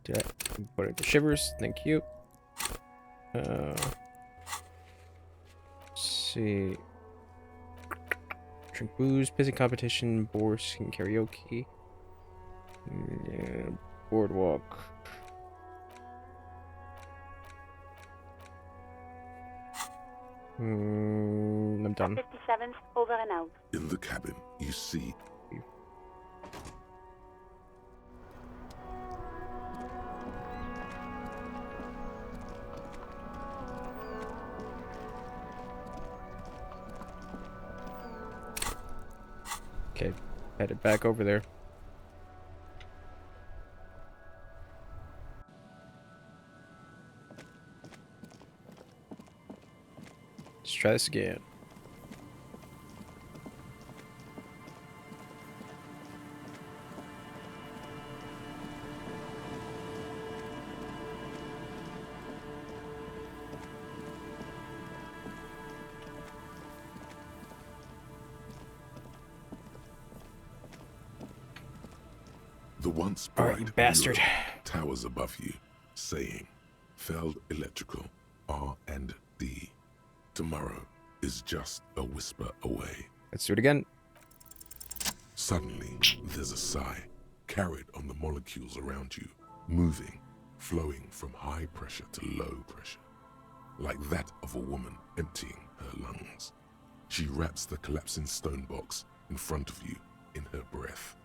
Did I put it to shivers? Thank you. Let's see. Drink booze, pissing competition, borscht and karaoke. Yeah, boardwalk. I'm done. 57th, over and out. In the cabin, you see. Okay, headed back over there. Let's try this again. The once All right, bright you bastard. mirror towers above you, saying, Feld Electrical, R&D. Tomorrow is just a whisper away. Let's do it again. Suddenly, there's a sigh, carried on the molecules around you, moving, flowing from high pressure to low pressure, like that of a woman emptying her lungs. She wraps the collapsing stone box in front of you in her breath,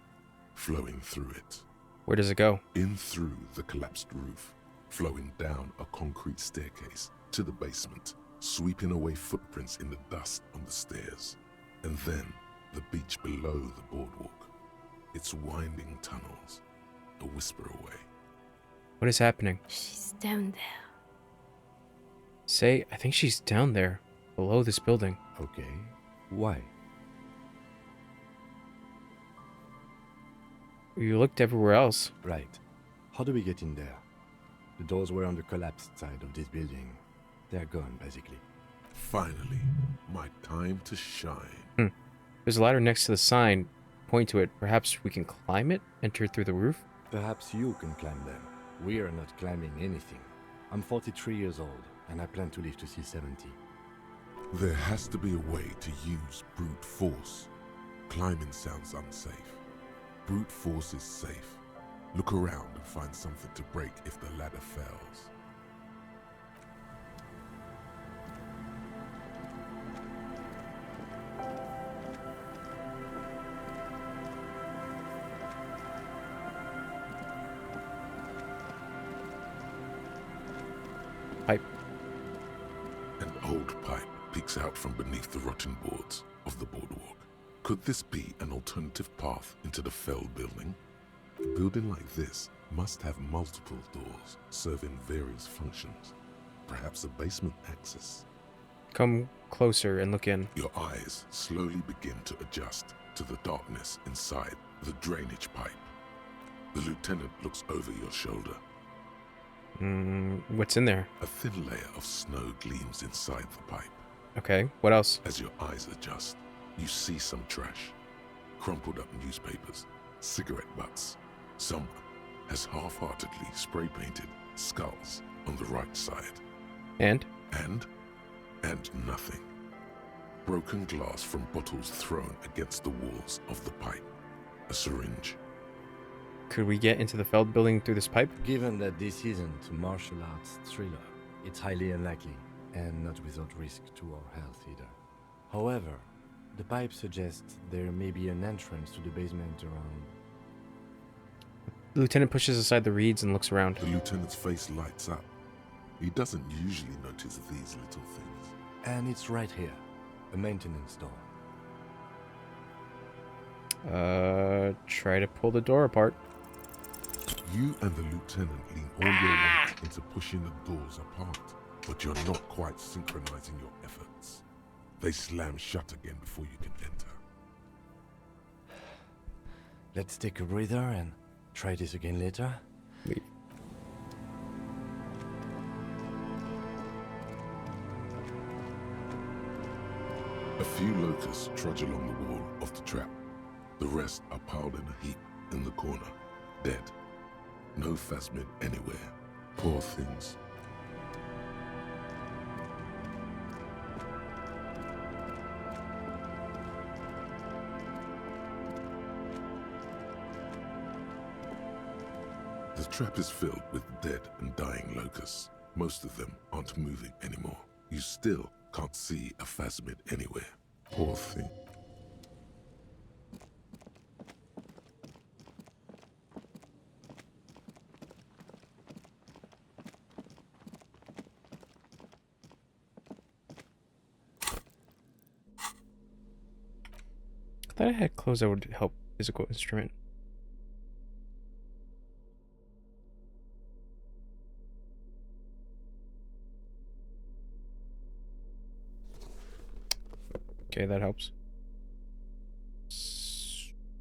flowing through it. Where does it go? In through the collapsed roof, flowing down a concrete staircase to the basement, sweeping away footprints in the dust on the stairs, and then the beach below the boardwalk, its winding tunnels, a whisper away. What is happening? She's down there. Say, I think she's down there, below this building. Okay. Why? You looked everywhere else. Right. How do we get in there? The doors were on the collapsed side of this building. They're gone, basically. Finally, my time to shine. There's a ladder next to the sign, point to it. Perhaps we can climb it? Enter through the roof? Perhaps you can climb them. We are not climbing anything. I'm 43 years old, and I plan to live to see 70. There has to be a way to use brute force. Climbing sounds unsafe. Brute force is safe. Look around and find something to break if the ladder fails. Pipe. An old pipe peeks out from beneath the rotten boards of the boardwalk. Could this be an alternative path into the felled building? A building like this must have multiple doors serving various functions. Perhaps a basement access. Come closer and look in. Your eyes slowly begin to adjust to the darkness inside the drainage pipe. The lieutenant looks over your shoulder. What's in there? A thin layer of snow gleams inside the pipe. Okay, what else? As your eyes adjust, you see some trash. Crumpled up newspapers, cigarette butts. Someone has half-heartedly spray-painted skulls on the right side. And nothing. Broken glass from bottles thrown against the walls of the pipe. A syringe. Could we get into the felled building through this pipe? Given that this isn't a martial arts thriller, it's highly unlikely, and not without risk to our health either. However, the pipe suggests there may be an entrance to the basement around. The lieutenant pushes aside the reeds and looks around. The lieutenant's face lights up. He doesn't usually notice these little things. And it's right here, a maintenance door. Try to pull the door apart. You and the lieutenant lean all your weight into pushing the doors apart, but you're not quite synchronizing your efforts. They slam shut again before you can enter. Let's take a breather and try this again later. Leave. A few locusts trudge along the wall of the trap. The rest are piled in a heap in the corner, dead. No phasmid anywhere. Poor things. The trap is filled with dead and dying locusts. Most of them aren't moving anymore. You still can't see a phasmid anywhere. Poor thing. I thought I had clothes that would help physical instrument. Okay, that helps.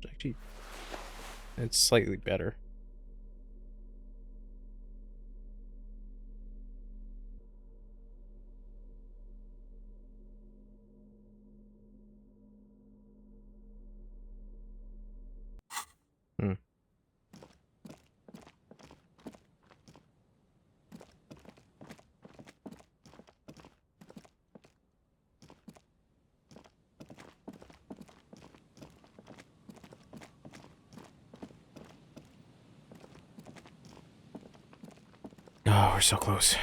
Actually, it's slightly better. Oh, we're so close.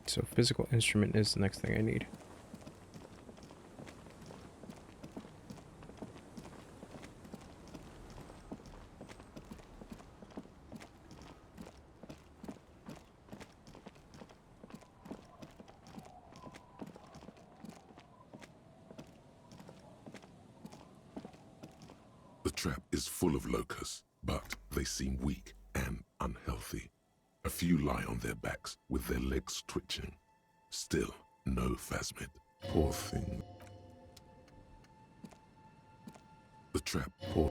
So physical instrument is the next thing I need. trap is full of locusts, but they seem weak and unhealthy. A few lie on their backs with their legs twitching. Still, no phasmid. Poor thing. The trap, poor.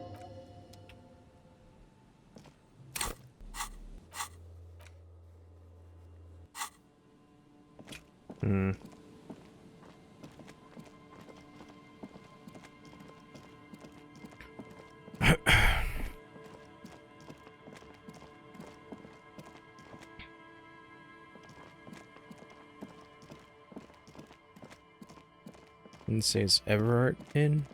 Hmm. And says Everett in.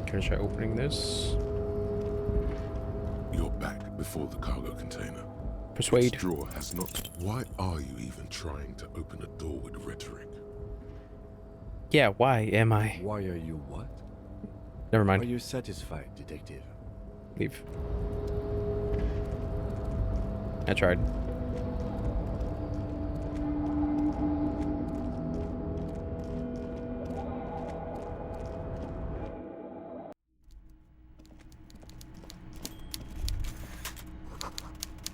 Can I try opening this? You're back before the cargo container. Persuade. Its drawer has not. Why are you even trying to open a door with rhetoric? Yeah, why am I? Why are you what? Never mind. Are you satisfied, detective? Leave. I tried.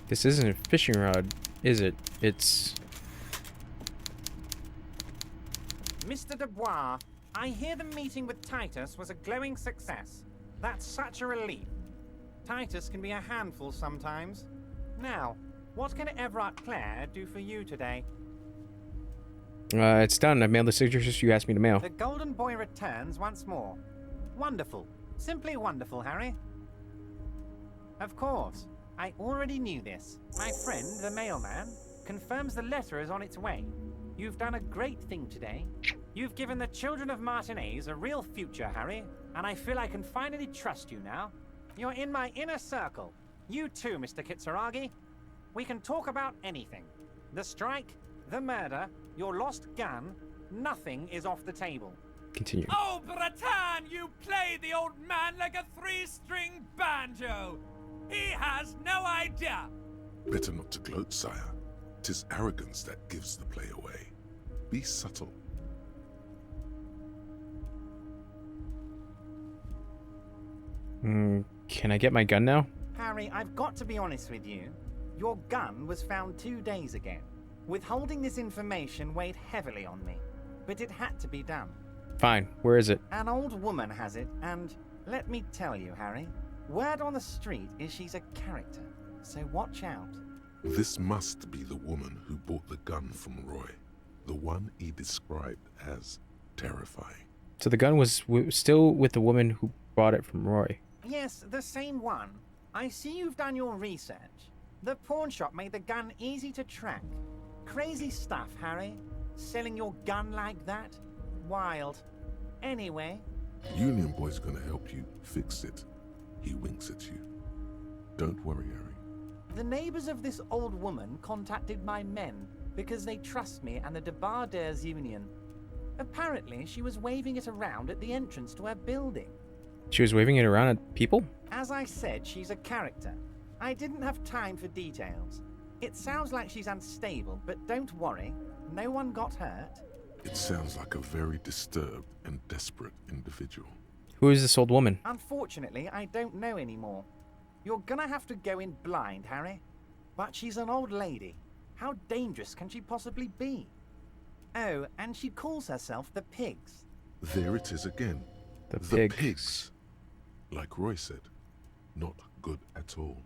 This isn't a fishing rod, is it? It's... Mr. Dubois, I hear the meeting with Titus was a glowing success. That's such a relief. Titus can be a handful sometimes. Now, what can Everett Clare do for you today? It's done. I've mailed the signatures you asked me to mail. The Golden Boy returns once more. Wonderful. Simply wonderful, Harry. Of course. I already knew this. My friend, the mailman, confirms the letter is on its way. You've done a great thing today. You've given the children of Martinez a real future, Harry, and I feel I can finally trust you now. You're in my inner circle. You too, Mr. Kitsuragi. We can talk about anything. The strike, the murder, your lost gun, nothing is off the table. Continue. Oh, Bratan, you play the old man like a three-string banjo. He has no idea. Better not to gloat, sire. 'Tis arrogance that gives the play away. Be subtle. Can I get my gun now? Harry, I've got to be honest with you. Your gun was found 2 days ago. Withholding this information weighed heavily on me, but it had to be done. Fine. Where is it? An old woman has it, and let me tell you, Harry, word on the street is she's a character, so watch out. This must be the woman who bought the gun from Roy. The one he described as terrifying. So the gun was still with the woman who bought it from Roy. Yes, the same one. I see you've done your research. The pawn shop made the gun easy to track. Crazy stuff, Harry. Selling your gun like that? Wild. Anyway... Union Boy's gonna help you fix it. He winks at you. Don't worry, Harry. The neighbors of this old woman contacted my men because they trust me and the Debardeurs Union. Apparently, she was waving it around at the entrance to her building. She was waving it around at people? As I said, she's a character. I didn't have time for details. It sounds like she's unstable, but don't worry. No one got hurt. It sounds like a very disturbed and desperate individual. Who is this old woman? Unfortunately, I don't know anymore. You're gonna have to go in blind, Harry. But she's an old lady. How dangerous can she possibly be? Oh, and she calls herself the Pigs. There it is again. The pigs. Like Roy said, not good at all.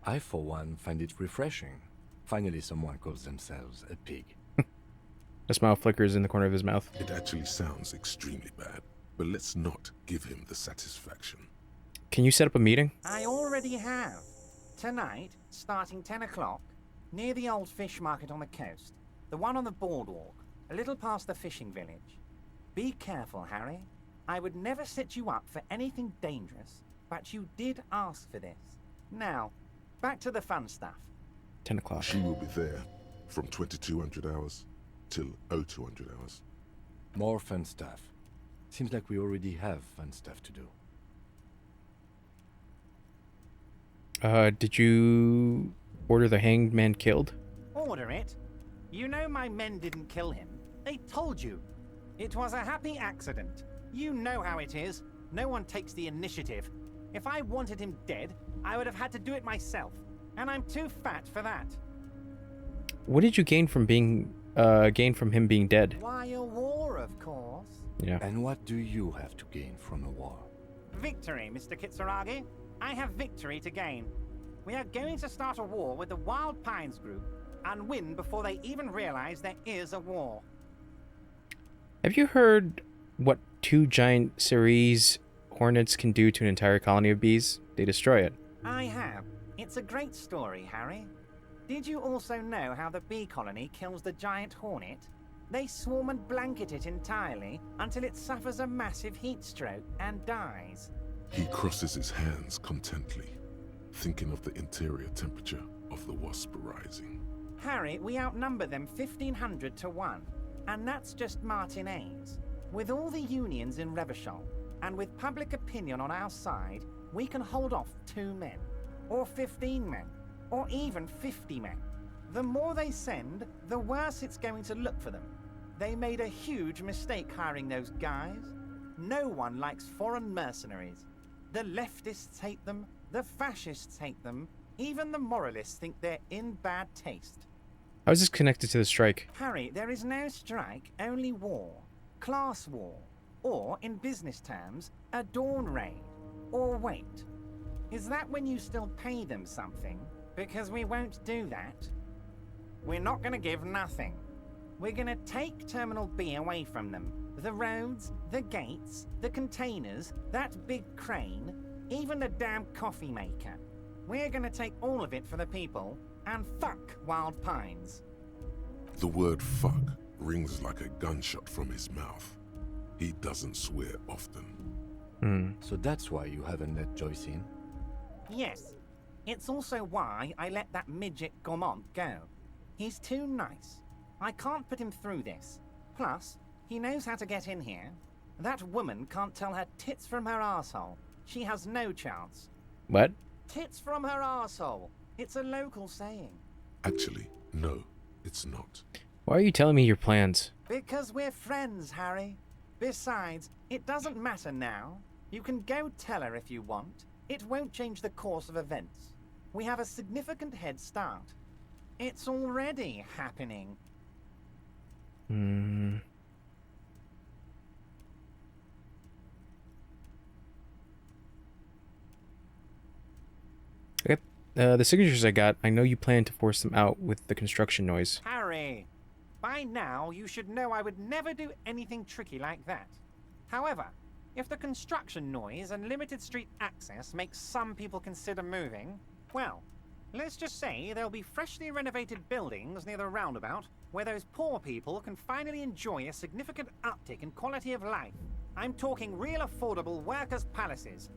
I, for one, find it refreshing. Finally, someone calls themselves a pig. A smile flickers in the corner of his mouth. It actually sounds extremely bad. but let's not give him the satisfaction. Can you set up a meeting? I already have. Tonight, starting 10 o'clock, near the old fish market on the coast. The one on the boardwalk, a little past the fishing village. Be careful, Harry. I would never set you up for anything dangerous, but you did ask for this. Now, back to the fun stuff. 10 o'clock. She will be there from 2200 hours till 0200 hours. More fun stuff. Seems like we already have fun stuff to do. Did you order the hanged man killed? Order it? You know my men didn't kill him. They told you. It was a happy accident. You know how it is. No one takes the initiative. If I wanted him dead, I would have had to do it myself. And I'm too fat for that. What did you gain from him being dead? Why, a war, of course. Yeah. And what do you have to gain from a war? Victory, Mr. Kitsuragi. I have victory to gain. We are going to start a war with the Wild Pines group and win before they even realize there is a war. Have you heard what 2 giant Ceres hornets can do to an entire colony of bees? They destroy it. I have. It's a great story, Harry. Did you also know how the bee colony kills the giant hornet? They swarm and blanket it entirely until it suffers a massive heat stroke and dies. He crosses his hands contently, thinking of the interior temperature of the wasp rising. Harry, we outnumber them 1,500 to 1, and that's just Martinez. With all the unions in Revachol, and with public opinion on our side, we can hold off 2 men, or 15 men, or even 50 men. The more they send, the worse it's going to look for them. They made a huge mistake hiring those guys. No one likes foreign mercenaries. The leftists hate them, the fascists hate them, even the moralists think they're in bad taste. How is this connected to the strike? Harry, there is no strike, only war. Class war. Or, in business terms, a dawn raid. Or wait. Is that when you still pay them something? Because we won't do that. We're not going to give nothing. We're going to take Terminal B away from them. The roads, the gates, the containers, that big crane, even the damn coffee maker. We're going to take all of it for the people, and fuck Wild Pines. The word fuck rings like a gunshot from his mouth. He doesn't swear often. So that's why you haven't let Joyce in? Yes. It's also why I let that midget Gaumont go. He's too nice. I can't put him through this. Plus, he knows how to get in here. That woman can't tell her tits from her arsehole. She has no chance. What? Tits from her arsehole. It's a local saying. Actually, no, it's not. Why are you telling me your plans? Because we're friends, Harry. Besides, it doesn't matter now. You can go tell her if you want. It won't change the course of events. We have a significant head start. It's already happening. Okay. The signatures I got, I know you plan to force them out with the construction noise. Harry, by now you should know I would never do anything tricky like that. However, if the construction noise and limited street access makes some people consider moving, well, let's just say there'll be freshly renovated buildings near the roundabout where those poor people can finally enjoy a significant uptick in quality of life. I'm talking real affordable workers' palaces.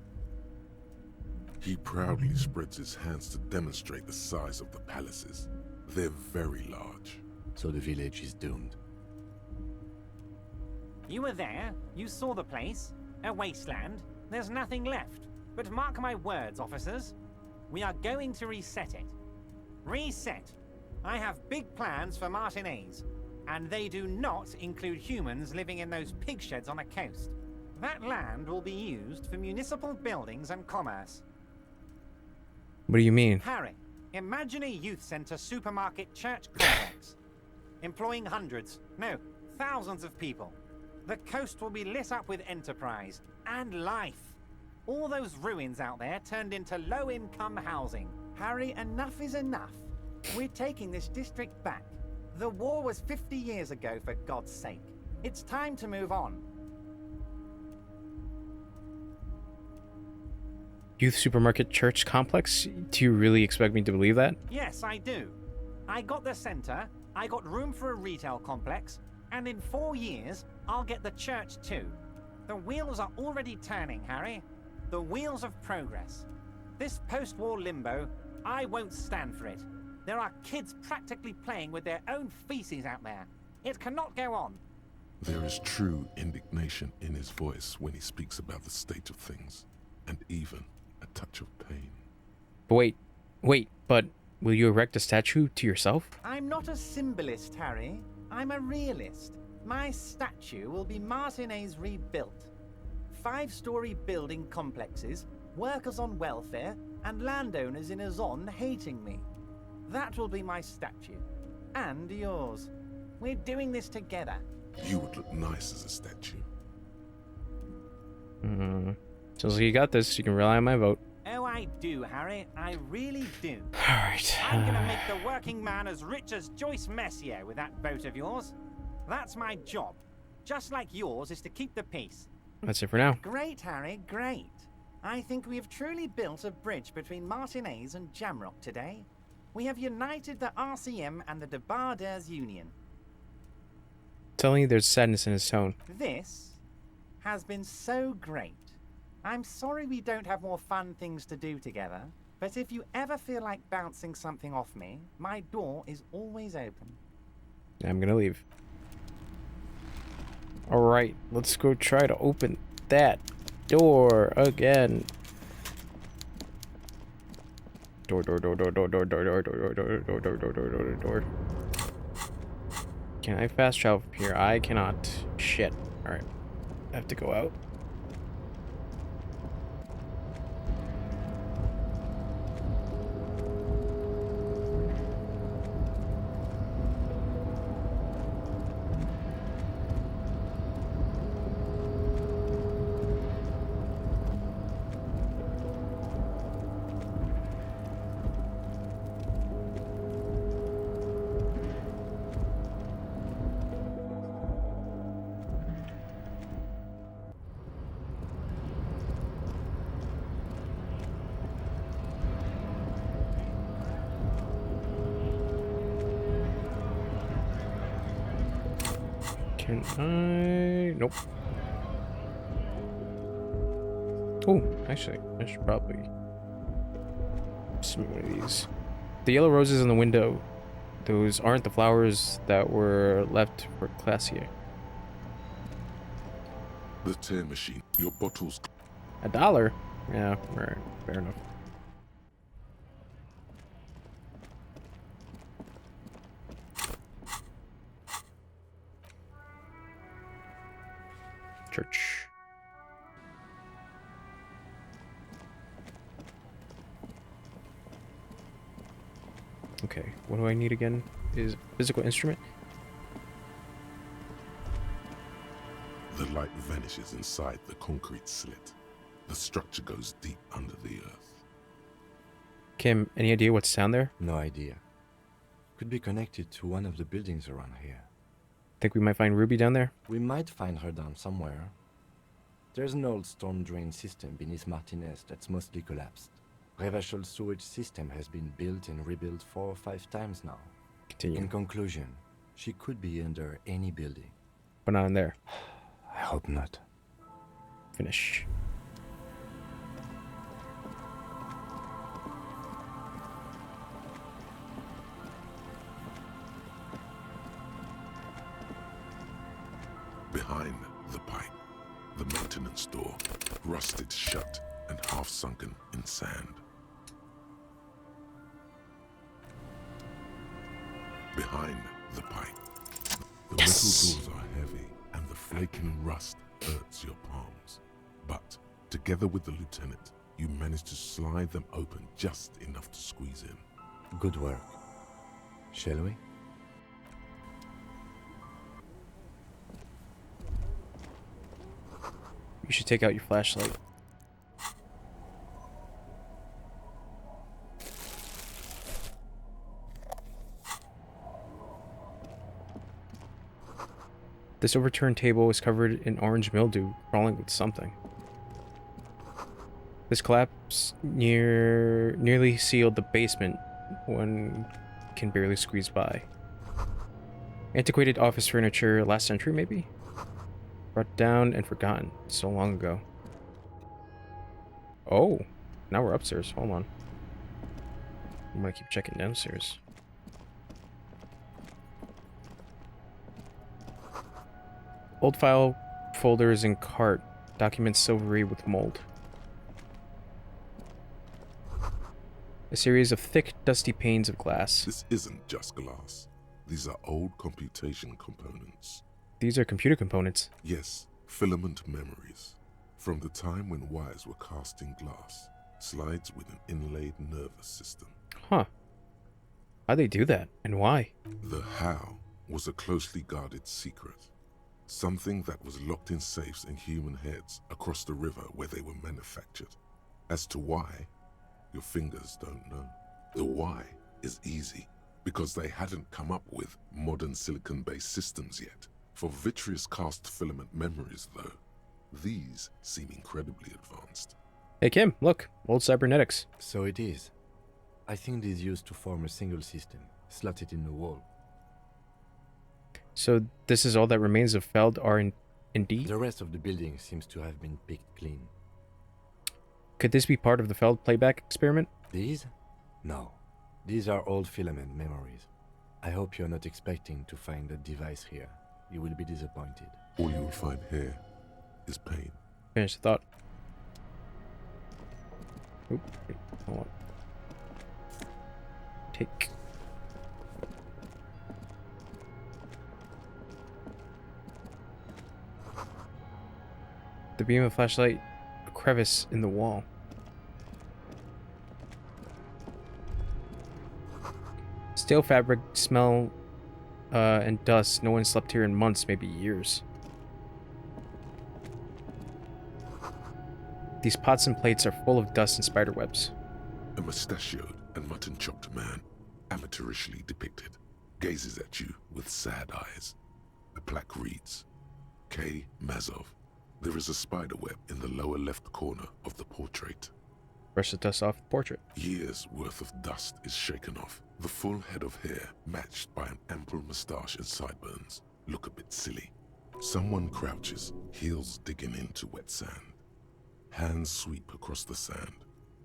He proudly spreads his hands to demonstrate the size of the palaces. They're very large. So the village is doomed. You were there, you saw the place. A wasteland. There's nothing left. But mark my words, officers. We are going to reset it. Reset. I have big plans for Martinez. And they do not include humans living in those pig sheds on the coast. That land will be used for municipal buildings and commerce. What do you mean? Harry, imagine a youth center supermarket church complex. Employing hundreds, no, thousands of people. The coast will be lit up with enterprise and life. All those ruins out there turned into low-income housing. Harry, enough is enough. We're taking this district back. The war was 50 years ago, for God's sake. It's time to move on. Youth Supermarket Church Complex? Do you really expect me to believe that? Yes, I do. I got the center, I got room for a retail complex, and in 4 years, I'll get the church too. The wheels are already turning, Harry. The wheels of progress. This post-war limbo, I won't stand for it. There are kids practically playing with their own feces out there. It cannot go on. There is true indignation in his voice when he speaks about the state of things, and even a touch of pain. But wait, but will you erect a statue to yourself? I'm not a symbolist, Harry. I'm a realist. My statue will be Martinez rebuilt. 5-story building complexes, workers on welfare, and landowners in a zone hating me. That will be my statue. And yours. We're doing this together. You would look nice as a statue. Sounds like you got this. You can rely on my vote. Oh, I do, Harry. I really do. Alright. I'm gonna make the working man as rich as Joyce Messier with that vote of yours. That's my job. Just like yours is to keep the peace. That's it for now. Great, Harry, great. I think we have truly built a bridge between Martinez and Jamrock today. We have united the RCM and the Debarders Union. Telling you there's sadness in his tone. This has been so great. I'm sorry we don't have more fun things to do together, but if you ever feel like bouncing something off me, my door is always open. I'm gonna leave. Alright, let's go try to open that door again. Door. Can I fast travel from here? I cannot. Shit. Alright. I have to go out. Can I? Nope. Oh, actually, I should probably submit one of these. The yellow roses in the window. Those aren't the flowers that were left for Classier. The tear machine. Your bottles. $1? Yeah, right. Fair enough. Church. Okay, what do I need again? Is physical instrument? The light vanishes inside the concrete slit. The structure goes deep under the earth. Kim, any idea what's down there? No idea. Could be connected to one of the buildings around here. Think we might find Ruby down there? We might find her down somewhere. There's an old storm drain system beneath Martinez that's mostly collapsed. Revachol's sewage system has been built and rebuilt 4 or 5 times now. Continue. In conclusion, she could be under any building. But not in there. I hope not. Finish. Behind the pipe, the maintenance door, rusted shut and half sunken in sand. Behind the pipe, the metal doors are heavy and the flaking rust hurts your palms. But together with the lieutenant, you manage to slide them open just enough to squeeze in. Good work. Shall we? You should take out your flashlight. This overturned table is covered in orange mildew, crawling with something. This collapse nearly sealed the basement. One can barely squeeze by. Antiquated office furniture, last century maybe? Brought down and forgotten so long ago. Oh, now we're upstairs. Hold on. I'm gonna keep checking downstairs. Old file folders and cart. Documents silvery with mold. A series of thick, dusty panes of glass. This isn't just glass. These are old computation components. These are computer components. Yes, filament memories. From the time when wires were cast in glass, slides with an inlaid nervous system. Huh. How'd they do that, and why? The how was a closely guarded secret. Something that was locked in safes in human heads across the river where they were manufactured. As to why, your fingers don't know. The why is easy, because they hadn't come up with modern silicon-based systems yet. For vitreous cast filament memories, though, these seem incredibly advanced. Hey Kim, look, old cybernetics. So it is. I think it is used to form a single system, slotted in the wall. So this is all that remains of Feld R&D? The rest of the building seems to have been picked clean. Could this be part of the Feld playback experiment? These? No. These are old filament memories. I hope you're not expecting to find a device here. You will be disappointed. All you will find here is pain. Finish the thought. Oop, wait, hold on. Take. The beam of flashlight, a crevice in the wall. Stale fabric, smell, and dust. No one slept here in months, maybe years. These pots and plates are full of dust and spider webs. A mustachioed and mutton-chopped man, amateurishly depicted, gazes at you with sad eyes. The plaque reads, K. Mazov. There is a spider web in the lower left corner of the portrait. Brush the dust off the portrait. Years' worth of dust is shaken off. The full head of hair, matched by an ample moustache and sideburns, look a bit silly. Someone crouches, heels digging into wet sand. Hands sweep across the sand,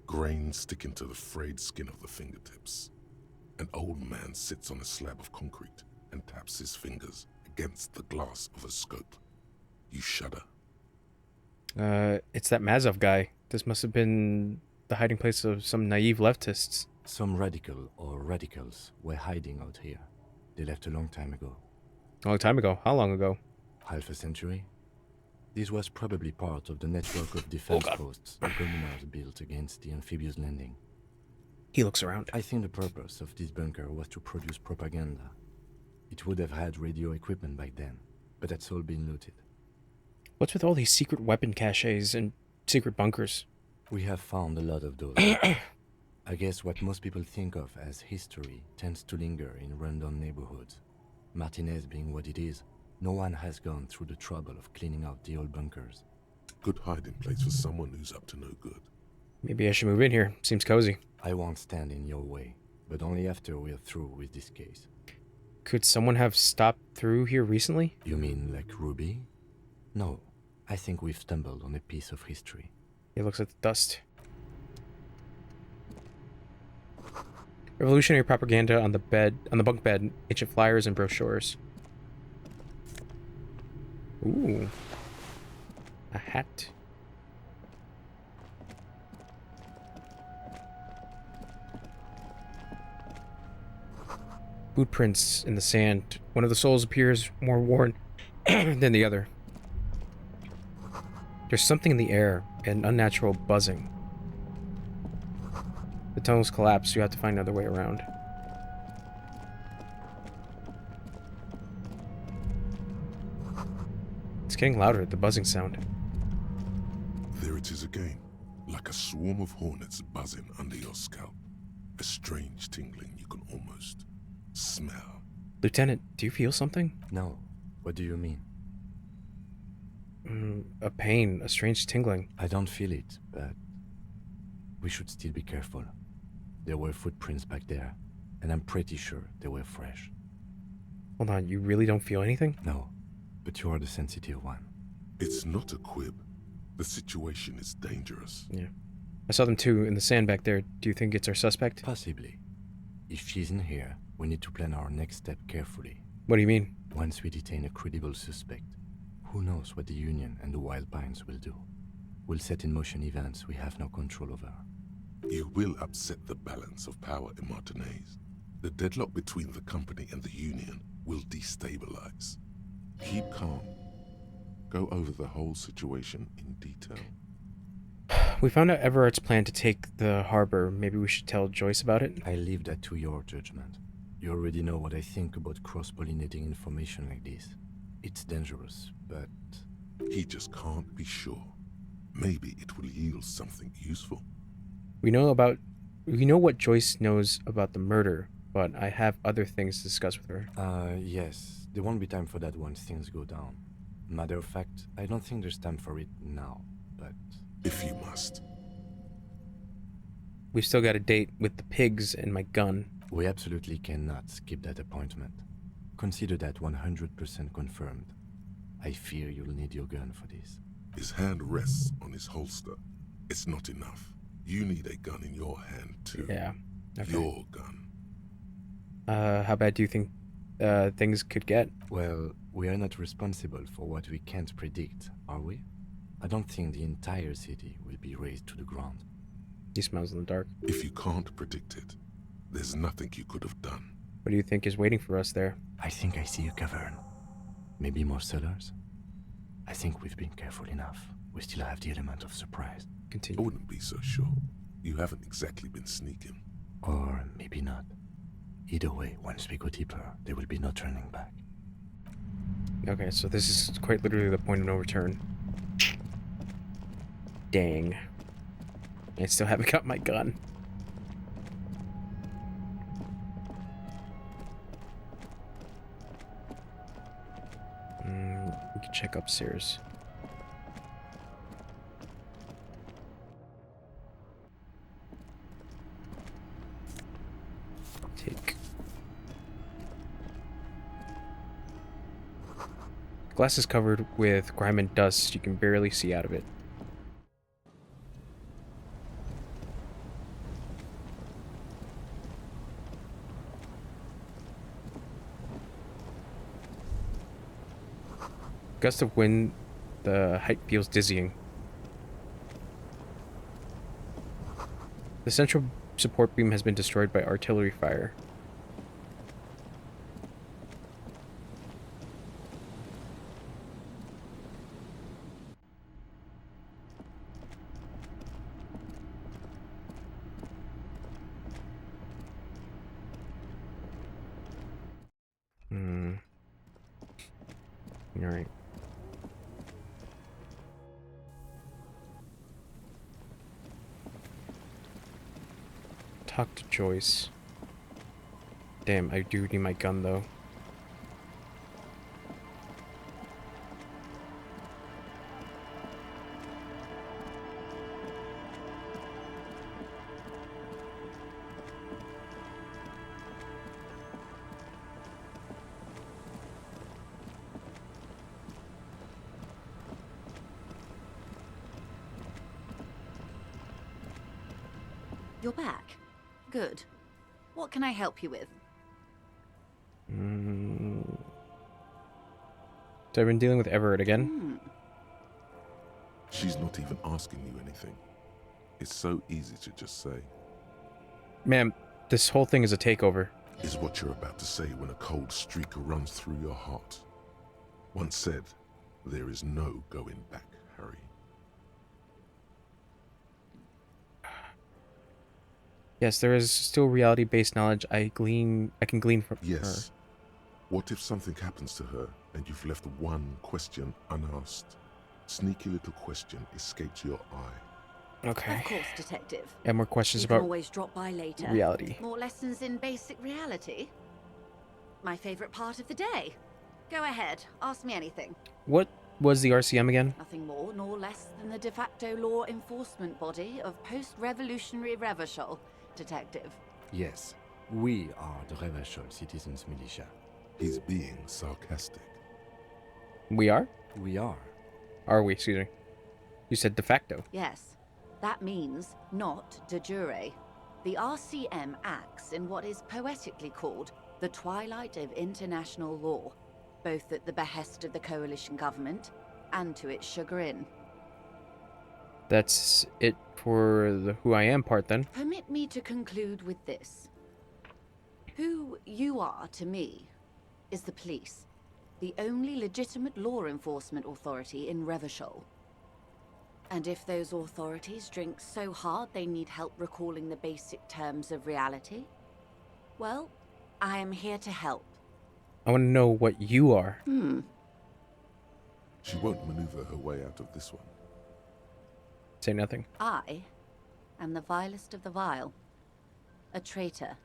grains sticking to the frayed skin of the fingertips. An old man sits on a slab of concrete and taps his fingers against the glass of a scope. You shudder. It's that Mazov guy. This must have been the hiding place of some naive leftists. Some radical or radicals were hiding out here. They left a long time ago. A long time ago? How long ago? Half a century? This was probably part of the network of defense posts the communards built against the amphibious landing. He looks around. I think the purpose of this bunker was to produce propaganda. It would have had radio equipment back then, but that's all been looted. What's with all these secret weapon caches and secret bunkers? We have found a lot of those. I guess what most people think of as history tends to linger in rundown neighborhoods. Martinez being what it is, no one has gone through the trouble of cleaning out the old bunkers. Good hiding place for someone who's up to no good. Maybe I should move in here. Seems cozy. I won't stand in your way, but only after we're through with this case. Could someone have stopped through here recently? You mean like Ruby? No, I think we've stumbled on a piece of history. He looks at the dust. Revolutionary propaganda on the bunk bed, ancient flyers and brochures. Ooh. A hat. Boot prints in the sand. One of the soles appears more worn than the other. There's something in the air, an unnatural buzzing. The tunnels collapse, you have to find another way around. It's getting louder, the buzzing sound. There it is again, like a swarm of hornets buzzing under your scalp. A strange tingling you can almost smell. Lieutenant, do you feel something? No. What do you mean? A pain, a strange tingling. I don't feel it, but We should still be careful. There were footprints back there, and I'm pretty sure they were fresh. Hold on, you really don't feel anything? No, but you are the sensitive one. It's not a quib. The situation is dangerous. Yeah. I saw them too in the sand back there. Do you think it's our suspect? Possibly. If she's in here, we need to plan our next step carefully. What do you mean? Once we detain a credible suspect, who knows what the Union and the Wild Pines will do? We'll set in motion events we have no control over. You will upset the balance of power in Martinez. The deadlock between the company and the Union will destabilize. Keep calm. Go over the whole situation in detail. We found out Everard's plan to take the harbor. Maybe we should tell Joyce about it? I leave that to your judgment. You already know what I think about cross-pollinating information like this. It's dangerous, but... He just can't be sure. Maybe it will yield something useful. We know what Joyce knows about the murder, but I have other things to discuss with her. Yes. There won't be time for that once things go down. Matter of fact, I don't think there's time for it now, but... If you must. We've still got a date with the pigs and my gun. We absolutely cannot skip that appointment. Consider that 100% confirmed. I fear you'll need your gun for this. His hand rests on his holster. It's not enough. You need a gun in your hand too. Yeah. Okay. Your gun. How bad do you think things could get? Well, we are not responsible for what we can't predict, are we? I don't think the entire city will be razed to the ground. He smells in the dark. If you can't predict it, there's nothing you could have done. What do you think is waiting for us there? I think I see a cavern. Maybe more cellars? I think we've been careful enough. We still have the element of surprise. Continue. I wouldn't be so sure. You haven't exactly been sneaking. Or maybe not. Either way, once we go deeper, there will be no turning back. Okay, so this is quite literally the point of no return. Dang. I still haven't got my gun. We can check upstairs. Take. Glass is covered with grime and dust. You can barely see out of it. Gust of wind, the height feels dizzying. The central support beam has been destroyed by artillery fire. Alright. Talk to Joyce. Damn, I do need my gun though. You're back. Good. What can I help you with? So I've been dealing with Everett again. She's not even asking you anything. It's so easy to just say. Ma'am, this whole thing is a takeover. Is what you're about to say when a cold streak runs through your heart. Once said, there is no going back, Harry. Yes, there is still reality-based knowledge I can glean from Yes. her. What if something happens to her and you've left one question unasked? Sneaky little question escaped your eye. Okay. Of course, Detective. And more questions You can about always drop by later. reality. More lessons in basic reality. My favorite part of the day. Go ahead, ask me anything. What was the RCM again? Nothing more nor less than the de facto law enforcement body of post-revolutionary Revachol, Detective. Yes, we are the Revachol Citizens Militia. He's being sarcastic. We are? We are. Are we? Excuse me. You said de facto. Yes, that means not de jure. The RCM acts in what is poetically called the twilight of international law, both at the behest of the coalition government and to its chagrin. That's it for the who I am part then. Permit me to conclude with this. Who you are to me is the police, the only legitimate law enforcement authority in Revachol. And if those authorities drink so hard they need help recalling the basic terms of reality, well, I am here to help. I want to know what you are. She won't maneuver her way out of this one. Say nothing. I am the vilest of the vile. A traitor,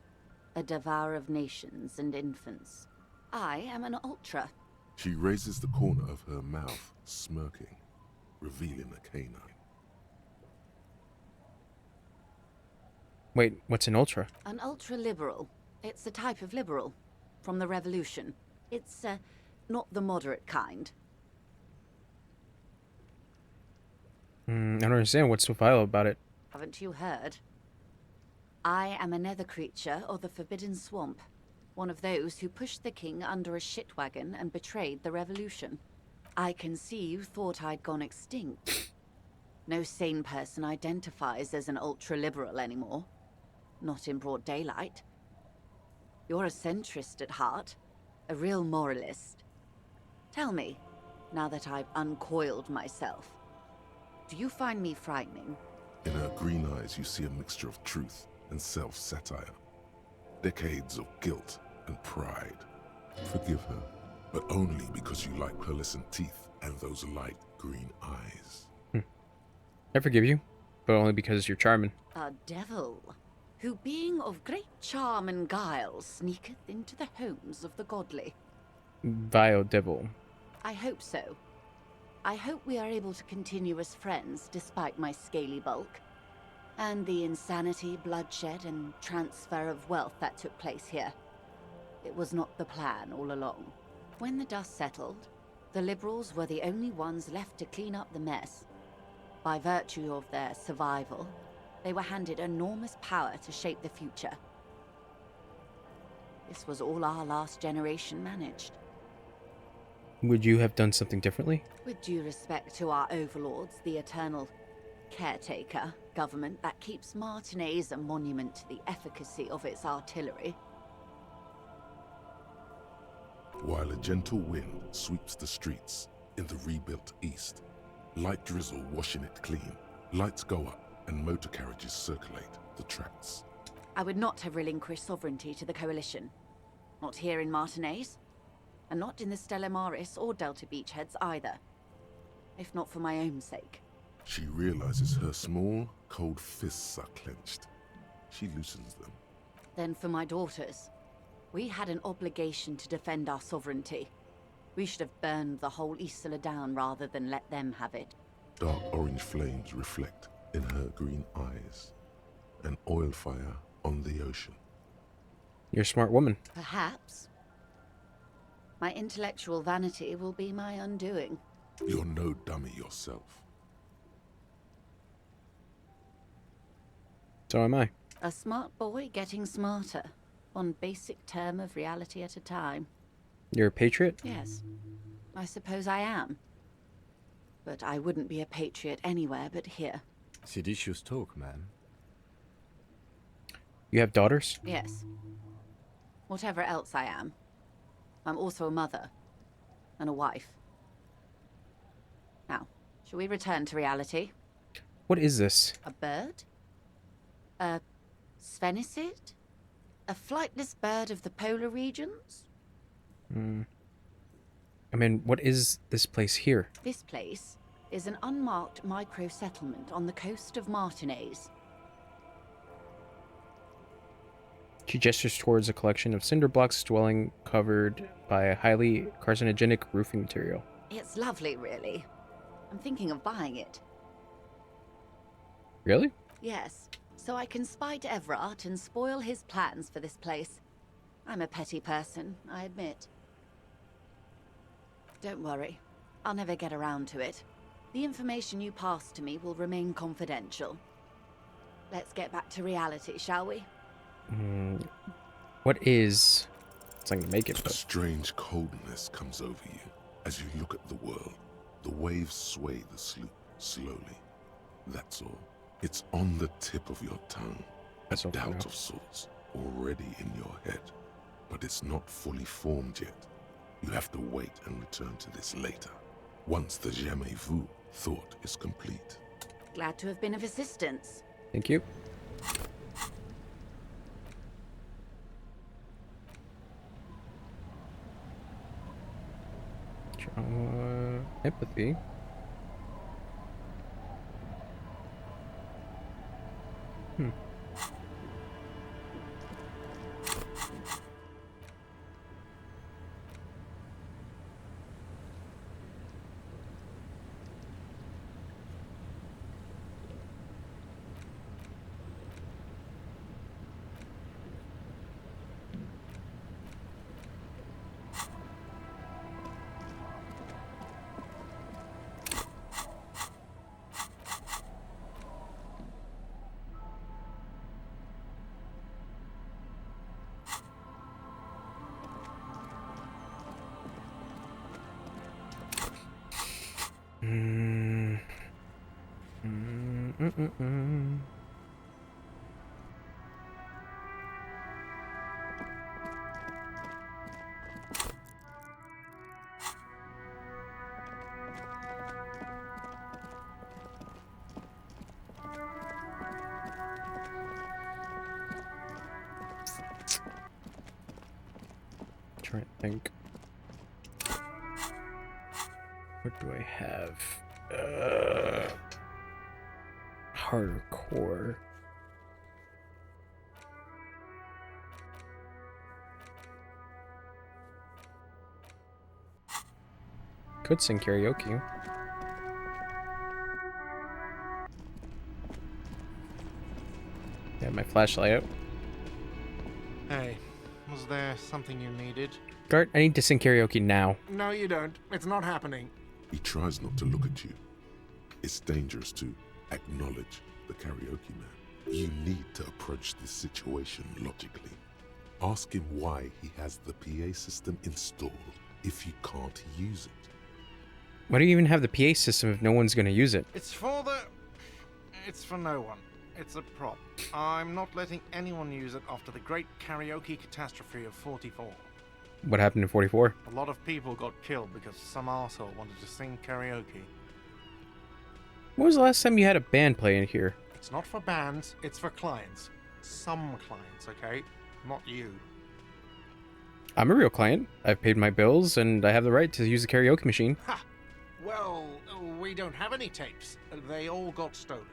a devourer of nations and infants. I am an ultra. She raises the corner of her mouth, smirking, revealing a canine. Wait, what's an ultra? An ultra-liberal. It's a type of liberal. From the revolution. It's, not the moderate kind. I don't understand what's so vile about it. Haven't you heard? I am a nether creature of the Forbidden Swamp. One of those who pushed the king under a shit wagon and betrayed the revolution. I can see you thought I'd gone extinct. No sane person identifies as an ultra-liberal anymore. Not in broad daylight. You're a centrist at heart. A real moralist. Tell me, now that I've uncoiled myself, do you find me frightening? In her green eyes, you see a mixture of truth and self-satire. Decades of guilt and pride. Forgive her, but only because you like pearlescent teeth and those light green eyes. I forgive you, but only because you're charming. A devil, who being of great charm and guile sneaketh into the homes of the godly. Vile devil. I hope so. I hope we are able to continue as friends despite my scaly bulk. And the insanity, bloodshed, and transfer of wealth that took place here. It was not the plan all along. When the dust settled, the liberals were the only ones left to clean up the mess. By virtue of their survival, they were handed enormous power to shape the future. This was all our last generation managed. Would you have done something differently? With due respect to our overlords, the eternal caretaker government that keeps Martinez a monument to the efficacy of its artillery. While a gentle wind sweeps the streets in the rebuilt east, light drizzle washing it clean, lights go up and motor carriages circulate the tracks. I would not have relinquished sovereignty to the Coalition. Not here in Martinez, and not in the Stella Maris or Delta Beachheads either. If not for my own sake. She realizes her small, cold fists are clenched. She loosens them. Then for my daughters. We had an obligation to defend our sovereignty. We should have burned the whole Isla down rather than let them have it. Dark orange flames reflect in her green eyes. An oil fire on the ocean. You're a smart woman. Perhaps. My intellectual vanity will be my undoing. You're no dummy yourself. So am I. A smart boy getting smarter. One basic term of reality at a time. You're a patriot? Yes. I suppose I am. But I wouldn't be a patriot anywhere but here. Seditious talk, man. You have daughters? Yes. Whatever else I am. I'm also a mother. And a wife. Now, shall we return to reality? What is this? A bird? A sphenicid? A flightless bird of the polar regions? I mean, what is this place here? This place is an unmarked micro-settlement on the coast of Martinez. She gestures towards a collection of cinder blocks dwelling covered by a highly carcinogenic roofing material. It's lovely, really. I'm thinking of buying it. Really? Yes, so I can spy to Everard and spoil his plans for this place. I'm a petty person, I admit. Don't worry, I'll never get around to it. The information you pass to me will remain confidential. Let's get back to reality, shall we? What is... It's not gonna make it, A but... strange coldness comes over you as you look at the world. The waves sway the sloop slowly. That's all. It's on the tip of your tongue. A doubt of sorts already in your head. But it's not fully formed yet. You have to wait and return to this later. Once the jamais vu thought is complete. Glad to have been of assistance. Thank you. Empathy. Trying to think. What do I have? Harder core. Could sing karaoke. Yeah, my flashlight out. Hey, was there something you needed? Gart, I need to sing karaoke now. No, you don't. It's not happening. He tries not to look at you. It's dangerous to acknowledge the karaoke man. You need to approach this situation logically. Ask him why he has the PA system installed if you can't use it. Why do you even have the PA system if no one's going to use it? It's for no one. It's a prop. I'm not letting anyone use it after the great karaoke catastrophe of 44. What happened in 44? A lot of people got killed because some arsehole wanted to sing karaoke. When was the last time you had a band play in here? It's not for bands, it's for clients. Some clients, okay? Not you. I'm a real client. I've paid my bills, and I have the right to use the karaoke machine. Ha! Well, we don't have any tapes. They all got stolen.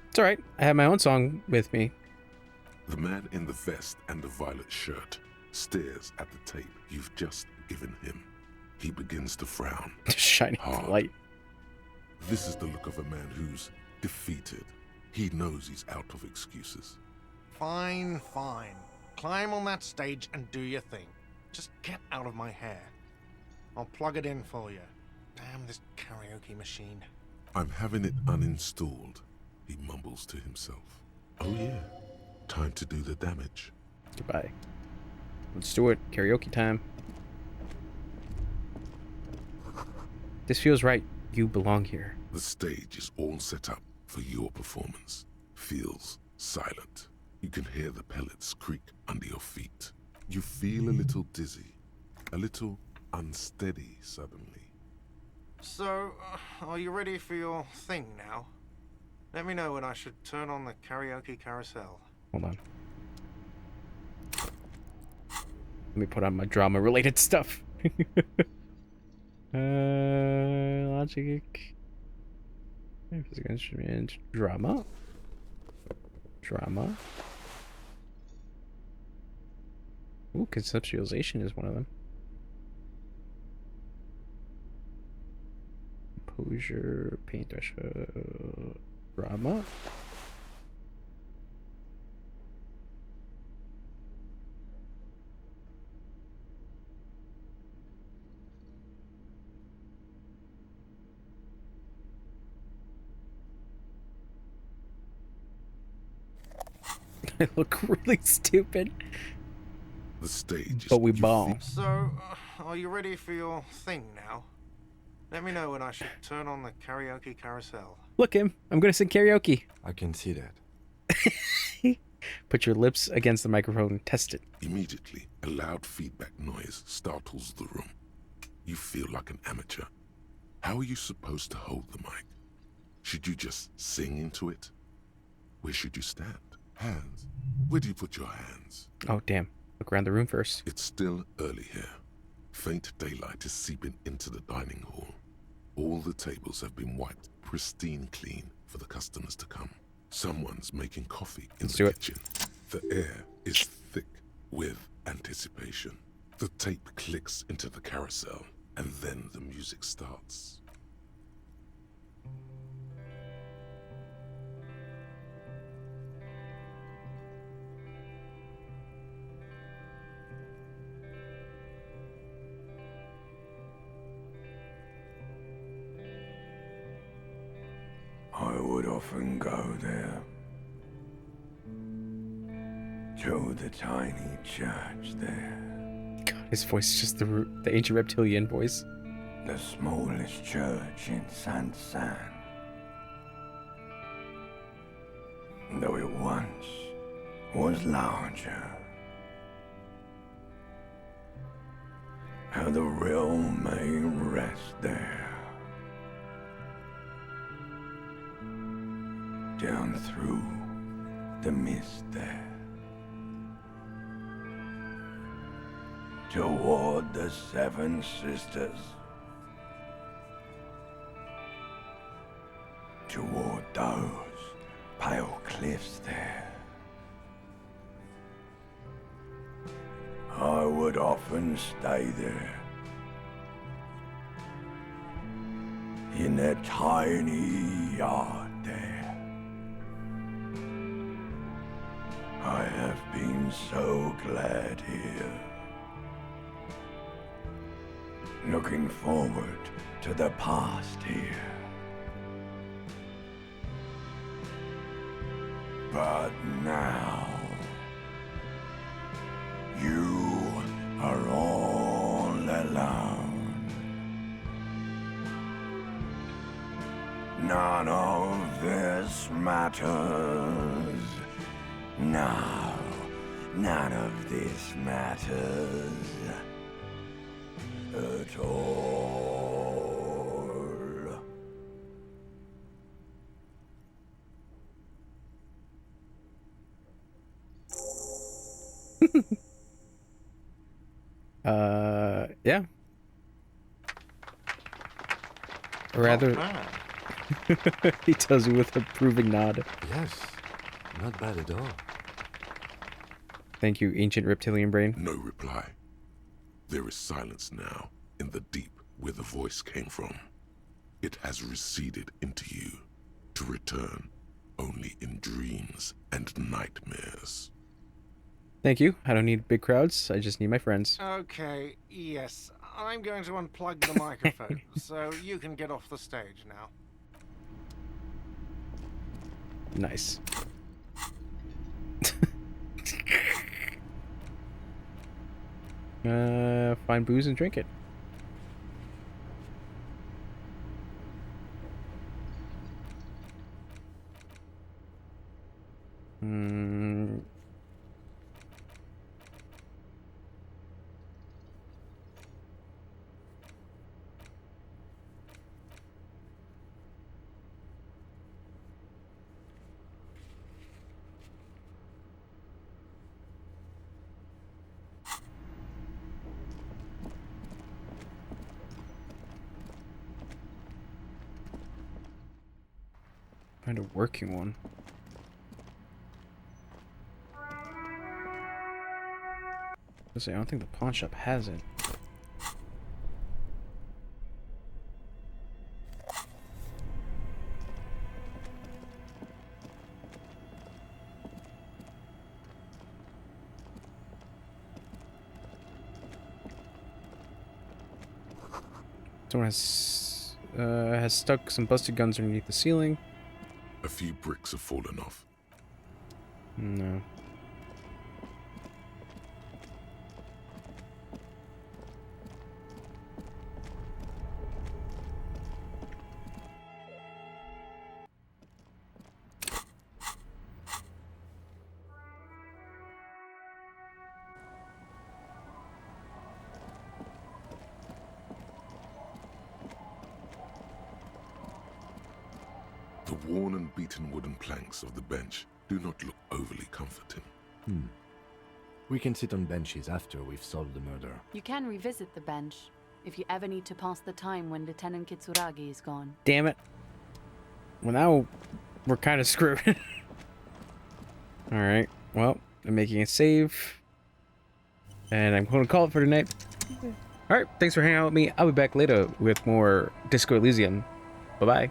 It's alright. I have my own song with me. The man in the vest and the violet shirt stares at the tape you've just given him. He begins to frown. Shining light. This is the look of a man who's defeated. He knows he's out of excuses. Fine, fine. Climb on that stage and do your thing. Just get out of my hair. I'll plug it in for you. Damn this karaoke machine. I'm having it uninstalled, he mumbles to himself. Oh yeah, time to do the damage. Goodbye. Let's do it. Karaoke time. This feels right. You belong here. The stage is all set up for your performance. Feels silent. You can hear the pellets creak under your feet. You feel a little dizzy, a little unsteady suddenly. So, are you ready for your thing now? Let me know when I should turn on the karaoke carousel. Hold on. Let me put on my drama-related stuff. Logic. Physical instrument. Drama. Drama. Ooh, conceptualization is one of them. Composure, paintbrush, drama. I look really stupid. The stage is But we what you ball. feel. So, are you ready for your thing now? Let me know when I should turn on the karaoke carousel. Look, him. I'm gonna sing karaoke. I can see that. Put your lips against the microphone. Test it. Immediately, a loud feedback noise startles the room. You feel like an amateur. How are you supposed to hold the mic? Should you just sing into it? Where should you stand? Hands. Where do you put your hands? Oh, damn. Look around the room first. It's still early here. Faint daylight is seeping into the dining hall. All the tables have been wiped pristine clean for the customers to come. Someone's making coffee in the kitchen. The air is thick with anticipation. The tape clicks into the carousel, and then the music starts. I would often go there to the tiny church there. God, his voice is just the ancient reptilian voice. The smallest church in San. Though it once was larger. How the realm may rest there. Down through the mist there. Toward the Seven Sisters. Toward those pale cliffs there. I would often stay there. In that tiny yard there. I have been so glad here. Looking forward to the past here. But now, you are all alone. None of this matters. No, none of this matters at all. Yeah. Or rather, he tells you with a approving nod. Yes, not bad at all. Thank you, ancient reptilian brain. No reply. There is silence now in the deep where the voice came from. It has receded into you, to return only in dreams and nightmares. Thank you. I don't need big crowds. I just need my friends. Okay, yes. I'm going to unplug the microphone, so you can get off the stage now. Nice. Find booze and drink it. Find a working one. I don't think the pawn shop has it. Someone has stuck some busted guns underneath the ceiling. A few bricks have fallen off. No. The worn and beaten wooden planks of the bench do not look overly comforting. We can sit on benches after we've solved the murder. You can revisit the bench if you ever need to pass the time when Lieutenant Kitsuragi is gone. Damn it. Well, now we're kind of screwed. Alright, well, I'm making a save. And I'm going to call it for tonight. Alright, thanks for hanging out with me. I'll be back later with more Disco Elysium. Bye-bye.